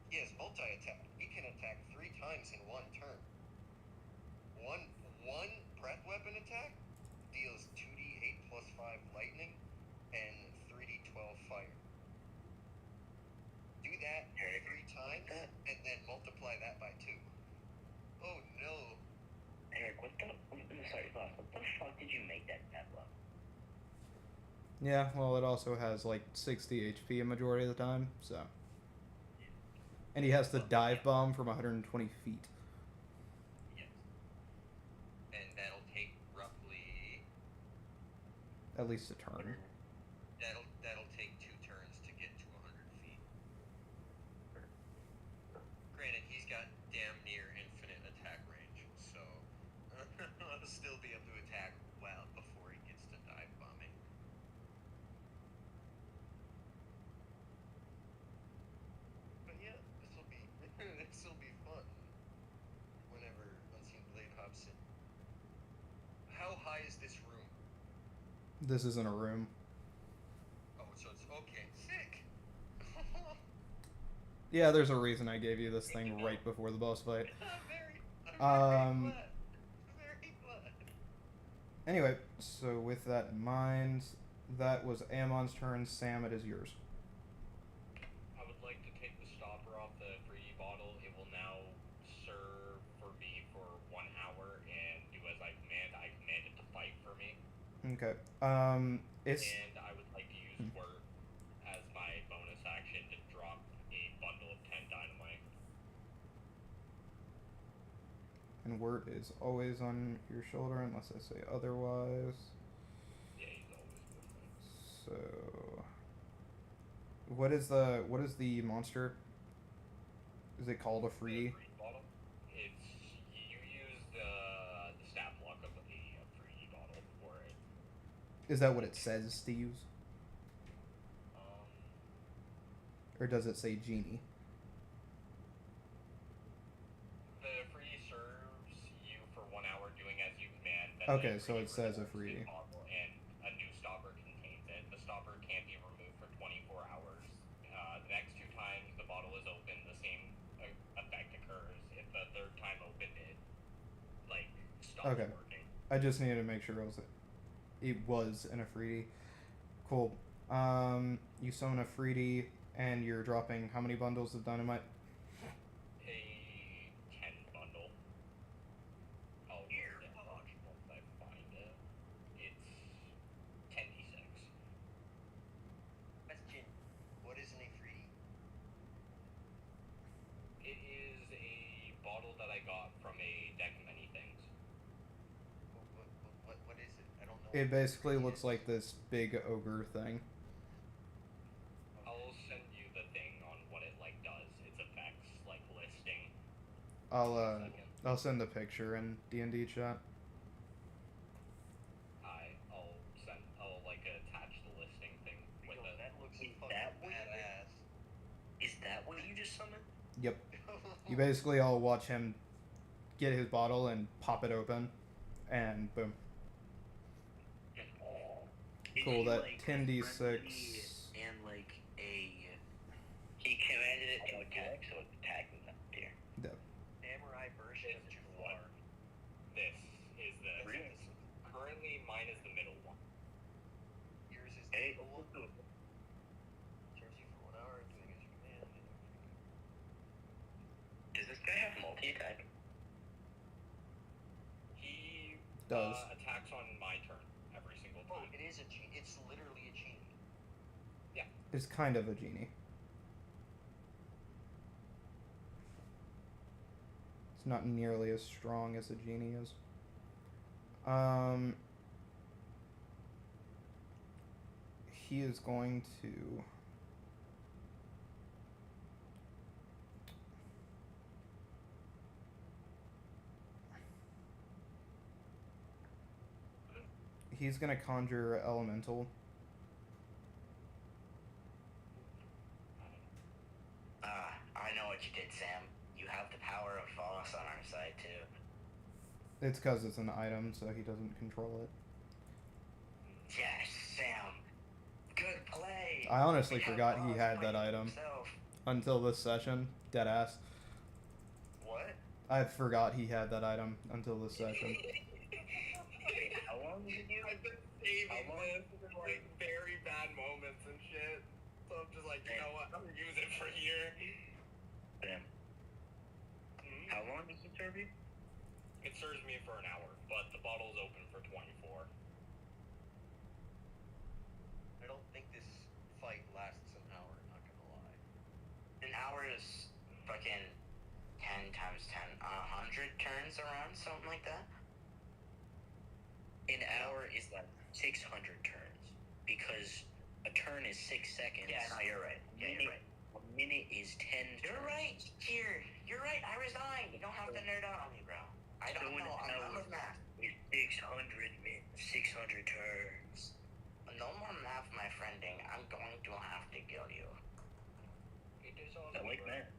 He has multi-attack. He can attack 3 times in one turn. One breath weapon attack deals 2d8 plus 5 lightning and 3d12 fire. Do that 3 times and then multiply that by 2. Oh no. Eric, sorry, boss, what the fuck did you make that level? Yeah, well, it also has like 60 HP a majority of the time, so. And he has the dive bomb from 120 feet. Yes. And that'll take roughly... At least a turn. That'll take 2 turns to get to 100 feet. Granted, he's got damn near infinite attack range, so I'll still be able to attack well before he gets to dive bombing. But yeah, this'll be fun. Whenever Unseen Blade hops in. How high is this room? This isn't a room. Oh, so it's okay. Sick. Yeah, there's a reason I gave you this thing right before the boss fight. I'm very Um, glad. Very glad. Anyway, so with that in mind, that was Ammon's turn. Sam, it is yours. I would like to take the stopper off the free bottle. It will now serve for me for 1 hour and do as I command. I command it to fight for me. Okay. It's And I would like to use Squirt as my bonus action to drop a bundle of 10 dynamite. And Wirt is always on your shoulder unless I say otherwise. Yeah, he's always with me. So, what is the monster? Is it called a The free? free bottle. It's you use the stat block of a free bottle for it. Is that what it says to use, Um, or does it say genie? the free serves you for 1 hour doing as you command. Then Okay, the so free it says a returns free. the bottle, and a new stopper contains it. The stopper can't be removed for 24 hours. The next 2 times the bottle is opened, the same effect occurs. If the third time opened, it stops Okay. working. I just needed to make sure it was an Afridi. Cool. You summon a Afridi, and you're dropping how many bundles of dynamite? A 10 bundle. I'll roll damage once I find it. It's 10d6. Question: what is an Afridi? It is a bottle that I got from a deck of many things. What is it? I don't know. It what basically Afridi looks is. like this big ogre thing. I'll send you the thing on what it does. Its effects listing. I'll send a picture in D&D chat. I'll attach the listing thing with Yo, it. that looks Is fucking that what you badass. Is that what you just summoned? Yep. You basically all watch him get his bottle and pop it open, and boom. Is Cool. he, That like, 10d6. friendly and he commanded it to attack, so it's attacking them here. Yep. Samurai version of Jafar. This is the Really? currently mine is the middle one. Yours is Hey, the one. Charge you for 1 hour doing as you command. does this guy have multi-attack? He Does. attacks on my turn every single Oh, time. it is a genie. It's literally a genie. It's kind of a genie. It's not nearly as strong as a genie is. He is going to. He's gonna conjure elemental. I know what you did, Sam. You have the power of Voss on our side, too. It's because it's an item, so he doesn't control it. Yes, Sam. Good play. I honestly We have forgot he Voss had that playing item himself. until this session. Deadass. What? I forgot he had that item until this session. Wait, how long did you? I've been saving How long? this for very bad moments and shit. So I'm just you know what? I'm gonna use it for here. Sam. How long does it serve you? It serves me for an hour, but the bottle's open for 24. I don't think this fight lasts an hour, not gonna lie. An hour is fucking 10 times 10. 100 turns around, something like that? An hour is 600 turns. Because a turn is 6 seconds. Yeah, no, you're right. Yeah, you're right. A minute is 10 You're turns. right. Here. You're right. I resign. You don't have to nerd out on me, bro. I don't know. I'm not with math. It's 600 turns. No more math, my friending. I'm going to have to kill you. It is all I like that.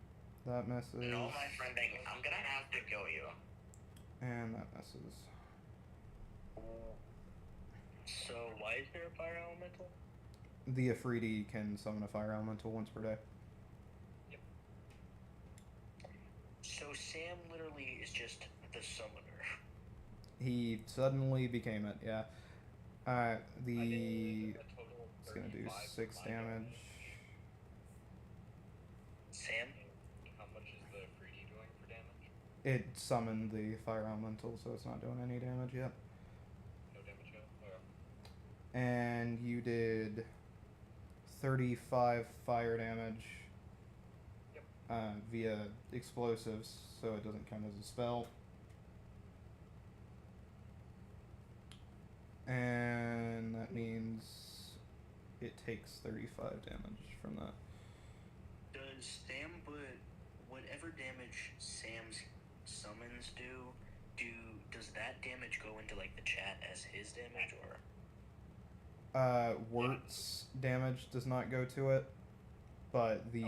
That misses. No, my friending. I'm gonna have to kill you. And that misses. So why is there a fire elemental? The Afridi can summon a fire elemental once per day. So Sam literally is just the summoner. He suddenly became it, yeah. I The. did a total of It's gonna do 35 6 for my damage. Sam? How much is the Freedy doing for damage? It summoned the fire elemental, so it's not doing any damage yet. No damage yet? Okay. And you did 35 fire damage Yep. via explosives, so it doesn't count as a spell. And that means it takes 35 damage from that. Does Sam put whatever damage Sam's summons does that damage go into like the chat as his damage or? Wirt's damage does not go to it, but the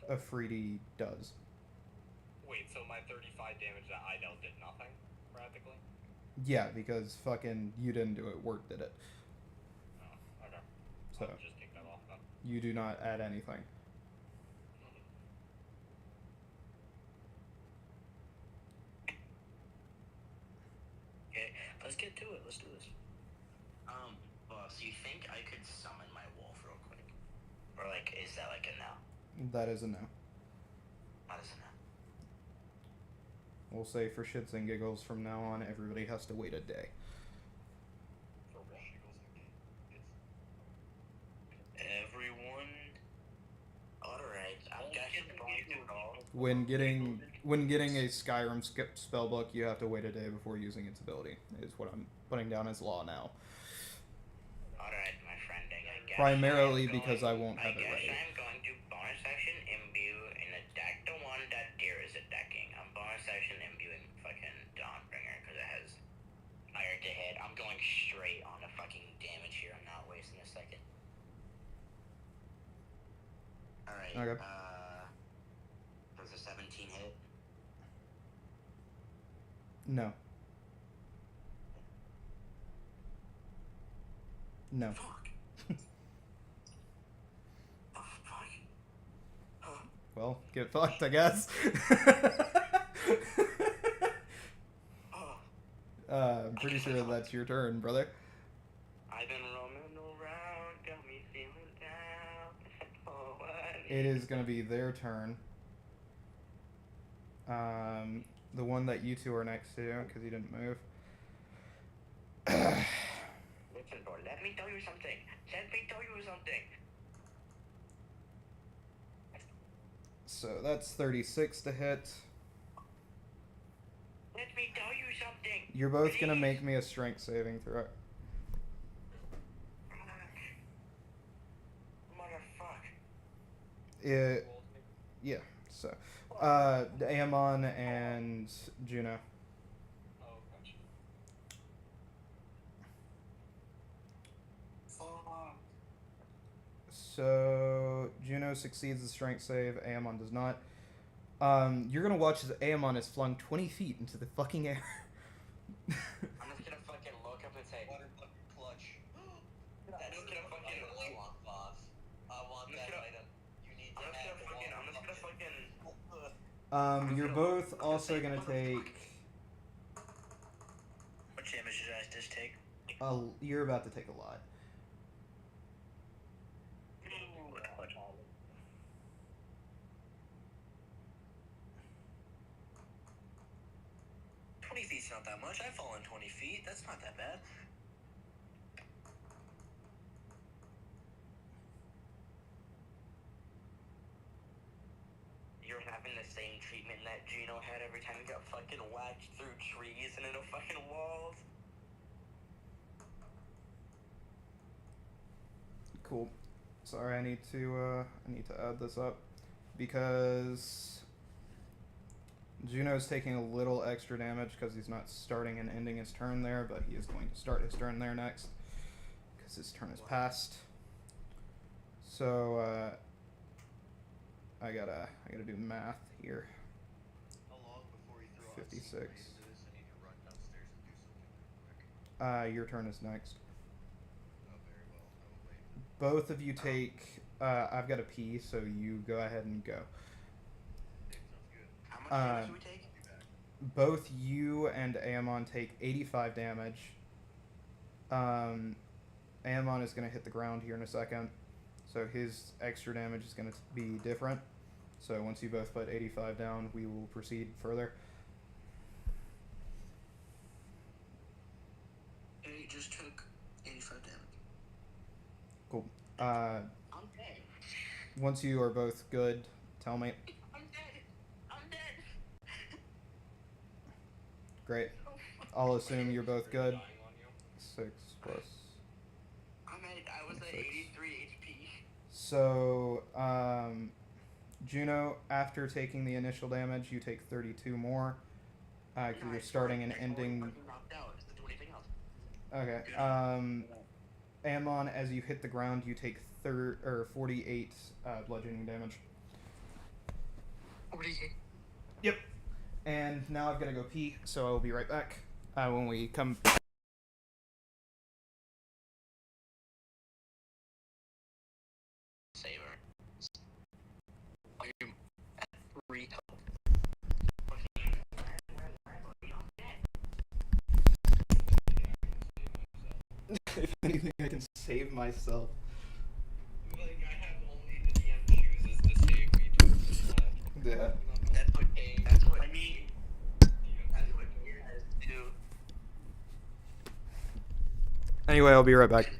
Afridi does. Wait, so my 35 damage that I dealt did nothing, practically? Yeah, because fucking you didn't do it, Wirt did it. Oh, okay. So I'll just take that off then. you do not add anything. Okay, let's get to it. Let's do this. Boss, you think I could summon my wolf real quick? Or, like, is that like a no? That is a no. That is a no. We'll say for shits and giggles from now on, everybody has to wait a day. Everyone. Alright, I've got you all. When getting a Skyrim spellbook, you have to wait a day before using its ability. Is what I'm putting down as law now. Alright, my friend, I guess. Primarily because I won't have it ready. I'm going to bonus action imbue and attack the one that Deer is attacking. I'm bonus action imbuing fucking Dawnbringer because it has fire to hit. I'm going straight on the fucking damage here. I'm not wasting a second. Alright, Okay. does a 17 hit? No. No. Fuck. Oh, fuck. Huh. Well, get fucked, I guess. I'm pretty sure that's your turn, brother. I've been roaming around, got me feeling down. Oh, It is going to be their turn. The one that you two are next to, because you didn't move. Listen, bro, let me tell you something. Let me tell you something. So that's 36 to hit. Let me tell you something. You're both Please. going to make me a strength saving throw. Motherfuck. Yeah, so. Amon and Juno. Oh, gotcha. So, Juno succeeds the strength save, Amon does not. You're gonna watch as Amon is flung 20 feet into the fucking air. I'm just gonna fucking look up and say, Water fucking clutch. I'm just gonna fucking, I want, boss. I want I'm that just gonna- item. You need to I'm just have gonna fucking, I'm just gonna fucking. You're both also gonna take. What damage did I just take? You're about to take a lot. Feet's not that much. I've fallen 20 feet. That's not that bad. You're having the same treatment that Gino had every time he got fucking whacked through trees and into fucking walls. Cool. Sorry, I need to add this up because Juno's taking a little extra damage because he's not starting and ending his turn there, but he is going to start his turn there next because his turn is passed. So I gotta do math here. How long before you throw 56. out into this? I need to run downstairs and do something real quick. Your turn is next. Oh, very well. I will wait. Both of you take. I've got a P, so you go ahead and go. Okay, sounds good. How much damage do we take? I'll be back. Both you and Amon take 85 damage. Amon is going to hit the ground here in a second, so his extra damage is going to be different. So once you both put 85 down, we will proceed further. He just took 85 damage. Cool. I'm dead. Once you are both good, tell me. I'm dead. I'm dead. Great. I'll assume you're both good. Dying on you. 6 plus. I was at 6. 83 HP. So, Juno, after taking the initial damage, you take 32 more. Because No, you're starting and ending. Knocked out. Doesn't do anything else. Okay. Ammon, as you hit the ground, you take 48 bludgeoning damage. 48. Yep. And now I've got to go pee, so I'll be right back when we come. Saver. Are you at 3 health? If anything, I can save myself. Like, I have only the DM chooses to save me tokens left. Yeah. That's what I mean. That's what you guys do. Anyway, I'll be right back.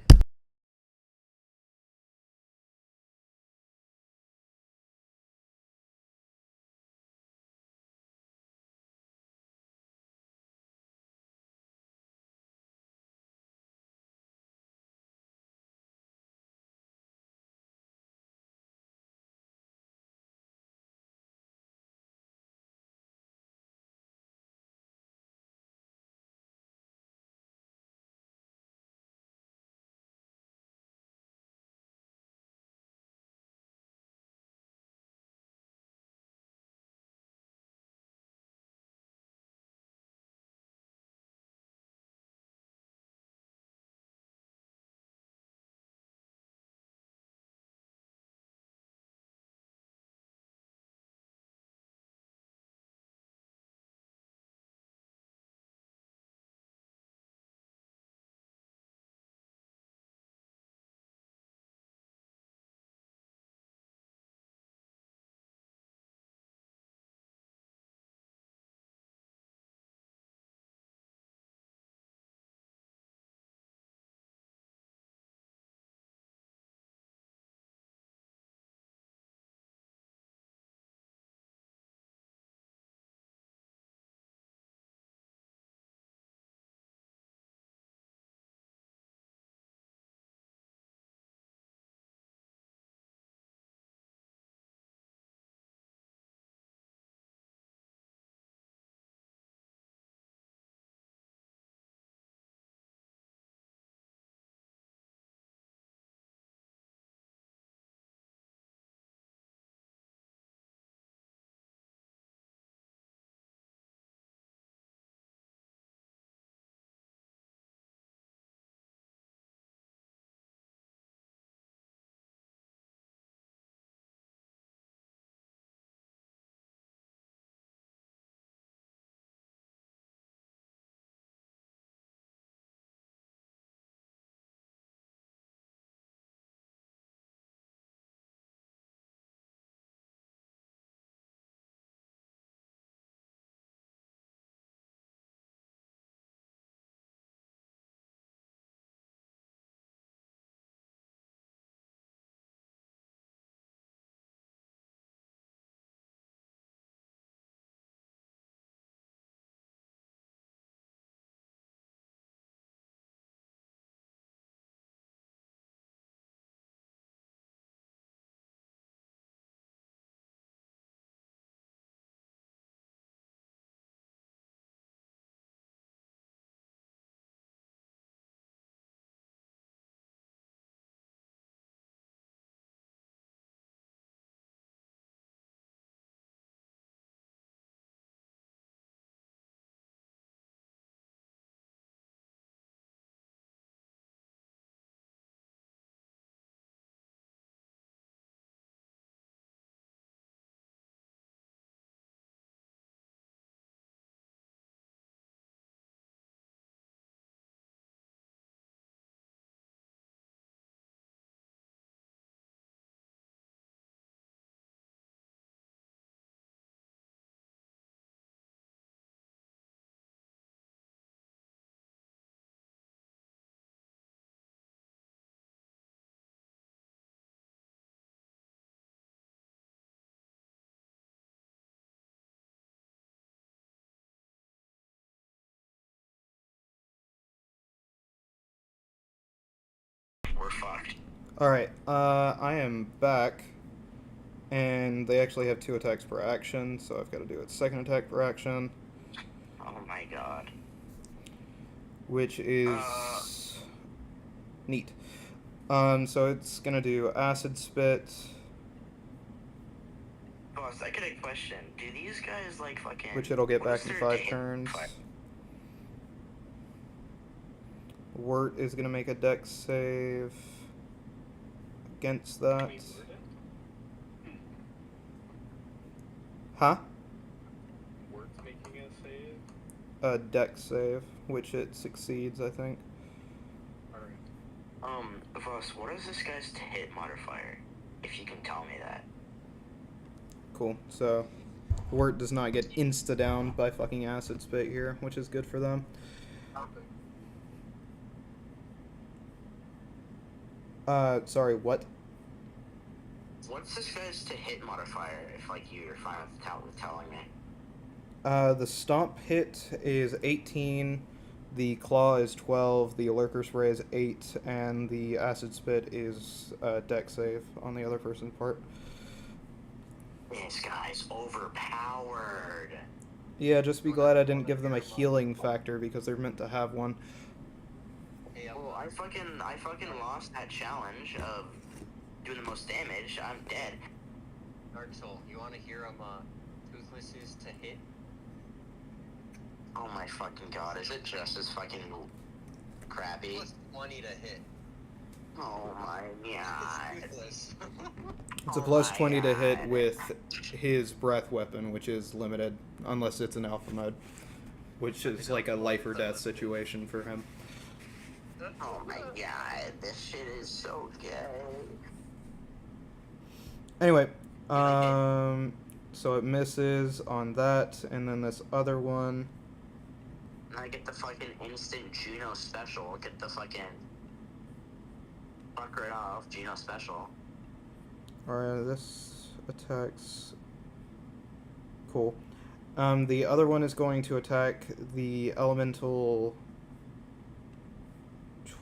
we're fucked. Alright, I am back. And they actually have 2 attacks per action, so I've got to do its second attack per action. Oh my god. Which is neat. So it's gonna do acid spit, Boss, I got a question. Do these guys like fucking... which it'll get what back is in their 5 hit- turns. fi- Wirt is gonna make a dex save against that. Can we word it? Huh? Word's making a save? A dex save, which it succeeds, I think. Alright. Boss, what is this guy's hit modifier? If you can tell me that. Cool. So Wirt does not get insta down by fucking acid spit here, which is good for them. Sorry, what? What's this guy's to hit modifier? If like you're fine with telling me. The stomp hit is 18, the claw is 12, the lurker spray is 8, and the acid spit is dex save on the other person's part. This guy's overpowered. Yeah, just be glad I didn't give them a healing factor because they're meant to have one. Hey, Well, I fucking lost that challenge of doing the most damage. I'm dead. Dark Soul, you want to hear Toothless is to hit? Oh my fucking god, is it just as fucking crappy? Plus 20 to hit. Oh my god. It's Toothless. It's a Oh plus my 20 to hit God. with his breath weapon, which is limited, unless it's an alpha mode, which is like a life or death situation for him. Oh my god, this shit is so good. Anyway, so it misses on that, and then this other one. And I get the fucking instant Juno special. Get the fucking fuck right off, Juno special. Alright, this attacks. Cool. The other one is going to attack the elemental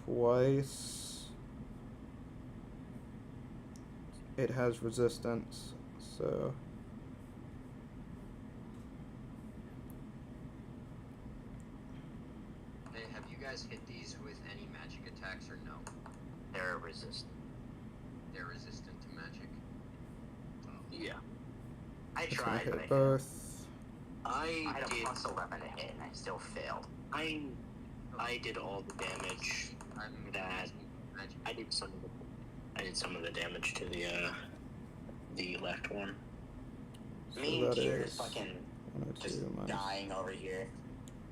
twice. It has resistance, so. Hey, have you guys hit these with any magic attacks or no? They're resistant. They're resistant to magic. Yeah. I It's gonna tried, but I hit failed. both. I had a plus 11 to hit, and I still failed. I did all the damage. I'm That- magic. I did some of the damage to the left one. So Me and that Kier is is fucking 102 just minus dying over here.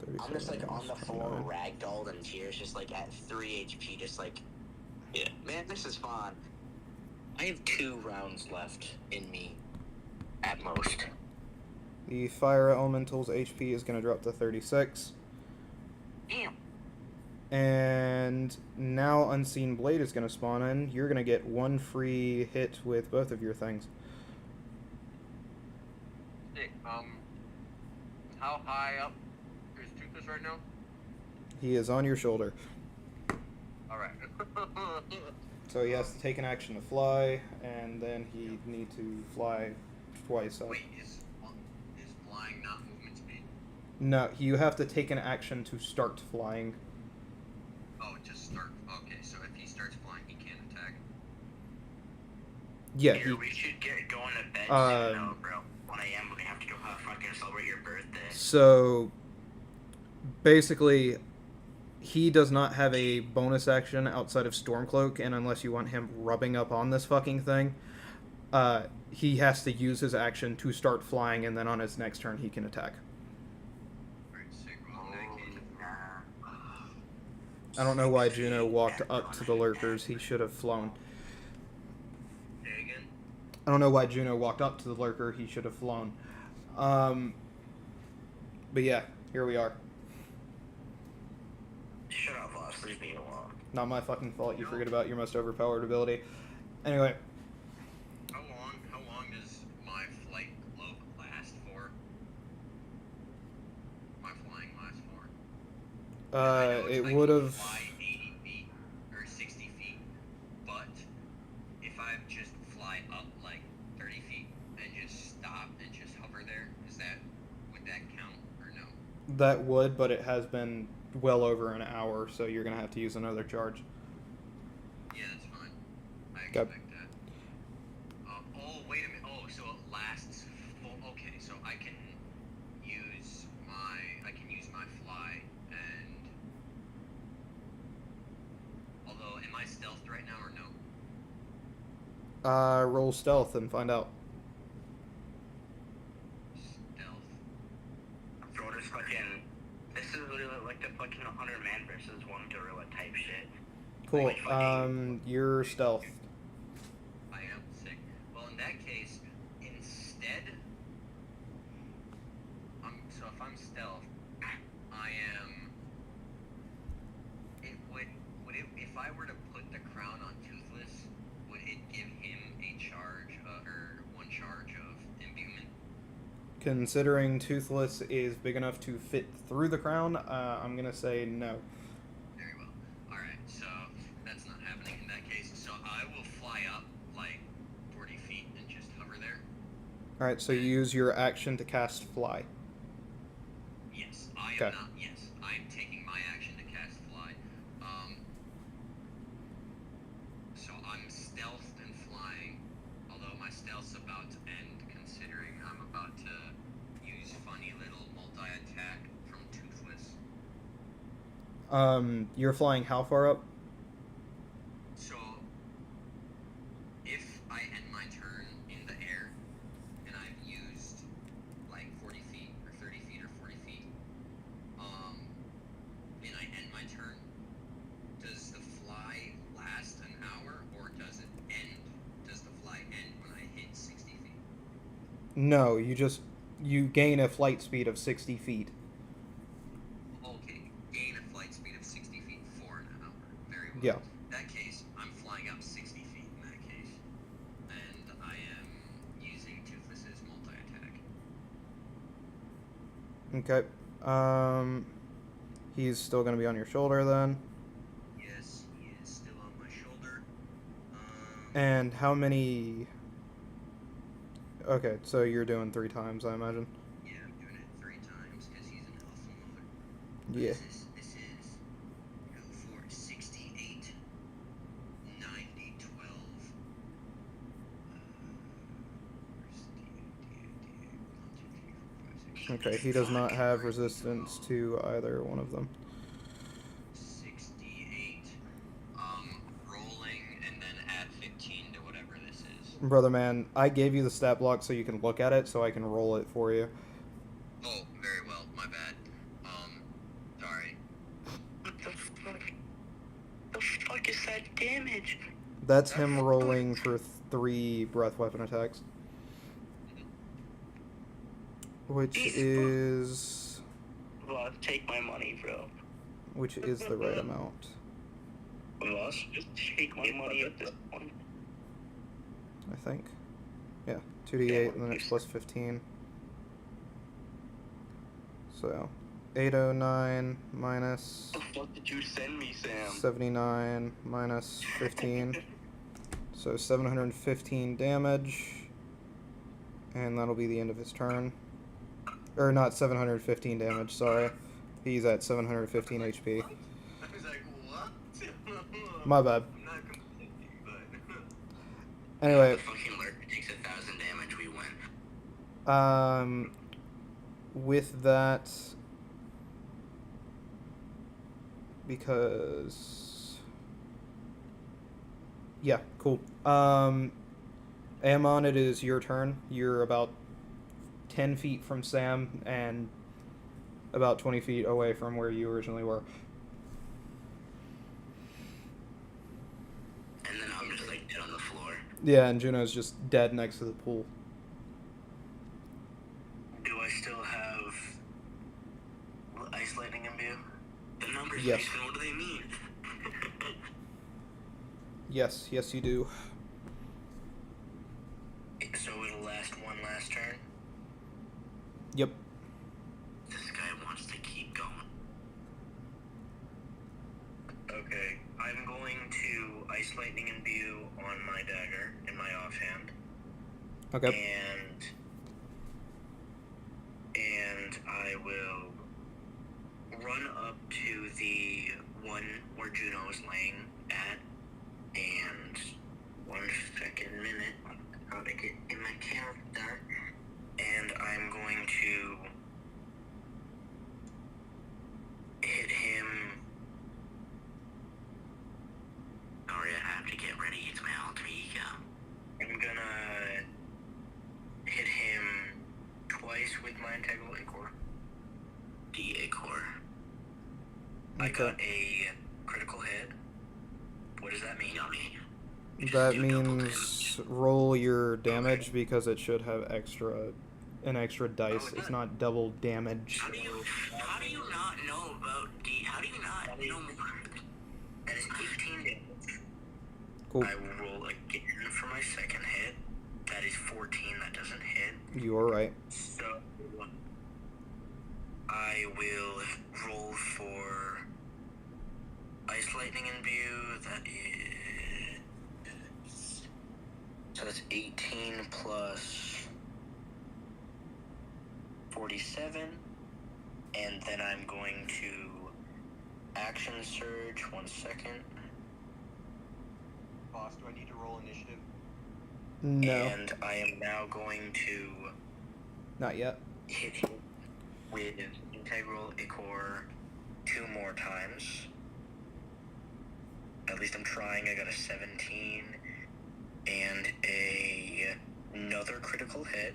I'm 37 just like on the minus floor, 29. ragdolled, and Tears just like at 3 HP, just like, yeah, man, this is fun. I have 2 rounds left in me, at most. The fire elemental's HP is going to drop to 36. Damn. And now Unseen Blade is going to spawn in. You're going to get 1 free hit with both of your things. Hey, how high up is Toothless right now? He is on your shoulder. Alright. So he has to take an action to fly, and then he need to fly twice up. Wait, is flying not movement speed? No, you have to take an action to start flying. Oh, just start. Okay, so if he starts flying, he can't attack. Yeah, Here, he, we should get going to bed Um, soon, though, bro. 1 a.m. We have to go fucking celebrate your birthday. so basically he does not have a bonus action outside of Stormcloak, and unless you want him rubbing up on this fucking thing, he has to use his action to start flying, and then on his next turn he can attack. Alright, sick. Well, in that case, I don't know why Juno walked up to the lurkers. He should have flown. say again? I don't know why Juno walked up to the lurker. He should have flown. But yeah, here we are. Shut up, boss. Leave me alone. Not my fucking fault. You forget about your most overpowered ability. Anyway, How long does my flight cloak last for? My flying last for? I know it's it like would you have. fly 80 feet or 60 feet. That would, but it has been well over an hour, so you're gonna have to use another charge. Yeah, that's fine. I Okay. expect that. Oh, wait a minute. Oh, so it lasts full. Okay, so I can use my fly, and although am I stealthed right now or no? Roll stealth and find out. Stealth. Bro, this fucking. This is literally like the fucking 100 man versus one gorilla type shit. Cool. Like fucking- You're stealth. I am sick. Well, in that case, instead, so if I'm stealth, I am. It would it if I were to put the crown on Toothless, would it give him a charge or one charge of imbuement? Considering Toothless is big enough to fit through the crown, I'm gonna say no. Very well. All right, so that's not happening in that case. So I will fly up like 40 feet and just hover there. Alright, so you use your action to cast Fly. Yes, I am Okay. not. Yes, I am taking my action to cast fly. So I'm stealthed and flying, although my stealth's about to end, considering I'm about to use funny little multi-attack from Toothless. You're flying how far up? So if I end my turn in the air, and I've used like 40 feet or 30 feet or 40 feet, and I end my turn, does the fly last an hour, or does it end? Does the fly end when I hit 60 feet? No, you gain a flight speed of 60 feet. Okay, gain a flight speed of 60 feet for an hour. Very well. Yeah. In that case, I'm flying up 60 feet in that case, and I am using Toothless's multi-attack. Okay. He's still gonna be on your shoulder then. Yes, he is still on my shoulder. And how many... Okay, so you're doing 3 times, I imagine. Yeah, I'm doing it 3 times because he's an alpha mother. Yeah. This is 4, 68, 90, 12. Okay, he does not have resistance to either one of them. 68. Rolling and then add 15 to whatever this is. Brother man, I gave you the stat block so you can look at it, so I can roll it for you. Oh, very well. My bad. Sorry. What the fuck? The fuck is that damage? That's him rolling for 3 breath weapon attacks. Which is... Well, take my money, bro. Which is the right amount. Well, just take my money at this point. I think. Yeah, 2d8 and then it's plus 15. So, 809 minus What the fuck did you send me, Sam? 79 minus 15. So 715 damage. And that'll be the end of his turn. Or not 715 damage, sorry. He's at 715 HP. I was like, what? My bad. I'm not complaining, but... Anyway, The fucking lurker takes 1,000 damage, we win. with that, because, yeah, cool. Amon, it is your turn. You're about 10 feet from Sam and about 20 feet away from where you originally were. And then I'm just like dead on the floor. Yeah, and Juno's just dead next to the pool. Do I still have ice lightning imbue? The numbers, Yes. Jason, what do they mean? Yes, yes you do. So it'll last one last turn? Yep. This guy wants to keep going. Okay, I'm going to ice lightning imbue on my dagger in my offhand. Okay. And I will run up to the one where Juno is laying at, and 1 second, minute, I'll make it in my character, and I'm going to hit him. Sorry, I have to get ready. It's my alter ego. I'm gonna hit him twice with my integral core. D core. I got a critical hit. What does that mean? Yummy. That means roll your damage because it should have an extra dice. It's not double damage. How do you not know about D? How do you not know? That is 18 damage. Cool. I will roll again for my second hit. That is 14. That doesn't hit. You are right. So I will roll for Ice Lightning Imbue. That is, so that's 18 plus 47, and then I'm going to action surge. 1 second. Boss, do I need to roll initiative? No, And I am now going to not yet. hit him with integral ichor 2 more times. At least I'm trying. I got a 17 and another critical hit.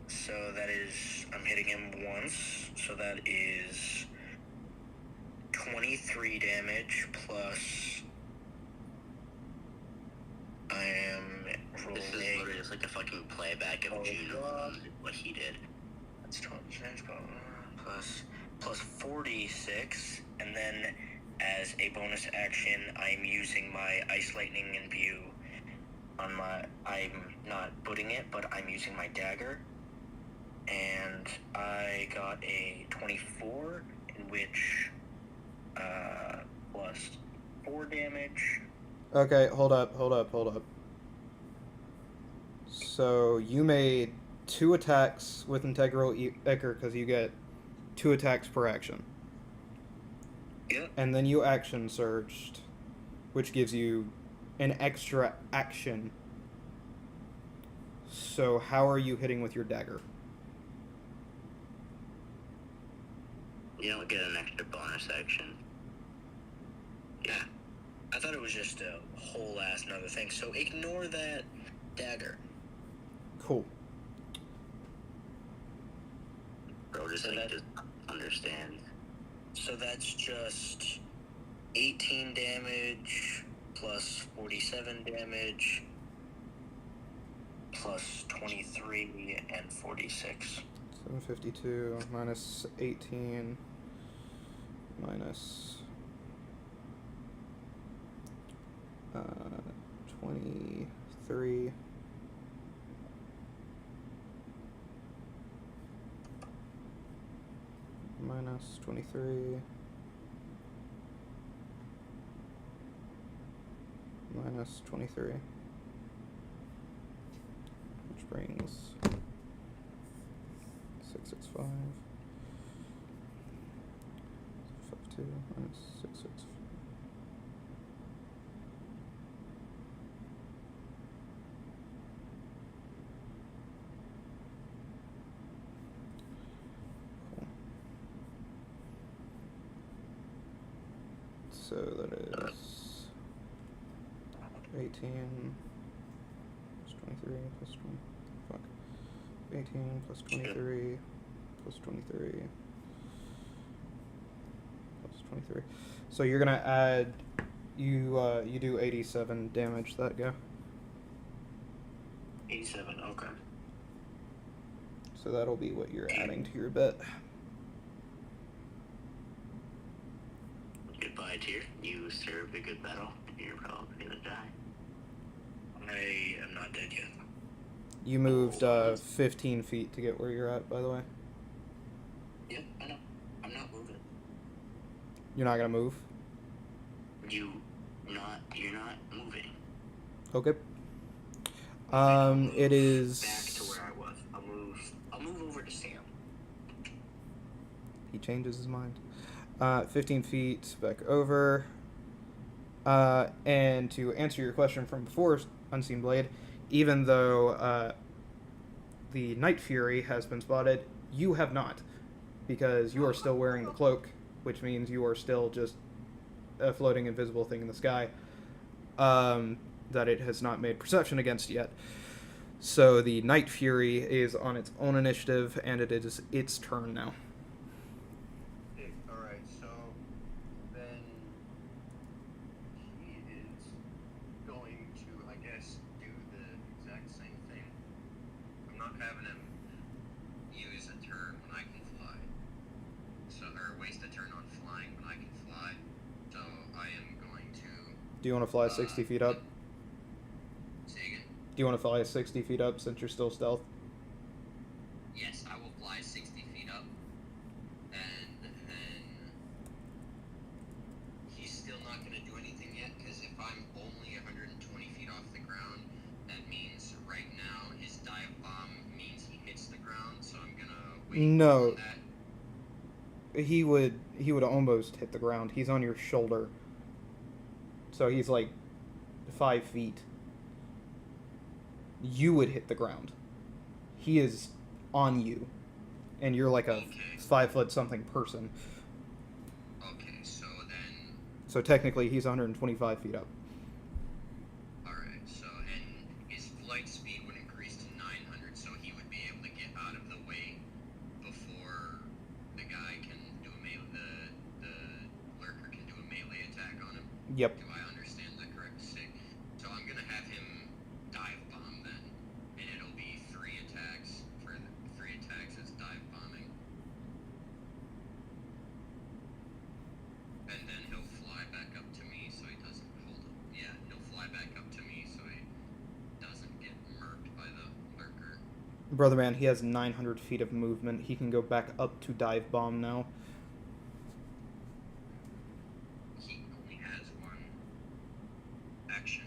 So that is, I'm hitting him once. So that is 23 damage plus. I am rolling. This is literally just like a fucking playback of Juno, what he did. That's 12 plus 46, and then as a bonus action, I'm using my Ice Lightning Imbue on my. I'm not putting it, but I'm using my dagger, and I got a 24, in which plus 4 damage. Okay, hold up. So you made 2 attacks with integral ichor because you get 2 attacks per action. Yep. And then you action surged, which gives you an extra action. So how are you hitting with your dagger? You don't get an extra bonus action. Yeah. I thought it was just a whole ass another thing. So ignore that dagger. Cool. Bro, just just understand. So that's just 18 damage plus 47 damage plus 23 and 46. 752 minus 18 minus 23 minus 23 minus 23, which brings 665 52 minus 665. So that is 18 plus 23 plus 20. Fuck. 18 plus 23 plus 23 plus 23. So you're gonna add. You do 87 damage that go. 87, okay. So that'll be what you're adding to your bet. Goodbye, Tyr. You served a good battle. You're probably gonna die. I am not dead yet. You moved 15 feet to get where you're at, by the way. Yeah, I know. I'm not moving. You're not gonna move? You're not moving. Okay. It is. Back to where I was. I'll move over to Sam. He changes his mind. 15 feet back over. And to answer your question from before, Unseen Blade, even though the Night Fury has been spotted, you have not, because you are still wearing the cloak, which means you are still just a floating invisible thing in the sky that it has not made perception against yet. So the Night Fury is on its own initiative, and it is its turn now. Alright, so then he is going to, I guess, do the exact same thing. I'm not having him use a turn when I can fly. So, or waste a turn on flying when I can fly. So I am going to. Do you want to fly 60 feet up? Say again? Do you want to fly 60 feet up since you're still stealth? Yes, I will fly 60 feet up. And then he's still not going to do anything yet, because if I'm only 120 feet off the ground, that means right now his dive bomb means he hits the ground, so I'm going to wait No. on that. He would almost hit the ground. He's on your shoulder. So he's like 5 feet. You would hit the ground. He is on you. And you're like a Okay. 5 foot something person. Okay, so then, So technically he's 125 feet up. alright, so, and his flight speed would increase to 900, so he would be able to get out of the way before the guy can do a melee, the lurker can do a melee attack on him. Yep. Do I understand that correct? Sick. So I'm gonna have him dive bomb then, and it'll be 3 attacks for 3 attacks as dive bombing, and then he'll fly back up to me so he doesn't he'll fly back up to me so he doesn't get murked by the lurker. Brother man, he has 900 feet of movement. He can go back up to dive bomb now. He only has 1 action.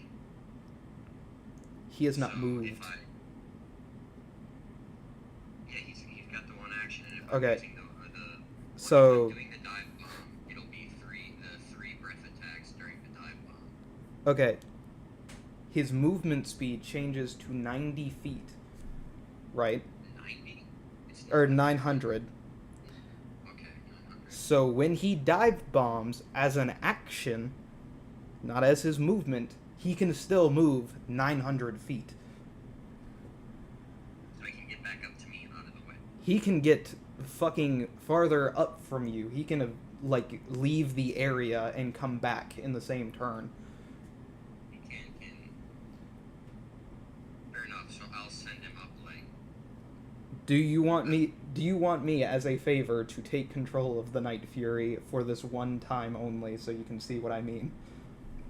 He has not So moved. Yeah, he's got the 1 action, and if Okay. I'm using So- if I'm doing the dive bomb, it'll be 3 breath attacks during the dive bomb. Okay. His movement speed changes to 90 feet. Right? 90? It's Or not- 900. Okay, 900. So when he dive bombs as an action, not as his movement, he can still move 900 feet. So he can get back up to me and out of the way. He can get fucking farther up from you. He can, like, leave the area and come back in the same turn. He can. Fair enough, so I'll send him up, like... Do you want me as a favor to take control of the Night Fury for this one time only so you can see what I mean?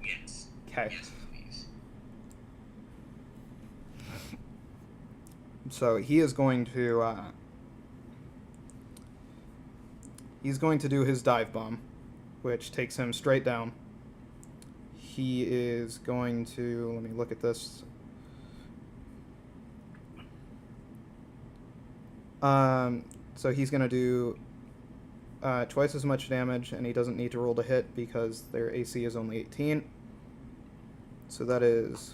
Yes. Okay. Yes, please. So he is going to he's going to do his dive bomb, which takes him straight down. He is going to, let me look at this. So he's going to do twice as much damage, and he doesn't need to roll to hit because their AC is only 18. So that is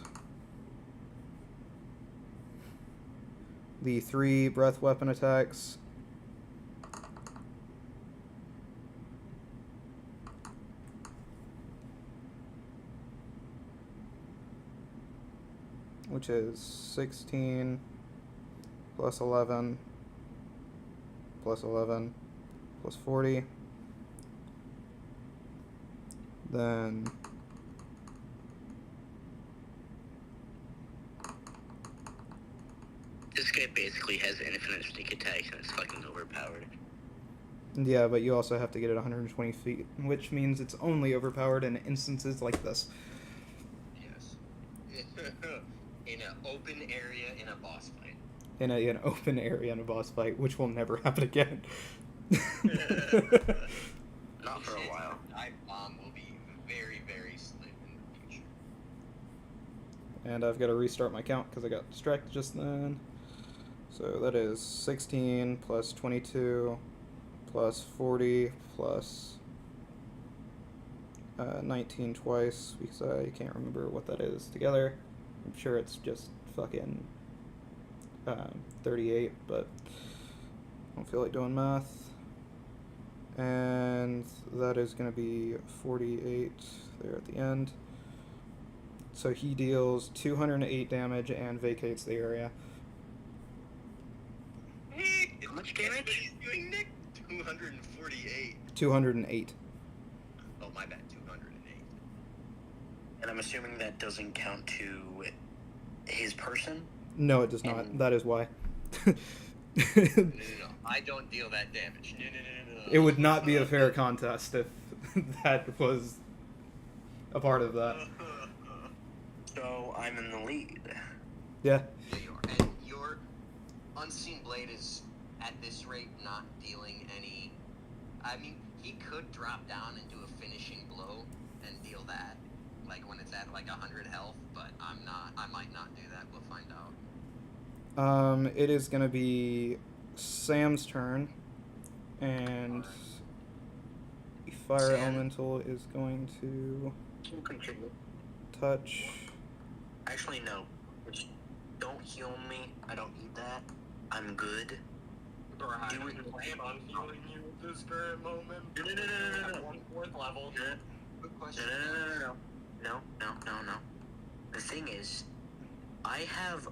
the 3 breath weapon attacks. Which is 16 plus 11 plus 11 plus 40. Then This guy basically has infinite sneak attacks and it's fucking overpowered. yeah, but you also have to get it 120 feet, which means it's only overpowered in instances like this. Yes. In an open area in a boss fight. In an open area in a boss fight, which will never happen again. Not for a while. Dive bomb will be very, very slim in the future. And I've got to restart my count because I got distracted just then. So that is 16 plus 22 plus 40 plus 19 twice because I can't remember what that is together. I'm sure it's just fucking 38, but I don't feel like doing math. And that is going to be 48 there at the end. So he deals 208 damage and vacates the area. How much damage? He's doing Nick 248. 208. Oh, my bad, 208. And I'm assuming that doesn't count to his person? No, it does not. That is why. No. I don't deal that damage. No. It would not be a fair contest if that was a part of that. So I'm in the lead. Yeah. Yeah, you are. And your Unseen Blade is, at this rate, not dealing any... I mean, he could drop down and do a finishing blow and deal that, like when it's at like 100 health, but I might not do that. We'll find out. It is going to be Sam's turn, and the Fire Sam. Elemental is going to Can contribute. touch. Actually, no. Just don't heal me. I don't need that. I'm good. Or I Do don't it. plan on healing you at this current moment. No. At 1/4 level. Good question. No. The thing is, I have,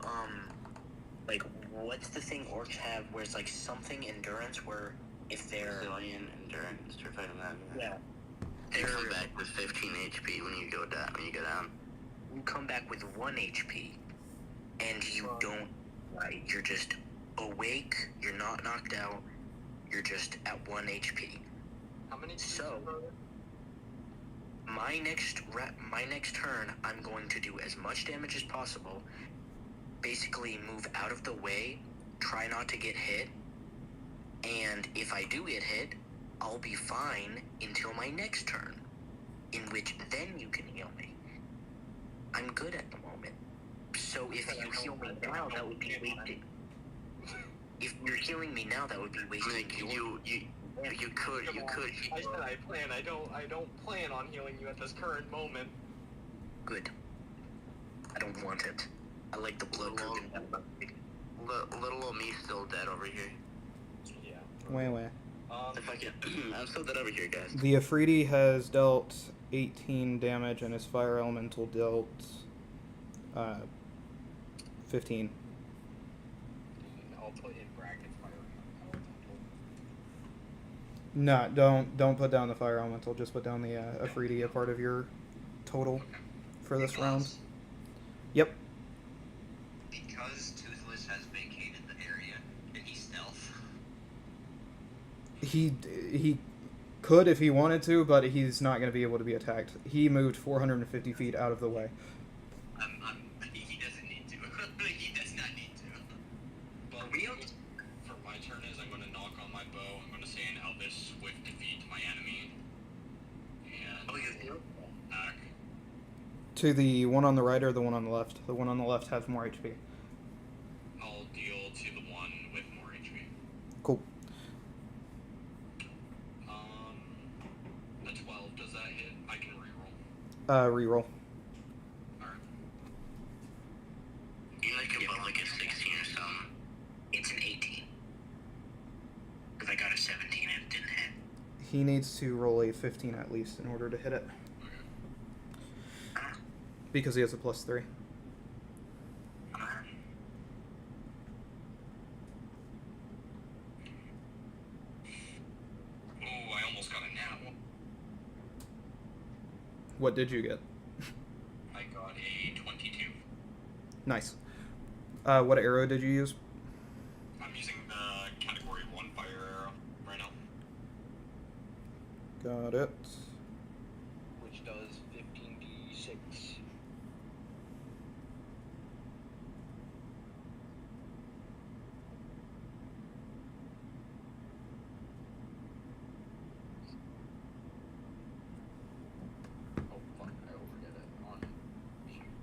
like, what's the thing orcs have where it's like something endurance where if they're... Resilient endurance or something like that. Yeah. They They're... come back with 15 HP when you go down. You come back with 1 HP, and you don't... Right, you're just awake, you're not knocked out, you're just at 1 HP. How many? So, my next turn, I'm going to do as much damage as possible. Basically, move out of the way, try not to get hit, and if I do get hit, I'll be fine until my next turn, in which then you can heal me. I'm good at the moment. So if you heal me now, that would be wasted. If you're healing me now, that would be wasted. Nick, you could. I said I plan. I don't plan on healing you at this current moment. Good. I don't want it. I like the blood cooking. Little old me still dead over here. Yeah. Wait. If I can, I'm still dead over here, guys. The Afridi has dealt 18 damage, and his Fire Elemental dealt 15. I'll put in brackets fire elemental. No, don't put down the Fire Elemental. Just put down the Afridi, a part of your total for this round. Yep. Because Toothless has vacated the area, can he stealth? He could if he wanted to, but he's not going to be able to be attacked. He moved 450 feet out of the way. He doesn't need to. He does not need to. But for my turn is I'm going to knock on my bow. I'm going to say an Elvis swift defeat to my enemy. And attack. To the one on the right or the one on the left? The one on the left has more HP. I'll deal to the one with more HP. Cool. A 12, does that hit? I can reroll. Reroll. Alright. You like above like a 16 or something. It's an 18. Because I got a 17 and it didn't hit. He needs to roll a 15 at least in order to hit it. Because he has a +3. Oh, I almost got a nat one. What did you get? I got a 22. Nice. What arrow did you use? I'm using the category 1 fire arrow right now. Got it. Which does 15d6. Oh fuck, I overdid it on shoot.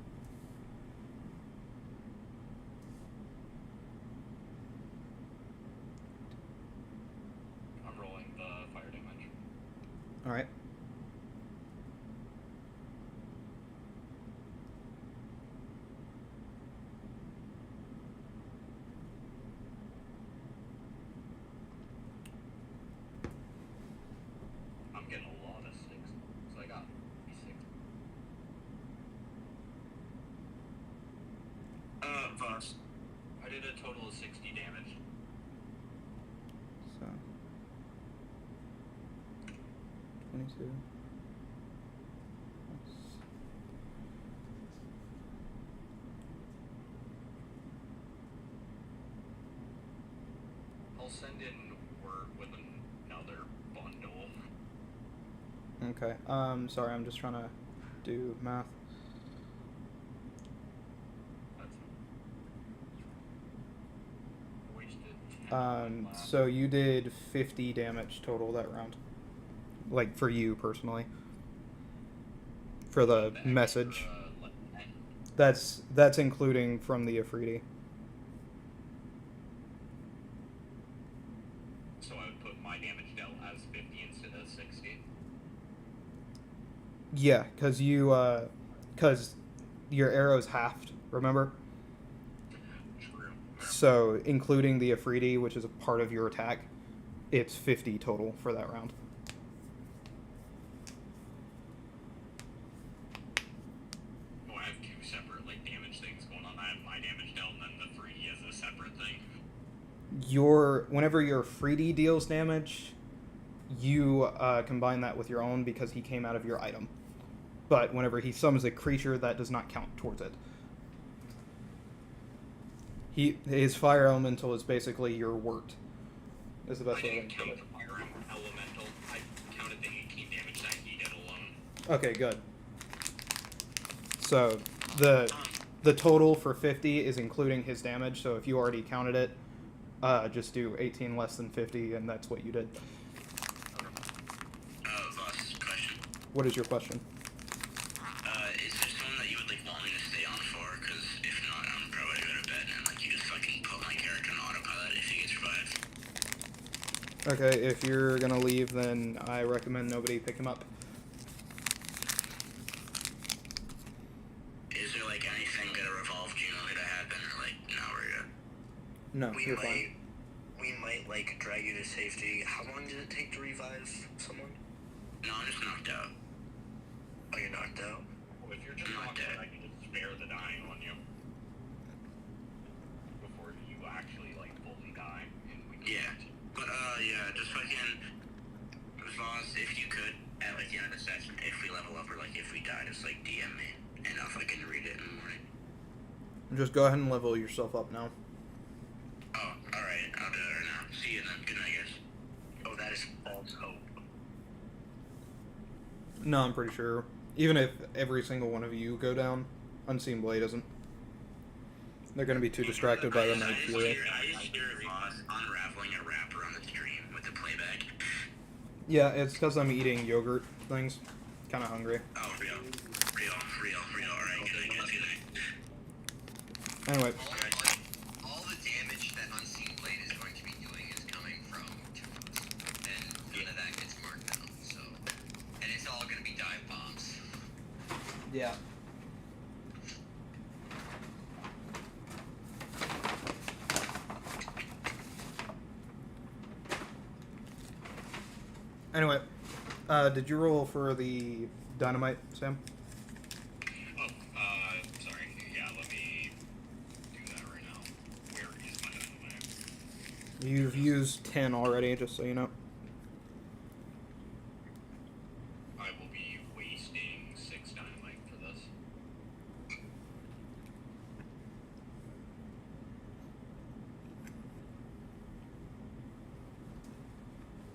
I'm rolling All right. I'm getting a lot of 6. So I got 6. Voss. I did a total of 60 damage. So 22. I'll send in word with another bundle. Okay. Sorry, I'm just trying to do math. That's wasted 10 last. So you did 50 damage total that round. Like for you personally. For the extra, message. like, 10. That's including from the Afridi. So I would put my damage dealt as 50 instead of 60. Yeah, cause your arrow's halved. Remember? True. So including the Afridi, which is a part of your attack, it's 50 total for that round. Oh, I have 2 separate like damage things going on. I have my damage dealt and then the 3D as a separate thing. Whenever your Afridi deals damage, you combine that with your own because he came out of your item. But whenever he summons a creature, that does not count towards it. His fire elemental is basically your wort. Is the best I way didn't to put count it. the fire elemental. I counted the 18 damage that he did alone. Okay, good. So the total for 50 is including his damage. So if you already counted it, just do 18 less than 50, and that's what you did. Voss, question. What is your question? Is there someone that you would like want me to stay on for? Because if not, I'm probably gonna go to bed and like you just fucking put my character on autopilot if he gets revived. Okay, if you're gonna leave, then I recommend nobody pick him up. Is there like anything gonna revolve Juno gonna happen or like no we're good? No, you're fine. We might like drag you to safety. How long does it take to revive someone? No, I'm just knocked out. Oh, you're knocked out? Well, if you're just Not not dead. dead, I can just spare the dying on you. Before you actually like fully die. And we can Yeah. But yeah, just fucking Voss, if you could, at like the end of the session, if we level up or like if we die, just like DM me and I'll fucking read it in the morning. Just go ahead and level yourself up now. Oh, alright, I'll do it right now. See you then. Good night, guys. Oh, that is false hope. No, I'm pretty sure. Even if every single one of you go down, Unseen Blade isn't. They're gonna be too distracted by the Night Fury. I just hear Voss unraveling a wrapper on the stream with the playback. Yeah, it's because I'm eating yogurt things. Kind of hungry. Oh, real. Alright, good night, guys. Good night. Anyway, All the damage that Unseen Blade is going to be doing is coming from Tunes, and none of that gets marked down. So, and it's all going to be dive bombs. yeah. Anyway, did you roll for the dynamite, Sam? Oh, sorry. Yeah, let me do that right now. Where is my dynamite? You've used 10 already, just so you know. I will be wasting 6 dynamite for this.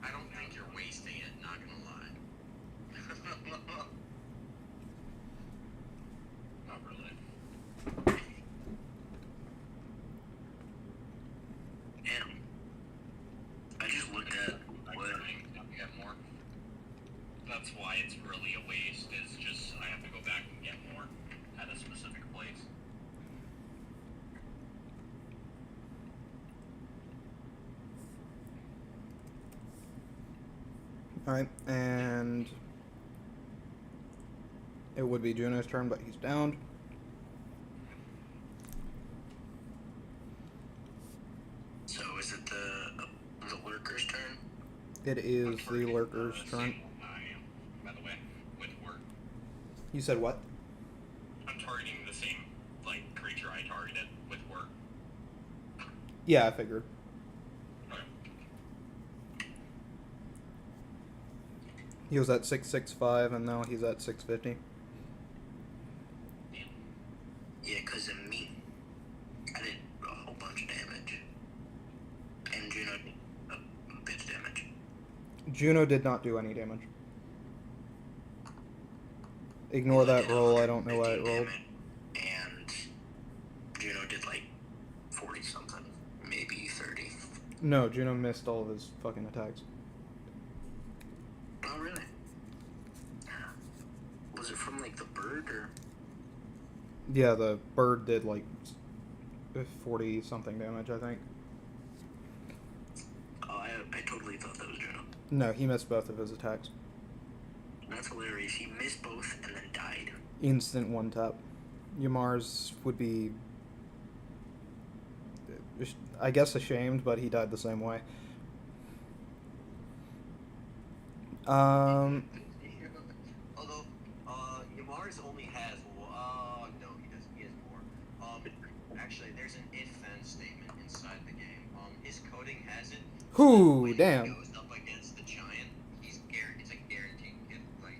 I don't think you're wasting it, not gonna lie. Not really. Damn. I just looked at I'm what. trying to get more. That's why it's really a waste, is just I have to go back and get more at a specific place. Alright, and it would be Juno's turn, but he's downed. So is it the lurker's turn? It is the lurker's turn. By the way, with work. You said what? I'm targeting the same creature I targeted with work. Yeah, I figured. Okay. He was at 665, and now he's at 650. Yeah, because of me. I did a whole bunch of damage. And Juno did a bit of damage. Juno did not do any damage. Ignore that roll, I don't know why it rolled. And Juno did 40 something, maybe 30. No, Juno missed all of his fucking attacks. Oh, really? Was it from the bird or? Yeah, the bird did 40 something damage, I think. Oh, I totally thought that was Juno. No, he missed both of his attacks. That's hilarious. He missed both and then died. Instant one tap. Yamar's would be, I guess, ashamed, but he died the same way. Although, Yamar's only has no, he doesn't. He has more. Actually, there's an if-then statement inside the game. His coding has it. Whoo, when damn. He goes up against the giant. It's guaranteed.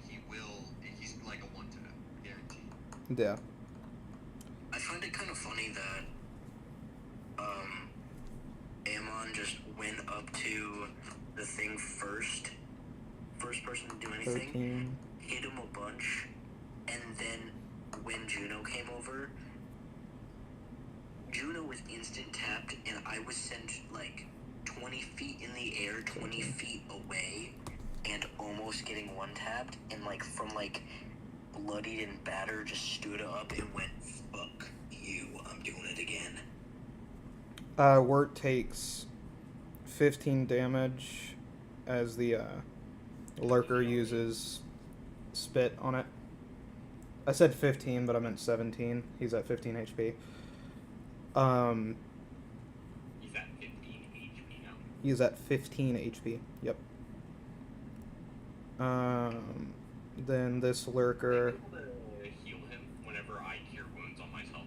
He will. He's like a one-tap, guaranteed. Yeah. I find it kind of funny that Amon just went up to the thing first person to do anything, 13. hit him a bunch, and then when Juno came over, Juno was instant tapped, and I was sent 20 feet in the air, 20 feet away, and almost getting one tapped, and from bloodied and battered, just stood up and went, "Fuck you, I'm doing it again." Wirt takes 15 damage as the lurker uses spit on it. I said 15, but I meant 17. He's at 15 HP. He's at 15 HP now. He's at 15 HP. Yep. Then this lurker, I'm able to heal him whenever I cure wounds on myself.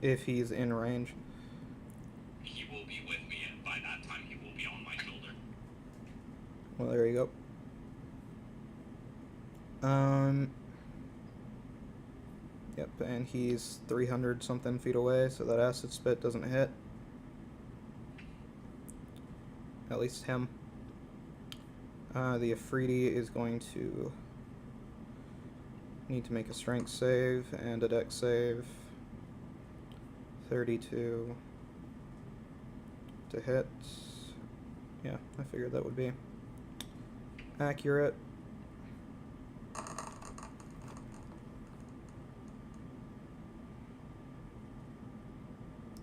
if he's in range. He will be with me, and by that time he will be on my shoulder. Well, there you go. Yep, and he's 300 something feet away, so that acid spit doesn't hit. At least him. The Afridi is going to need to make a strength save and a dex save. 32 to hit. Yeah, I figured that would be accurate.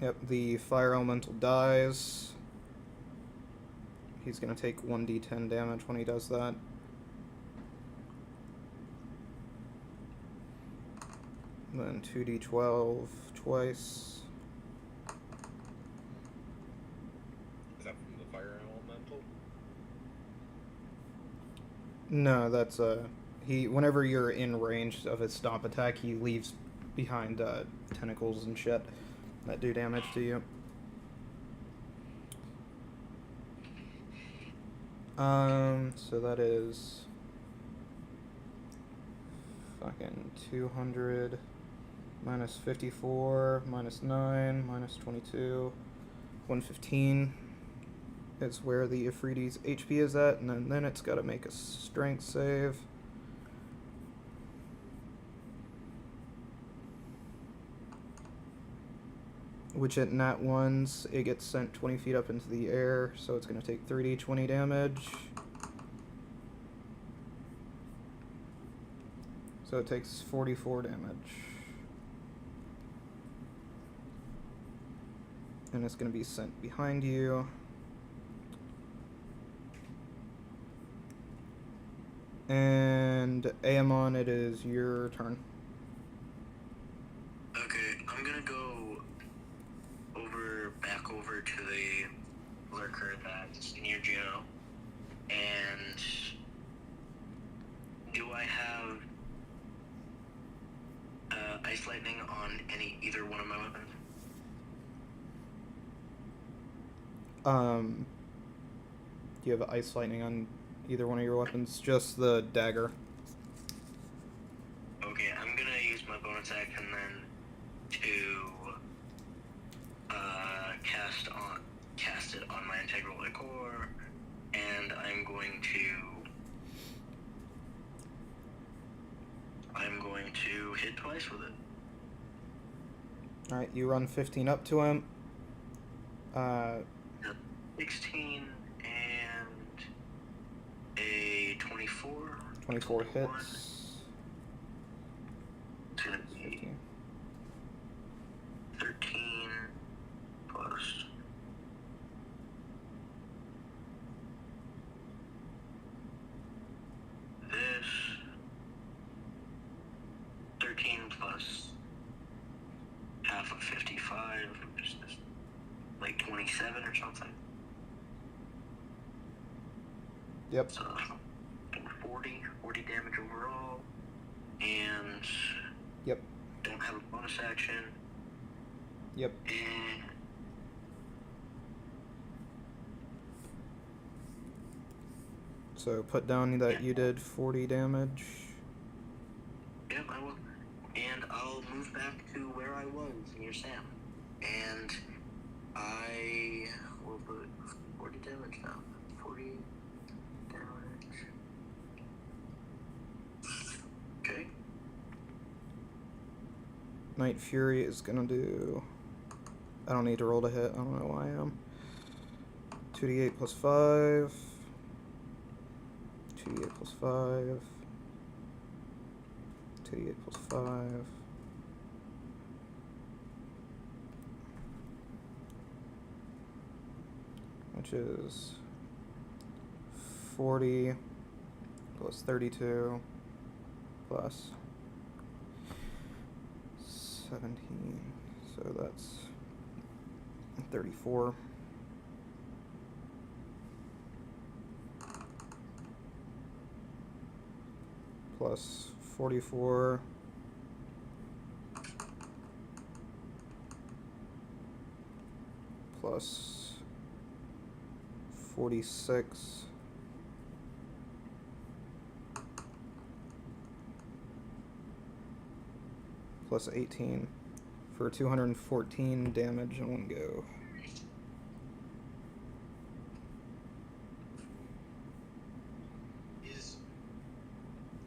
Yep, the fire elemental dies. He's going to take 1d10 damage when he does that. Then 2d12 twice. Is that from the fire elemental? No, that's he. Whenever you're in range of his stomp attack, he leaves behind tentacles and shit that do damage to you. So that is fucking 200 minus 54 minus 9 minus 22, 115 is where the Afridi's HP is at, and then it's got to make a strength save. Which at nat 1s, it gets sent 20 feet up into the air, so it's going to take 3d20 damage. So it takes 44 damage. And it's going to be sent behind you. And Aemon, it is your turn. Okay, I'm gonna go back over to the lurker that's near Juno, and do I have ice lightning on either one of my weapons? Do you have ice lightning on either one of your weapons? Just the dagger. Okay, I'm gonna use my bonus action then to cast it on my integral ichor, and I'm going to hit twice with it. Alright, you run 15 up to him. 16 and a 24. 24 21. hits. It's gonna be 15. 13 plus this. 13 plus half of 55, which is like 27 or something. Yep. So 40 damage overall, and Yep. don't have a bonus action. Yep. And So put down that you did 40 damage. yep, I will. And I'll move back to where I was near Sam, and I will put 40 damage down. 40 damage. Okay. Night Fury is gonna do... I don't need to roll to hit. I don't know why I am. 2d8 plus 5. 2d8 plus 5. 2d8 plus 5. Which is 40 plus 32 plus 17. So that's 34. Plus 44. Plus 46. Plus 18 for 214 damage in one go.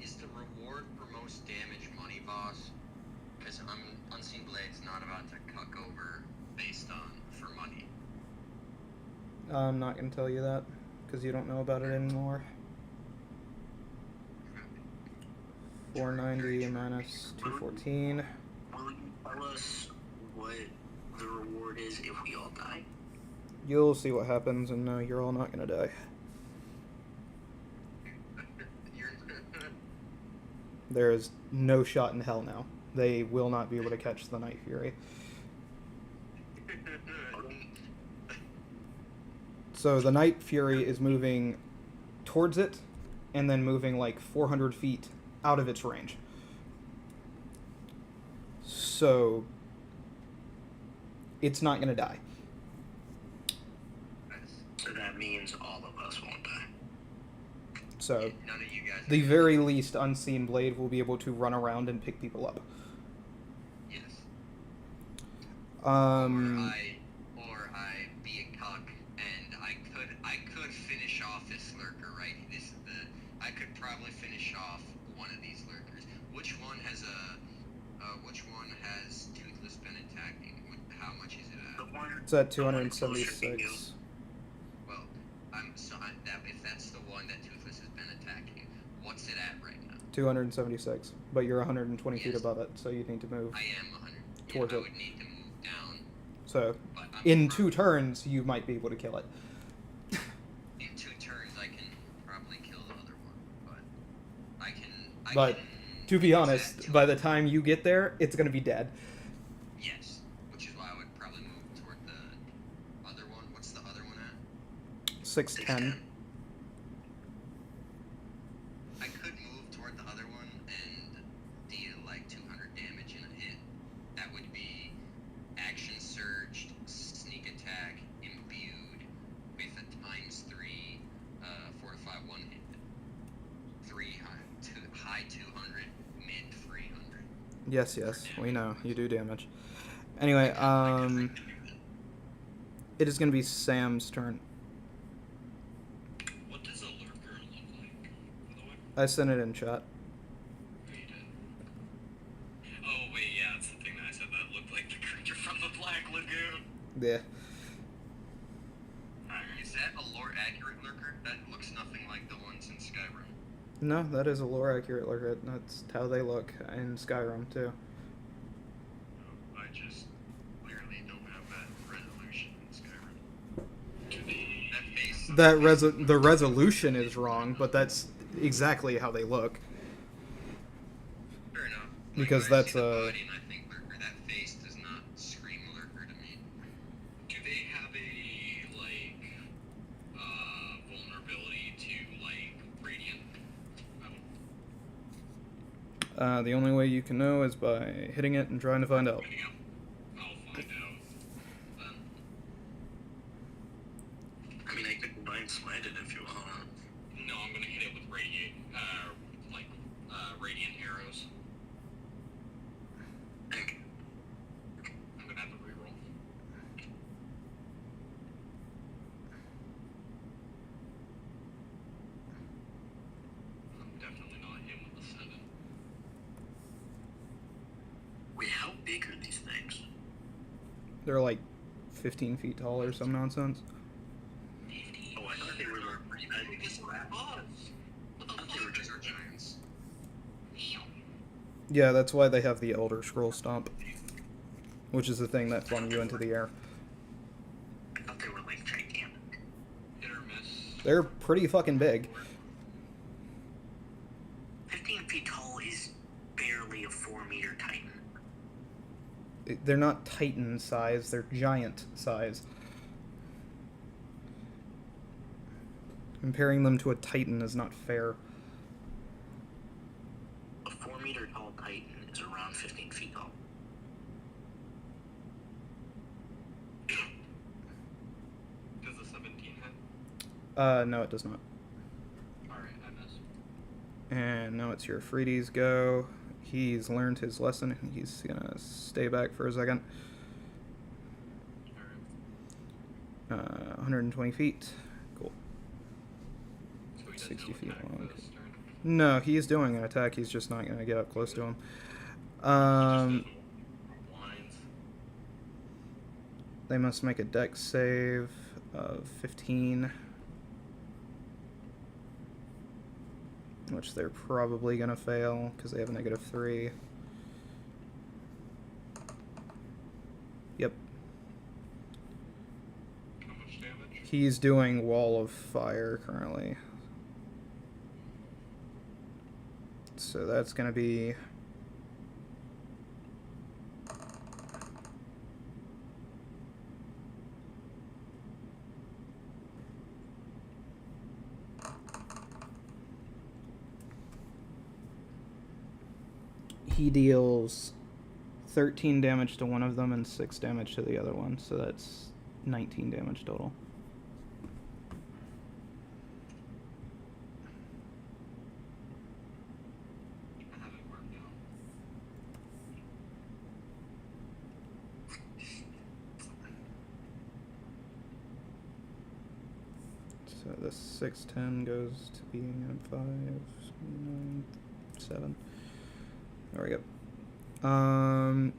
Is the reward for most damage money, boss? Because Unseen Blade's not about to cuck over based on for money. I'm not going to tell you that because you don't know about it anymore. 490 minus 214. Will you tell us what the reward is if we all die? You'll see what happens, and no, you're all not going to die. There is no shot in hell now. They will not be able to catch the Night Fury. So the Night Fury is moving towards it, and then moving like 400 feet out of its range. So it's not going to die. So that means all of us won't die. So None of you guys. the very least, Unseen Blade will be able to run around and pick people up. Yes. Um, Or I be a cuck, and I could finish off this lurker, right? I could probably finish off one of these lurkers. Which one has Toothless been attacking? How much is it The at? one it's at the one closer to you. 276. Well, if that's the one that Toothless has been attacking, what's it at right now? 276. But you're 120 feet Yes. above it, so you need to move. I am 100. Towards I it. would need to move down, So but in 2 turns, you might be able to kill it. in 2 turns I can probably kill the other one, but But to be honest, by the time you get there, it's gonna be dead. Yes, which is why I would probably move toward the other one. What's the other one at? 610. I could move toward the other one and deal like 200 damage in a hit. That would be action surged, sneak attack, imbued with a ×3 fortify one hit. 3 high 200, mid 300. Yes, we know you do damage. Anyway, it is gonna be Sam's turn. What does a lurker look like, by the way? I sent it in chat. Oh, you did. Oh, wait, yeah, it's the thing that I said that looked like the creature from the Black Lagoon. Yeah. Is that a lore accurate lurker? That looks nothing like the ones in Skyrim. No, that is a lore accurate lurker. That's how they look in Skyrim too. I just clearly don't have that resolution in Skyrim. Do they... That face. The resolution is wrong, but that's exactly how they look. Fair enough. Because when I that's see the a- body and I think lurker, that face does not scream lurker to me. Do they have a, like, vulnerability to, like, radiant? The only way you can know is by hitting it and trying to find out. Finding out. I'll find out. Then. I mean, I could blind smite it if you want. No, I'm gonna hit it with radiant arrows. Okay. I'm gonna have to reroll. I'm definitely not him with the 7. Wait, how big are these things? They're like 15 feet tall or some nonsense. Oh, I thought they were pretty big. This one above. What the I thought they were just giants. Yeah, that's why they have the Elder Scroll Stomp, which is the thing that flung you into the air. I thought they were like gigantic. Hit or miss. They're pretty fucking big. 15 feet tall is barely a 4-meter titan. They're not Titan size, they're giant size. Comparing them to a Titan is not fair. A 4-meter tall titan is around 15 feet tall. Does the 17 hit? No, it does not. Alright, I miss. And now it's your Freedy's go. He's learned his lesson. He's gonna stay back for a second. Alright. 120 feet. Cool. So he does 60 no feet attack long. this turn. No, he's doing an attack. He's just not gonna get up close to him. Blinds. They must make a dex save of 15. Which they're probably gonna fail because they have a -3. Yep. How much damage? He's doing Wall of Fire currently. So that's gonna be... He deals 13 damage to one of them and 6 damage to the other one, so that's 19 damage total. I have it marked down. So the 610 goes to being 5, 9, 7. There we go. And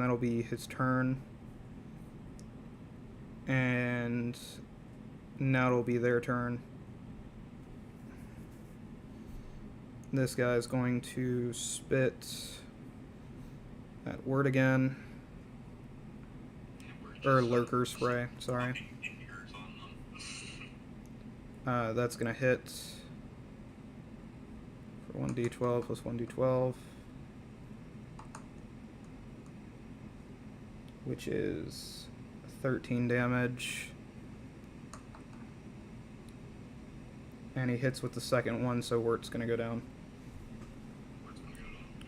that'll be his turn. And now it'll be their turn. This guy's going to spit that word again. Or lurker spray, sorry. Fingers on them. That's gonna hit for 1d12 plus 1d12, which is 13 damage. And he hits with the second one, so Wirt's gonna go down.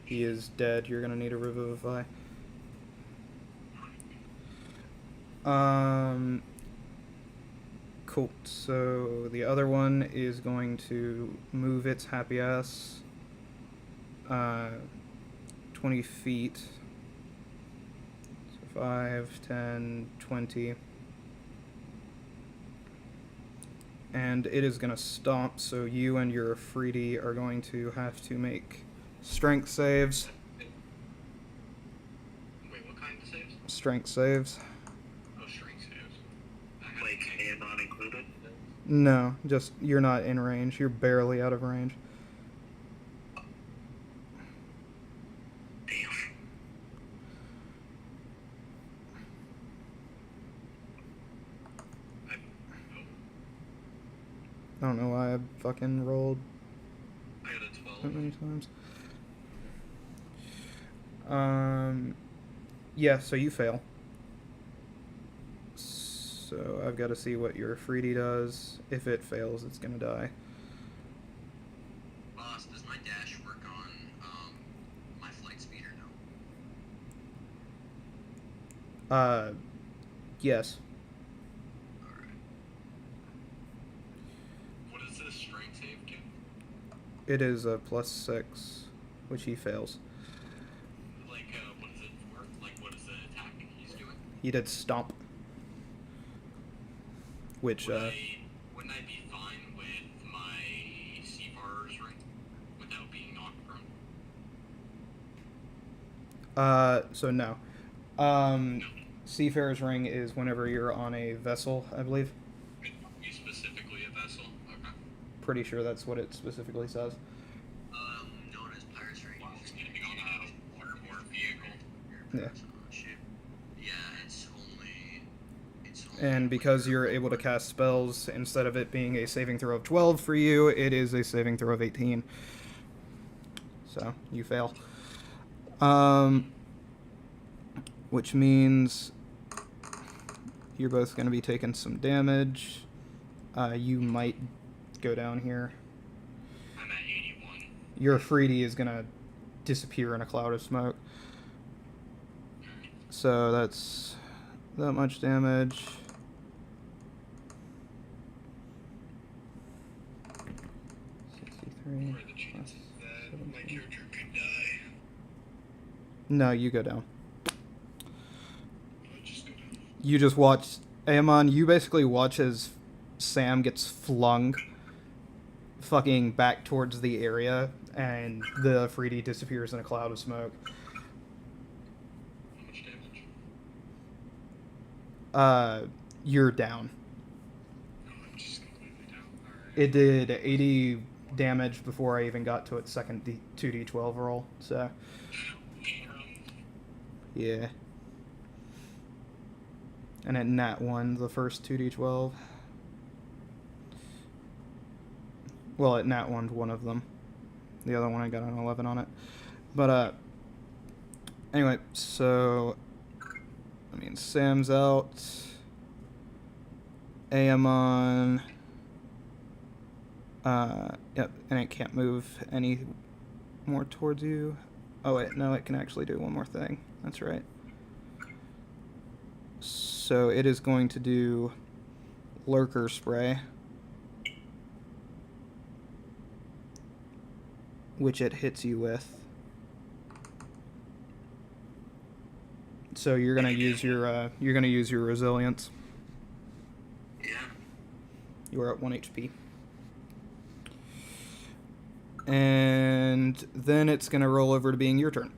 He is dead. You're gonna need a revivify. Cool. So the other one is going to move its happy ass 20 feet. So 5, 10, 20. And it is going to stomp, so you and your Freedy are going to have to make strength saves. Wait, what kind of saves? Strength saves. Oh, strength saves. Like, and not included? No, just you're not in range. You're barely out of range. Damn. I don't know why I fucking rolled I got a 12. that many times. Yeah, so you fail. So I've got to see what your Freedy does. If it fails, it's gonna die. Boss, does my dash work on my flight speed or no? Yes. Alright. What is this strength save, Kim? It is a +6, which he fails. Like, what is it for? Like, what is the attack he's doing? He did stomp. Which, Wouldn't I be fine with my Seafarer's ring without being knocked prone? so no. Seafarer's ring is whenever you're on a vessel, I believe. You specifically a vessel? Okay. Pretty sure that's what it specifically says. Known as Pirate's Ring. Wow, it's gonna be on a waterborne vehicle. Yeah. Ship. Yeah, it's only. And because you're able to cast spells, instead of it being a saving throw of 12 for you, it is a saving throw of 18. So, you fail. Which means you're both going to be taking some damage. You might go down here. I'm at 81. Your Freedy is going to disappear in a cloud of smoke. So that's that much damage. 63 What are the chances that my 17. character could die? No, you go down. I'll just go down. You just watch Amon. You basically watch as Sam gets flung fucking back towards the area, and the Freedy disappears in a cloud of smoke. How much damage? You're down. Oh, I'm just completely down. Alright. It did 80 damage before I even got to its second 2d12 roll, so yeah. And it nat 1 the first 2d12. Well, it nat 1'd one of them. The other one I got an 11 on it. But, anyway, so, I mean, Sam's out. Amon. Yep, and it can't move any more towards you. Oh, wait, no, it can actually do one more thing. That's right. So it is going to do Lurker Spray, which it hits you with. So you're gonna use your resilience. Yeah. You are at 1 HP. And then it's gonna roll over to being your turn.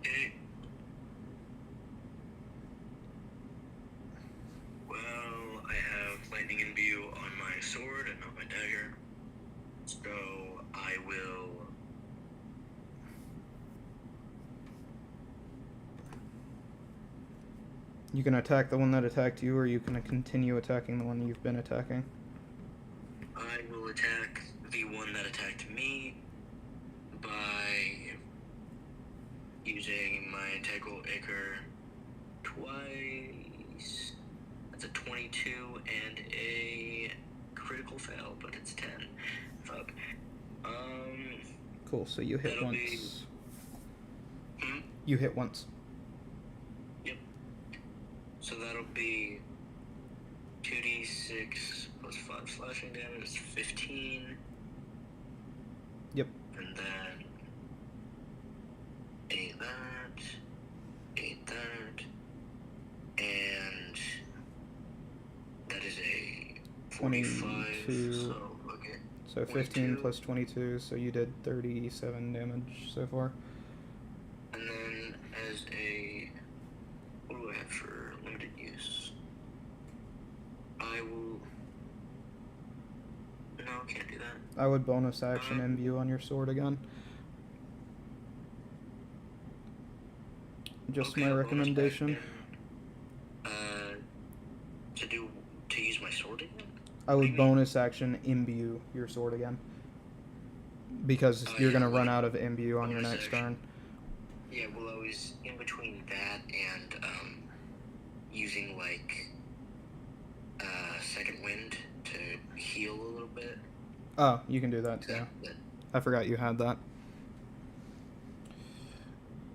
Okay. Well, I have lightning imbue on my sword and not my dagger. So I will. You can attack the one that attacked you, or you can continue attacking the one you've been attacking. will attack the one that attacked me by using my integral ichor twice. That's a 22 and a critical fail, but it's 10. Fuck. Cool. So you hit That'll once. Hmm? You hit once. Yep. So that'll be 2d6 plus 5 slashing damage is 15. Yep. And then 8 that, 8 that, and that is a 45. 22. So, okay. So 15 22. plus 22, so you did 37 damage so far. And then as a, what do I have for limited use? I will, no, can't do that. I would bonus action imbue on your sword again. Just Okay, my I'll bonus recommendation. action, to use my sword again? I What do would you mean? bonus action imbue your sword again. Because Oh, you're yeah, gonna run like, out of imbue on your bonus next action. turn. Yeah, well, I was in between that and using like second wind to heal a little bit. Oh, you can do that too. But, I forgot you had that.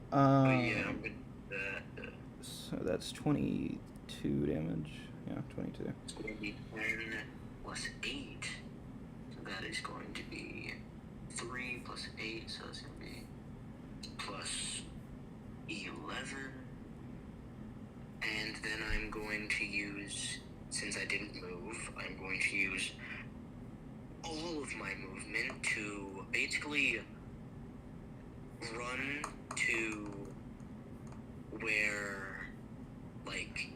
but yeah, I'm good with that. So that's 22 damage. Yeah, 22. It's going to be 10 plus 8. So that is going to be 3 plus 8. So it's going to be plus 11. And then I'm going to use, since I didn't move, I'm going to use all of my movement to basically run to where, like,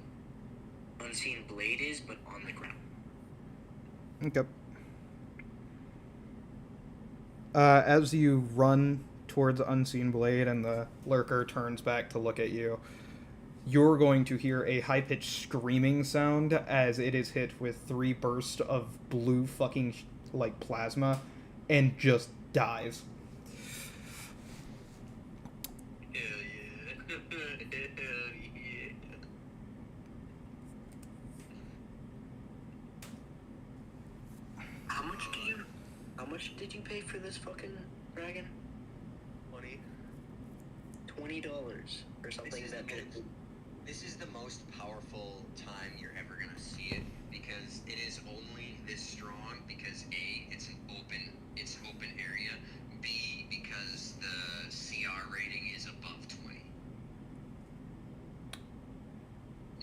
Unseen Blade is, but on the ground. Okay. As you run towards Unseen Blade and the lurker turns back to look at you, you're going to hear a high-pitched screaming sound as it is hit with 3 bursts of blue fucking, like, plasma and just dies. Hell yeah. Hell yeah. How much did you pay for this fucking dragon? $20 or something This is the most powerful time you're ever gonna see it, because it is only this strong because A, it's open area, B, because the CR rating is above 20.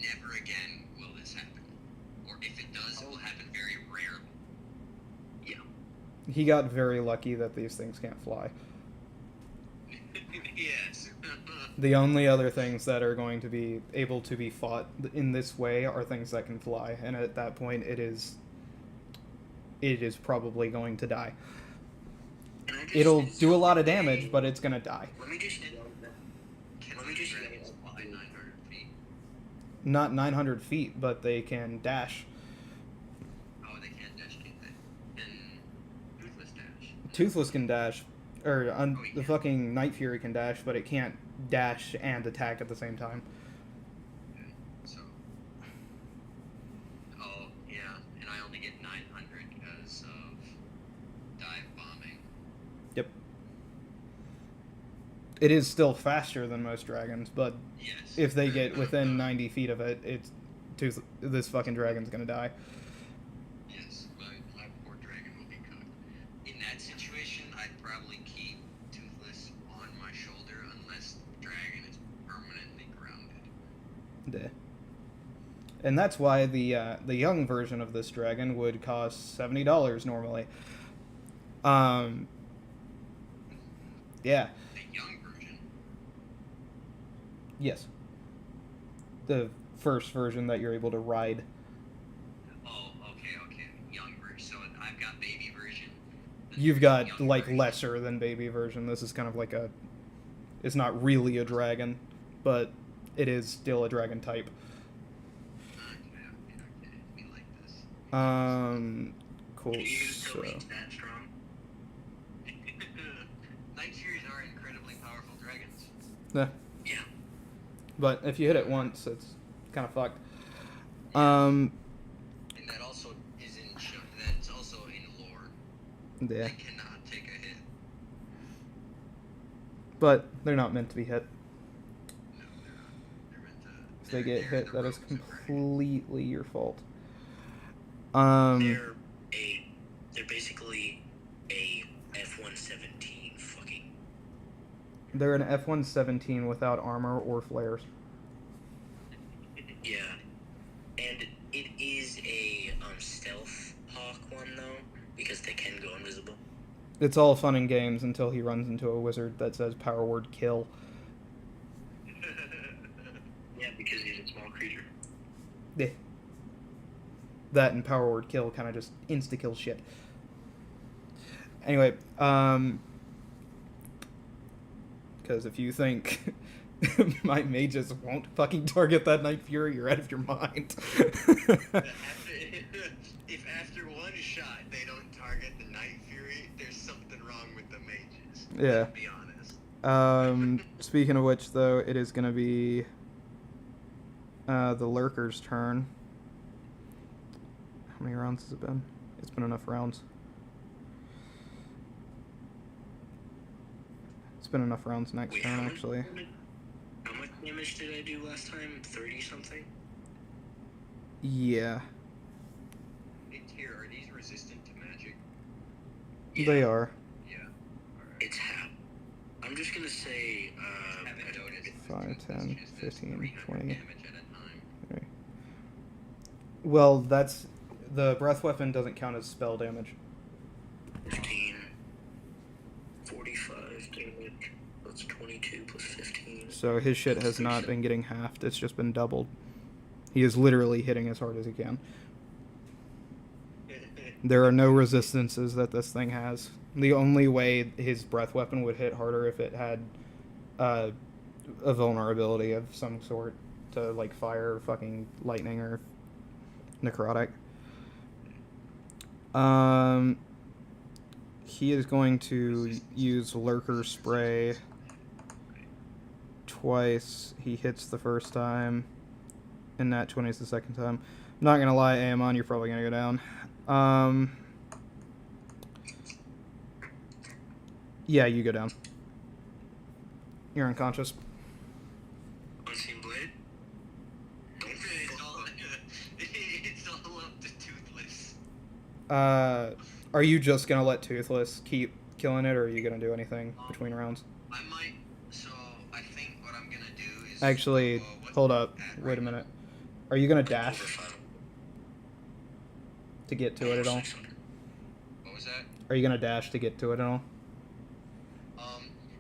Never again will this happen. Or if it does, it will happen very rarely. Yeah. He got very lucky that these things can't fly. Yes. The only other things that are going to be able to be fought in this way are things that can fly, and at that point it is probably going to die. And I just, It'll do a lot of damage, but it's gonna die. Let me just Can Let me those just- dragons fly 900 feet? Not 900 feet, but they can dash. Oh, they can't dash, can't they? And Toothless dash. Toothless can dash, or he the can. fucking Night Fury can dash, but it can't dash and attack at the same time. Okay, so. Oh, yeah, and I only get 900 because of dive bombing. Yep. It is still faster than most dragons, but Yes. if they get within 90 feet of it, this fucking dragon's gonna die. Yes, my poor dragon will be cooked. In that situation, I'd probably keep Toothless on my shoulder unless the dragon is permanently grounded. Yeah. And that's why the young version of this dragon would cost $70 normally. Yeah. The young version. Yes. The first version that you're able to ride. Oh, okay. Young version. So I've got baby version. You've got young like version. lesser than baby version. This is kind of like it's not really a dragon, but it is still a dragon type. Okay. We like this. Cool. Even So though he's that strong. Night Furies are incredibly powerful dragons. yeah. Yeah. But if you hit it once, it's kind of fucked. And that also is in that's also in lore. Yeah. They cannot take a hit. But they're not meant to be hit. No, they're not. They're meant to. If they get hit, that is rogues of Renegade. completely your fault. They're basically a F-117 fucking. They're an F-117 without armor or flares. Yeah. And it is a stealth hawk one though, because they can go invisible. It's all fun and games until he runs into a wizard that says power word kill. Yeah, because he's a small creature. Yeah. That and power word kill kind of just insta-kill shit. Anyway, because if you think my mages won't fucking target that Night Fury, you're out of your mind. If after one shot they don't target the Night Fury, there's something wrong with the mages. Yeah. Let's be honest. Speaking of which, though, it is going to be the Lurker's turn. How many rounds has it been? It's been enough rounds. It's been enough rounds next turn, actually. How much damage did I do last time? 30 something? Yeah, Here, are these resistant to magic? they are. Yeah. Alright. It's half. I'm just gonna say, Haven't noticed. 5, 10, 15, 20. Damage at a time. Well, that's... The breath weapon doesn't count as spell damage. 15, 45 damage. That's 22 plus 15. So his shit has not been getting halved, it's just been doubled. He is literally hitting as hard as he can. There are no resistances that this thing has. The only way his breath weapon would hit harder if it had a vulnerability of some sort to, like, fire fucking lightning or necrotic. He is going to use Lurker Spray twice. He hits the first time, and Nat 20 is the second time. I'm not gonna lie, Amon, you're probably gonna go down. Yeah, you go down. You're unconscious. Unseen blade? It's all up to Toothless. Are you just gonna let Toothless keep killing it, or are you gonna do anything between rounds? I might. So I think what I'm gonna do is. Actually, hold up. Wait a minute. Are you gonna dash to get to it at all? What was that? Are you gonna dash to get to it at all?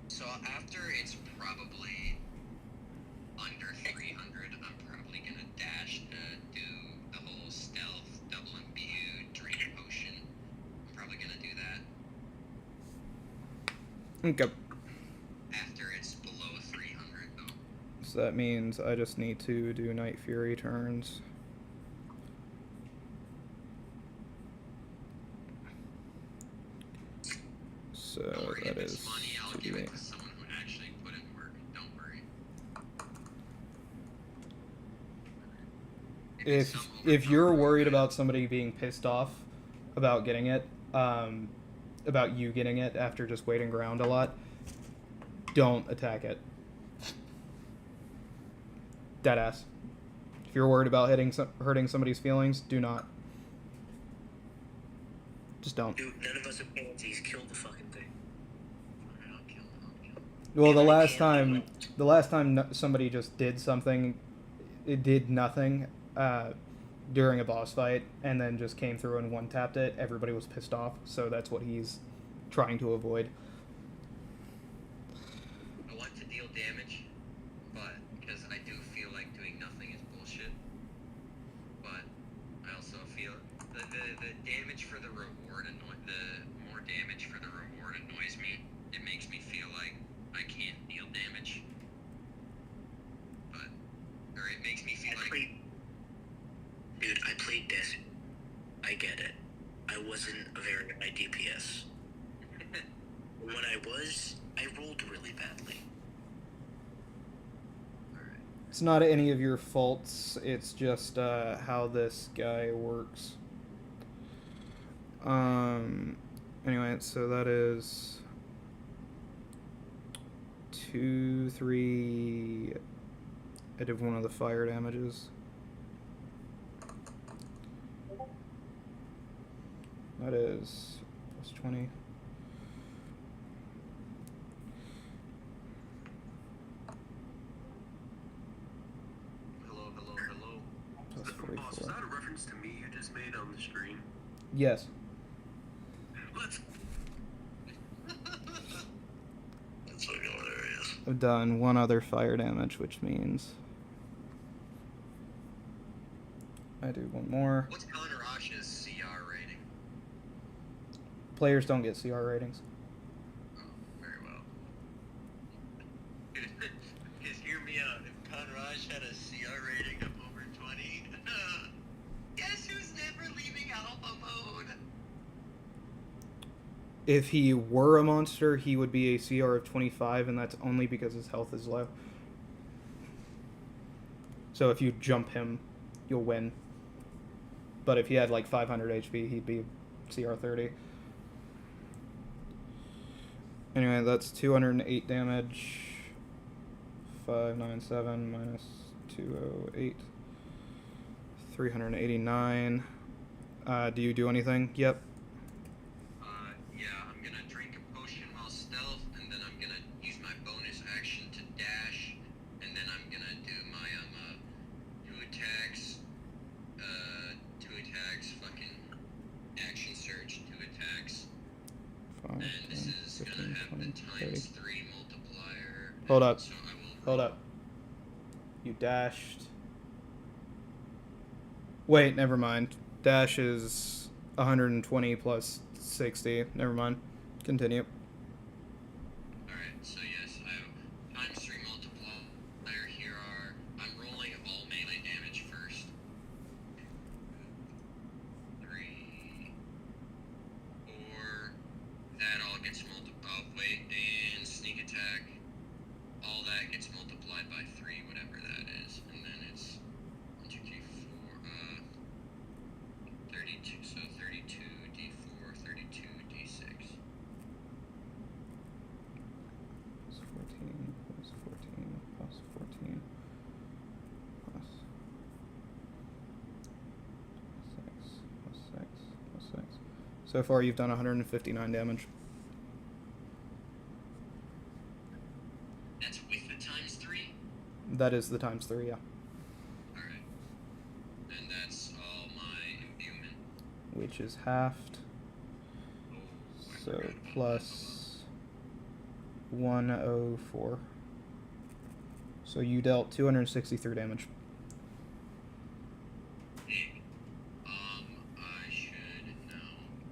So after it's probably under 300, I'm probably gonna dash to do the whole stealth, double imbue, drain potion. I'm probably gonna do that. Okay. After it's below 300, though. So that means I just need to do Night Fury turns. So Don't worry, that if it's is money, I'll give 2d8. it to someone who actually put in work. Don't worry. it's some If you're overpowered worried guy- about somebody being pissed off about getting it, about you getting it after just waiting around a lot, don't attack it. Deadass. If you're worried about hurting somebody's feelings, do not. Just don't. Dude, none of us are pansies. Kill the fucking thing. I'll kill him. Well, the Yeah, I last can't time somebody just did something, it did nothing during a boss fight, and then just came through and one-tapped it, everybody was pissed off, so that's what he's trying to avoid. I want to deal damage, but because I do feel like doing nothing is bullshit. But I also feel the damage for the reward the more damage for the reward annoys me. It makes me feel like I can't deal damage. Or it makes me feel like Dude, I played this. I get it. I was wasn't a very high DPS. When I was, I rolled really badly. It's not any of your faults. It's just how this guy works. Anyway, so that is 2, 3. I did one of the fire damages. That is plus 20. Hello. Plus Boss, 44. is that a reference to me you just made on the stream? Yes. Let's. That's fucking hilarious. I've done one other fire damage, which means I do one more. What's Kanarash's CR rating? Players don't get CR ratings. Oh, very well. Because hear me out. If Kanarash had a CR rating of over 20, guess who's never leaving alpha mode? If he were a monster, he would be a CR of 25, and that's only because his health is low. So if you jump him, you'll win. But if he had like 500 HP, he'd be CR 30. Anyway, that's 208 damage. 597 minus 208. 389. Do you do anything? Yep. Yeah, I'm gonna drink a potion while stealth, and then I'm gonna use my bonus action to dash, and then I'm gonna do my two attacks, fucking action surge, 2 attacks, 5, and this 10, is 15, gonna have 20, the 30. times 3 multiplier. Hold up. So I will Hold up. You dashed. Wait, never mind. Dash is 120 plus 60. Never mind. Continue. Alright, so yes, I have times 3 multiplier. Here are. I'm rolling all melee damage first. 3, 4. That all gets multiplied. Wait, and sneak attack. All that gets multiplied by 3, whatever that is. And then it's 1, 2, 3, 4. 32. So 32 d4, 32 d6. Plus 14, plus 14, plus 14, plus 6, plus 6, plus 6. So far you've done 159 damage. That's with the times 3? That is the times 3, yeah. Alright. And that's all my imbuement. Which is halved. Oh, I So forgot about plus 104. So you dealt 263 damage. that. Big. I should know.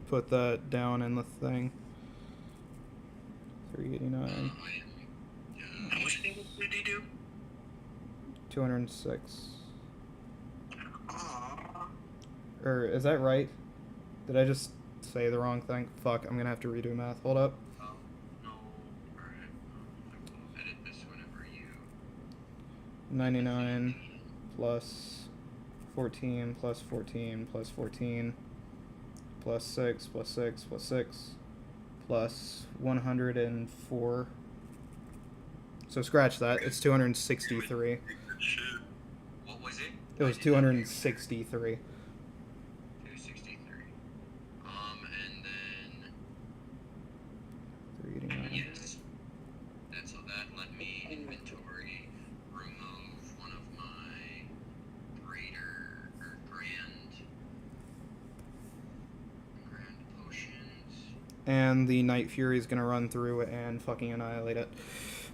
Put that down in the thing. 389. How much damage did he do? 206. Aww. Or is that right? Did I just say the wrong thing? Fuck, I'm gonna have to redo math. Hold up. No. Alright. I will edit this whenever you. 99 plus 14 plus 14 plus 14 plus 6 plus 6 plus 6 plus 104. So scratch that. It's 263. What was it? It was 263. 263. And then 389. yes. That's all that. Let me inventory remove one of my greater or grand potions. And the Night Fury is gonna run through and fucking annihilate it.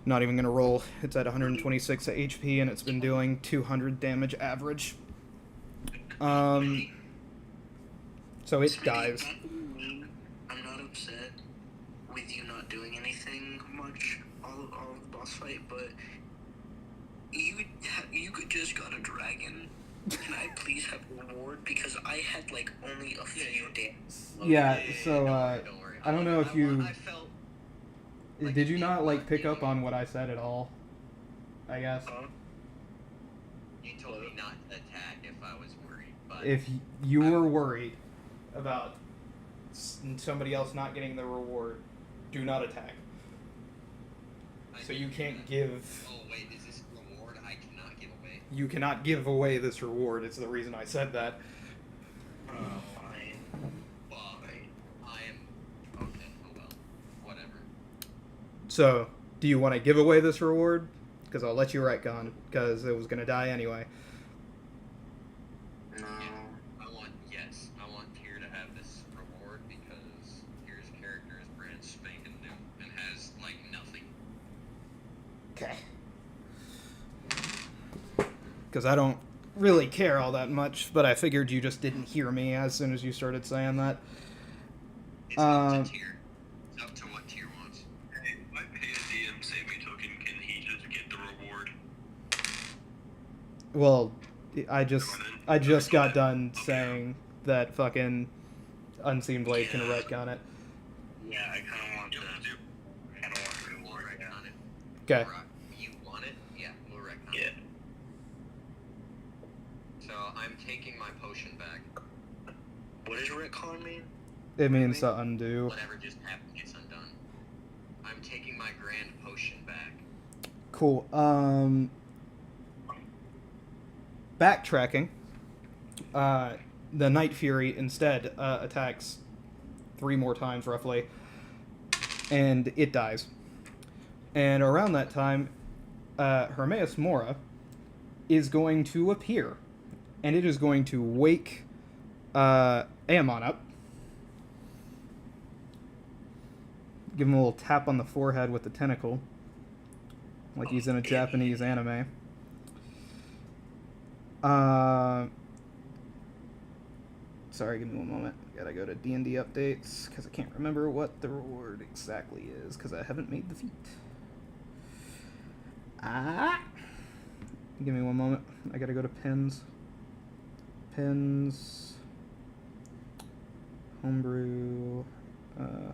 Not even gonna roll. It's at 126 HP and it's been doing 200 damage average. So it dies. I'm not upset with you not doing anything much all of the boss fight, but you just got a dragon. Can I please have a reward? Because I had like only a few days. Yeah, so, Don't worry. I don't know if you... I felt. like Did you me not, like, pick up giving- on what I said at all? I guess. You told me not to attack if I was worried, but If you were worried about somebody else not getting the reward, do not attack. I So did you do can't that. give... Oh wait, is this reward I cannot give away? You cannot give away this reward. It's the reason I said that. Oh, fine. Fine. I am. Okay. Oh well. Whatever. So, do you want to give away this reward? Because I'll let you retcon, because it was going to die anyway. No. I want Tyr to have this reward because Tyr's character is brand spanking new and has like nothing. Okay. Because I don't really care all that much, but I figured you just didn't hear me as soon as you started saying that. It's up to Tyr. It's up to what Tyr wants. Hey, if I pay a DM save me token, can he just get the reward? Well, I just got done saying that fucking Unseen Blade can retcon it. Yeah, I kind of want Yep, the. yep. I kind of want the We'll reward. wreck Yeah. on it. Okay. Alright, you want it? Yeah, we'll wreck on Yeah. it. So I'm taking my potion back. What does retcon mean? It means to undo. Whatever just happened gets undone. I'm taking my grand potion back. Cool. Backtracking. The Night Fury instead attacks 3 more times roughly, and it dies. And around that time, Hermaeus Mora is going to appear, and it is going to wake Amon up. Give him a little tap on the forehead with the tentacle, like he's in a Japanese anime. Sorry, give me one moment. Gotta go to D&D updates, because I can't remember what the reward exactly is, because I haven't made the feat. Give me one moment. I gotta go to pins. Pins. Homebrew.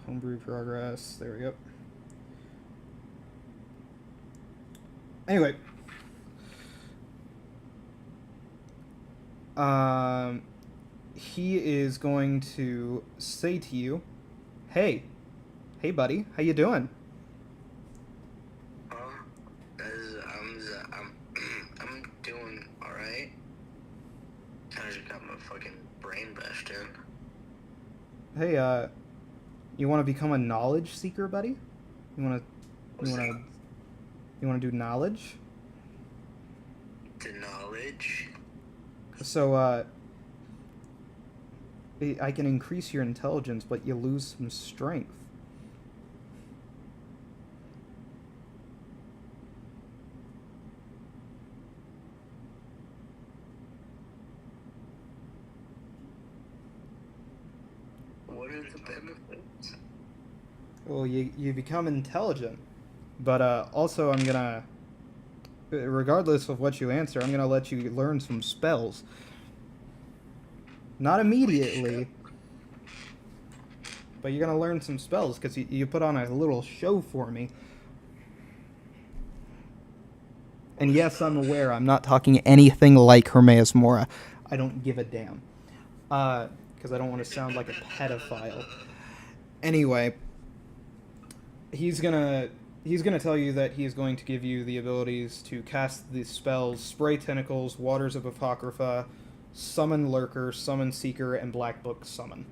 Homebrew progress. There we go. Anyway. He is going to say to you, hey buddy, how you doing? I'm doing alright. I just got my fucking brain bashed in. Hey, you want to become a knowledge seeker, buddy? You want to do knowledge? The knowledge? So, I can increase your intelligence, but you lose some strength. What are the benefits? Well, you become intelligent, but also I'm gonna, regardless of what you answer, I'm gonna let you learn some spells. Not immediately, but you're gonna learn some spells because you put on a little show for me. And yes, I'm aware I'm not talking anything like Hermaeus Mora. I don't give a damn, because I don't want to sound like a pedophile. Anyway, he's gonna tell you that he's going to give you the abilities to cast the spells Spray Tentacles, Waters of Apocrypha, Summon Lurker, Summon Seeker, and Black Book Summon.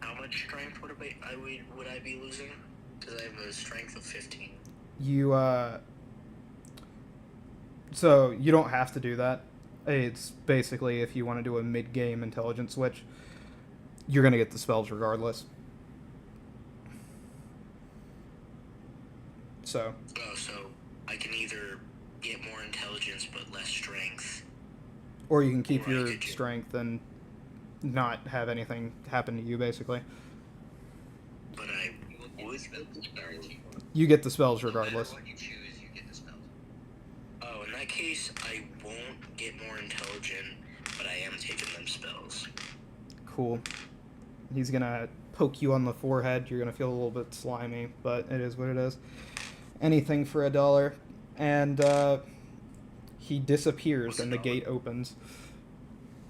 How much strength would I be losing? Because I have a strength of 15. So you don't have to do that. It's basically if you want to do a mid-game intelligence switch, you're going to get the spells regardless. So I can either get more intelligence but less strength. Or you can keep Or I your could ju- strength and not have anything happen to you, basically. But I would. You get the spells No matter regardless. what you choose, you get the spells. Oh, in that case, cool. He's gonna poke you on the forehead. You're gonna feel a little bit slimy, but it is what it is. Anything for $1. And he disappears and the gate opens.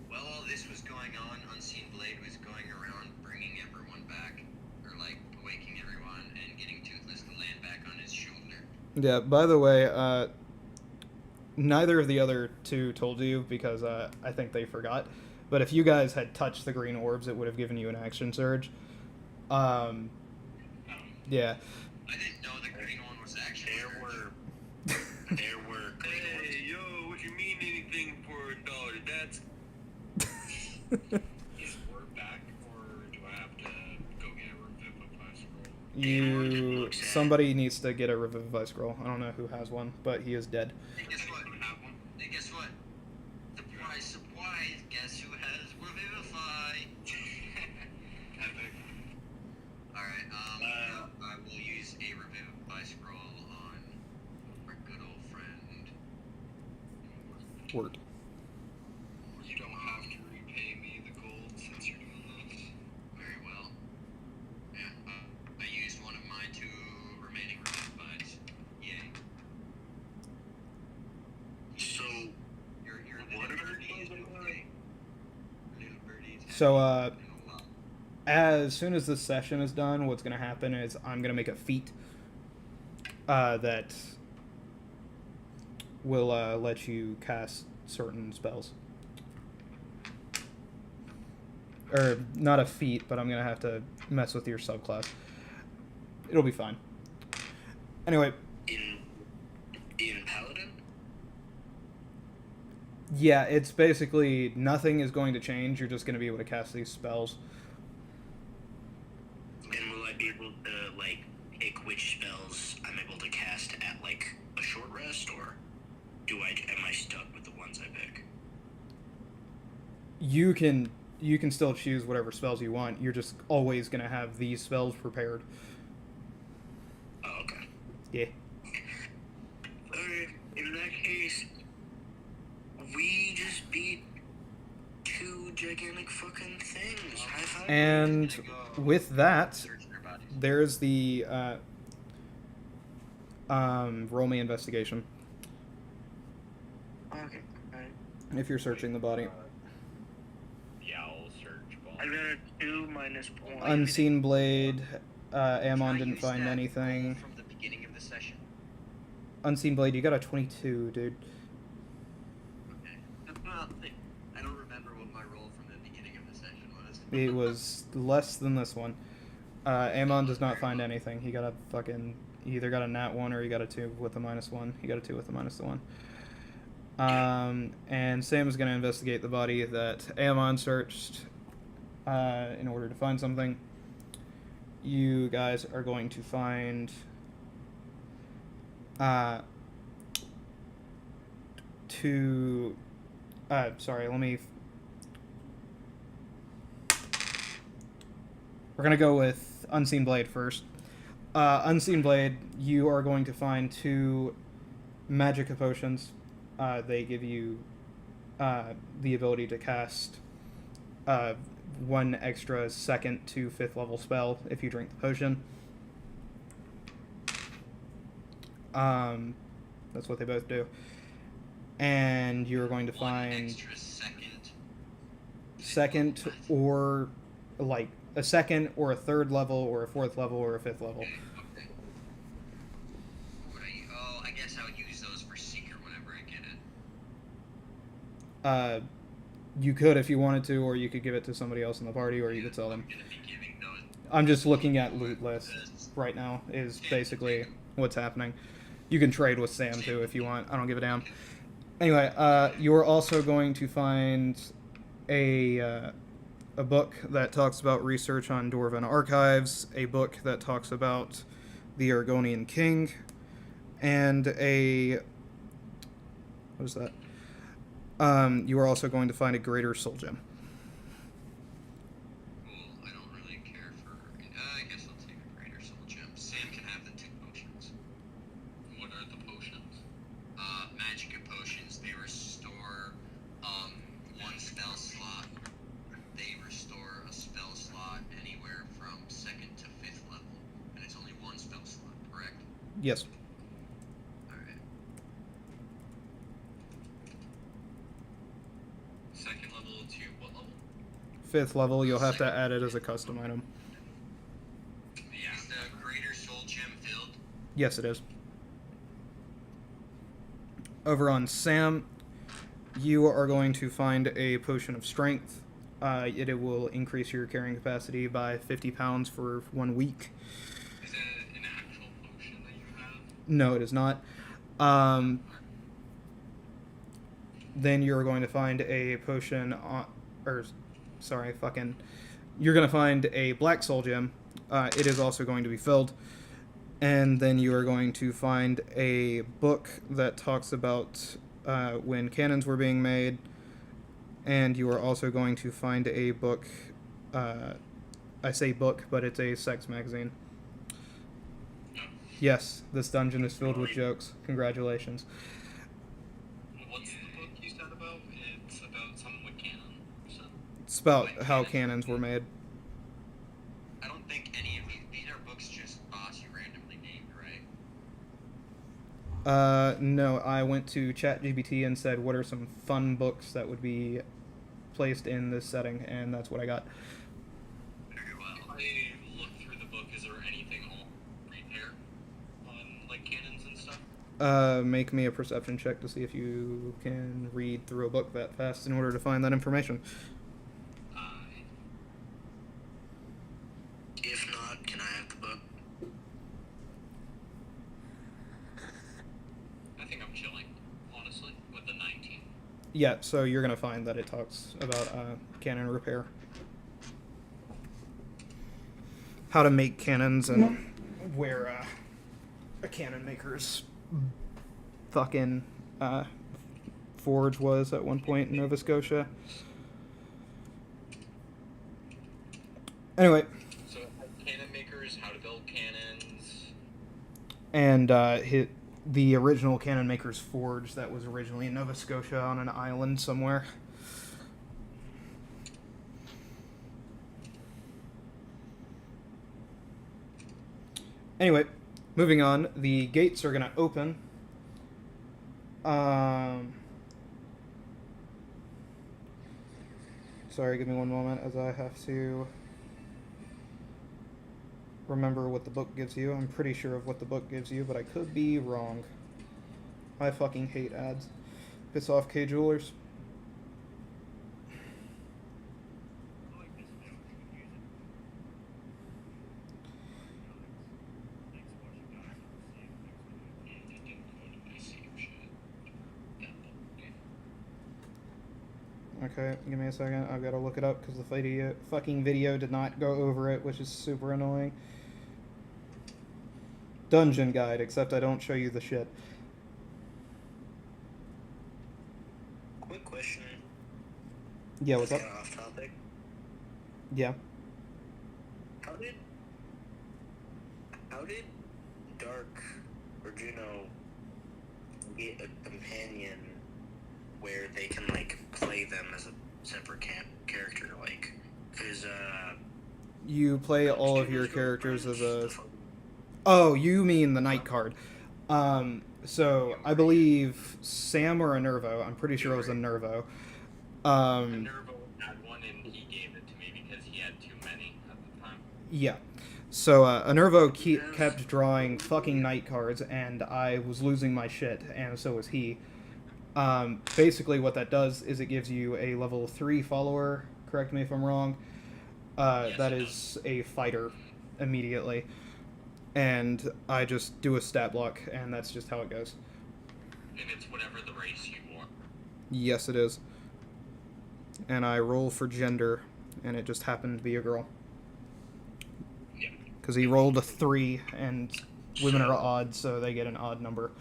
While all this was going on, Unseen Blade was going around bringing everyone back, or like waking everyone and getting Toothless to land back on his shoulder. Yeah, by the way, neither of the other two told you because I think they forgot. But if you guys had touched the green orbs, it would have given you an action surge. Yeah. I didn't know the green one was actually. There were green ones. Hey, yo, what you mean anything for $1? That's Is word back, or do I have to go get a Revivify scroll? Somebody needs to get a Revivify scroll. I don't know who has one, but he is dead. Hey, guess what? Anyone have one? Hey, guess what? Surprise, surprise! Guess who has Revivify? Epic. Alright, I will use a Revivify scroll on our good old friend. Word. You don't have to repay me the gold since you're doing this. Very well. Yeah, I used one of my 2 remaining Revivifies. Yay. So, Your what little are birdies doing okay? Little birdies. So, as soon as this session is done, what's going to happen is I'm going to make a feat that will let you cast certain spells. Or, not a feat, but I'm going to have to mess with your subclass. It'll be fine. Anyway, in Paladin? yeah, it's basically nothing is going to change. You're just going to be able to cast these spells. And will I be able to, like, pick which spells I'm able to cast at, like, a short rest, or am I stuck with the ones I pick? You can still choose whatever spells you want. You're just always going to have these spells prepared. Oh, okay. Yeah. Alright, in that case, we just beat 2 gigantic fucking things. High five. And with that, Search their bodies. there's the roll me investigation Okay, alright. if you're searching the body. Yeah, I'll search. I got a 2 minus 1. Unseen Blade. Amon Try didn't use find that anything. roll from the beginning of the session. Unseen Blade, you got a 22, dude. Okay. Well, I don't remember what my roll from the beginning of the session was. It was less than this one. Amon does not find anything. He got a fucking... He either got a nat 1 or he got a 2 with a -1. He got a 2 with a -1. And Sam is going to investigate the body that Amon searched in order to find something. You guys are going to find sorry, let me... We're going to go with Unseen Blade first. Unseen Blade, you are going to find 2 Magicka potions. They give you the ability to cast 1 extra 2nd to 5th level spell if you drink the potion. That's what they both do. And you're going to One find extra second or like a 2nd or a 3rd level or a 4th level or a 5th level. Okay. I guess I would use those for Seeker whenever I get it. You could if you wanted to, or you could give it to somebody else in the party, or you could sell them. I'm gonna be giving those. I'm just looking at loot lists right now is basically what's happening. You can trade with Sam too if you want. I don't give a damn. Anyway, you're also going to find a book that talks about research on Dwarven archives, a book that talks about the Argonian king, and a... what is that? You are also going to find a greater soul gem. Cool. I don't really care for. I guess I'll take a greater soul gem. Sam can have the 2 potions. What are the potions? Magicka potions. They restore 1 spell slot. They restore Yes. Alright. Second level to what level? 5th level, you'll have to add it as a custom item. Yeah. Is the Greater Soul Gem filled? Yes, it is. Over on Sam, you are going to find a potion of strength. It will increase your carrying capacity by 50 pounds for 1 week. Is it an actual potion that you have? No, it is not. Then you're going to find a potion you're going to find a black soul gem. It is also going to be filled. And then you are going to find a book that talks about when cannons were being made. And you are also going to find a book. I say book, but it's a sex magazine. No. Yes, this dungeon is filled with jokes. Congratulations. What's the book you said about? It's about something with cannon. So. It's about how cannons were made. I don't think any of these are books just you randomly named, right? No, I went to ChatGPT and said, what are some fun books that would be placed in this setting, and that's what I got. Very well. If I look through the book, is there anything I'll repair on like cannons and stuff? Make me a perception check to see if you can read through a book that fast in order to find that information. If not, can I have the book? I think I'm chilling, honestly, with the 19. Yeah, so you're going to find that it talks about cannon repair. How to make cannons and where a cannon maker's fucking forge was at one point in Nova Scotia. Anyway. So, cannon makers, how to build cannons. And the original cannon maker's forge that was originally in Nova Scotia on an island somewhere. Anyway, moving on. The gates are going to open. Sorry, give me one moment as I have to remember what the book gives you. I'm pretty sure of what the book gives you, but I could be wrong. I fucking hate ads. Piss off, K Jewelers. Okay, give me a second. I've got to look it up because the fucking video did not go over it, which is super annoying. Dungeon guide, except I don't show you the shit. Quick question. Yeah, what's up? Kind of off topic. Yeah. How did Dark or Juno get a companion where they can like play them as a separate character? Like, because You play all of your characters as a... Oh, you mean the night card. So I believe Sam or a Nervo. I'm pretty sure it was a Nervo. Nervo had one and he gave it to me because he had too many at the time. Yeah. So Nervo kept drawing fucking night cards, and I was losing my shit, and so was he. Basically what that does is it gives you a level 3 follower, correct me if I'm wrong. Yes, that is a fighter immediately. And I just do a stat block, and that's just how it goes. And it's whatever the race you want. Yes, it is. And I roll for gender, and it just happened to be a girl. Yeah. Because he rolled a 3, and women are odd, so they get an odd number.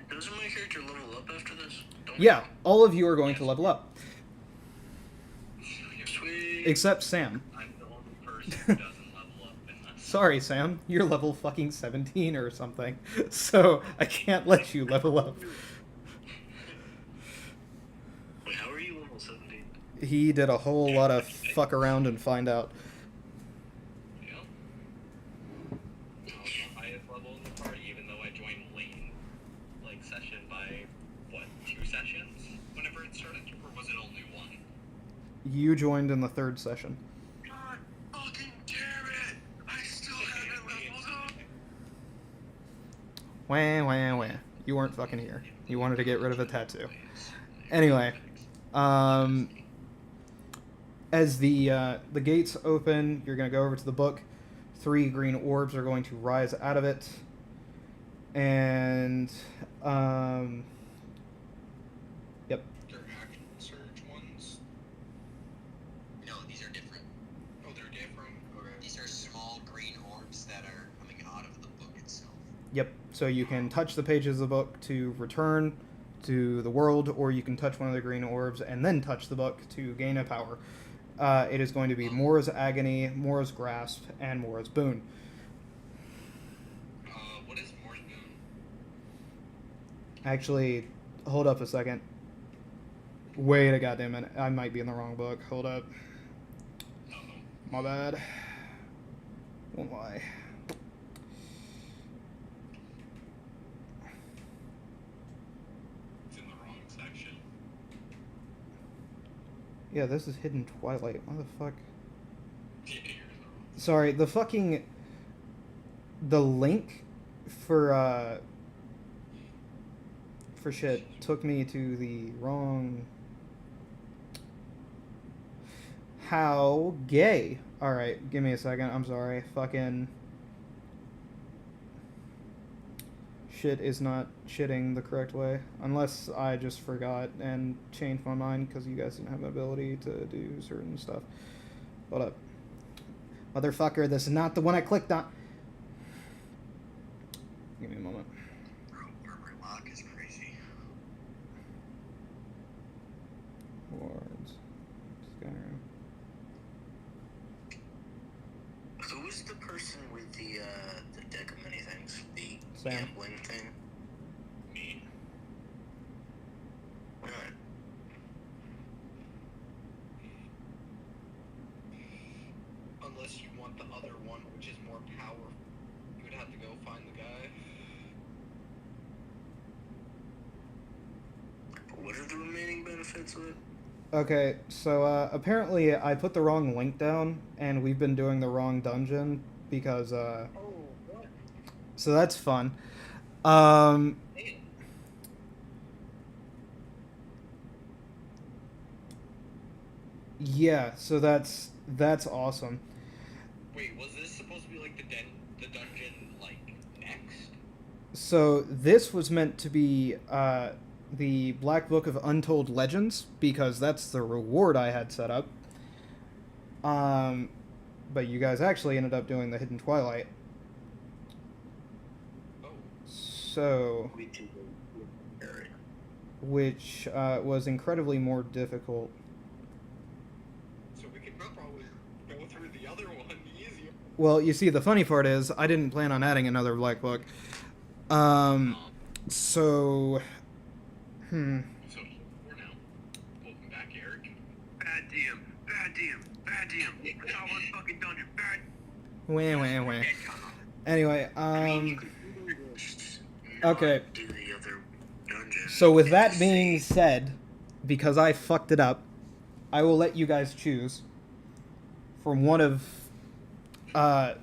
Doesn't my character level up after this? Yeah, all of you are going to level up. Sweet. Except Sam. I'm the only person who doesn't level up in this. Sorry, Sam. You're level fucking 17 or something. So I can't let you level up. Wait, how are you level 17? He did a whole lot of fuck around and find out. Yeah. You joined in the third session. God fucking damn it! I still haven't leveled up. Wah, wah, wah. You weren't fucking here. You wanted to get rid of a tattoo. Anyway, as the gates open, you're gonna go over to the book. 3 green orbs are going to rise out of it, and yep. They're action surge ones. No, these are different. Oh, they're different. Okay. These are small green orbs that are coming out of the book itself. Yep. So you can touch the pages of the book to return to the world, or you can touch one of the green orbs and then touch the book to gain a power. It is going to be Mora's Agony, Mora's Grasp, and Mora's Boon. What is Mora's Boon? Actually, hold up a second. Wait a goddamn minute. I might be in the wrong book. Hold up. My bad. Won't lie. It's in the wrong section. Yeah, this is Hidden Twilight. What the fuck? Yeah, you're in the wrong. Sorry, the fucking... The link for shit took me to the wrong... How gay. Alright, give me a second. I'm sorry. Fucking... Shit is not shitting the correct way. Unless I just forgot and changed my mind because you guys didn't have the ability to do certain stuff. Hold up. Motherfucker, this is not the one I clicked on. Give me a moment. Armor lock is crazy. Wards. Skyrim. Who's the person with the deck of many things? The Sam. gambling thing? Me. Alright. Unless you want the other one, which is more powerful, you would have to go find the guy. What are the remaining benefits of it? Okay, so apparently I put the wrong link down, and we've been doing the wrong dungeon because Oh, what? so that's fun. Yeah, so that's awesome. Wait, was this supposed to be like the dungeon like next? So this was meant to be the Black Book of Untold Legends because that's the reward I had set up. But you guys actually ended up doing the Hidden Twilight. Oh. So, which was incredibly more difficult. So we could probably go through the other one easier. Well, you see, the funny part is I didn't plan on adding another Black Book. So, So we're now. Welcome back, Eric. Bad DM. I got one fucking dungeon. Bad. wah. Anyway, okay. Do the other dungeon. So with that being said, because I fucked it up, I will let you guys choose from one of... I'll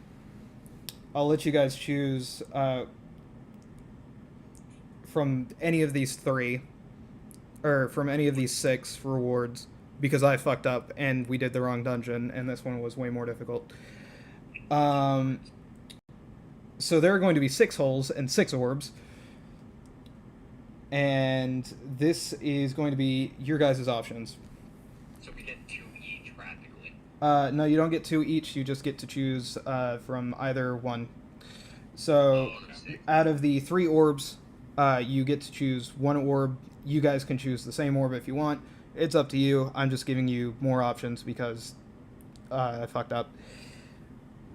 let you guys choose from any of these 3, or from any of these 6 rewards, because I fucked up and we did the wrong dungeon, and this one was way more difficult. So there are going to be 6 holes and 6 orbs. And this is going to be your guys' options. So we get 2 each, practically. No, you don't get 2 each. You just get to choose from either one. So, out of the 3 orbs, you get to choose 1 orb. You guys can choose the same orb if you want. It's up to you. I'm just giving you more options because I fucked up.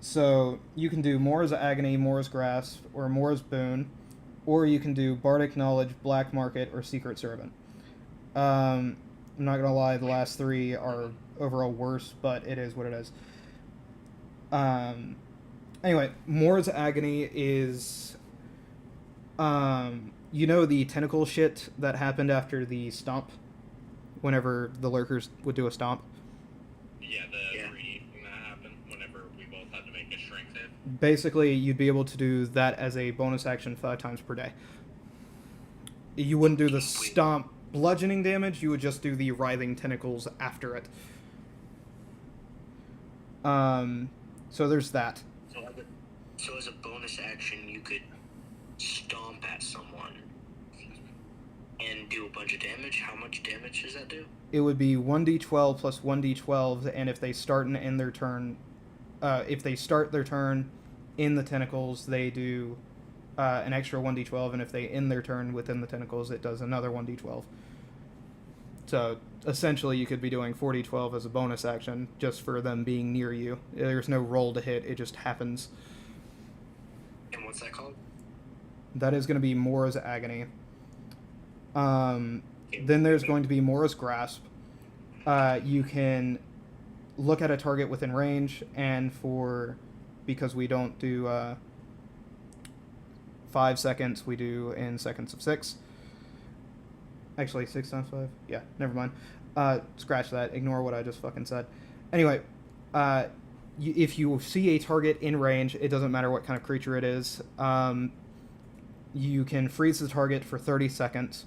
So, you can do Mora's Agony, Mora's Grasp, or Mora's Boon. Or you can do Bardic Knowledge, Black Market, or Secret Servant. I'm not gonna lie, the last 3 are overall worse, but it is what it is. Anyway, Mora's Agony is... you know the tentacle shit that happened after the stomp? Whenever the lurkers would do a stomp? Yeah, the Yeah. 3D thing that happened whenever we both had to make a strength save. Basically, you'd be able to do that as a bonus action 5 times per day. You wouldn't do the stomp bludgeoning damage, you would just do the writhing tentacles after it. So there's that. So as a bonus action, you could stomp at someone and do a bunch of damage. How much damage does that do? It would be 1d12 plus 1d12, and if they start and end their turn, if they start their turn in the tentacles, they do an extra 1d12, and if they end their turn within the tentacles, it does another 1d12. So essentially, you could be doing 4d12 as a bonus action just for them being near you. There's no roll to hit; it just happens. And what's that called? That is going to be Mora's Agony. Then there's going to be Mora's Grasp. You can look at a target within range, and because we don't do 5 seconds, we do in seconds of 6. Actually, 6 times 5? Yeah, never mind. Scratch that. Ignore what I just fucking said. Anyway, if you see a target in range, it doesn't matter what kind of creature it is, you can freeze the target for 30 seconds,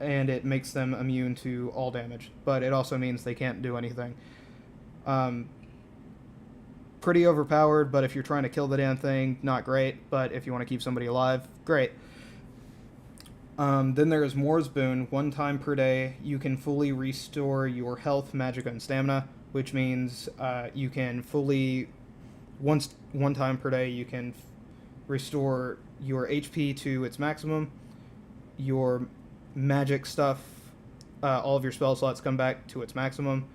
and it makes them immune to all damage. But it also means they can't do anything. Pretty overpowered, but if you're trying to kill the damn thing, not great. But if you want to keep somebody alive, great. Then there is Mora's Boon. 1 time per day, you can fully restore your health, magicka, and stamina, which means you can fully, one time per day, you can restore your HP to its maximum, your magic stuff, all of your spell slots come back to its maximum,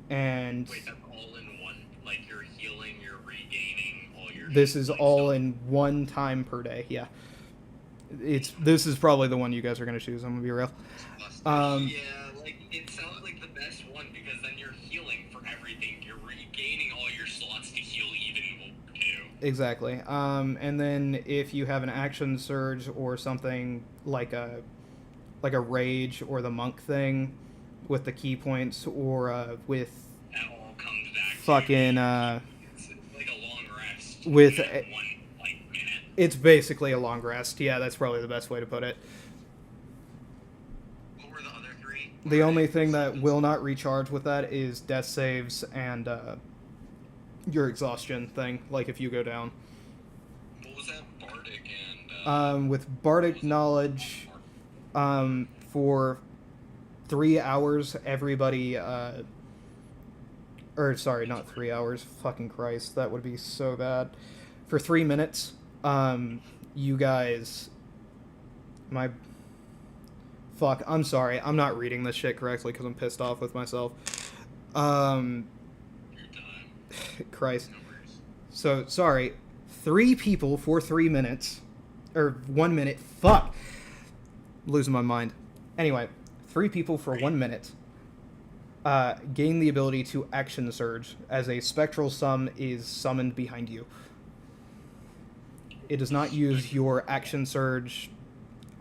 and... Wait, that's all in one? Like, you're healing, you're regaining all your... This is all stuff. in 1 time per day, yeah. This is probably the one you guys are going to choose, I'm going to be real. Yeah, like, it sounds like the best one, because then you're healing for everything. You're regaining all your slots to heal even more, too. Exactly. And then if you have an action surge or something like a rage or the monk thing with the key points, or with That all comes back fucking it's like a long rest. with That one, like, minute. it's basically a long rest. Yeah, that's probably the best way to put it. What were the other 3? The only thing that will not recharge with that is death saves and your exhaustion thing, like if you go down. What was that? Bardic and... With Bardic Knowledge, for 3 hours, everybody, or sorry, not 3 hours, fucking Christ, that would be so bad. For 3 minutes, you guys, fuck, I'm sorry, I'm not reading this shit correctly because I'm pissed off with myself. Christ. So, sorry, 3 people for 3 minutes, or 1 minute, fuck, losing my mind. Anyway, 3 people for 1 minute gain the ability to action surge as a spectral sum is summoned behind you. It does not use your action surge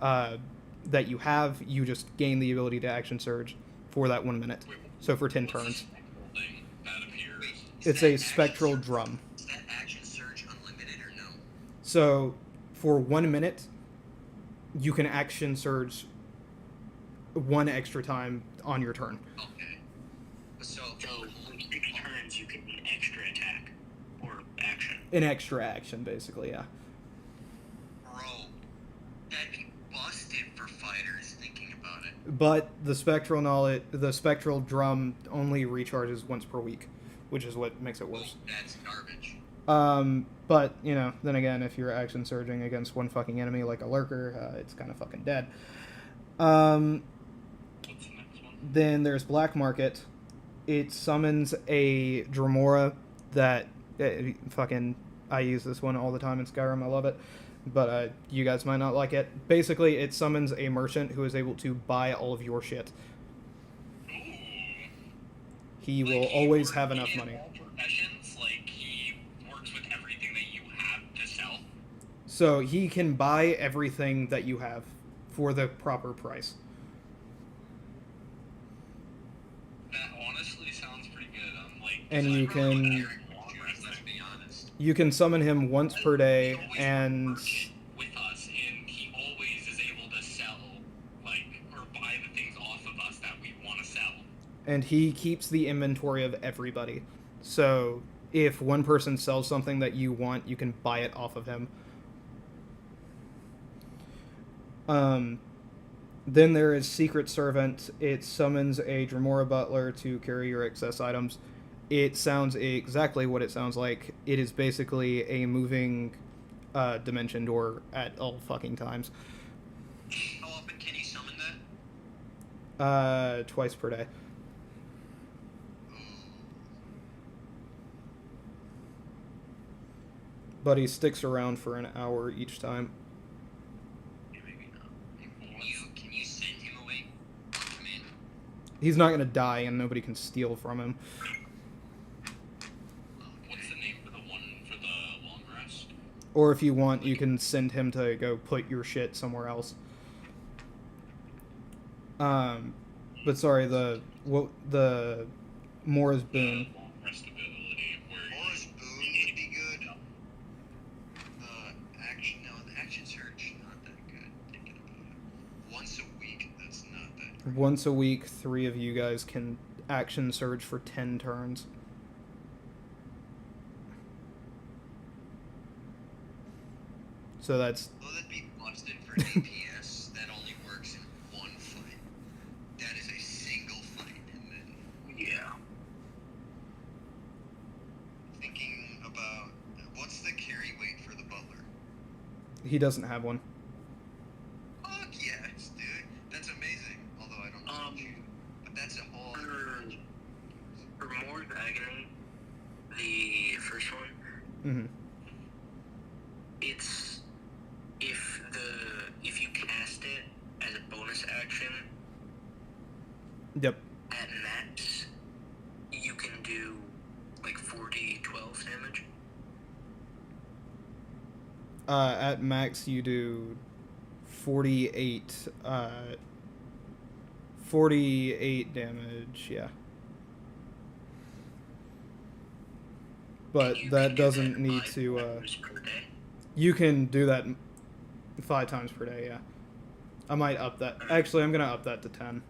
that you have, you just gain the ability to action surge for that 1 minute. So for 10 turns. thing that appears. It's a spectral drum. Is that action surge unlimited or no? So for 1 minute, you can action surge 1 extra time on your turn. Okay. So So for 6 turns, you can do an extra attack or action. An extra action, basically, yeah. bro, that'd be busted for fighters thinking about it. But the spectral drum only recharges once per week, which is what makes it worse. That's garbage. But, you know, then again, if you're action surging against one fucking enemy like a lurker, it's kind of fucking dead. What's the next one? Then there's Black Market. It summons a Dramora that I use this one all the time in Skyrim. I love it. But you guys might not like it. Basically, it summons a merchant who is able to buy all of your shit. Ooh. He Like, will he always works have enough in money. all professions, like, he works with everything that you have to sell. So he can buy everything that you have for the proper price. That honestly sounds pretty good. I'm like, And I you really can- like Aaron Walker's, let's be honest. You can summon him once per day, He always and works with us, and he always is able to sell, like, or buy the things off of us that we want to sell. he keeps the inventory of everybody. So if one person sells something that you want, you can buy it off of him. Then there is Secret Servant. It summons a Dremora Butler to carry your excess items. It sounds exactly what it sounds like. It is basically a moving dimension door at all fucking times. How often can you summon that? Twice per day. But he sticks around for an hour each time. Maybe not. Can you send him away? Come in. He's not gonna die, and nobody can steal from him. What's the name for the one for the long rest? Or if you want, you can send him to go put your shit somewhere else. But sorry, the Mora's Boon. The long rest ability, where Morris Boone would be good. The action search, not that good. Thinking about it. Once a week, that's not that great. Once a week, 3 of you guys can action surge for 10 turns. So that's... Well, that'd be busted for DPS. That only works in one fight. That is a single fight, and then Yeah. thinking about what's the carry weight for the butler? He doesn't have one. Fuck yes, dude. That's amazing. Although I don't know you, but that's a whole. For More Agony, the first one, Mm-hmm. it's if you cast it as a bonus action Yep. at max, you can do like 40-12 damage. At max, you do 48, 48 damage, yeah. But You that can do doesn't that need 5 to, times per day. you can do that 5 times per day, yeah. I might up that. Actually, I'm gonna up that to 10.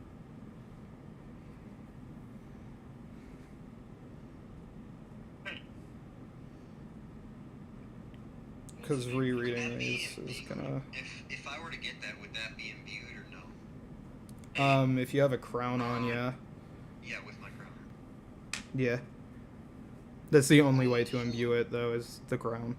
Because rereading these is gonna... If I were to get that, would that be imbued or no? If you have a crown on, yeah. Yeah, with my crown. Yeah. That's the only way to imbue it, though, is the crown.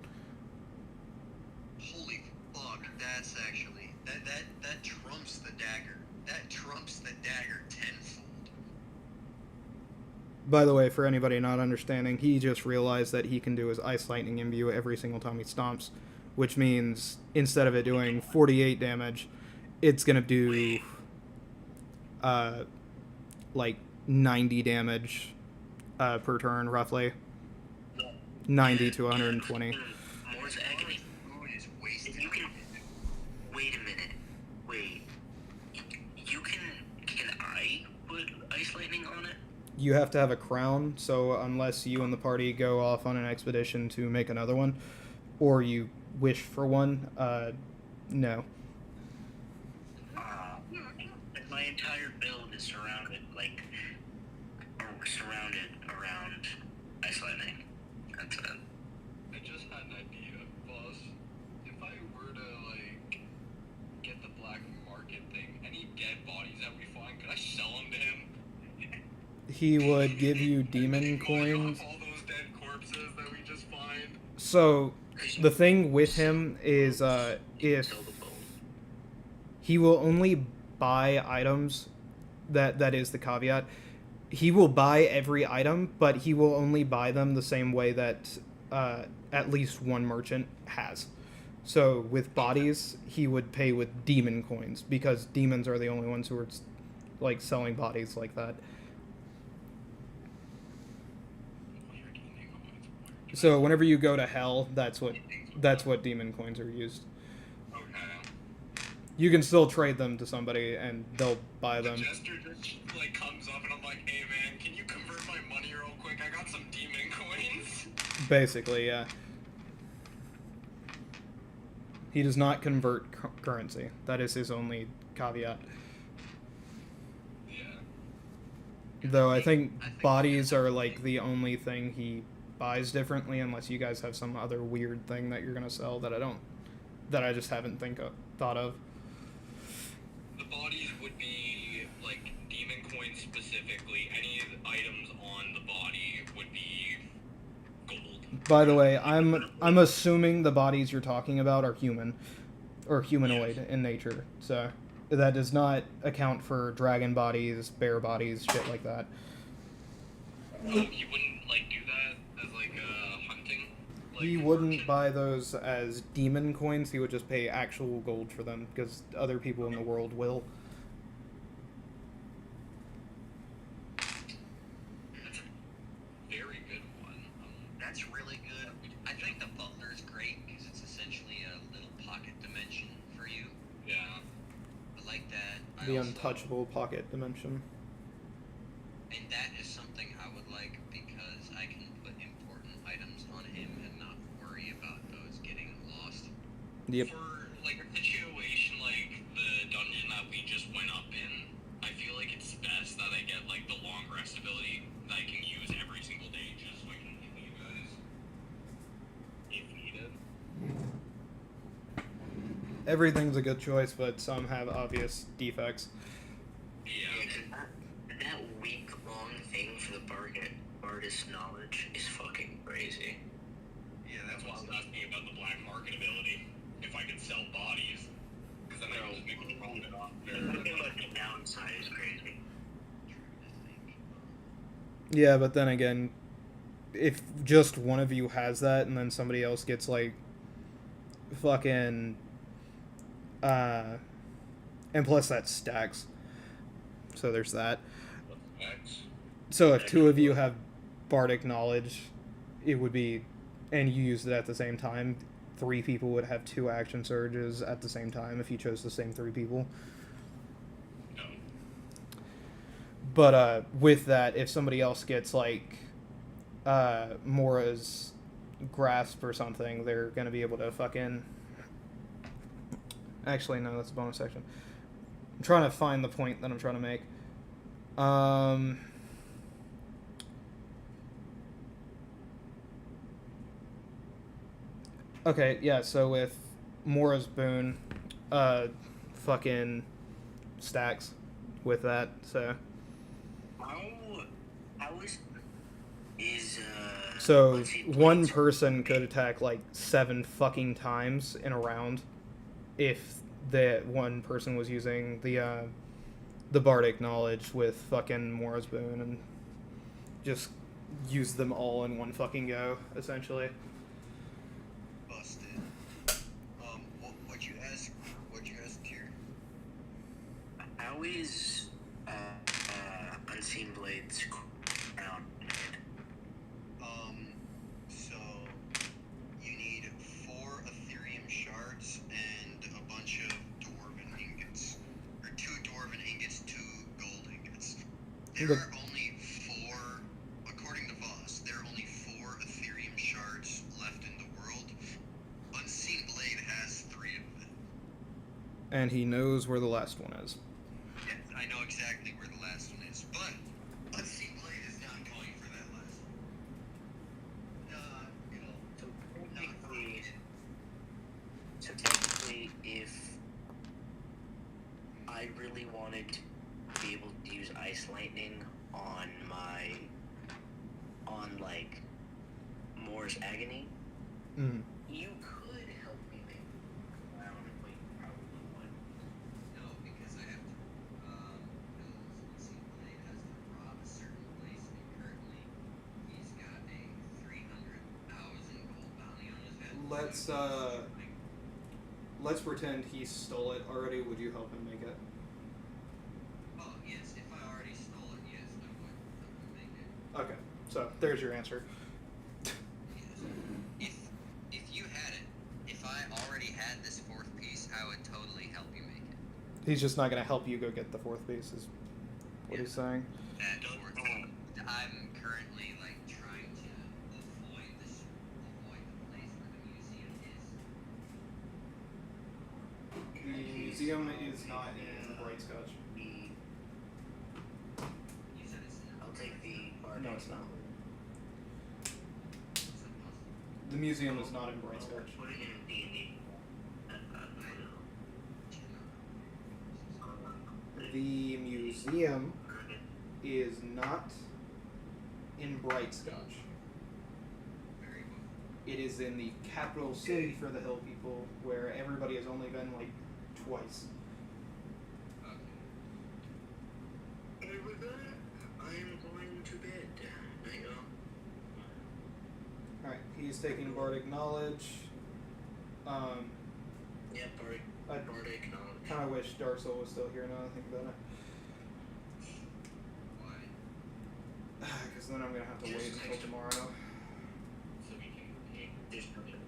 Holy fuck, that's actually that trumps the dagger. That trumps the dagger tenfold. By the way, for anybody not understanding, he just realized that he can do his Ice Lightning imbue every single time he stomps, which means instead of it doing 48 damage, it's gonna do like 90 damage per turn, roughly. 90 to 120. Moore's Agony. Moon is wasted. You can. Wait a minute. Wait. You can. Can I put Ice Lightning on it? You have to have a crown, so unless you and the party go off on an expedition to make another one, or you wish for one, no. My entire build is surrounded, surrounded around Ice Lightning. That's it. I just had an idea, boss. If I were to, like, get the black market thing, any dead bodies that we find, could I sell them to him? He would give you demon coins. All those dead corpses that we just find. So, the thing with him is, if Sell the both. he will only buy items, that is the caveat. He will buy every item, but he will only buy them the same way that at least one merchant has. So with bodies, he would pay with demon coins, because demons are the only ones who are like selling bodies like that. So whenever you go to hell, that's what demon coins are used. Okay. You can still trade them to somebody, and they'll buy The them. jester just, like, comes up and I'm like, hey man, can you convert my money real Basically, yeah. He does not convert currency. That is his only caveat. Yeah. Though I think bodies are like the only thing he buys differently, unless you guys have some other weird thing that you're gonna sell that I just haven't thought of. The bodies would be like demon coins specifically. Any items on the body would be gold. By the way, I'm assuming the bodies you're talking about are human or humanoid in nature. So that does not account for dragon bodies, bear bodies, shit like that. He wouldn't like do that as like hunting. Like, He wouldn't buy those as demon coins. He would just pay actual gold for them because other people in the world will. That's a very good one. That's really good. I think the butler is great because it's essentially a little pocket dimension for you. Yeah. I like that. The untouchable pocket dimension. And that is something I would like because I can put important items on him and not worry about those getting lost. Yep. For like a situation like the dungeon that we just went up in, I feel like it's best that I get like the long rest ability that I can use every single day just so I can heal you guys if needed. Everything's a good choice, but some have obvious defects. Yeah. That week-long thing for the artist knowledge is fucking crazy. Yeah, that's why I was asking about the black market ability. If I could sell bodies, because then I can just make a profit off Talking about the downside is crazy. Yeah, but then again, if just one of you has that and then somebody else gets like fucking and plus that stacks. So there's that. So if two of you have bardic knowledge, it would be, and you used it at the same time, 3 people would have 2 action surges at the same time if you chose the same 3 people. No. But with that, if somebody else gets like Mora's grasp or something, they're gonna be able to fucking. Actually, no, that's a bonus section. I'm trying to find the point that I'm trying to make. Okay, yeah, so with Mora's boon, fucking stacks with that, so. How is So let's see, one blades- person could attack like 7 fucking times in a round if that one person was using the bardic knowledge with fucking Mora's boon and just use them all in one fucking go, essentially. Busted. What you asked here? How is Unseen Blades crown made? So you need 4 Ethereum shards and a bunch of dwarven ingots, or 2 dwarven ingots, 2 gold ingots. There are only 4, according to Voss, there are only 4 Ethereum shards left in the world. Unseen Blade has 3 of them. And he knows where the last one is. Yes, I know exactly where the last one is, but Unseen Blade is not going for that last one. So technically, if I really wanted to be able to use Ice Lightning on like Moore's Agony, you could help me make it. I don't know, you probably would. No, because I have to, because Unseen Blade has to rob a certain place, and currently he's got a 300,000 gold bounty on his head. Let's pretend he stole it already. Would you help him make it? Oh, yes, if I already stole it, yes, I would help him make it. Okay, so there's your answer. If you had it, if I already had this 4th piece, I would totally help you make it. He's just not going to help you go get the 4th piece, is what he's saying. That 4th piece. I'm currently like trying to avoid this museum is not in Bright Scotch. I'll take the Bardic. No, it's not. The museum is not in Bright Scotch. Put it in D&D. The museum is not in Bright Scotch. It is in the capital city for the Hill People, where everybody has only been like twice. And with that, I am going to bed. Night, y'all. Alright, he's taking Bardic Knowledge. Yeah, Bardic. I Bardic knowledge. kind of wish Dark Soul was still here now that I think about it. Why? Because then I'm going to have to wait until tomorrow. So we can take this person.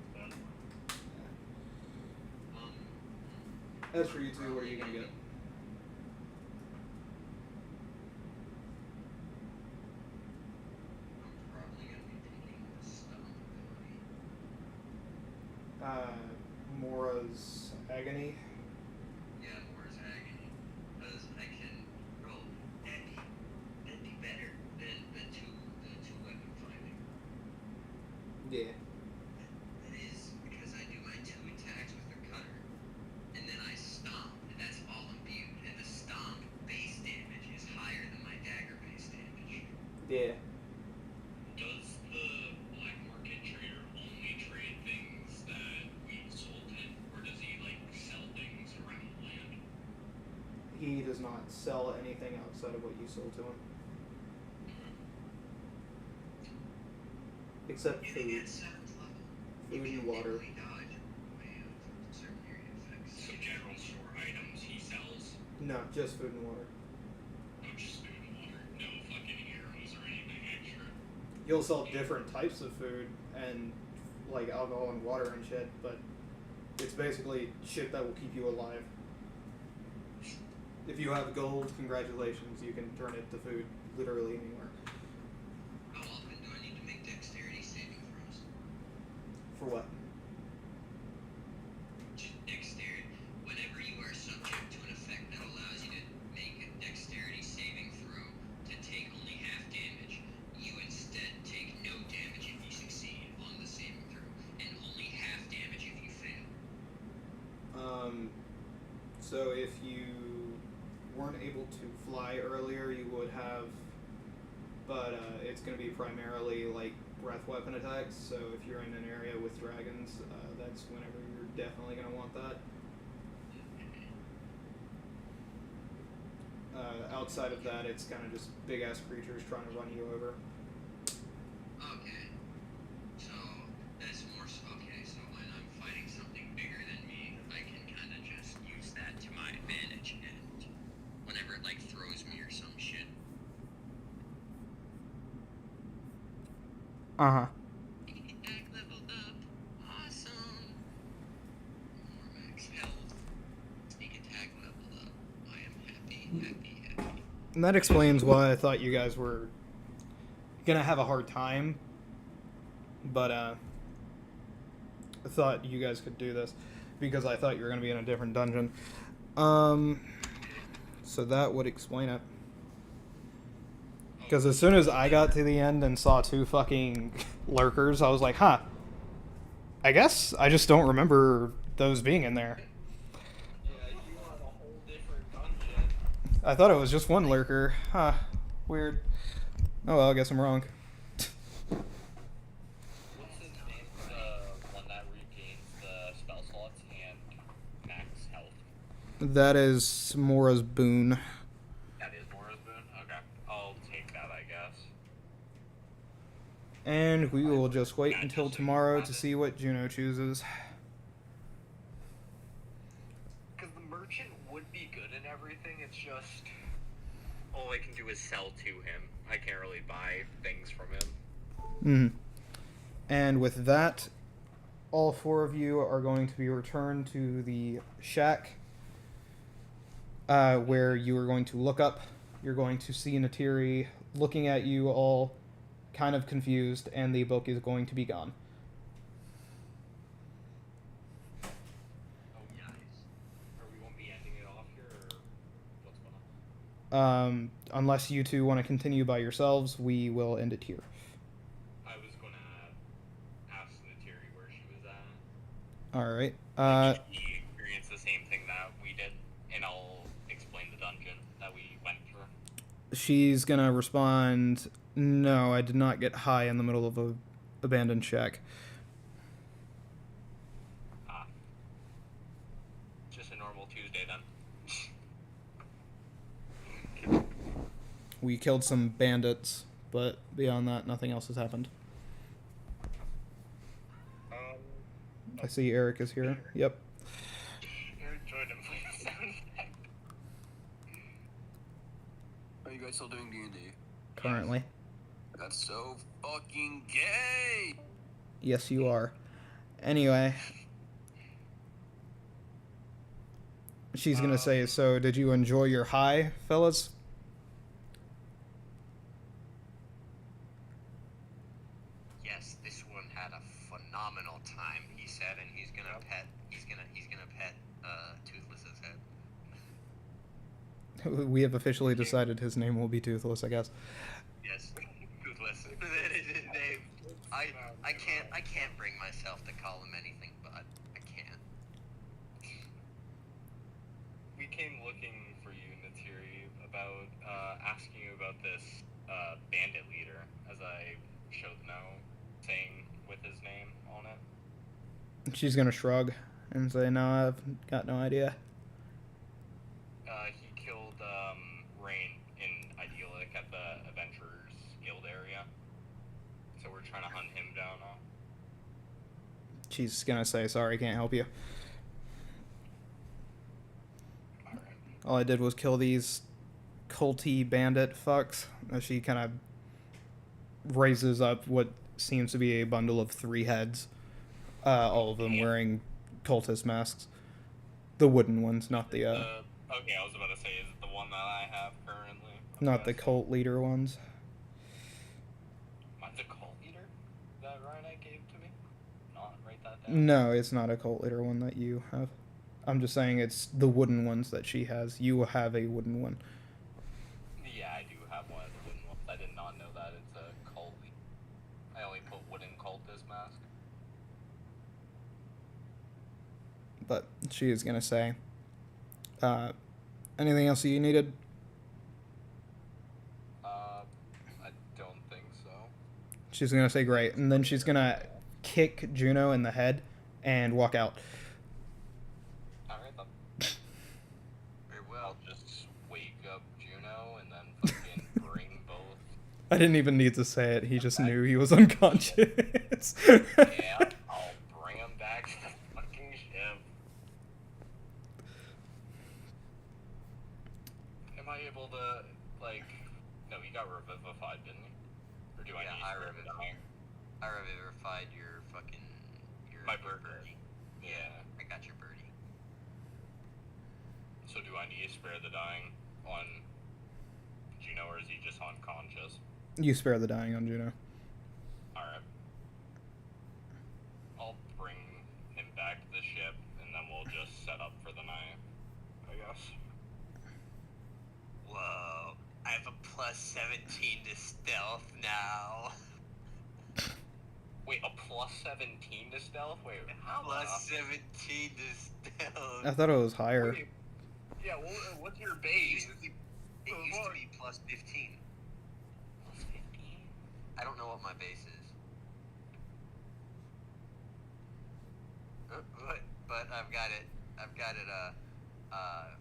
As for you two, what are you going to get? I'm probably gonna be taking the stone ability. Mora's Agony. Yeah, Mora's Agony. Because I can roll. That'd be better than the two weapon finding. Yeah. That is because I do my 2 attacks with the cutter, and then I stomp, and that's all imbued. And the stomp base damage is higher than my dagger base damage. Yeah. Does the black market trader only trade things that we sold him, or does he like sell things around the land? He does not sell anything outside of what you sold to him. Except Getting food. at 7th level, Food you and can water. nimbly dodge away of certain area effects. So general store items he sells. No, just food and water. No, just food and water. No fucking arrows or anything extra. You'll sell different types of food and like alcohol and water and shit, but it's basically shit that will keep you alive. If you have gold, congratulations, you can turn it to food literally anywhere. How often do I need to make dexterity saving throws? For what? Just dexterity. Whenever you are subject to an effect that allows you to make a dexterity saving throw to take only half damage, you instead take no damage if you succeed on the saving throw, and only half damage if you fail. So if you weren't able to fly earlier, you would have, but it's going to be primarily like breath weapon attacks. So if you're in an area with dragons, that's whenever you're definitely going to want that. Outside of that, it's kind of just big ass creatures trying to run you over. Okay. So that's more okay, so when I'm fighting something bigger than me, I can kinda just use that to my advantage, and whenever it like throws me or some shit. Uh-huh. Attack leveled up. Awesome. More max health. Sneak attack leveled up. I am happy, happy, happy. And that explains why I thought you guys were gonna have a hard time. But I thought you guys could do this because I thought you were gonna be in a different dungeon. So that would explain it. Because as soon as I got to the end and saw 2 fucking lurkers, I was like, huh. I guess I just don't remember those being in there. Yeah, you want a whole different dungeon. I thought it was just 1 lurker. Huh. Weird. Oh well, I guess I'm wrong. What's his name? The one that regains the spell slots and max health. That is Mora's boon. That is Mora's boon? Okay. I'll take that, I guess. And we will just wait until tomorrow to see what Juno chooses. Because the merchant would be good and everything, it's just... all I can do is sell to him. I can't really buy things from him. And with that, all 4 of you are going to be returned to the shack, where you are going to look up. You're going to see Natiri looking at you all kind of confused, and the book is going to be gone. Oh, nice. Or we won't be ending Unless you two want to continue by yourselves, we will end it here. I was gonna ask Natiri where she was at. All right. Did she experience the same thing that we did? And I'll explain the dungeon that we went through. She's gonna respond, no, I did not get high in the middle of a abandoned shack. Ah. Just a normal Tuesday then. We killed some bandits, but beyond that, nothing else has happened. I see Eric is here. Yep. Eric joined him for the sound effect. Are you guys still doing D&D? Currently. That's so fucking gay! Yes, you are. Anyway. She's gonna say, so did you enjoy your high, fellas? Yes, this one had a phenomenal time, he said, and he's gonna pet Toothless's head. We have officially decided his name will be Toothless, I guess. Yes, Toothless. That is his name. I can't bring myself to call him anything but. I can't. We came looking for you, Natiri, about asking you about this bandit leader, as I showed the note, saying with his name on it. She's gonna shrug and say, no, I've got no idea. He killed Rain in Idyllic at the Adventurers Guild area. So we're trying to hunt him down now. She's gonna say, sorry, can't help you. Alright. All I did was kill these culty bandit fucks. As she kind of raises up what seems to be a bundle of 3 heads. All of them wearing cultist masks. The wooden ones, not the, Okay, I was about to say, is it the one that I have currently? not the cult leader ones. Mine's a cult leader that Ryan gave to me? Not write that down. No, it's not a cult leader one that you have. I'm just saying it's the wooden ones that she has. You have a wooden one. Yeah, I do have one of the wooden ones. I did not know that it's a cult. I only put wooden cultist mask. But she is gonna say, anything else you needed? I don't think so. She's gonna say great, and then she's gonna kick Juno in the head and walk out. Alright then. Very I'll well. just wake up Juno and then fucking bring both. I didn't even need to say it. He just knew he was unconscious. Yeah, I'll bring him back to the fucking ship. Am I able to, like... No, he got revivified, didn't he? Or do I Yeah, need I to revivified. I revivified your fucking... My your birdie. Yeah. I got your birdie. So do I need to spare the dying on Juno, or is he just unconscious? You spare the dying on Juno. Alright. I'll bring him back to the ship, and then we'll just set up for the night, I guess. Whoa. I have a plus 17 to stealth now. Wait, a plus 17 to stealth? Wait, how? Plus 17 to stealth. I thought it was higher. Wait, yeah, what's your It base? used to be plus 15. Plus 15? I don't know what my base is. But I've got it.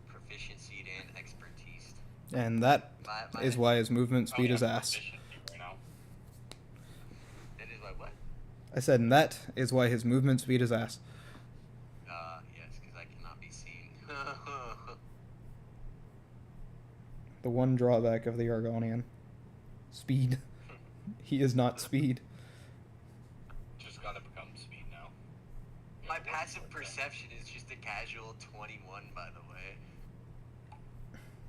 Proficiency and expertise. And that My is why his movement speed is ass. Proficiency right now. That is my what? I said, and that is why his movement speed is ass. Yes, because I cannot be seen. The one drawback of the Argonian. Speed. He is not speed. Just gotta become speed now. My passive perception is just a casual 21, by the way.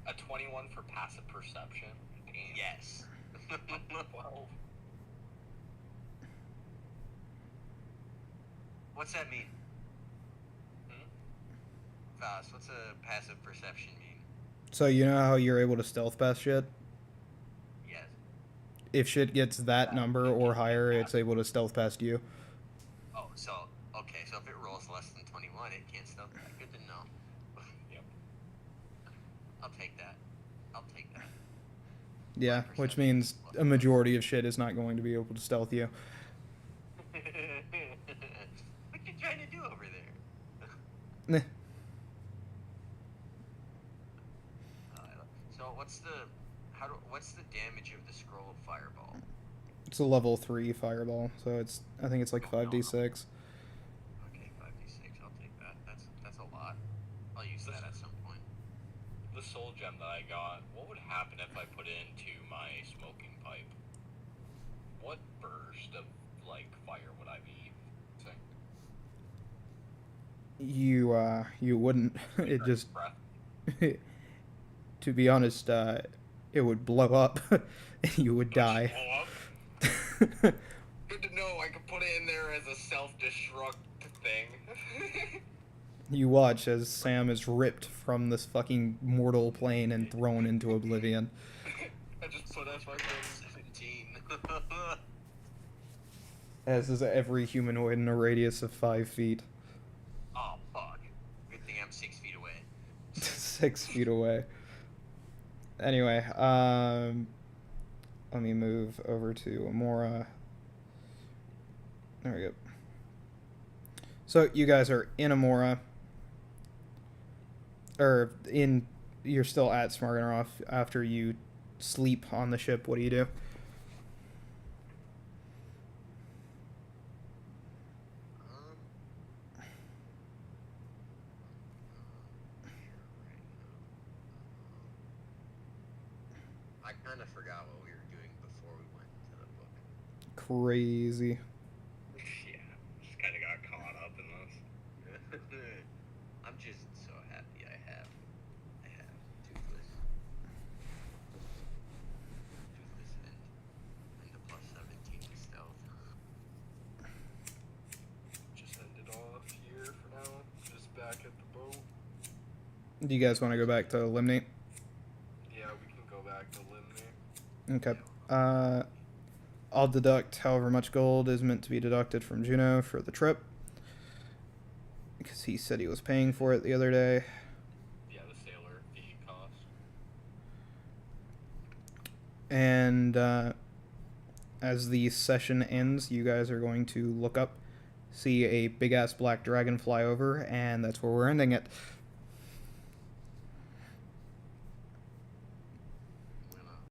A 21 for passive perception? Damn. Yes. 12. What's that mean? Hmm? Faust, what's a passive perception mean? So you know how you're able to stealth past shit? Yes. If shit gets that number or higher, it's able to stealth past you. Oh, so okay, so if it rolls less than 21, it can't stealth that. Good to know. Yep. I'll take that. I'll take that. Yeah, My which perception means is plus a majority of shit is not going to be able to stealth you. what you trying to do over there? Meh. So what's the damage of the scroll of fireball? It's a level 3 fireball, so I think it's like 5d6. Okay, 5d6. I'll take that. That's a lot. I'll use that at some point. The soul gem that I got, what would happen if I put it into my smoking pipe? What burst of, like, fire would I be using? You wouldn't. It just, Breath. to be honest, it would blow up and you would die. Blow up? Good to know I could put it in there as a self-destruct thing. You watch as Sam is ripped from this fucking mortal plane and thrown into oblivion. I just put as my thing. 17. As is every humanoid in a radius of 5 feet. Oh, fuck. Good thing I'm 6 feet away. 6 feet away. Anyway, let me move over to Amora. There we go. So you guys are in Amora. You're still at Smarganoff after you sleep on the ship. What do you do? I kind of forgot what we were doing before we went to the book. Crazy. Yeah, just kind of got caught up in this. I'm just so happy I have Toothless and the plus 17 to stealth. Just end it off here for now. Just back at the boat. Do you guys want to go back to Limnate? Yeah, we can go back to Limney. Okay. I'll deduct however much gold is meant to be deducted from Juno for the trip. Because he said he was paying for it the other day. Yeah, the sailor fee cost. And as the session ends, you guys are going to look up, see a big-ass black dragon fly over, and that's where we're ending it.